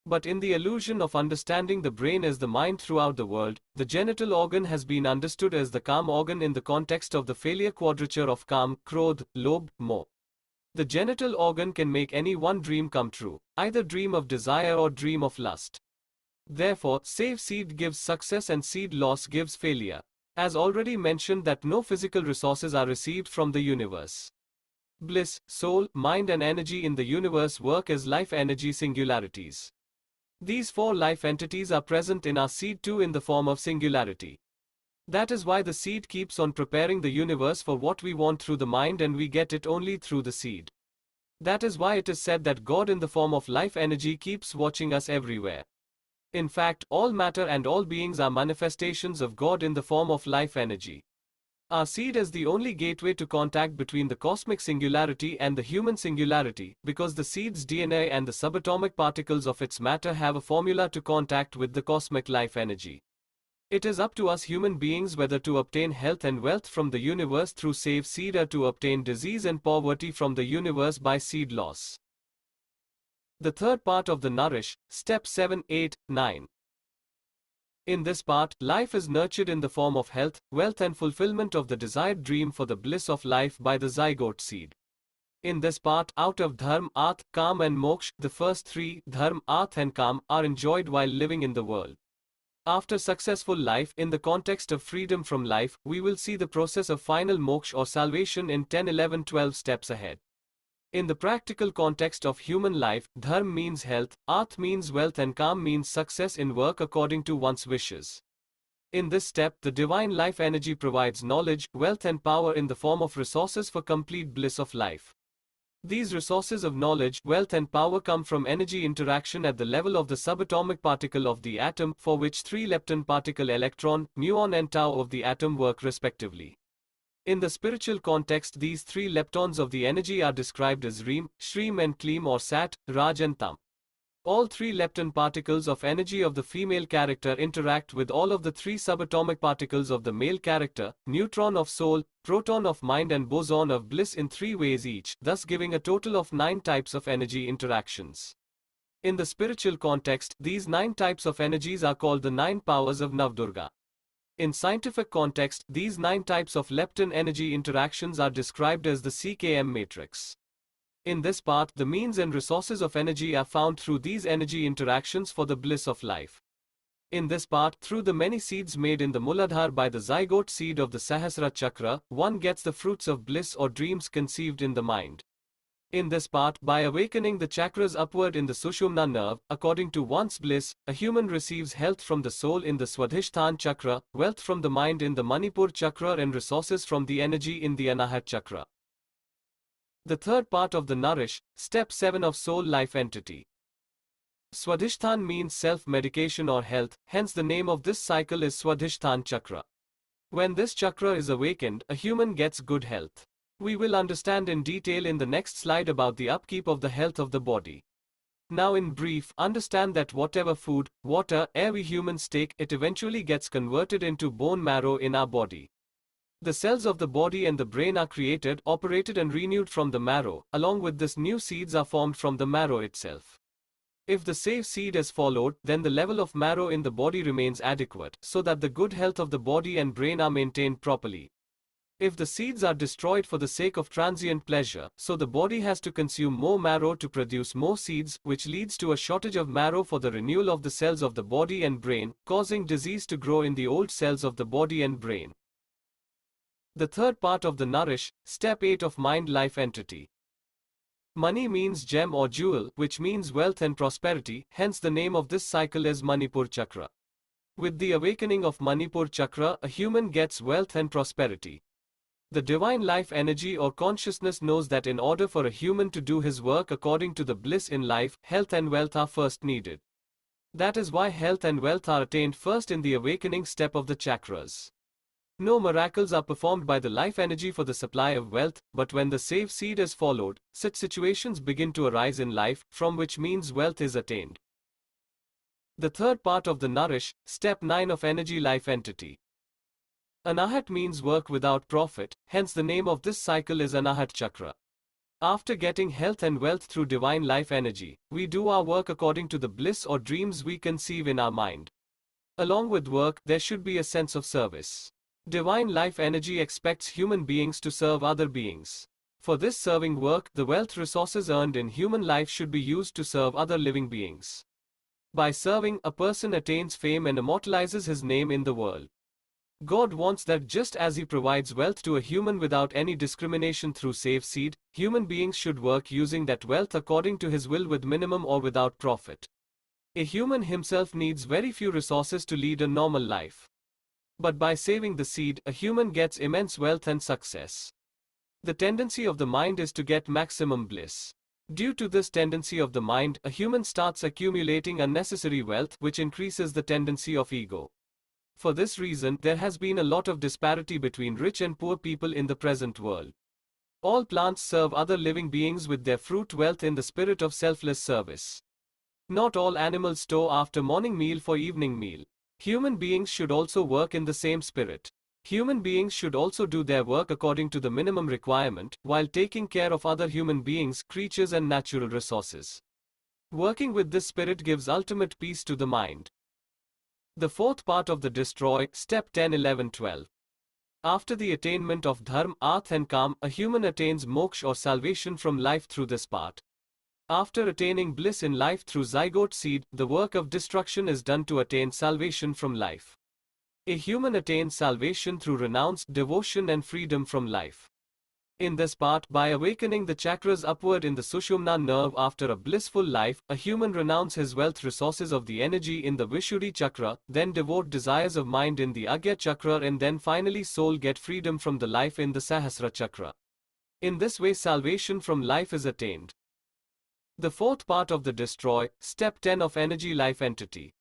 But in the illusion of understanding the brain as the mind throughout the world, the genital organ has been understood as the Kam organ in the context of the failure quadrature of Kam, Krodh, Lobh, Moh. The genital organ can make any one dream come true, either dream of desire or dream of lust. Therefore, save seed gives success and seed loss gives failure. As already mentioned, that no physical resources are received from the universe. Bliss, soul, mind and energy in the universe work as life energy singularities. These four life entities are present in our seed too in the form of singularity. That is why the seed keeps on preparing the universe for what we want through the mind, and we get it only through the seed. That is why it is said that God in the form of life energy keeps watching us everywhere. In fact, all matter and all beings are manifestations of God in the form of life energy. Our seed is the only gateway to contact between the cosmic singularity and the human singularity, because the seed's DNA and the subatomic particles of its matter have a formula to contact with the cosmic life energy. It is up to us human beings whether to obtain health and wealth from the universe through save seed or to obtain disease and poverty from the universe by seed loss. The third part of the Nourish, Step 7, 8, 9. In this part, life is nurtured in the form of health, wealth and fulfillment of the desired dream for the bliss of life by the zygote seed. In this part, out of Dharma, Arth, Kam and Moksha, the first three, Dharma, Arth and Kam, are enjoyed while living in the world. After successful life, in the context of freedom from life, we will see the process of final moksha or salvation in 10, 11, 12 steps ahead. In the practical context of human life, Dharma means health, Arth means wealth and Kam means success in work according to one's wishes. In this step, the divine life energy provides knowledge, wealth and power in the form of resources for complete bliss of life. These resources of knowledge, wealth and power come from energy interaction at the level of the subatomic particle of the atom, for which three lepton particle electron, muon and tau of the atom work respectively. In the spiritual context, these three leptons of the energy are described as Reem, Shreem and Kleem or Sat, Raj and Tam. All three lepton particles of energy of the female character interact with all of the three subatomic particles of the male character, neutron of soul, proton of mind and boson of bliss in three ways each, thus giving a total of 9 types of energy interactions. In the spiritual context, these 9 types of energies are called the 9 powers of Navdurga. In scientific context, these 9 types of lepton energy interactions are described as the CKM matrix. In this part, the means and resources of energy are found through these energy interactions for the bliss of life. In this part, through the many seeds made in the Muladhar by the zygote seed of the Sahasra Chakra, one gets the fruits of bliss or dreams conceived in the mind. In this part, by awakening the chakras upward in the Sushumna nerve, according to one's bliss, a human receives health from the soul in the Swadhisthana Chakra, wealth from the mind in the Manipur Chakra and resources from the energy in the Anahat Chakra. The third part of the Nourish, Step 7 of Soul Life Entity. Swadhisthana means self-medication or health, hence the name of this cycle is Swadhisthana Chakra. When this chakra is awakened, a human gets good health. We will understand in detail in the next slide about the upkeep of the health of the body. Now in brief, understand that whatever food, water, air we humans take, it eventually gets converted into bone marrow in our body. The cells of the body and the brain are created, operated and renewed from the marrow. Along with this, new seeds are formed from the marrow itself. If the save seed is followed, then the level of marrow in the body remains adequate, so that the good health of the body and brain are maintained properly. If the seeds are destroyed for the sake of transient pleasure, so the body has to consume more marrow to produce more seeds, which leads to a shortage of marrow for the renewal of the cells of the body and brain, causing disease to grow in the old cells of the body and brain. The third part of the Nourish, Step 8 of Mind Life Entity. Money means gem or jewel, which means wealth and prosperity, hence the name of this cycle is Manipur Chakra. With the awakening of Manipur Chakra, a human gets wealth and prosperity. The divine life energy or consciousness knows that in order for a human to do his work according to the bliss in life, health and wealth are first needed. That is why health and wealth are attained first in the awakening step of the chakras. No miracles are performed by the life energy for the supply of wealth, but when the save seed is followed, such situations begin to arise in life, from which means wealth is attained. The third part of the Nourish, Step 9 of Energy Life Entity. Anahat means work without profit, hence the name of this cycle is Anahat Chakra. After getting health and wealth through divine life energy, we do our work according to the bliss or dreams we conceive in our mind. Along with work, there should be a sense of service. Divine life energy expects human beings to serve other beings. For this serving work, the wealth resources earned in human life should be used to serve other living beings. By serving, a person attains fame and immortalizes his name in the world. God wants that just as He provides wealth to a human without any discrimination through save seed, human beings should work using that wealth according to His will with minimum or without profit. A human himself needs very few resources to lead a normal life. But by saving the seed, a human gets immense wealth and success. The tendency of the mind is to get maximum bliss. Due to this tendency of the mind, a human starts accumulating unnecessary wealth, which increases the tendency of ego. For this reason, there has been a lot of disparity between rich and poor people in the present world. All plants serve other living beings with their fruit wealth in the spirit of selfless service. Not all animals store after morning meal for evening meal. Human beings should also work in the same spirit. Human beings should also do their work according to the minimum requirement, while taking care of other human beings, creatures and natural resources. Working with this spirit gives ultimate peace to the mind. The fourth part of the Destroy, Step 10, 11, 12. After the attainment of Dharma, Arth and Kam, a human attains moksha or salvation from life through this part. After attaining bliss in life through zygote seed, the work of destruction is done to attain salvation from life. A human attains salvation through renounced devotion and freedom from life. In this part, by awakening the chakras upward in the Sushumna nerve after a blissful life, a human renounce his wealth resources of the energy in the Vishuddhi chakra, then devote desires of mind in the Agya chakra, and then finally soul get freedom from the life in the Sahasra chakra. In this way salvation from life is attained. The fourth part of the Destroy, Step 10 of Energy Life Entity.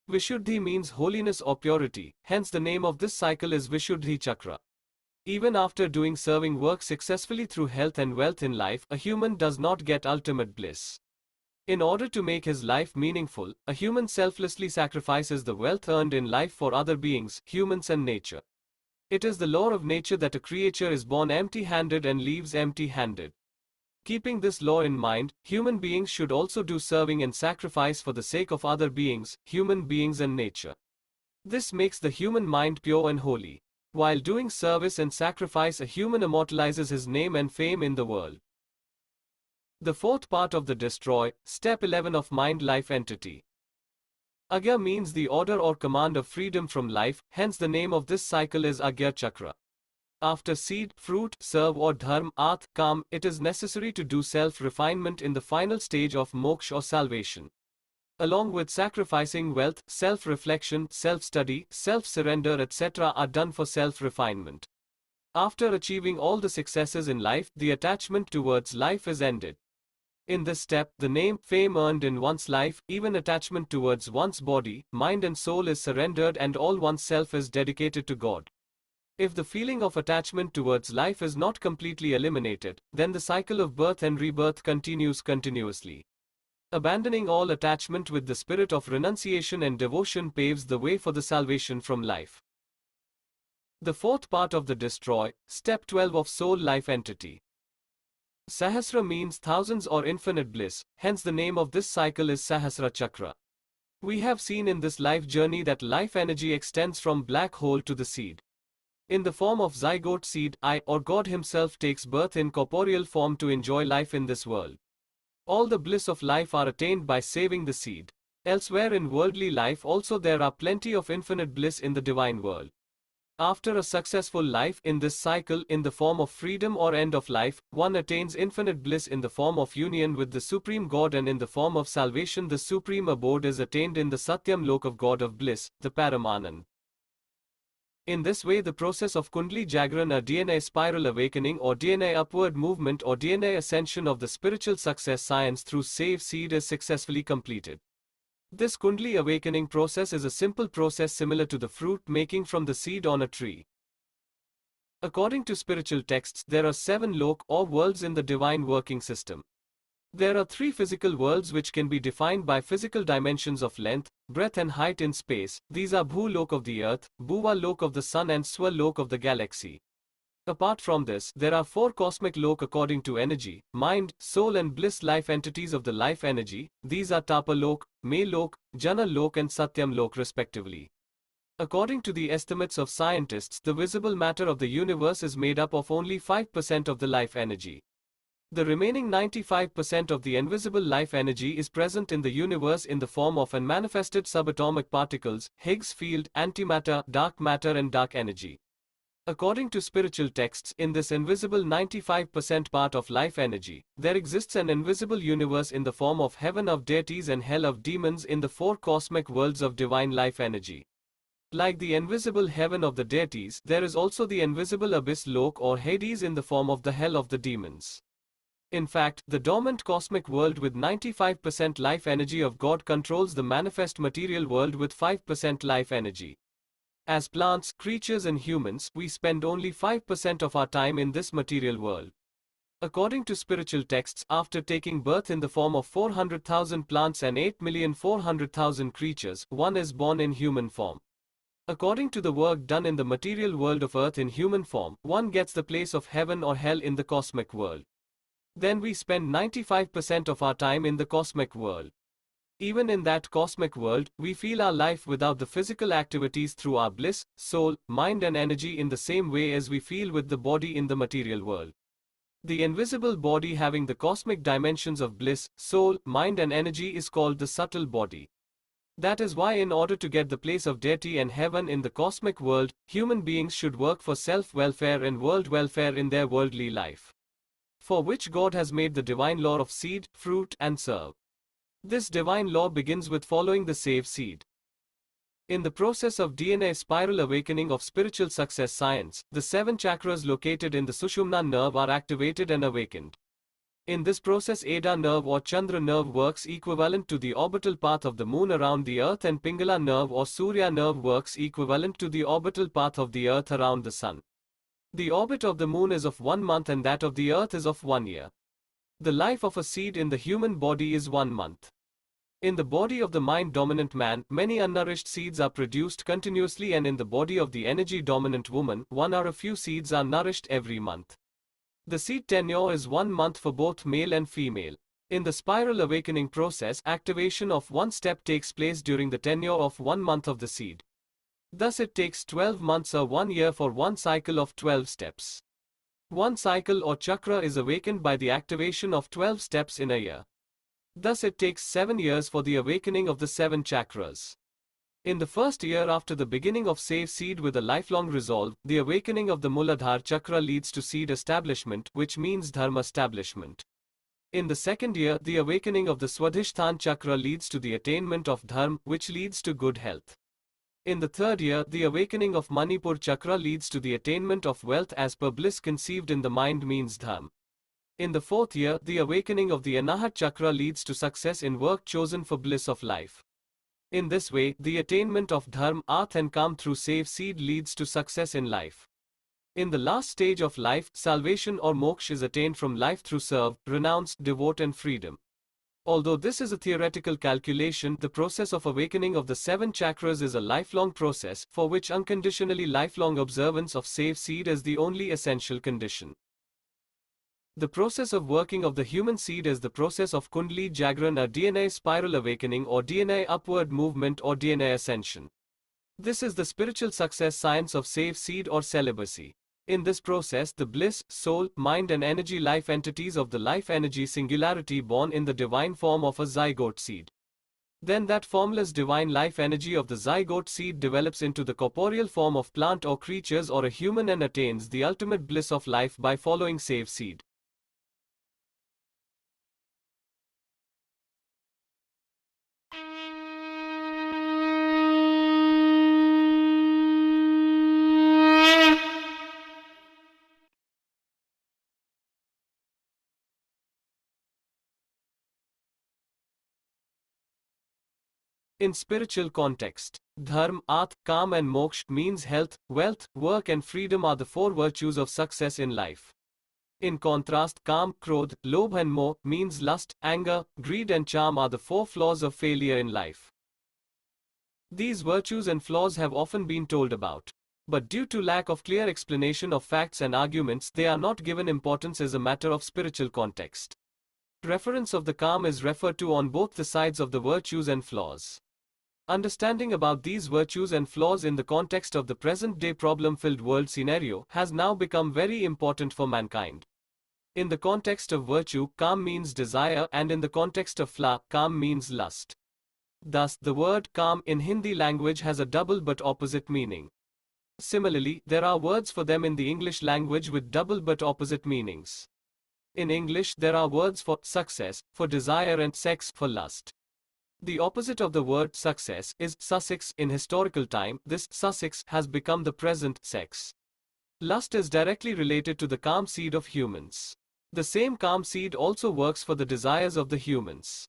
Vishuddhi means holiness or purity, hence the name of this cycle is Vishuddhi chakra. Even after doing serving work successfully through health and wealth in life, a human does not get ultimate bliss. In order to make his life meaningful, a human selflessly sacrifices the wealth earned in life for other beings, humans and nature. It is the law of nature that a creature is born empty-handed and leaves empty-handed. Keeping this law in mind, human beings should also do serving and sacrifice for the sake of other beings, human beings and nature. This makes the human mind pure and holy. While doing service and sacrifice, a human immortalizes his name and fame in the world. The fourth part of the Destroy, Step 11 of Mind-Life Entity. Agya means the order or command of freedom from life, hence the name of this cycle is Agya Chakra. After seed, fruit, serve or dharma, arth, kam, it is necessary to do self-refinement in the final stage of moksha or salvation. Along with sacrificing wealth, self-reflection, self-study, self-surrender etc. are done for self-refinement. After achieving all the successes in life, the attachment towards life is ended. In this step, the name, fame earned in one's life, even attachment towards one's body, mind and soul is surrendered and all one's self is dedicated to God. If the feeling of attachment towards life is not completely eliminated, then the cycle of birth and rebirth continues continuously. Abandoning all attachment with the spirit of renunciation and devotion paves the way for the salvation from life. The fourth part of the Destroy, Step 12 of Soul Life Entity. Sahasra means thousands or infinite bliss, hence the name of this cycle is Sahasra Chakra. We have seen in this life journey that life energy extends from black hole to the seed. In the form of zygote seed, I or God himself takes birth in corporeal form to enjoy life in this world. All the bliss of life are attained by saving the seed. Elsewhere in worldly life also there are plenty of infinite bliss in the divine world. After a successful life in this cycle in the form of freedom or end of life, one attains infinite bliss in the form of union with the Supreme God, and in the form of salvation the supreme abode is attained in the Satyam Lok of God of bliss, the Paramanand. In this way the process of Kundli Jagran, a DNA spiral awakening or DNA upward movement or DNA ascension of the spiritual success science through save seed is successfully completed. This Kundli awakening process is a simple process similar to the fruit making from the seed on a tree. According to spiritual texts, there are 7 lok or worlds in the divine working system. There are 3 physical worlds which can be defined by physical dimensions of length, breadth and height in space. These are Bhu-lok of the earth, Bhuva-lok of the sun and Swa-lok of the galaxy. Apart from this, there are 4 cosmic lok according to energy, mind, soul and bliss life entities of the life energy. These are Tapa-lok, May-lok, Jana-lok and Satyam-lok respectively. According to the estimates of scientists, the visible matter of the universe is made up of only 5% of the life energy. The remaining 95% of the invisible life energy is present in the universe in the form of unmanifested subatomic particles, Higgs field, antimatter, dark matter and dark energy. According to spiritual texts, in this invisible 95% part of life energy, there exists an invisible universe in the form of heaven of deities and hell of demons in the 4 cosmic worlds of divine life energy. Like the invisible heaven of the deities, there is also the invisible abyss lok or Hades in the form of the hell of the demons. In fact, the dormant cosmic world with 95% life energy of God controls the manifest material world with 5% life energy. As plants, creatures and humans, we spend only 5% of our time in this material world. According to spiritual texts, after taking birth in the form of 400,000 plants and 8,400,000 creatures, one is born in human form. According to the work done in the material world of earth in human form, one gets the place of heaven or hell in the cosmic world. Then we spend 95% of our time in the cosmic world. Even in that cosmic world, we feel our life without the physical activities through our bliss, soul, mind and energy in the same way as we feel with the body in the material world. The invisible body having the cosmic dimensions of bliss, soul, mind and energy is called the subtle body. That is why in order to get the place of deity and heaven in the cosmic world, human beings should work for self-welfare and world welfare in their worldly life, for which God has made the divine law of seed, fruit, and serve. This divine law begins with following the save seed. In the process of DNA spiral awakening of spiritual success science, the 7 chakras located in the Sushumna nerve are activated and awakened. In this process, Ada nerve or Chandra nerve works equivalent to the orbital path of the moon around the earth, and Pingala nerve or Surya nerve works equivalent to the orbital path of the earth around the sun. The orbit of the moon is of 1 month and that of the earth is of 1 year. The life of a seed in the human body is 1 month. In the body of the mind-dominant man, many unnourished seeds are produced continuously, and in the body of the energy-dominant woman, 1 or a few seeds are nourished every month. The seed tenure is 1 month for both male and female. In the spiral awakening process, activation of one step takes place during the tenure of 1 month of the seed. Thus it takes 12 months or 1 year for one cycle of 12 steps. One cycle or chakra is awakened by the activation of 12 steps in a year. Thus it takes 7 years for the awakening of the 7 chakras. In the first year after the beginning of save seed with a lifelong resolve, the awakening of the Muladhara chakra leads to seed establishment, which means Dharma establishment. In the second year, the awakening of the Swadhisthana chakra leads to the attainment of Dharma, which leads to good health. In the third year, the awakening of Manipur chakra leads to the attainment of wealth as per bliss conceived in the mind means Dharma. In the fourth year, the awakening of the Anahat chakra leads to success in work chosen for bliss of life. In this way, the attainment of Dharma, Arth and Kam through save seed leads to success in life. In the last stage of life, salvation or moksha is attained from life through serve, renounce, devote and freedom. Although this is a theoretical calculation, the process of awakening of the 7 chakras is a lifelong process, for which unconditionally lifelong observance of save seed is the only essential condition. The process of working of the human seed is the process of Kundali Jagran, a DNA spiral awakening or DNA upward movement or DNA ascension. This is the spiritual success science of save seed or celibacy. In this process, the bliss, soul, mind and energy life entities of the life energy singularity born in the divine form of a zygote seed. Then that formless divine life energy of the zygote seed develops into the corporeal form of plant or creatures or a human and attains the ultimate bliss of life by following save seed. In spiritual context, Dharma, Arth, Kam and Moksha means health, wealth, work and freedom are the 4 virtues of success in life. In contrast, Kam, Krodh, Lobh and Moh means lust, anger, greed and charm are the 4 flaws of failure in life. These virtues and flaws have often been told about, but due to lack of clear explanation of facts and arguments, they are not given importance as a matter of spiritual context. Reference of the Kam is referred to on both the sides of the virtues and flaws. Understanding about these virtues and flaws in the context of the present-day problem-filled world scenario has now become very important for mankind. In the context of virtue, Kam means desire, and in the context of flaw, Kam means lust. Thus, the word Kam in Hindi language has a double but opposite meaning. Similarly, there are words for them in the English language with double but opposite meanings. In English, there are words for success, for desire and sex, for lust. The opposite of the word success is sussex. In historical time, this sussex has become the present sex. Lust is directly related to the Kam seed of humans. The same calm seed also works for the desires of the humans.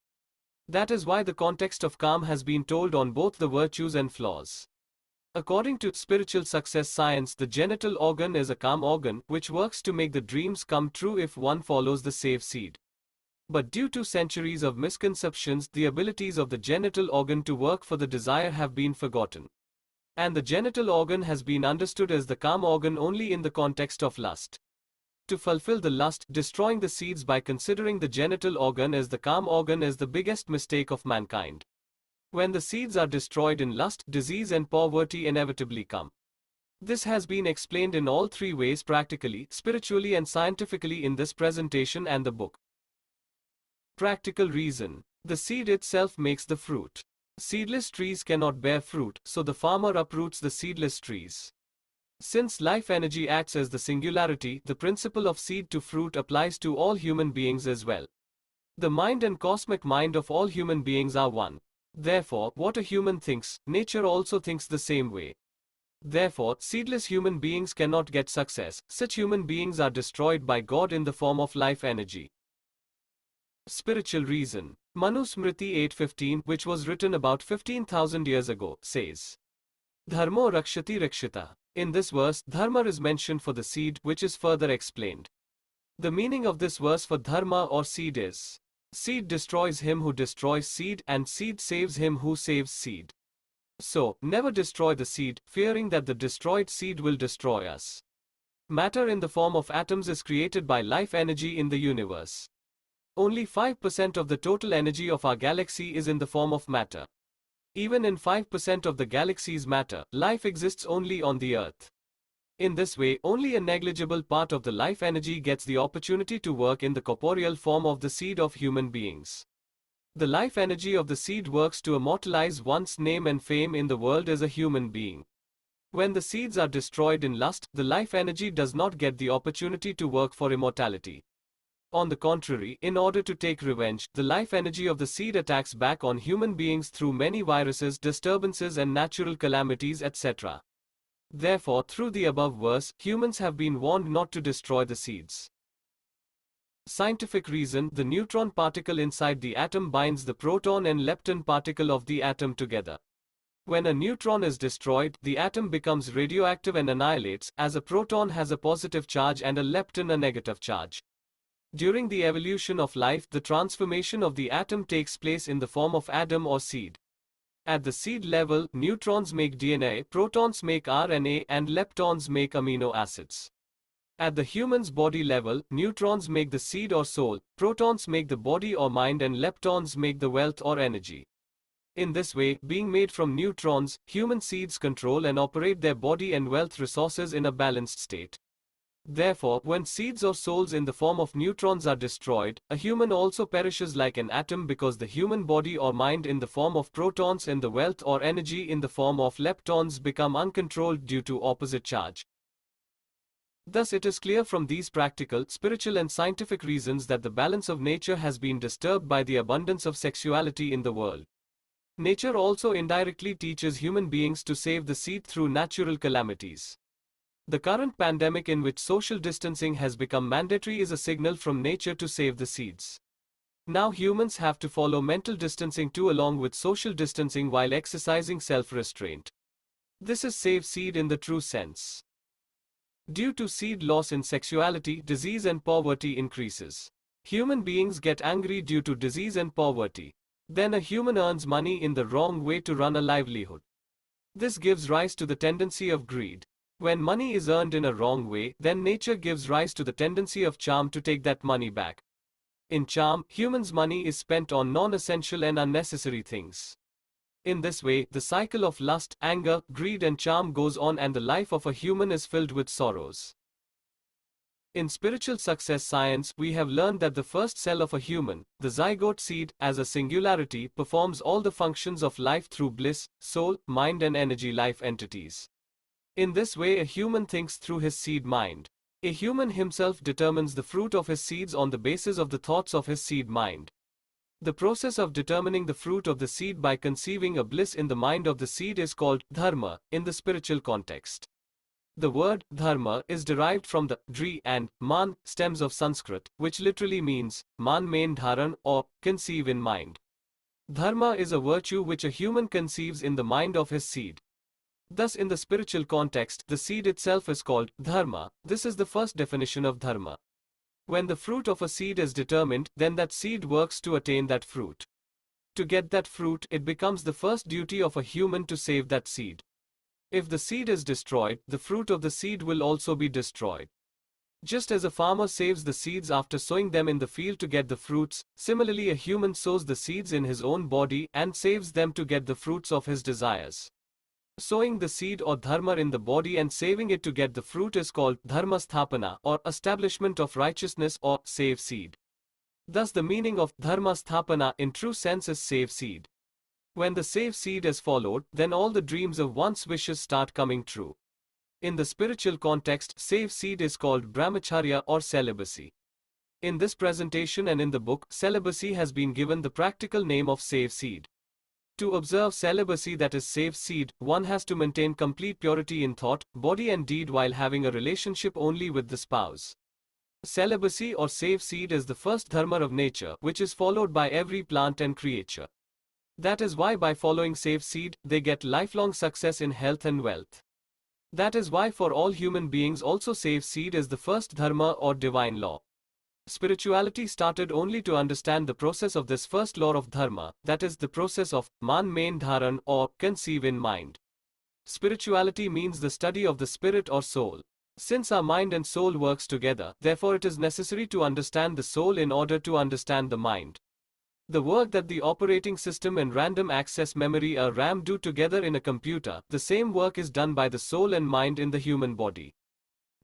That is why the context of calm has been told on both the virtues and flaws. According to spiritual success science, the genital organ is a calm organ which works to make the dreams come true if one follows the safe seed. But due to centuries of misconceptions, the abilities of the genital organ to work for the desire have been forgotten. And the genital organ has been understood as the calm organ only in the context of lust. To fulfill the lust, destroying the seeds by considering the genital organ as the calm organ is the biggest mistake of mankind. When the seeds are destroyed in lust, disease and poverty inevitably come. This has been explained in all three ways, practically, spiritually and scientifically, in this presentation and the book. Practical reason. The seed itself makes the fruit. Seedless trees cannot bear fruit, so the farmer uproots the seedless trees. Since life energy acts as the singularity, the principle of seed to fruit applies to all human beings as well. The mind and cosmic mind of all human beings are one. Therefore, what a human thinks, nature also thinks the same way. Therefore, seedless human beings cannot get success. Such human beings are destroyed by God in the form of life energy. Spiritual reason. Manu Smriti 8:15, which was written about 15,000 years ago, says, Dharmo rakshati rakshita. In this verse, Dharma is mentioned for the seed, which is further explained. The meaning of this verse for Dharma or seed is, seed destroys him who destroys seed, and seed saves him who saves seed. So, never destroy the seed, fearing that the destroyed seed will destroy us. Matter in the form of atoms is created by life energy in the universe. Only 5% of the total energy of our galaxy is in the form of matter. Even in 5% of the galaxy's matter, life exists only on the Earth. In this way, only a negligible part of the life energy gets the opportunity to work in the corporeal form of the seed of human beings. The life energy of the seed works to immortalize one's name and fame in the world as a human being. When the seeds are destroyed in lust, the life energy does not get the opportunity to work for immortality. On the contrary, in order to take revenge, the life energy of the seed attacks back on human beings through many viruses, disturbances and natural calamities, etc. Therefore, through the above verse, humans have been warned not to destroy the seeds. Scientific reason. The neutron particle inside the atom binds the proton and lepton particle of the atom together. When a neutron is destroyed, the atom becomes radioactive and annihilates, as a proton has a positive charge and a lepton a negative charge. During the evolution of life, the transformation of the atom takes place in the form of atom or seed. At the seed level, neutrons make DNA, protons make RNA, and leptons make amino acids. At the human's body level, neutrons make the seed or soul, protons make the body or mind, and leptons make the wealth or energy. In this way, being made from neutrons, human seeds control and operate their body and wealth resources in a balanced state. Therefore, when seeds or souls in the form of neutrons are destroyed, a human also perishes like an atom, because the human body or mind in the form of protons and the wealth or energy in the form of leptons become uncontrolled due to opposite charge. Thus it is clear from these practical, spiritual and scientific reasons that the balance of nature has been disturbed by the abundance of sexuality in the world. Nature also indirectly teaches human beings to save the seed through natural calamities. The current pandemic, in which social distancing has become mandatory, is a signal from nature to save the seeds. Now humans have to follow mental distancing too, along with social distancing, while exercising self-restraint. This is save seed in the true sense. Due to seed loss in sexuality, disease and poverty increases. Human beings get angry due to disease and poverty. Then a human earns money in the wrong way to run a livelihood. This gives rise to the tendency of greed. When money is earned in a wrong way, then nature gives rise to the tendency of charm to take that money back. In charm, humans' money is spent on non-essential and unnecessary things. In this way, the cycle of lust, anger, greed and charm goes on, and the life of a human is filled with sorrows. In spiritual success science, we have learned that the first cell of a human, the zygote seed, as a singularity, performs all the functions of life through bliss, soul, mind and energy life entities. In this way, a human thinks through his seed mind. A human himself determines the fruit of his seeds on the basis of the thoughts of his seed mind. The process of determining the fruit of the seed by conceiving a bliss in the mind of the seed is called Dharma in the spiritual context. The word dharma is derived from the dri and man stems of Sanskrit, which literally means man main dharan or conceive in mind. Dharma is a virtue which a human conceives in the mind of his seed. Thus, in the spiritual context, the seed itself is called dharma. This is the first definition of dharma. When the fruit of a seed is determined, then that seed works to attain that fruit. To get that fruit, it becomes the first duty of a human to save that seed. If the seed is destroyed, the fruit of the seed will also be destroyed. Just as a farmer saves the seeds after sowing them in the field to get the fruits, similarly a human sows the seeds in his own body and saves them to get the fruits of his desires. Sowing the seed or dharma in the body and saving it to get the fruit is called Dharma Sthapana, or establishment of righteousness, or save seed. Thus the meaning of Dharma Sthapana in true sense is save seed. When the save seed is followed, then all the dreams of one's wishes start coming true. In the spiritual context, save seed is called brahmacharya or celibacy. In this presentation and in the book, celibacy has been given the practical name of save seed. To observe celibacy, that is save seed, one has to maintain complete purity in thought, body and deed while having a relationship only with the spouse. Celibacy or save seed is the first dharma of nature, which is followed by every plant and creature. That is why by following save seed, they get lifelong success in health and wealth. That is why for all human beings also save seed is the first dharma or divine law. Spirituality started only to understand the process of this first law of dharma, that is the process of man main dharan or conceive in mind. Spirituality means the study of the spirit or soul. Since our mind and soul works together, therefore it is necessary to understand the soul in order to understand the mind. The work that the operating system and random access memory or RAM do together in a computer, the same work is done by the soul and mind in the human body.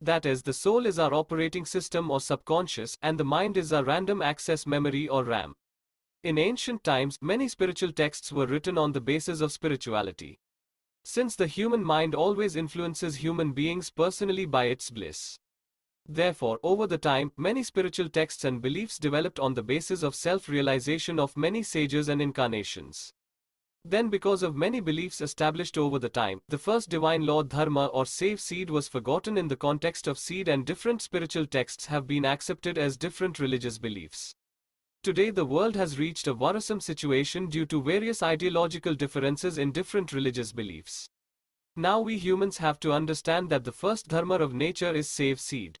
That is, the soul is our operating system or subconscious, and the mind is our random access memory or RAM. In ancient times, many spiritual texts were written on the basis of spirituality. Since the human mind always influences human beings personally by its bliss. Therefore, over the time, many spiritual texts and beliefs developed on the basis of self-realization of many sages and incarnations. Then, because of many beliefs established over the time, the first divine law dharma or save seed was forgotten in the context of seed, and different spiritual texts have been accepted as different religious beliefs. Today the world has reached a worrisome situation due to various ideological differences in different religious beliefs. Now we humans have to understand that the first dharma of nature is save seed.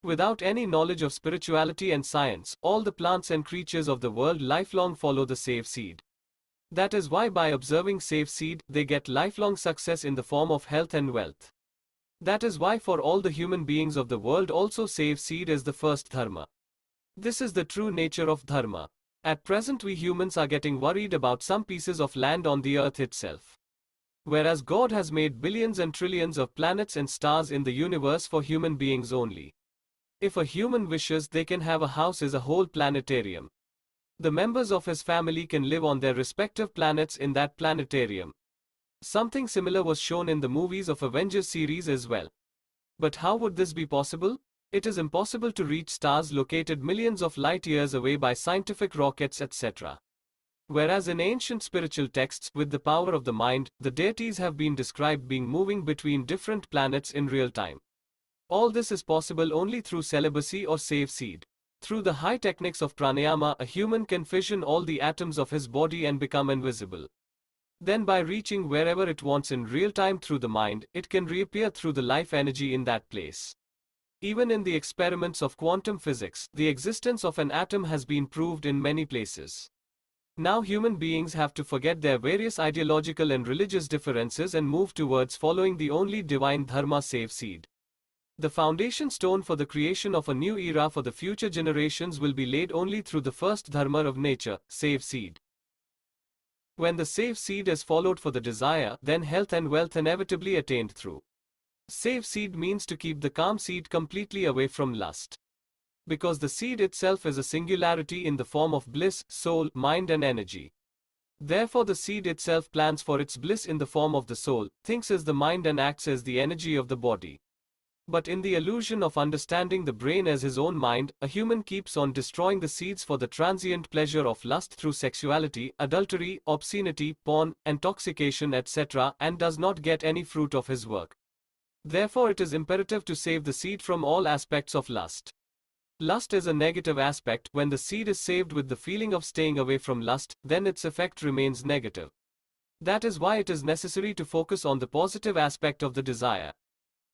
Without any knowledge of spirituality and science, all the plants and creatures of the world lifelong follow the save seed. That is why by observing save seed, they get lifelong success in the form of health and wealth. That is why for all the human beings of the world also save seed is the first dharma. This is the true nature of dharma. At present we humans are getting worried about some pieces of land on the earth itself. Whereas God has made billions and trillions of planets and stars in the universe for human beings only. If a human wishes, they can have a house as a whole planetarium. The members of his family can live on their respective planets in that planetarium. Something similar was shown in the movies of Avengers series as well. But how would this be possible? It is impossible to reach stars located millions of light years away by scientific rockets, etc. Whereas in ancient spiritual texts, with the power of the mind, the deities have been described being moving between different planets in real time. All this is possible only through celibacy or save seed. Through the high techniques of pranayama, a human can fission all the atoms of his body and become invisible. Then by reaching wherever it wants in real time through the mind, it can reappear through the life energy in that place. Even in the experiments of quantum physics, the existence of an atom has been proved in many places. Now human beings have to forget their various ideological and religious differences and move towards following the only divine dharma save seed. The foundation stone for the creation of a new era for the future generations will be laid only through the first dharma of nature, save seed. When the save seed is followed for the desire, then health and wealth inevitably attained through. Save seed means to keep the calm seed completely away from lust. Because the seed itself is a singularity in the form of bliss, soul, mind and energy. Therefore the seed itself plans for its bliss in the form of the soul, thinks as the mind and acts as the energy of the body. But in the illusion of understanding the brain as his own mind, a human keeps on destroying the seeds for the transient pleasure of lust through sexuality, adultery, obscenity, porn, intoxication, etc., and does not get any fruit of his work. Therefore, it is imperative to save the seed from all aspects of lust. Lust is a negative aspect. When the seed is saved with the feeling of staying away from lust, then its effect remains negative. That is why it is necessary to focus on the positive aspect of the desire.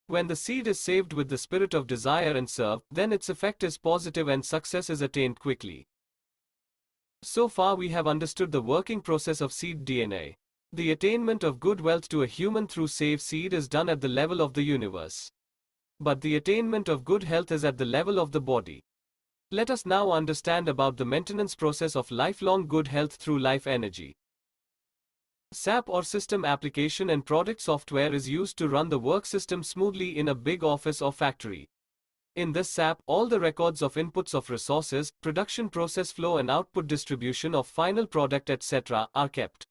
When the seed is saved with the spirit of desire and serve, then its effect is positive and success is attained quickly. So far we have understood the working process of seed DNA. The attainment of good wealth to a human through saved seed is done at the level of the universe. But the attainment of good health is at the level of the body. Let us now understand about the maintenance process of lifelong good health through life energy. SAP or System Application and Product Software is used to run the work system smoothly in a big office or factory. In this SAP, all the records of inputs of resources, production process flow and output distribution of final product etc. are kept.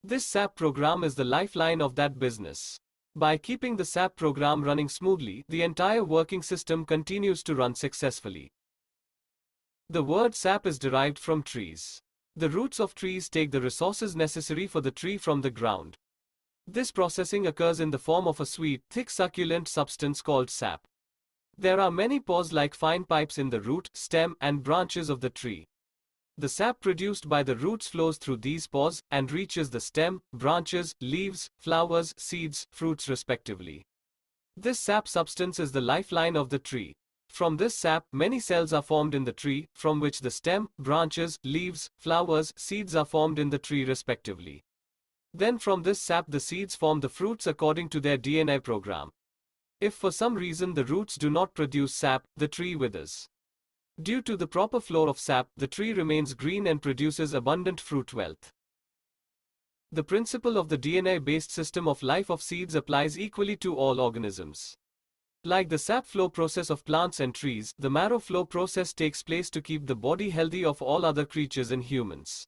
This SAP program is the lifeline of that business. By keeping the SAP program running smoothly, the entire working system continues to run successfully. The word SAP is derived from trees. The roots of trees take the resources necessary for the tree from the ground. This processing occurs in the form of a sweet, thick succulent substance called sap. There are many pores like fine pipes in the root, stem, and branches of the tree. The sap produced by the roots flows through these pores and reaches the stem, branches, leaves, flowers, seeds, fruits respectively. This sap substance is the lifeline of the tree. From this sap, many cells are formed in the tree, from which the stem, branches, leaves, flowers, seeds are formed in the tree respectively. Then from this sap the seeds form the fruits according to their DNA program. If for some reason the roots do not produce sap, the tree withers. Due to the proper flow of sap, the tree remains green and produces abundant fruit wealth. The principle of the DNA-based system of life of seeds applies equally to all organisms. Like the sap flow process of plants and trees, the marrow flow process takes place to keep the body healthy of all other creatures and humans.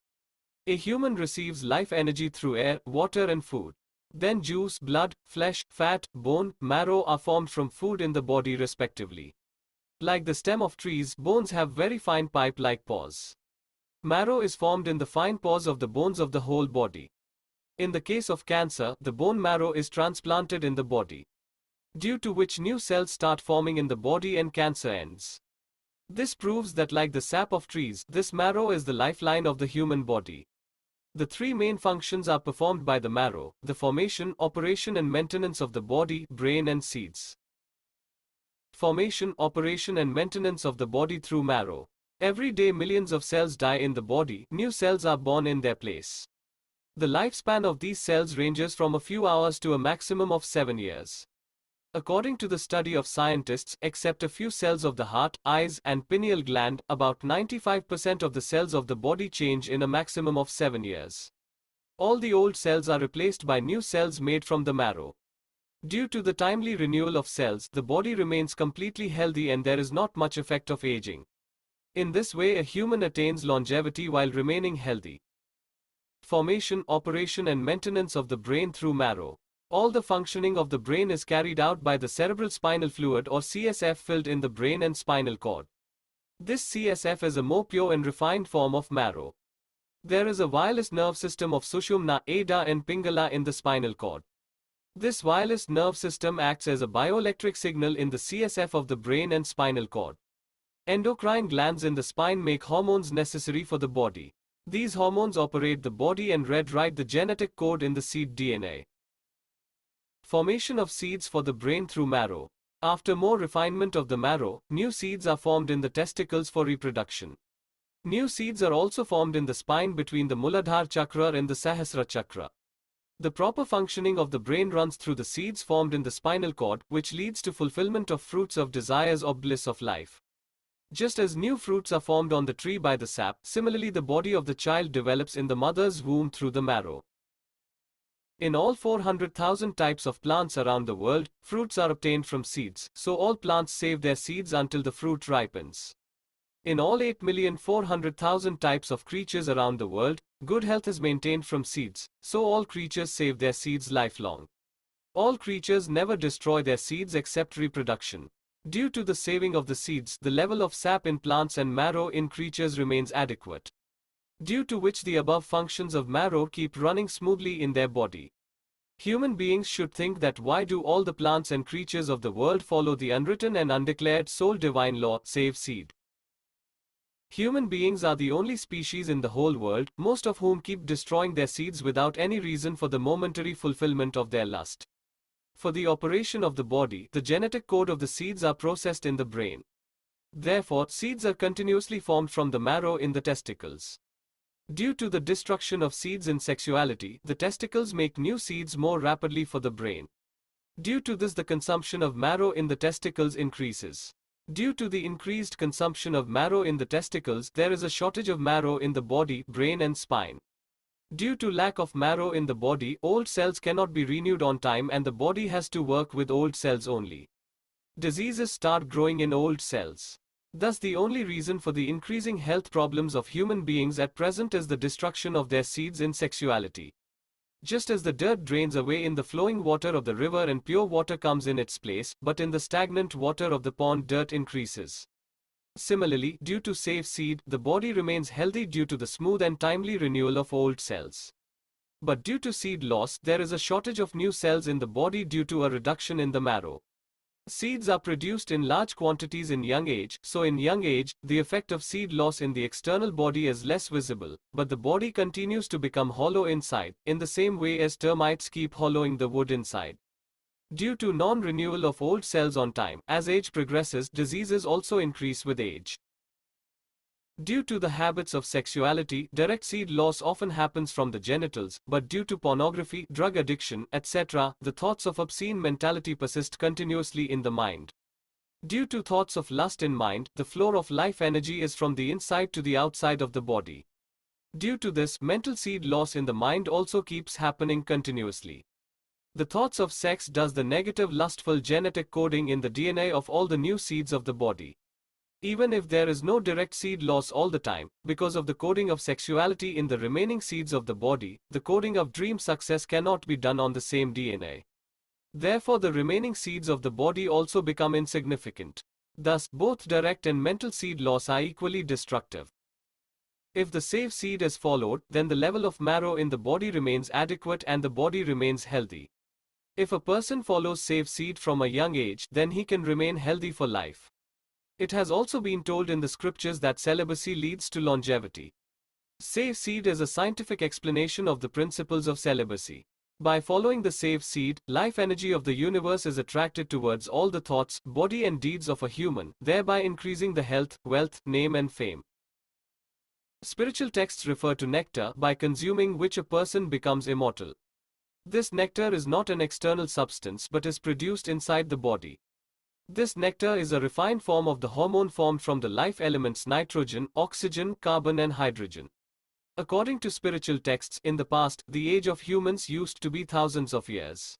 A human receives life energy through air, water and food. Then juice, blood, flesh, fat, bone, marrow are formed from food in the body respectively. Like the stem of trees, bones have very fine pipe-like pores. Marrow is formed in the fine pores of the bones of the whole body. In the case of cancer, the bone marrow is transplanted in the body, due to which new cells start forming in the body and cancer ends. This proves that like the sap of trees, this marrow is the lifeline of the human body. The three main functions are performed by the marrow: the formation, operation and maintenance of the body, brain and seeds. Formation, operation and maintenance of the body through marrow. Every day millions of cells die in the body, new cells are born in their place. The lifespan of these cells ranges from a few hours to a maximum of 7 years. According to the study of scientists, except a few cells of the heart, eyes, and pineal gland, about 95% of the cells of the body change in a maximum of 7 years. All the old cells are replaced by new cells made from the marrow. Due to the timely renewal of cells, the body remains completely healthy and there is not much effect of aging. In this way, a human attains longevity while remaining healthy. Formation, operation and maintenance of the brain through marrow. All the functioning of the brain is carried out by the cerebral spinal fluid or CSF filled in the brain and spinal cord. This CSF is a more pure and refined form of marrow. There is a wireless nerve system of Sushumna, Ada and Pingala in the spinal cord. This wireless nerve system acts as a bioelectric signal in the CSF of the brain and spinal cord. Endocrine glands in the spine make hormones necessary for the body. These hormones operate the body and write the genetic code in the seed DNA. Formation of seeds for the brain through marrow. After more refinement of the marrow, new seeds are formed in the testicles for reproduction. New seeds are also formed in the spine between the Muladhara chakra and the Sahasrara chakra. The proper functioning of the brain runs through the seeds formed in the spinal cord, which leads to fulfillment of fruits of desires or bliss of life. Just as new fruits are formed on the tree by the sap, similarly the body of the child develops in the mother's womb through the marrow. In all 400,000 types of plants around the world, fruits are obtained from seeds, so all plants save their seeds until the fruit ripens. In all 8,400,000 types of creatures around the world, good health is maintained from seeds, so all creatures save their seeds lifelong. All creatures never destroy their seeds except reproduction. Due to the saving of the seeds, the level of sap in plants and marrow in creatures remains adequate, due to which the above functions of marrow keep running smoothly in their body. Human beings should think that why do all the plants and creatures of the world follow the unwritten and undeclared sole divine law, save seed? Human beings are the only species in the whole world, most of whom keep destroying their seeds without any reason for the momentary fulfillment of their lust. For the operation of the body, the genetic code of the seeds are processed in the brain. Therefore, seeds are continuously formed from the marrow in the testicles. Due to the destruction of seeds in sexuality, the testicles make new seeds more rapidly for the brain. Due to this, the consumption of marrow in the testicles increases. Due to the increased consumption of marrow in the testicles, there is a shortage of marrow in the body, brain and spine. Due to lack of marrow in the body, old cells cannot be renewed on time and the body has to work with old cells only. Diseases start growing in old cells. Thus, the only reason for the increasing health problems of human beings at present is the destruction of their seeds in sexuality. Just as the dirt drains away in the flowing water of the river and pure water comes in its place, but in the stagnant water of the pond dirt increases. Similarly, due to safe seed, the body remains healthy due to the smooth and timely renewal of old cells. But due to seed loss, there is a shortage of new cells in the body due to a reduction in the marrow. Seeds are produced in large quantities in young age, so in young age, the effect of seed loss in the external body is less visible, but the body continues to become hollow inside, in the same way as termites keep hollowing the wood inside. Due to non-renewal of old cells on time, as age progresses, diseases also increase with age. Due to the habits of sexuality, direct seed loss often happens from the genitals, but due to pornography, drug addiction, etc., the thoughts of obscene mentality persist continuously in the mind. Due to thoughts of lust in mind, the flow of life energy is from the inside to the outside of the body. Due to this, mental seed loss in the mind also keeps happening continuously. The thoughts of sex does the negative lustful genetic coding in the DNA of all the new seeds of the body. Even if there is no direct seed loss all the time, because of the coding of sexuality in the remaining seeds of the body, the coding of dream success cannot be done on the same DNA. Therefore, the remaining seeds of the body also become insignificant. Thus, both direct and mental seed loss are equally destructive. If the safe seed is followed, then the level of marrow in the body remains adequate and the body remains healthy. If a person follows safe seed from a young age, then he can remain healthy for life. It has also been told in the scriptures that celibacy leads to longevity. Safe seed is a scientific explanation of the principles of celibacy. By following the safe seed, life energy of the universe is attracted towards all the thoughts, body and deeds of a human, thereby increasing the health, wealth, name and fame. Spiritual texts refer to nectar, by consuming which a person becomes immortal. This nectar is not an external substance but is produced inside the body. This nectar is a refined form of the hormone formed from the life elements nitrogen, oxygen, carbon and hydrogen. According to spiritual texts, in the past, the age of humans used to be thousands of years.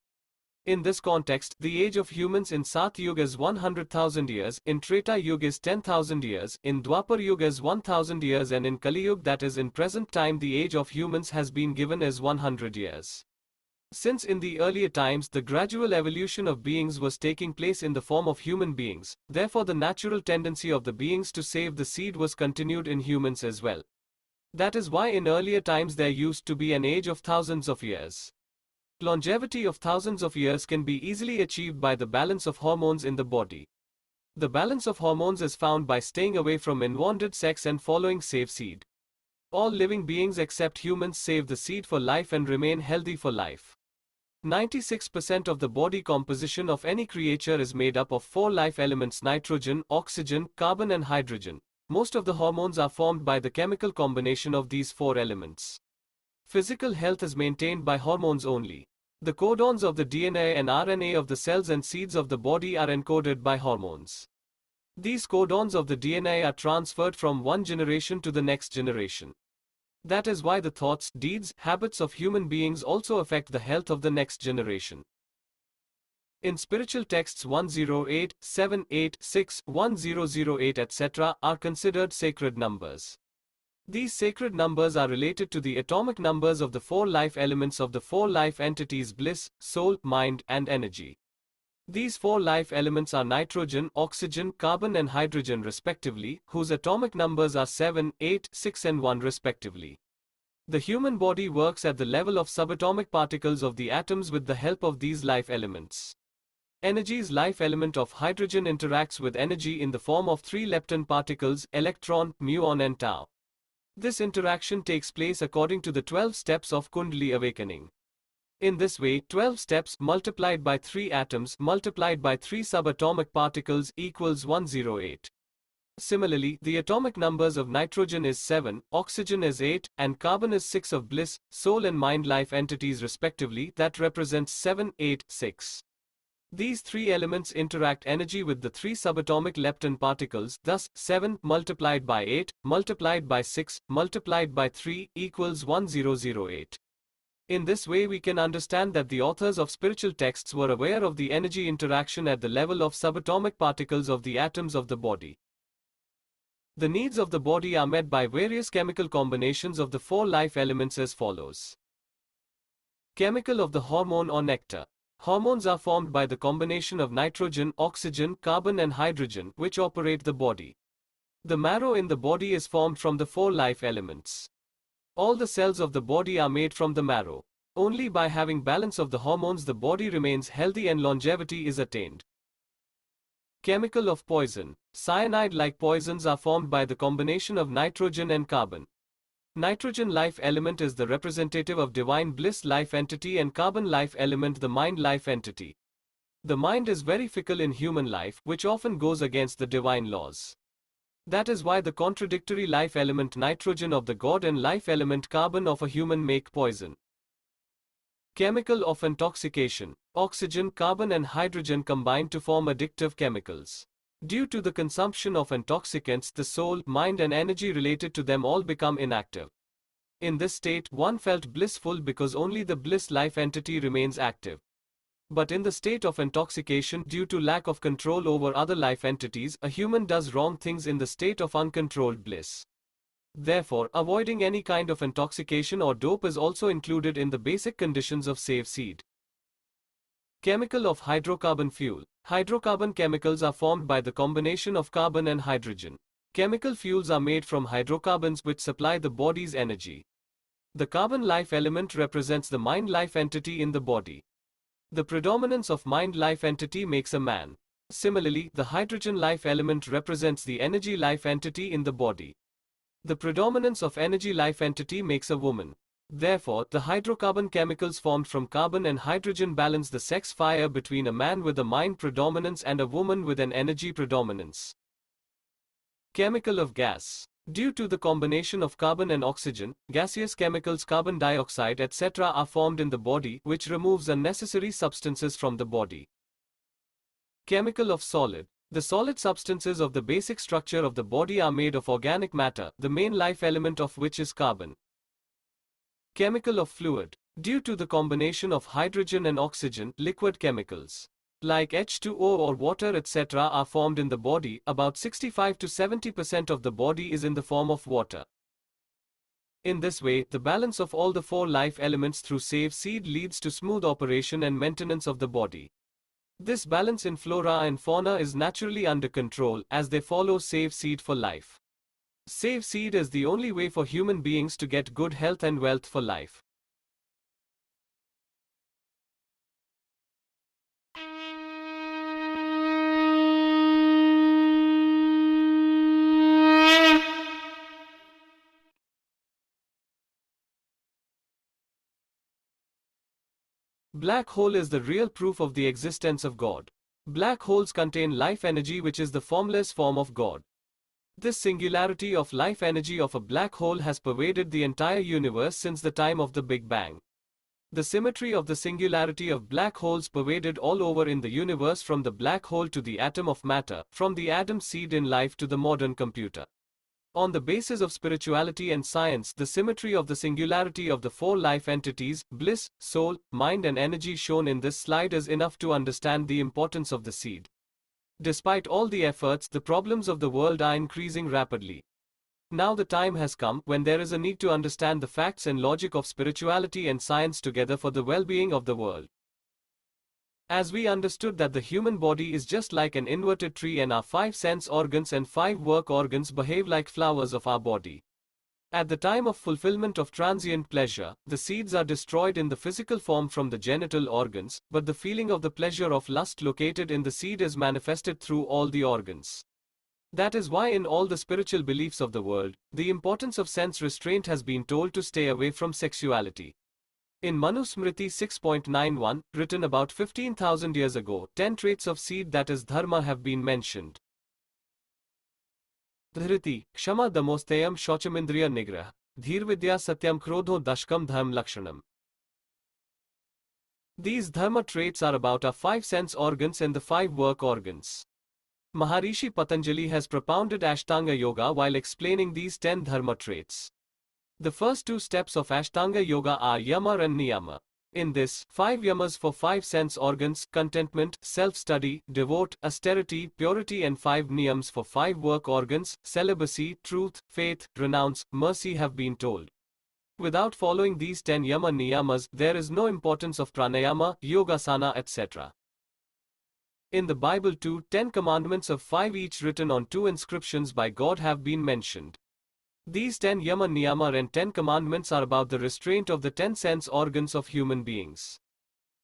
In this context, the age of humans in Sat Yuga is 100,000 years, in Treta Yuga is 10,000 years, in Dwapar Yuga is 1,000 years and in Kali Yuga, that is in present time, the age of humans has been given as 100 years. Since in the earlier times the gradual evolution of beings was taking place in the form of human beings, therefore the natural tendency of the beings to save the seed was continued in humans as well. That is why in earlier times there used to be an age of thousands of years. Longevity of thousands of years can be easily achieved by the balance of hormones in the body. The balance of hormones is found by staying away from unwanted sex and following safe seed. All living beings except humans save the seed for life and remain healthy for life. 96% of the body composition of any creature is made up of 4 life elements nitrogen, oxygen, carbon and hydrogen. Most of the hormones are formed by the chemical combination of these 4 elements. Physical health is maintained by hormones only. The codons of the DNA and RNA of the cells and seeds of the body are encoded by hormones. These codons of the DNA are transferred from one generation to the next generation. That is why the thoughts, deeds, habits of human beings also affect the health of the next generation. In spiritual texts 108, 7, 8, 6, 1008 etc. are considered sacred numbers. These sacred numbers are related to the atomic numbers of the 4 life elements of the 4 life entities bliss, soul, mind, and energy. These 4 life elements are nitrogen, oxygen, carbon and hydrogen respectively, whose atomic numbers are 7, 8, 6 and 1 respectively. The human body works at the level of subatomic particles of the atoms with the help of these life elements. Energy's life element of hydrogen interacts with energy in the form of three lepton particles, electron, muon and tau. This interaction takes place according to the 12 steps of Kundalini awakening. In this way, 12 steps multiplied by 3 atoms multiplied by 3 subatomic particles equals 108. Similarly, the atomic numbers of nitrogen is 7, oxygen is 8, and carbon is 6 of bliss, soul and mind life entities respectively, that represents 7, 8, 6. These three elements interact energy with the three subatomic lepton particles, thus 7 multiplied by 8 multiplied by 6 multiplied by 3 equals 1008. In this way we can understand that the authors of spiritual texts were aware of the energy interaction at the level of subatomic particles of the atoms of the body. The needs of the body are met by various chemical combinations of the four life elements as follows. Chemical of the hormone or nectar. Hormones are formed by the combination of nitrogen, oxygen, carbon and hydrogen, which operate the body. The marrow in the body is formed from the four life elements. All the cells of the body are made from the marrow. Only by having balance of the hormones the body remains healthy and longevity is attained. Chemical of poison. Cyanide-like poisons are formed by the combination of nitrogen and carbon. Nitrogen life element is the representative of divine bliss life entity and carbon life element the mind life entity. The mind is very fickle in human life, which often goes against the divine laws. That is why the contradictory life element nitrogen of the god and life element carbon of a human make poison. Chemical of intoxication. Oxygen, carbon and hydrogen combine to form addictive chemicals. Due to the consumption of intoxicants, the soul, mind and energy related to them all become inactive. In this state, one felt blissful because only the bliss life entity remains active. But in the state of intoxication, due to lack of control over other life entities, a human does wrong things in the state of uncontrolled bliss. Therefore, avoiding any kind of intoxication or dope is also included in the basic conditions of safe seed. Chemical of hydrocarbon fuel. Hydrocarbon chemicals are formed by the combination of carbon and hydrogen. Chemical fuels are made from hydrocarbons which supply the body's energy. The carbon life element represents the mind life entity in the body. The predominance of mind life entity makes a man. Similarly, the hydrogen life element represents the energy life entity in the body. The predominance of energy life entity makes a woman. Therefore, the hydrocarbon chemicals formed from carbon and hydrogen balance the sex fire between a man with a mind predominance and a woman with an energy predominance. Chemical of gas. Due to the combination of carbon and oxygen, gaseous chemicals carbon dioxide etc. are formed in the body, which removes unnecessary substances from the body. Chemical of solid. The solid substances of the basic structure of the body are made of organic matter, the main life element of which is carbon. Chemical of fluid. Due to the combination of hydrogen and oxygen, liquid chemicals like H2O or water etc. are formed in the body. About 65 to 70% of the body is in the form of water. In this way, the balance of all the four life elements through safe seed leads to smooth operation and maintenance of the body. This balance in flora and fauna is naturally under control as they follow safe seed for life. Safe seed is the only way for human beings to get good health and wealth for life. Black hole is the real proof of the existence of God. Black holes contain life energy which is the formless form of God. This singularity of life energy of a black hole has pervaded the entire universe since the time of the Big Bang. The symmetry of the singularity of black holes pervaded all over in the universe from the black hole to the atom of matter, from the atom seed in life to the modern computer. On the basis of spirituality and science, the symmetry of the singularity of the four life entities, bliss, soul, mind and energy shown in this slide is enough to understand the importance of the seed. Despite all the efforts, the problems of the world are increasing rapidly. Now the time has come when there is a need to understand the facts and logic of spirituality and science together for the well-being of the world. As we understood that the human body is just like an inverted tree and our 5 sense organs and 5 work organs behave like flowers of our body. At the time of fulfillment of transient pleasure, the seeds are destroyed in the physical form from the genital organs, but the feeling of the pleasure of lust located in the seed is manifested through all the organs. That is why in all the spiritual beliefs of the world, the importance of sense restraint has been told to stay away from sexuality. In Manu Smriti 6.91, written about 15,000 years ago, 10 traits of seed, that is Dharma, have been mentioned. Dhriti, Kshama Damostayam Shochamindriya Nigrah, Dhirvidya Satyam Krodho Dashkam Dharm Lakshanam. These Dharma traits are about our 5 sense organs and the 5 work organs. Maharishi Patanjali has propounded Ashtanga Yoga while explaining these 10 Dharma traits. The first 2 steps of Ashtanga Yoga are Yama and Niyama. In this, 5 yamas for 5 sense organs: contentment, self-study, devote, austerity, purity, and 5 niyams for 5 work organs: celibacy, truth, faith, renounce, mercy, have been told. Without following these 10 yama niyamas, there is no importance of pranayama, yogasana, etc. In the Bible too, 10 commandments of 5 each written on 2 inscriptions by God have been mentioned. These 10 yama niyama and 10 commandments are about the restraint of the 10 sense organs of human beings.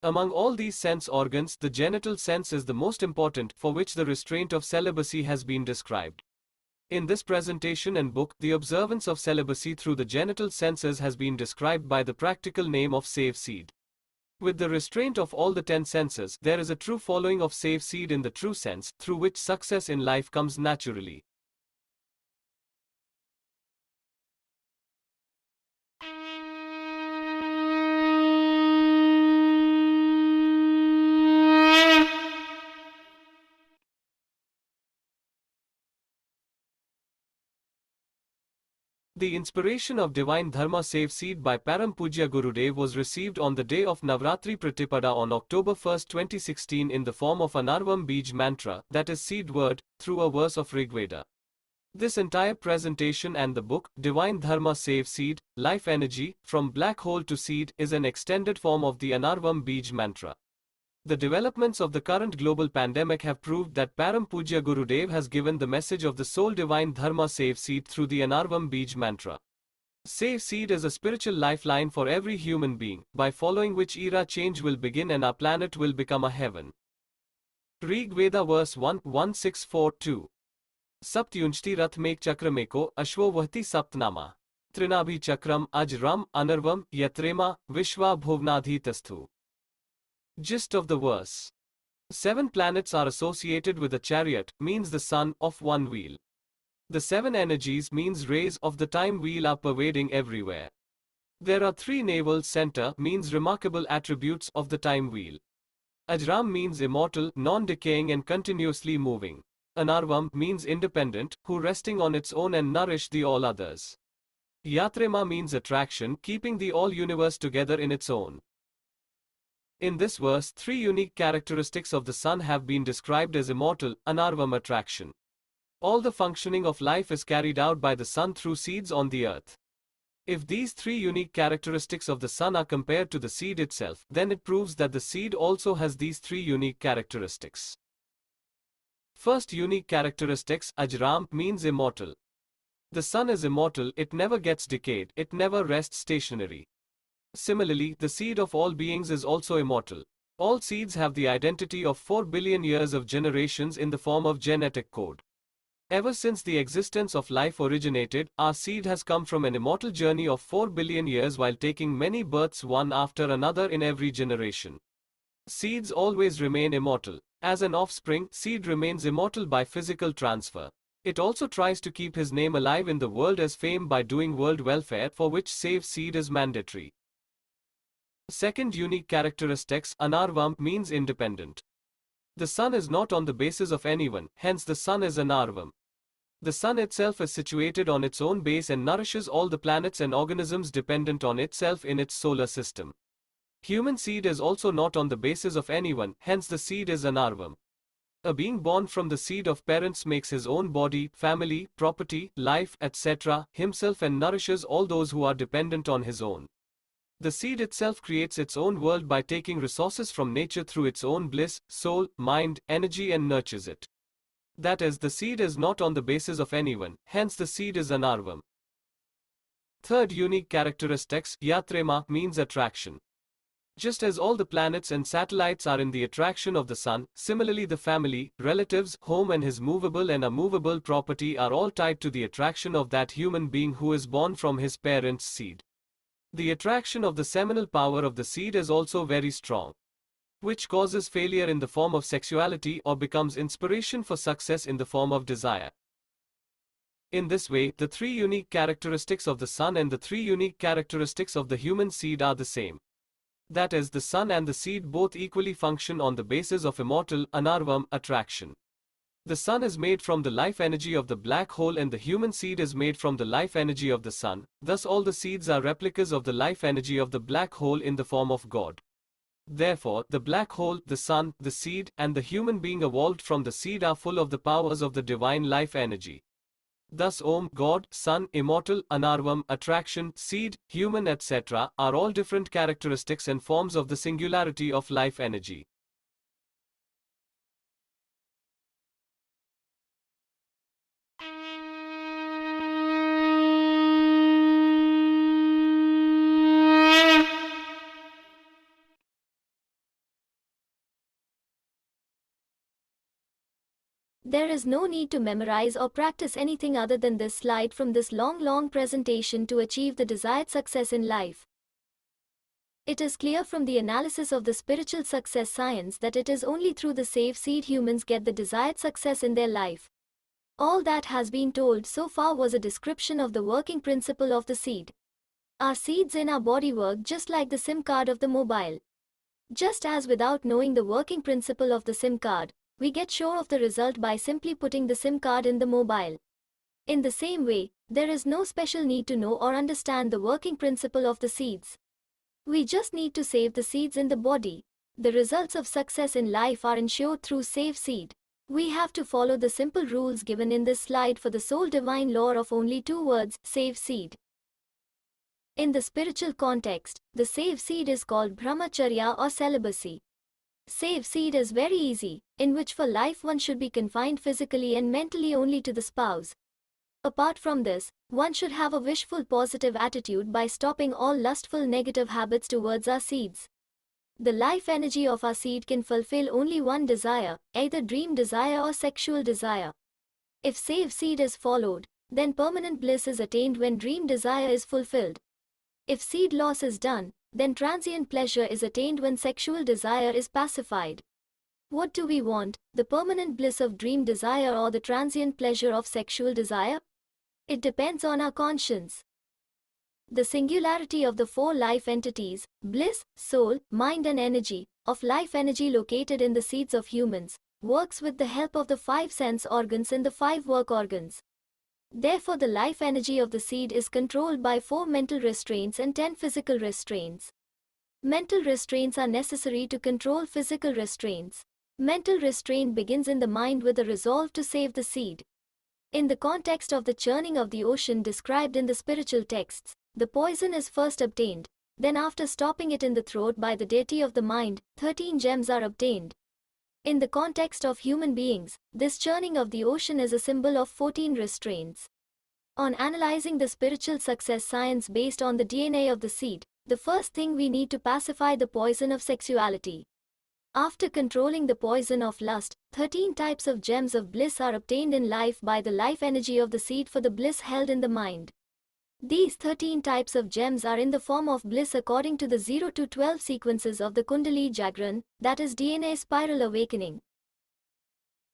Among all these sense organs, the genital sense is the most important, for which the restraint of celibacy has been described. In this presentation and book, the observance of celibacy through the genital senses has been described by the practical name of save seed. With the restraint of all the 10 senses, there is a true following of save seed in the true sense, through which success in life comes naturally. The inspiration of divine Dharma save seed by Param Pujya Gurudev was received on the day of Navratri Pratipada on October 1, 2016 in the form of Anarvam Bij mantra, that is seed word, through a verse of Rigveda. This entire presentation and the book, Divine Dharma Save Seed, Life Energy, From Black Hole to Seed, is an extended form of the Anarvam Bij mantra. The developments of the current global pandemic have proved that Param Pujya Gurudev has given the message of the soul divine Dharma Save Seed through the Anarvam Bij mantra. Save Seed is a spiritual lifeline for every human being, by following which era change will begin and our planet will become a heaven. Rig Veda verse 1:1642. Saptyunchti Rath Mek Chakrameko Ashwo Vahti Saptnama. Trinabhi Chakram Aj Ram Anarvam Yatrema Vishwa Bhuvnadhi Tasthu. Gist of the verse. 7 planets are associated with a chariot, means the sun, of one wheel. The 7 energies means rays of the time wheel are pervading everywhere. There are 3 naval center, means remarkable attributes of the time wheel. Ajram means immortal, non-decaying and continuously moving. Anarvam means independent, who resting on its own and nourish the all others. Yatrema means attraction, keeping the all universe together in its own. In this verse, 3 unique characteristics of the sun have been described as immortal, Anarvam attraction. All the functioning of life is carried out by the sun through seeds on the earth. If these 3 unique characteristics of the sun are compared to the seed itself, then it proves that the seed also has these 3 unique characteristics. First unique characteristics, Ajram, means immortal. The sun is immortal, it never gets decayed, it never rests stationary. Similarly, the seed of all beings is also immortal. All seeds have the identity of 4 billion years of generations in the form of genetic code. Ever since the existence of life originated, our seed has come from an immortal journey of 4 billion years while taking many births one after another in every generation. Seeds always remain immortal. As an offspring, seed remains immortal by physical transfer. It also tries to keep his name alive in the world as fame by doing world welfare, for which save seed is mandatory. Second unique characteristics, Anarvam, means independent. The sun is not on the basis of anyone, hence the sun is Anarvam. The sun itself is situated on its own base and nourishes all the planets and organisms dependent on itself in its solar system. Human seed is also not on the basis of anyone, hence the seed is Anarvam. A being born from the seed of parents makes his own body, family, property, life, etc., himself and nourishes all those who are dependent on his own. The seed itself creates its own world by taking resources from nature through its own bliss, soul, mind, energy and nurtures it. That is, the seed is not on the basis of anyone, hence the seed is Anarvam. Third unique characteristics, Yatrema, means attraction. Just as all the planets and satellites are in the attraction of the sun, similarly the family, relatives, home and his movable and immovable property are all tied to the attraction of that human being who is born from his parents' seed. The attraction of the seminal power of the seed is also very strong, which causes failure in the form of sexuality or becomes inspiration for success in the form of desire. In this way, the three unique characteristics of the sun and the three unique characteristics of the human seed are the same. That is, the sun and the seed both equally function on the basis of immortal, Anarvam, attraction. The sun is made from the life energy of the black hole and the human seed is made from the life energy of the sun, thus all the seeds are replicas of the life energy of the black hole in the form of God. Therefore, the black hole, the sun, the seed, and the human being evolved from the seed are full of the powers of the divine life energy. Thus Om, God, Sun, Immortal, Anarvam, Attraction, Seed, Human etc. are all different characteristics and forms of the singularity of life energy. There is no need to memorize or practice anything other than this slide from this long presentation to achieve the desired success in life. It is clear from the analysis of the spiritual success science that it is only through the safe seed humans get the desired success in their life. All that has been told so far was a description of the working principle of the seed. Our seeds in our body work just like the SIM card of the mobile. Just as without knowing the working principle of the SIM card, we get sure of the result by simply putting the SIM card in the mobile. In the same way, there is no special need to know or understand the working principle of the seeds. We just need to save the seeds in the body. The results of success in life are ensured through save seed. We have to follow the simple rules given in this slide for the sole divine law of only 2 words, save seed. In the spiritual context, the save seed is called brahmacharya or celibacy. Save seed is very easy, in which for life one should be confined physically and mentally only to the spouse. Apart from this, one should have a wishful positive attitude by stopping all lustful negative habits towards our seeds. The life energy of our seed can fulfill only one desire, either dream desire or sexual desire. If save seed is followed, then permanent bliss is attained when dream desire is fulfilled. If seed loss is done, then transient pleasure is attained when sexual desire is pacified. What do we want, the permanent bliss of dream desire or the transient pleasure of sexual desire? It depends on our conscience. The singularity of the 4 life entities, bliss, soul, mind and energy, of life energy located in the seeds of humans, works with the help of the 5 sense organs and the 5 work organs. Therefore the life energy of the seed is controlled by 4 mental restraints and 10 physical restraints. Mental restraints are necessary to control physical restraints. Mental restraint begins in the mind with a resolve to save the seed. In the context of the churning of the ocean described in the spiritual texts, the poison is first obtained, then after stopping it in the throat by the deity of the mind, 13 gems are obtained. In the context of human beings, this churning of the ocean is a symbol of 14 restraints. On analyzing the spiritual success science based on the DNA of the seed, the first thing we need to pacify the poison of sexuality. After controlling the poison of lust, 13 types of gems of bliss are obtained in life by the life energy of the seed for the bliss held in the mind. These 13 types of gems are in the form of bliss according to the 0 to 12 sequences of the Kundali Jagran, that is DNA spiral awakening.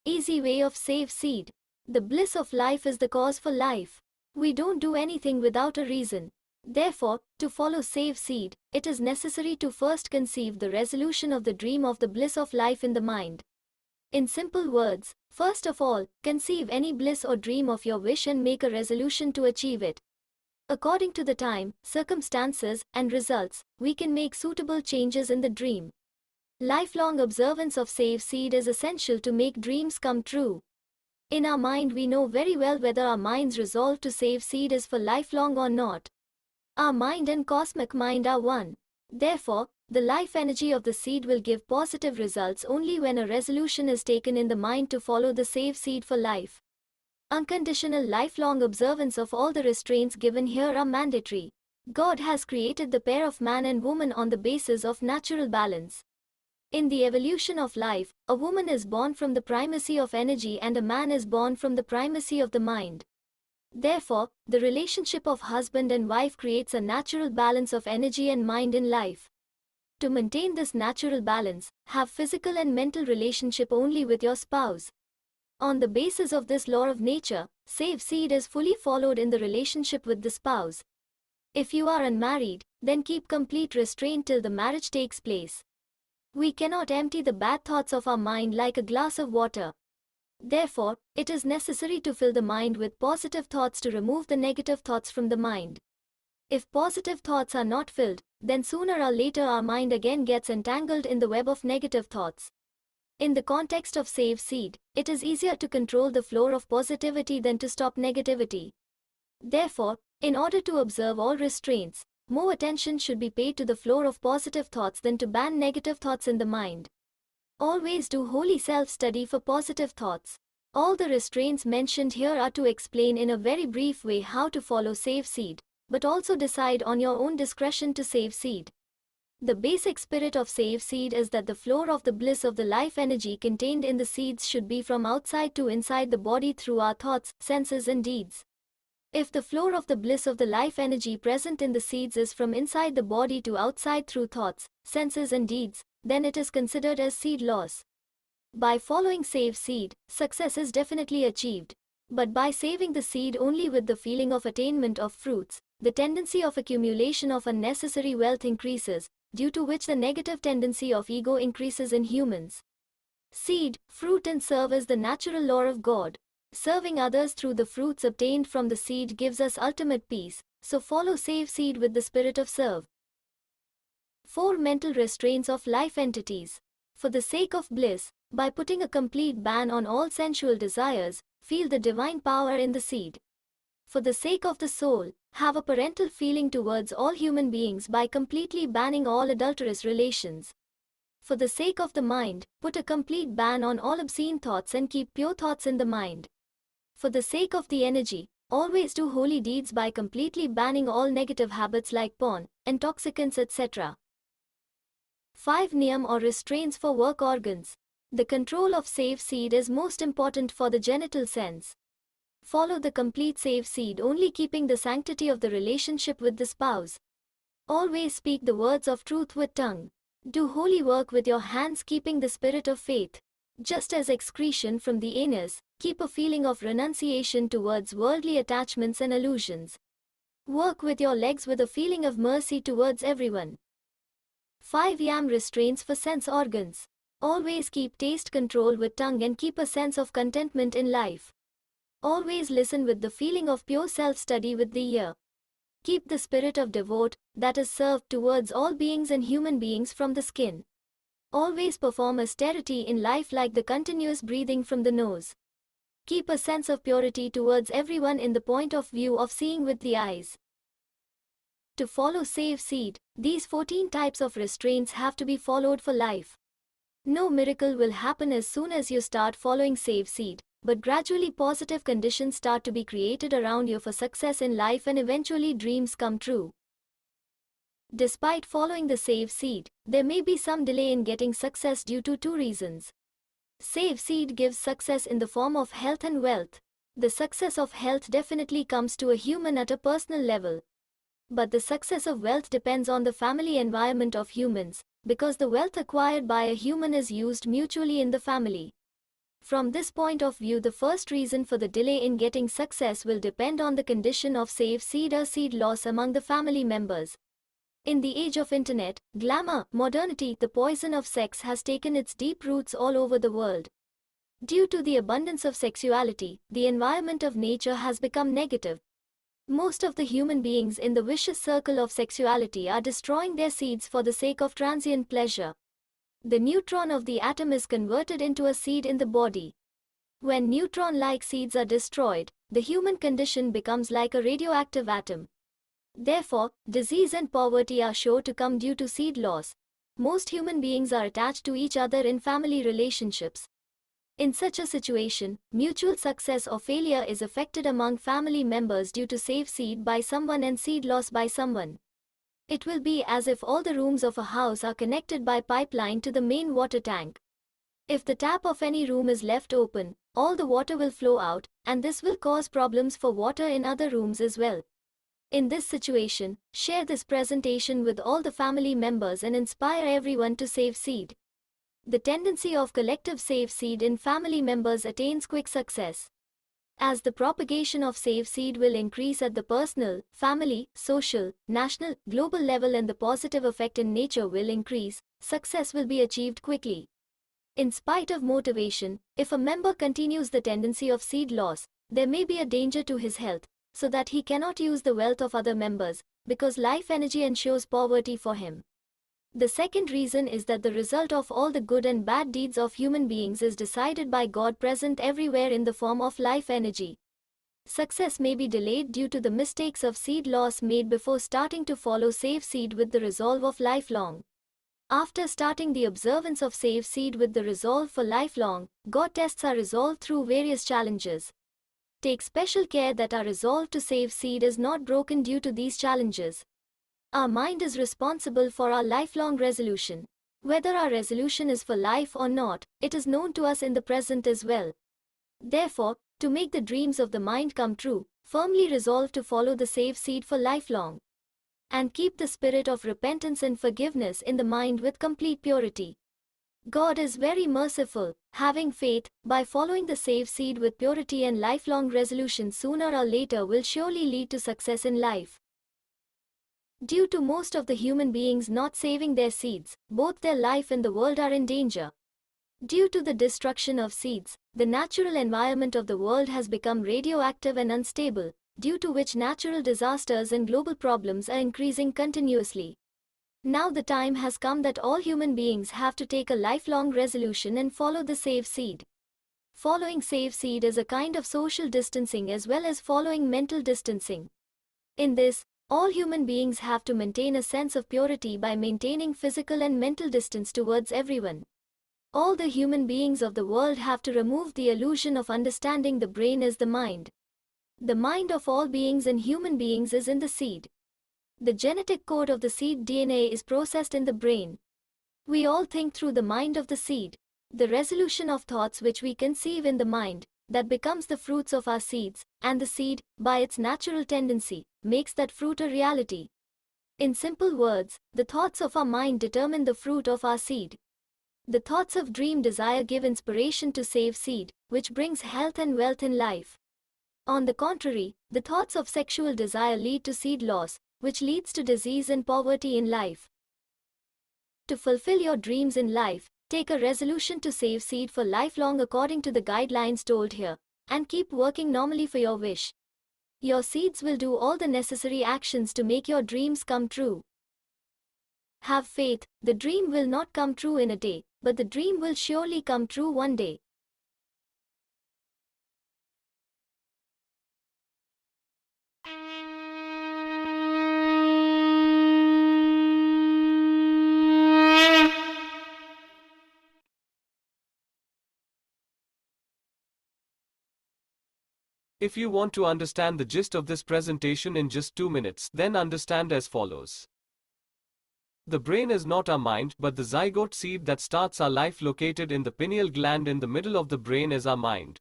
Easy way of save seed. The bliss of life is the cause for life. We don't do anything without a reason. Therefore, to follow save seed, it is necessary to first conceive the resolution of the dream of the bliss of life in the mind. In simple words, first of all, conceive any bliss or dream of your wish and make a resolution to achieve it. According to the time, circumstances, and results, we can make suitable changes in the dream. Lifelong observance of save seed is essential to make dreams come true. In our mind we know very well whether our mind's resolve to save seed is for lifelong or not. Our mind and cosmic mind are one. Therefore, the life energy of the seed will give positive results only when a resolution is taken in the mind to follow the save seed for life. Unconditional lifelong observance of all the restraints given here are mandatory. God has created the pair of man and woman on the basis of natural balance. In the evolution of life, a woman is born from the primacy of energy and a man is born from the primacy of the mind. Therefore, the relationship of husband and wife creates a natural balance of energy and mind in life. To maintain this natural balance, have physical and mental relationship only with your spouse. On the basis of this law of nature, save seed is fully followed in the relationship with the spouse. If you are unmarried, then keep complete restraint till the marriage takes place. We cannot empty the bad thoughts of our mind like a glass of water. Therefore, it is necessary to fill the mind with positive thoughts to remove the negative thoughts from the mind. If positive thoughts are not filled, then sooner or later our mind again gets entangled in the web of negative thoughts. In the context of save seed, it is easier to control the flow of positivity than to stop negativity. Therefore, in order to observe all restraints, more attention should be paid to the flow of positive thoughts than to ban negative thoughts in the mind. Always do holy self-study for positive thoughts. All the restraints mentioned here are to explain in a very brief way how to follow save seed, but also decide on your own discretion to save seed. The basic spirit of save seed is that the flow of the bliss of the life energy contained in the seeds should be from outside to inside the body through our thoughts, senses and deeds. If the flow of the bliss of the life energy present in the seeds is from inside the body to outside through thoughts, senses and deeds, then it is considered as seed loss. By following save seed, success is definitely achieved. But by saving the seed only with the feeling of attainment of fruits, the tendency of accumulation of unnecessary wealth increases, due to which the negative tendency of ego increases in humans. Seed, fruit and serve is the natural law of God. Serving others through the fruits obtained from the seed gives us ultimate peace, so follow save seed with the spirit of serve. 4 mental restraints of life entities. For the sake of bliss, by putting a complete ban on all sensual desires, feel the divine power in the seed. For the sake of the soul, have a parental feeling towards all human beings by completely banning all adulterous relations. For the sake of the mind, put a complete ban on all obscene thoughts and keep pure thoughts in the mind. For the sake of the energy, always do holy deeds by completely banning all negative habits like porn, intoxicants etc. 5 niyam or restraints for work organs. The control of save seed is most important for the genital sense. Follow the complete save seed only keeping the sanctity of the relationship with the spouse. Always speak the words of truth with tongue. Do holy work with your hands keeping the spirit of faith. Just as excretion from the anus, keep a feeling of renunciation towards worldly attachments and illusions. Work with your legs with a feeling of mercy towards everyone. 5 yam restraints for sense organs. Always keep taste control with tongue and keep a sense of contentment in life. Always listen with the feeling of pure self-study with the ear. Keep the spirit of devote, that is served towards all beings and human beings from the skin. Always perform austerity in life like the continuous breathing from the nose. Keep a sense of purity towards everyone in the point of view of seeing with the eyes. To follow save seed, these 14 types of restraints have to be followed for life. No miracle will happen as soon as you start following save seed, but gradually positive conditions start to be created around you for success in life and eventually dreams come true. Despite following the save seed, there may be some delay in getting success due to 2 reasons. Save seed gives success in the form of health and wealth. The success of health definitely comes to a human at a personal level. But the success of wealth depends on the family environment of humans, because the wealth acquired by a human is used mutually in the family. From this point of view, the first reason for the delay in getting success will depend on the condition of save seed or seed loss among the family members. In the age of internet, glamour, modernity, the poison of sex has taken its deep roots all over the world. Due to the abundance of sexuality, the environment of nature has become negative. Most of the human beings in the vicious circle of sexuality are destroying their seeds for the sake of transient pleasure. The neutron of the atom is converted into a seed in the body. When neutron-like seeds are destroyed, the human condition becomes like a radioactive atom. Therefore, disease and poverty are sure to come due to seed loss. Most human beings are attached to each other in family relationships. In such a situation, mutual success or failure is affected among family members due to save seed by someone and seed loss by someone. It will be as if all the rooms of a house are connected by pipeline to the main water tank. If the tap of any room is left open, all the water will flow out, and this will cause problems for water in other rooms as well. In this situation, share this presentation with all the family members and inspire everyone to save seed. The tendency of collective save seed in family members attains quick success. As the propagation of save seed will increase at the personal, family, social, national, global level and the positive effect in nature will increase, success will be achieved quickly. In spite of motivation, if a member continues the tendency of seed loss, there may be a danger to his health, so that he cannot use the wealth of other members, because life energy ensures poverty for him. The second reason is that the result of all the good and bad deeds of human beings is decided by God present everywhere in the form of life energy. Success may be delayed due to the mistakes of seed loss made before starting to follow save seed with the resolve of lifelong. After starting the observance of save seed with the resolve for lifelong, God tests our resolve through various challenges. Take special care that our resolve to save seed is not broken due to these challenges. Our mind is responsible for our lifelong resolution. Whether our resolution is for life or not, it is known to us in the present as well. Therefore, to make the dreams of the mind come true, firmly resolve to follow the save seed for lifelong. And keep the spirit of repentance and forgiveness in the mind with complete purity. God is very merciful. Having faith, by following the save seed with purity and lifelong resolution sooner or later will surely lead to success in life. Due to most of the human beings not saving their seeds, both their life and the world are in danger. Due to the destruction of seeds, the natural environment of the world has become radioactive and unstable, due to which natural disasters and global problems are increasing continuously. Now the time has come that all human beings have to take a lifelong resolution and follow the save seed. Following save seed is a kind of social distancing as well as following mental distancing. In this, all human beings have to maintain a sense of purity by maintaining physical and mental distance towards everyone. All the human beings of the world have to remove the illusion of understanding the brain as the mind. The mind of all beings and human beings is in the seed. The genetic code of the seed DNA is processed in the brain. We all think through the mind of the seed. The resolution of thoughts which we conceive in the mind, that becomes the fruits of our seeds, and the seed, by its natural tendency, makes that fruit a reality. In simple words, the thoughts of our mind determine the fruit of our seed. The thoughts of dream desire give inspiration to save seed, which brings health and wealth in life. On the contrary, the thoughts of sexual desire lead to seed loss, which leads to disease and poverty in life. To fulfill your dreams in life, take a resolution to save seed for lifelong according to the guidelines told here, and keep working normally for your wish. Your seeds will do all the necessary actions to make your dreams come true. Have faith, the dream will not come true in a day, but the dream will surely come true one day. If you want to understand the gist of this presentation in just 2 minutes, then understand as follows. The brain is not our mind, but the zygote seed that starts our life located in the pineal gland in the middle of the brain is our mind.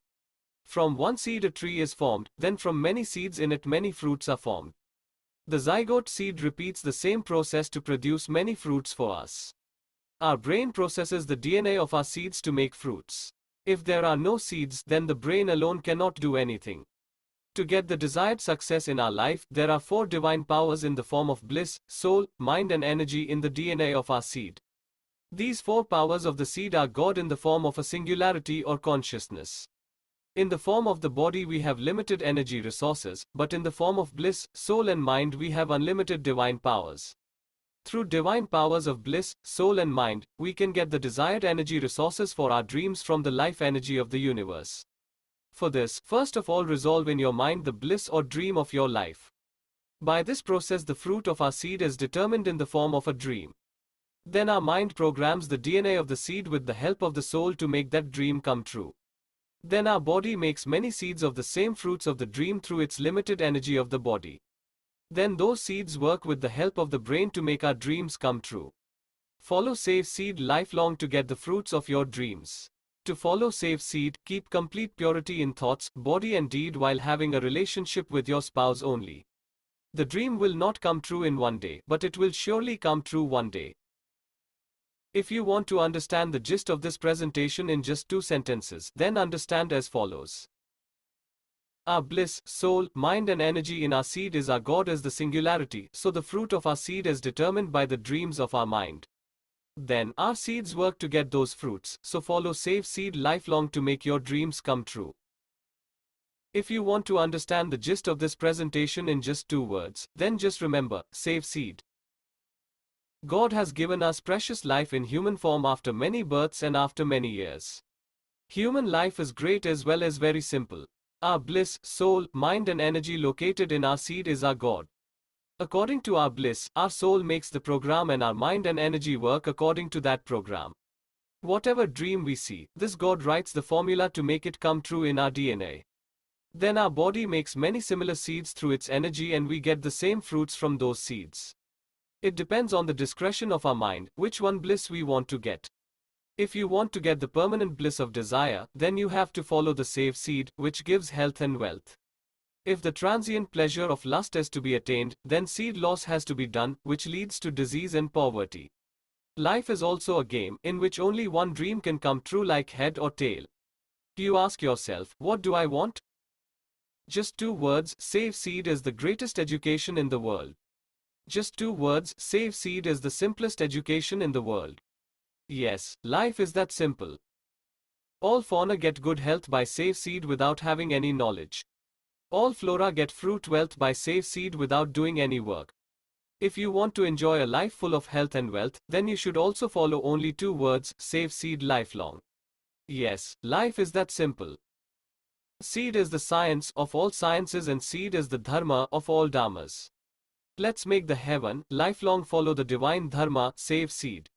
From one seed a tree is formed, then from many seeds in it many fruits are formed. The zygote seed repeats the same process to produce many fruits for us. Our brain processes the DNA of our seeds to make fruits. If there are no seeds, then the brain alone cannot do anything. To get the desired success in our life, there are 4 divine powers in the form of bliss, soul, mind and energy in the DNA of our seed. These 4 powers of the seed are God in the form of a singularity or consciousness. In the form of the body we have limited energy resources, but in the form of bliss, soul and mind we have unlimited divine powers. Through divine powers of bliss, soul and mind, we can get the desired energy resources for our dreams from the life energy of the universe. For this, first of all resolve in your mind the bliss or dream of your life. By this process the fruit of our seed is determined in the form of a dream. Then our mind programs the DNA of the seed with the help of the soul to make that dream come true. Then our body makes many seeds of the same fruits of the dream through its limited energy of the body. Then those seeds work with the help of the brain to make our dreams come true. Follow Save Seed lifelong to get the fruits of your dreams. To follow Save Seed, keep complete purity in thoughts, body and deed while having a relationship with your spouse only. The dream will not come true in one day, but it will surely come true one day. If you want to understand the gist of this presentation in just 2 sentences, then understand as follows. Our bliss, soul, mind and energy in our seed is our God as the singularity, so the fruit of our seed is determined by the dreams of our mind. Then, our seeds work to get those fruits, so follow Save Seed lifelong to make your dreams come true. If you want to understand the gist of this presentation in just 2 words, then just remember, Save Seed. God has given us precious life in human form after many births and after many years. Human life is great as well as very simple. Our bliss, soul, mind and energy located in our seed is our God. According to our bliss, our soul makes the program and our mind and energy work according to that program. Whatever dream we see, this God writes the formula to make it come true in our DNA. Then our body makes many similar seeds through its energy and we get the same fruits from those seeds. It depends on the discretion of our mind, which one bliss we want to get. If you want to get the permanent bliss of desire, then you have to follow the Save Seed, which gives health and wealth. If the transient pleasure of lust is to be attained, then seed loss has to be done, which leads to disease and poverty. Life is also a game, in which only one dream can come true like head or tail. You ask yourself, what do I want? Just 2 words, Save Seed is the greatest education in the world. Just 2 words, Save Seed is the simplest education in the world. Yes, life is that simple. All fauna get good health by Save Seed without having any knowledge. All flora get fruit wealth by Save Seed without doing any work. If you want to enjoy a life full of health and wealth, then you should also follow only 2 words, Save Seed lifelong. Yes, life is that simple. Seed is the science of all sciences and seed is the Dharma of all Dharmas. Let's make the heaven lifelong follow the divine Dharma, Save Seed.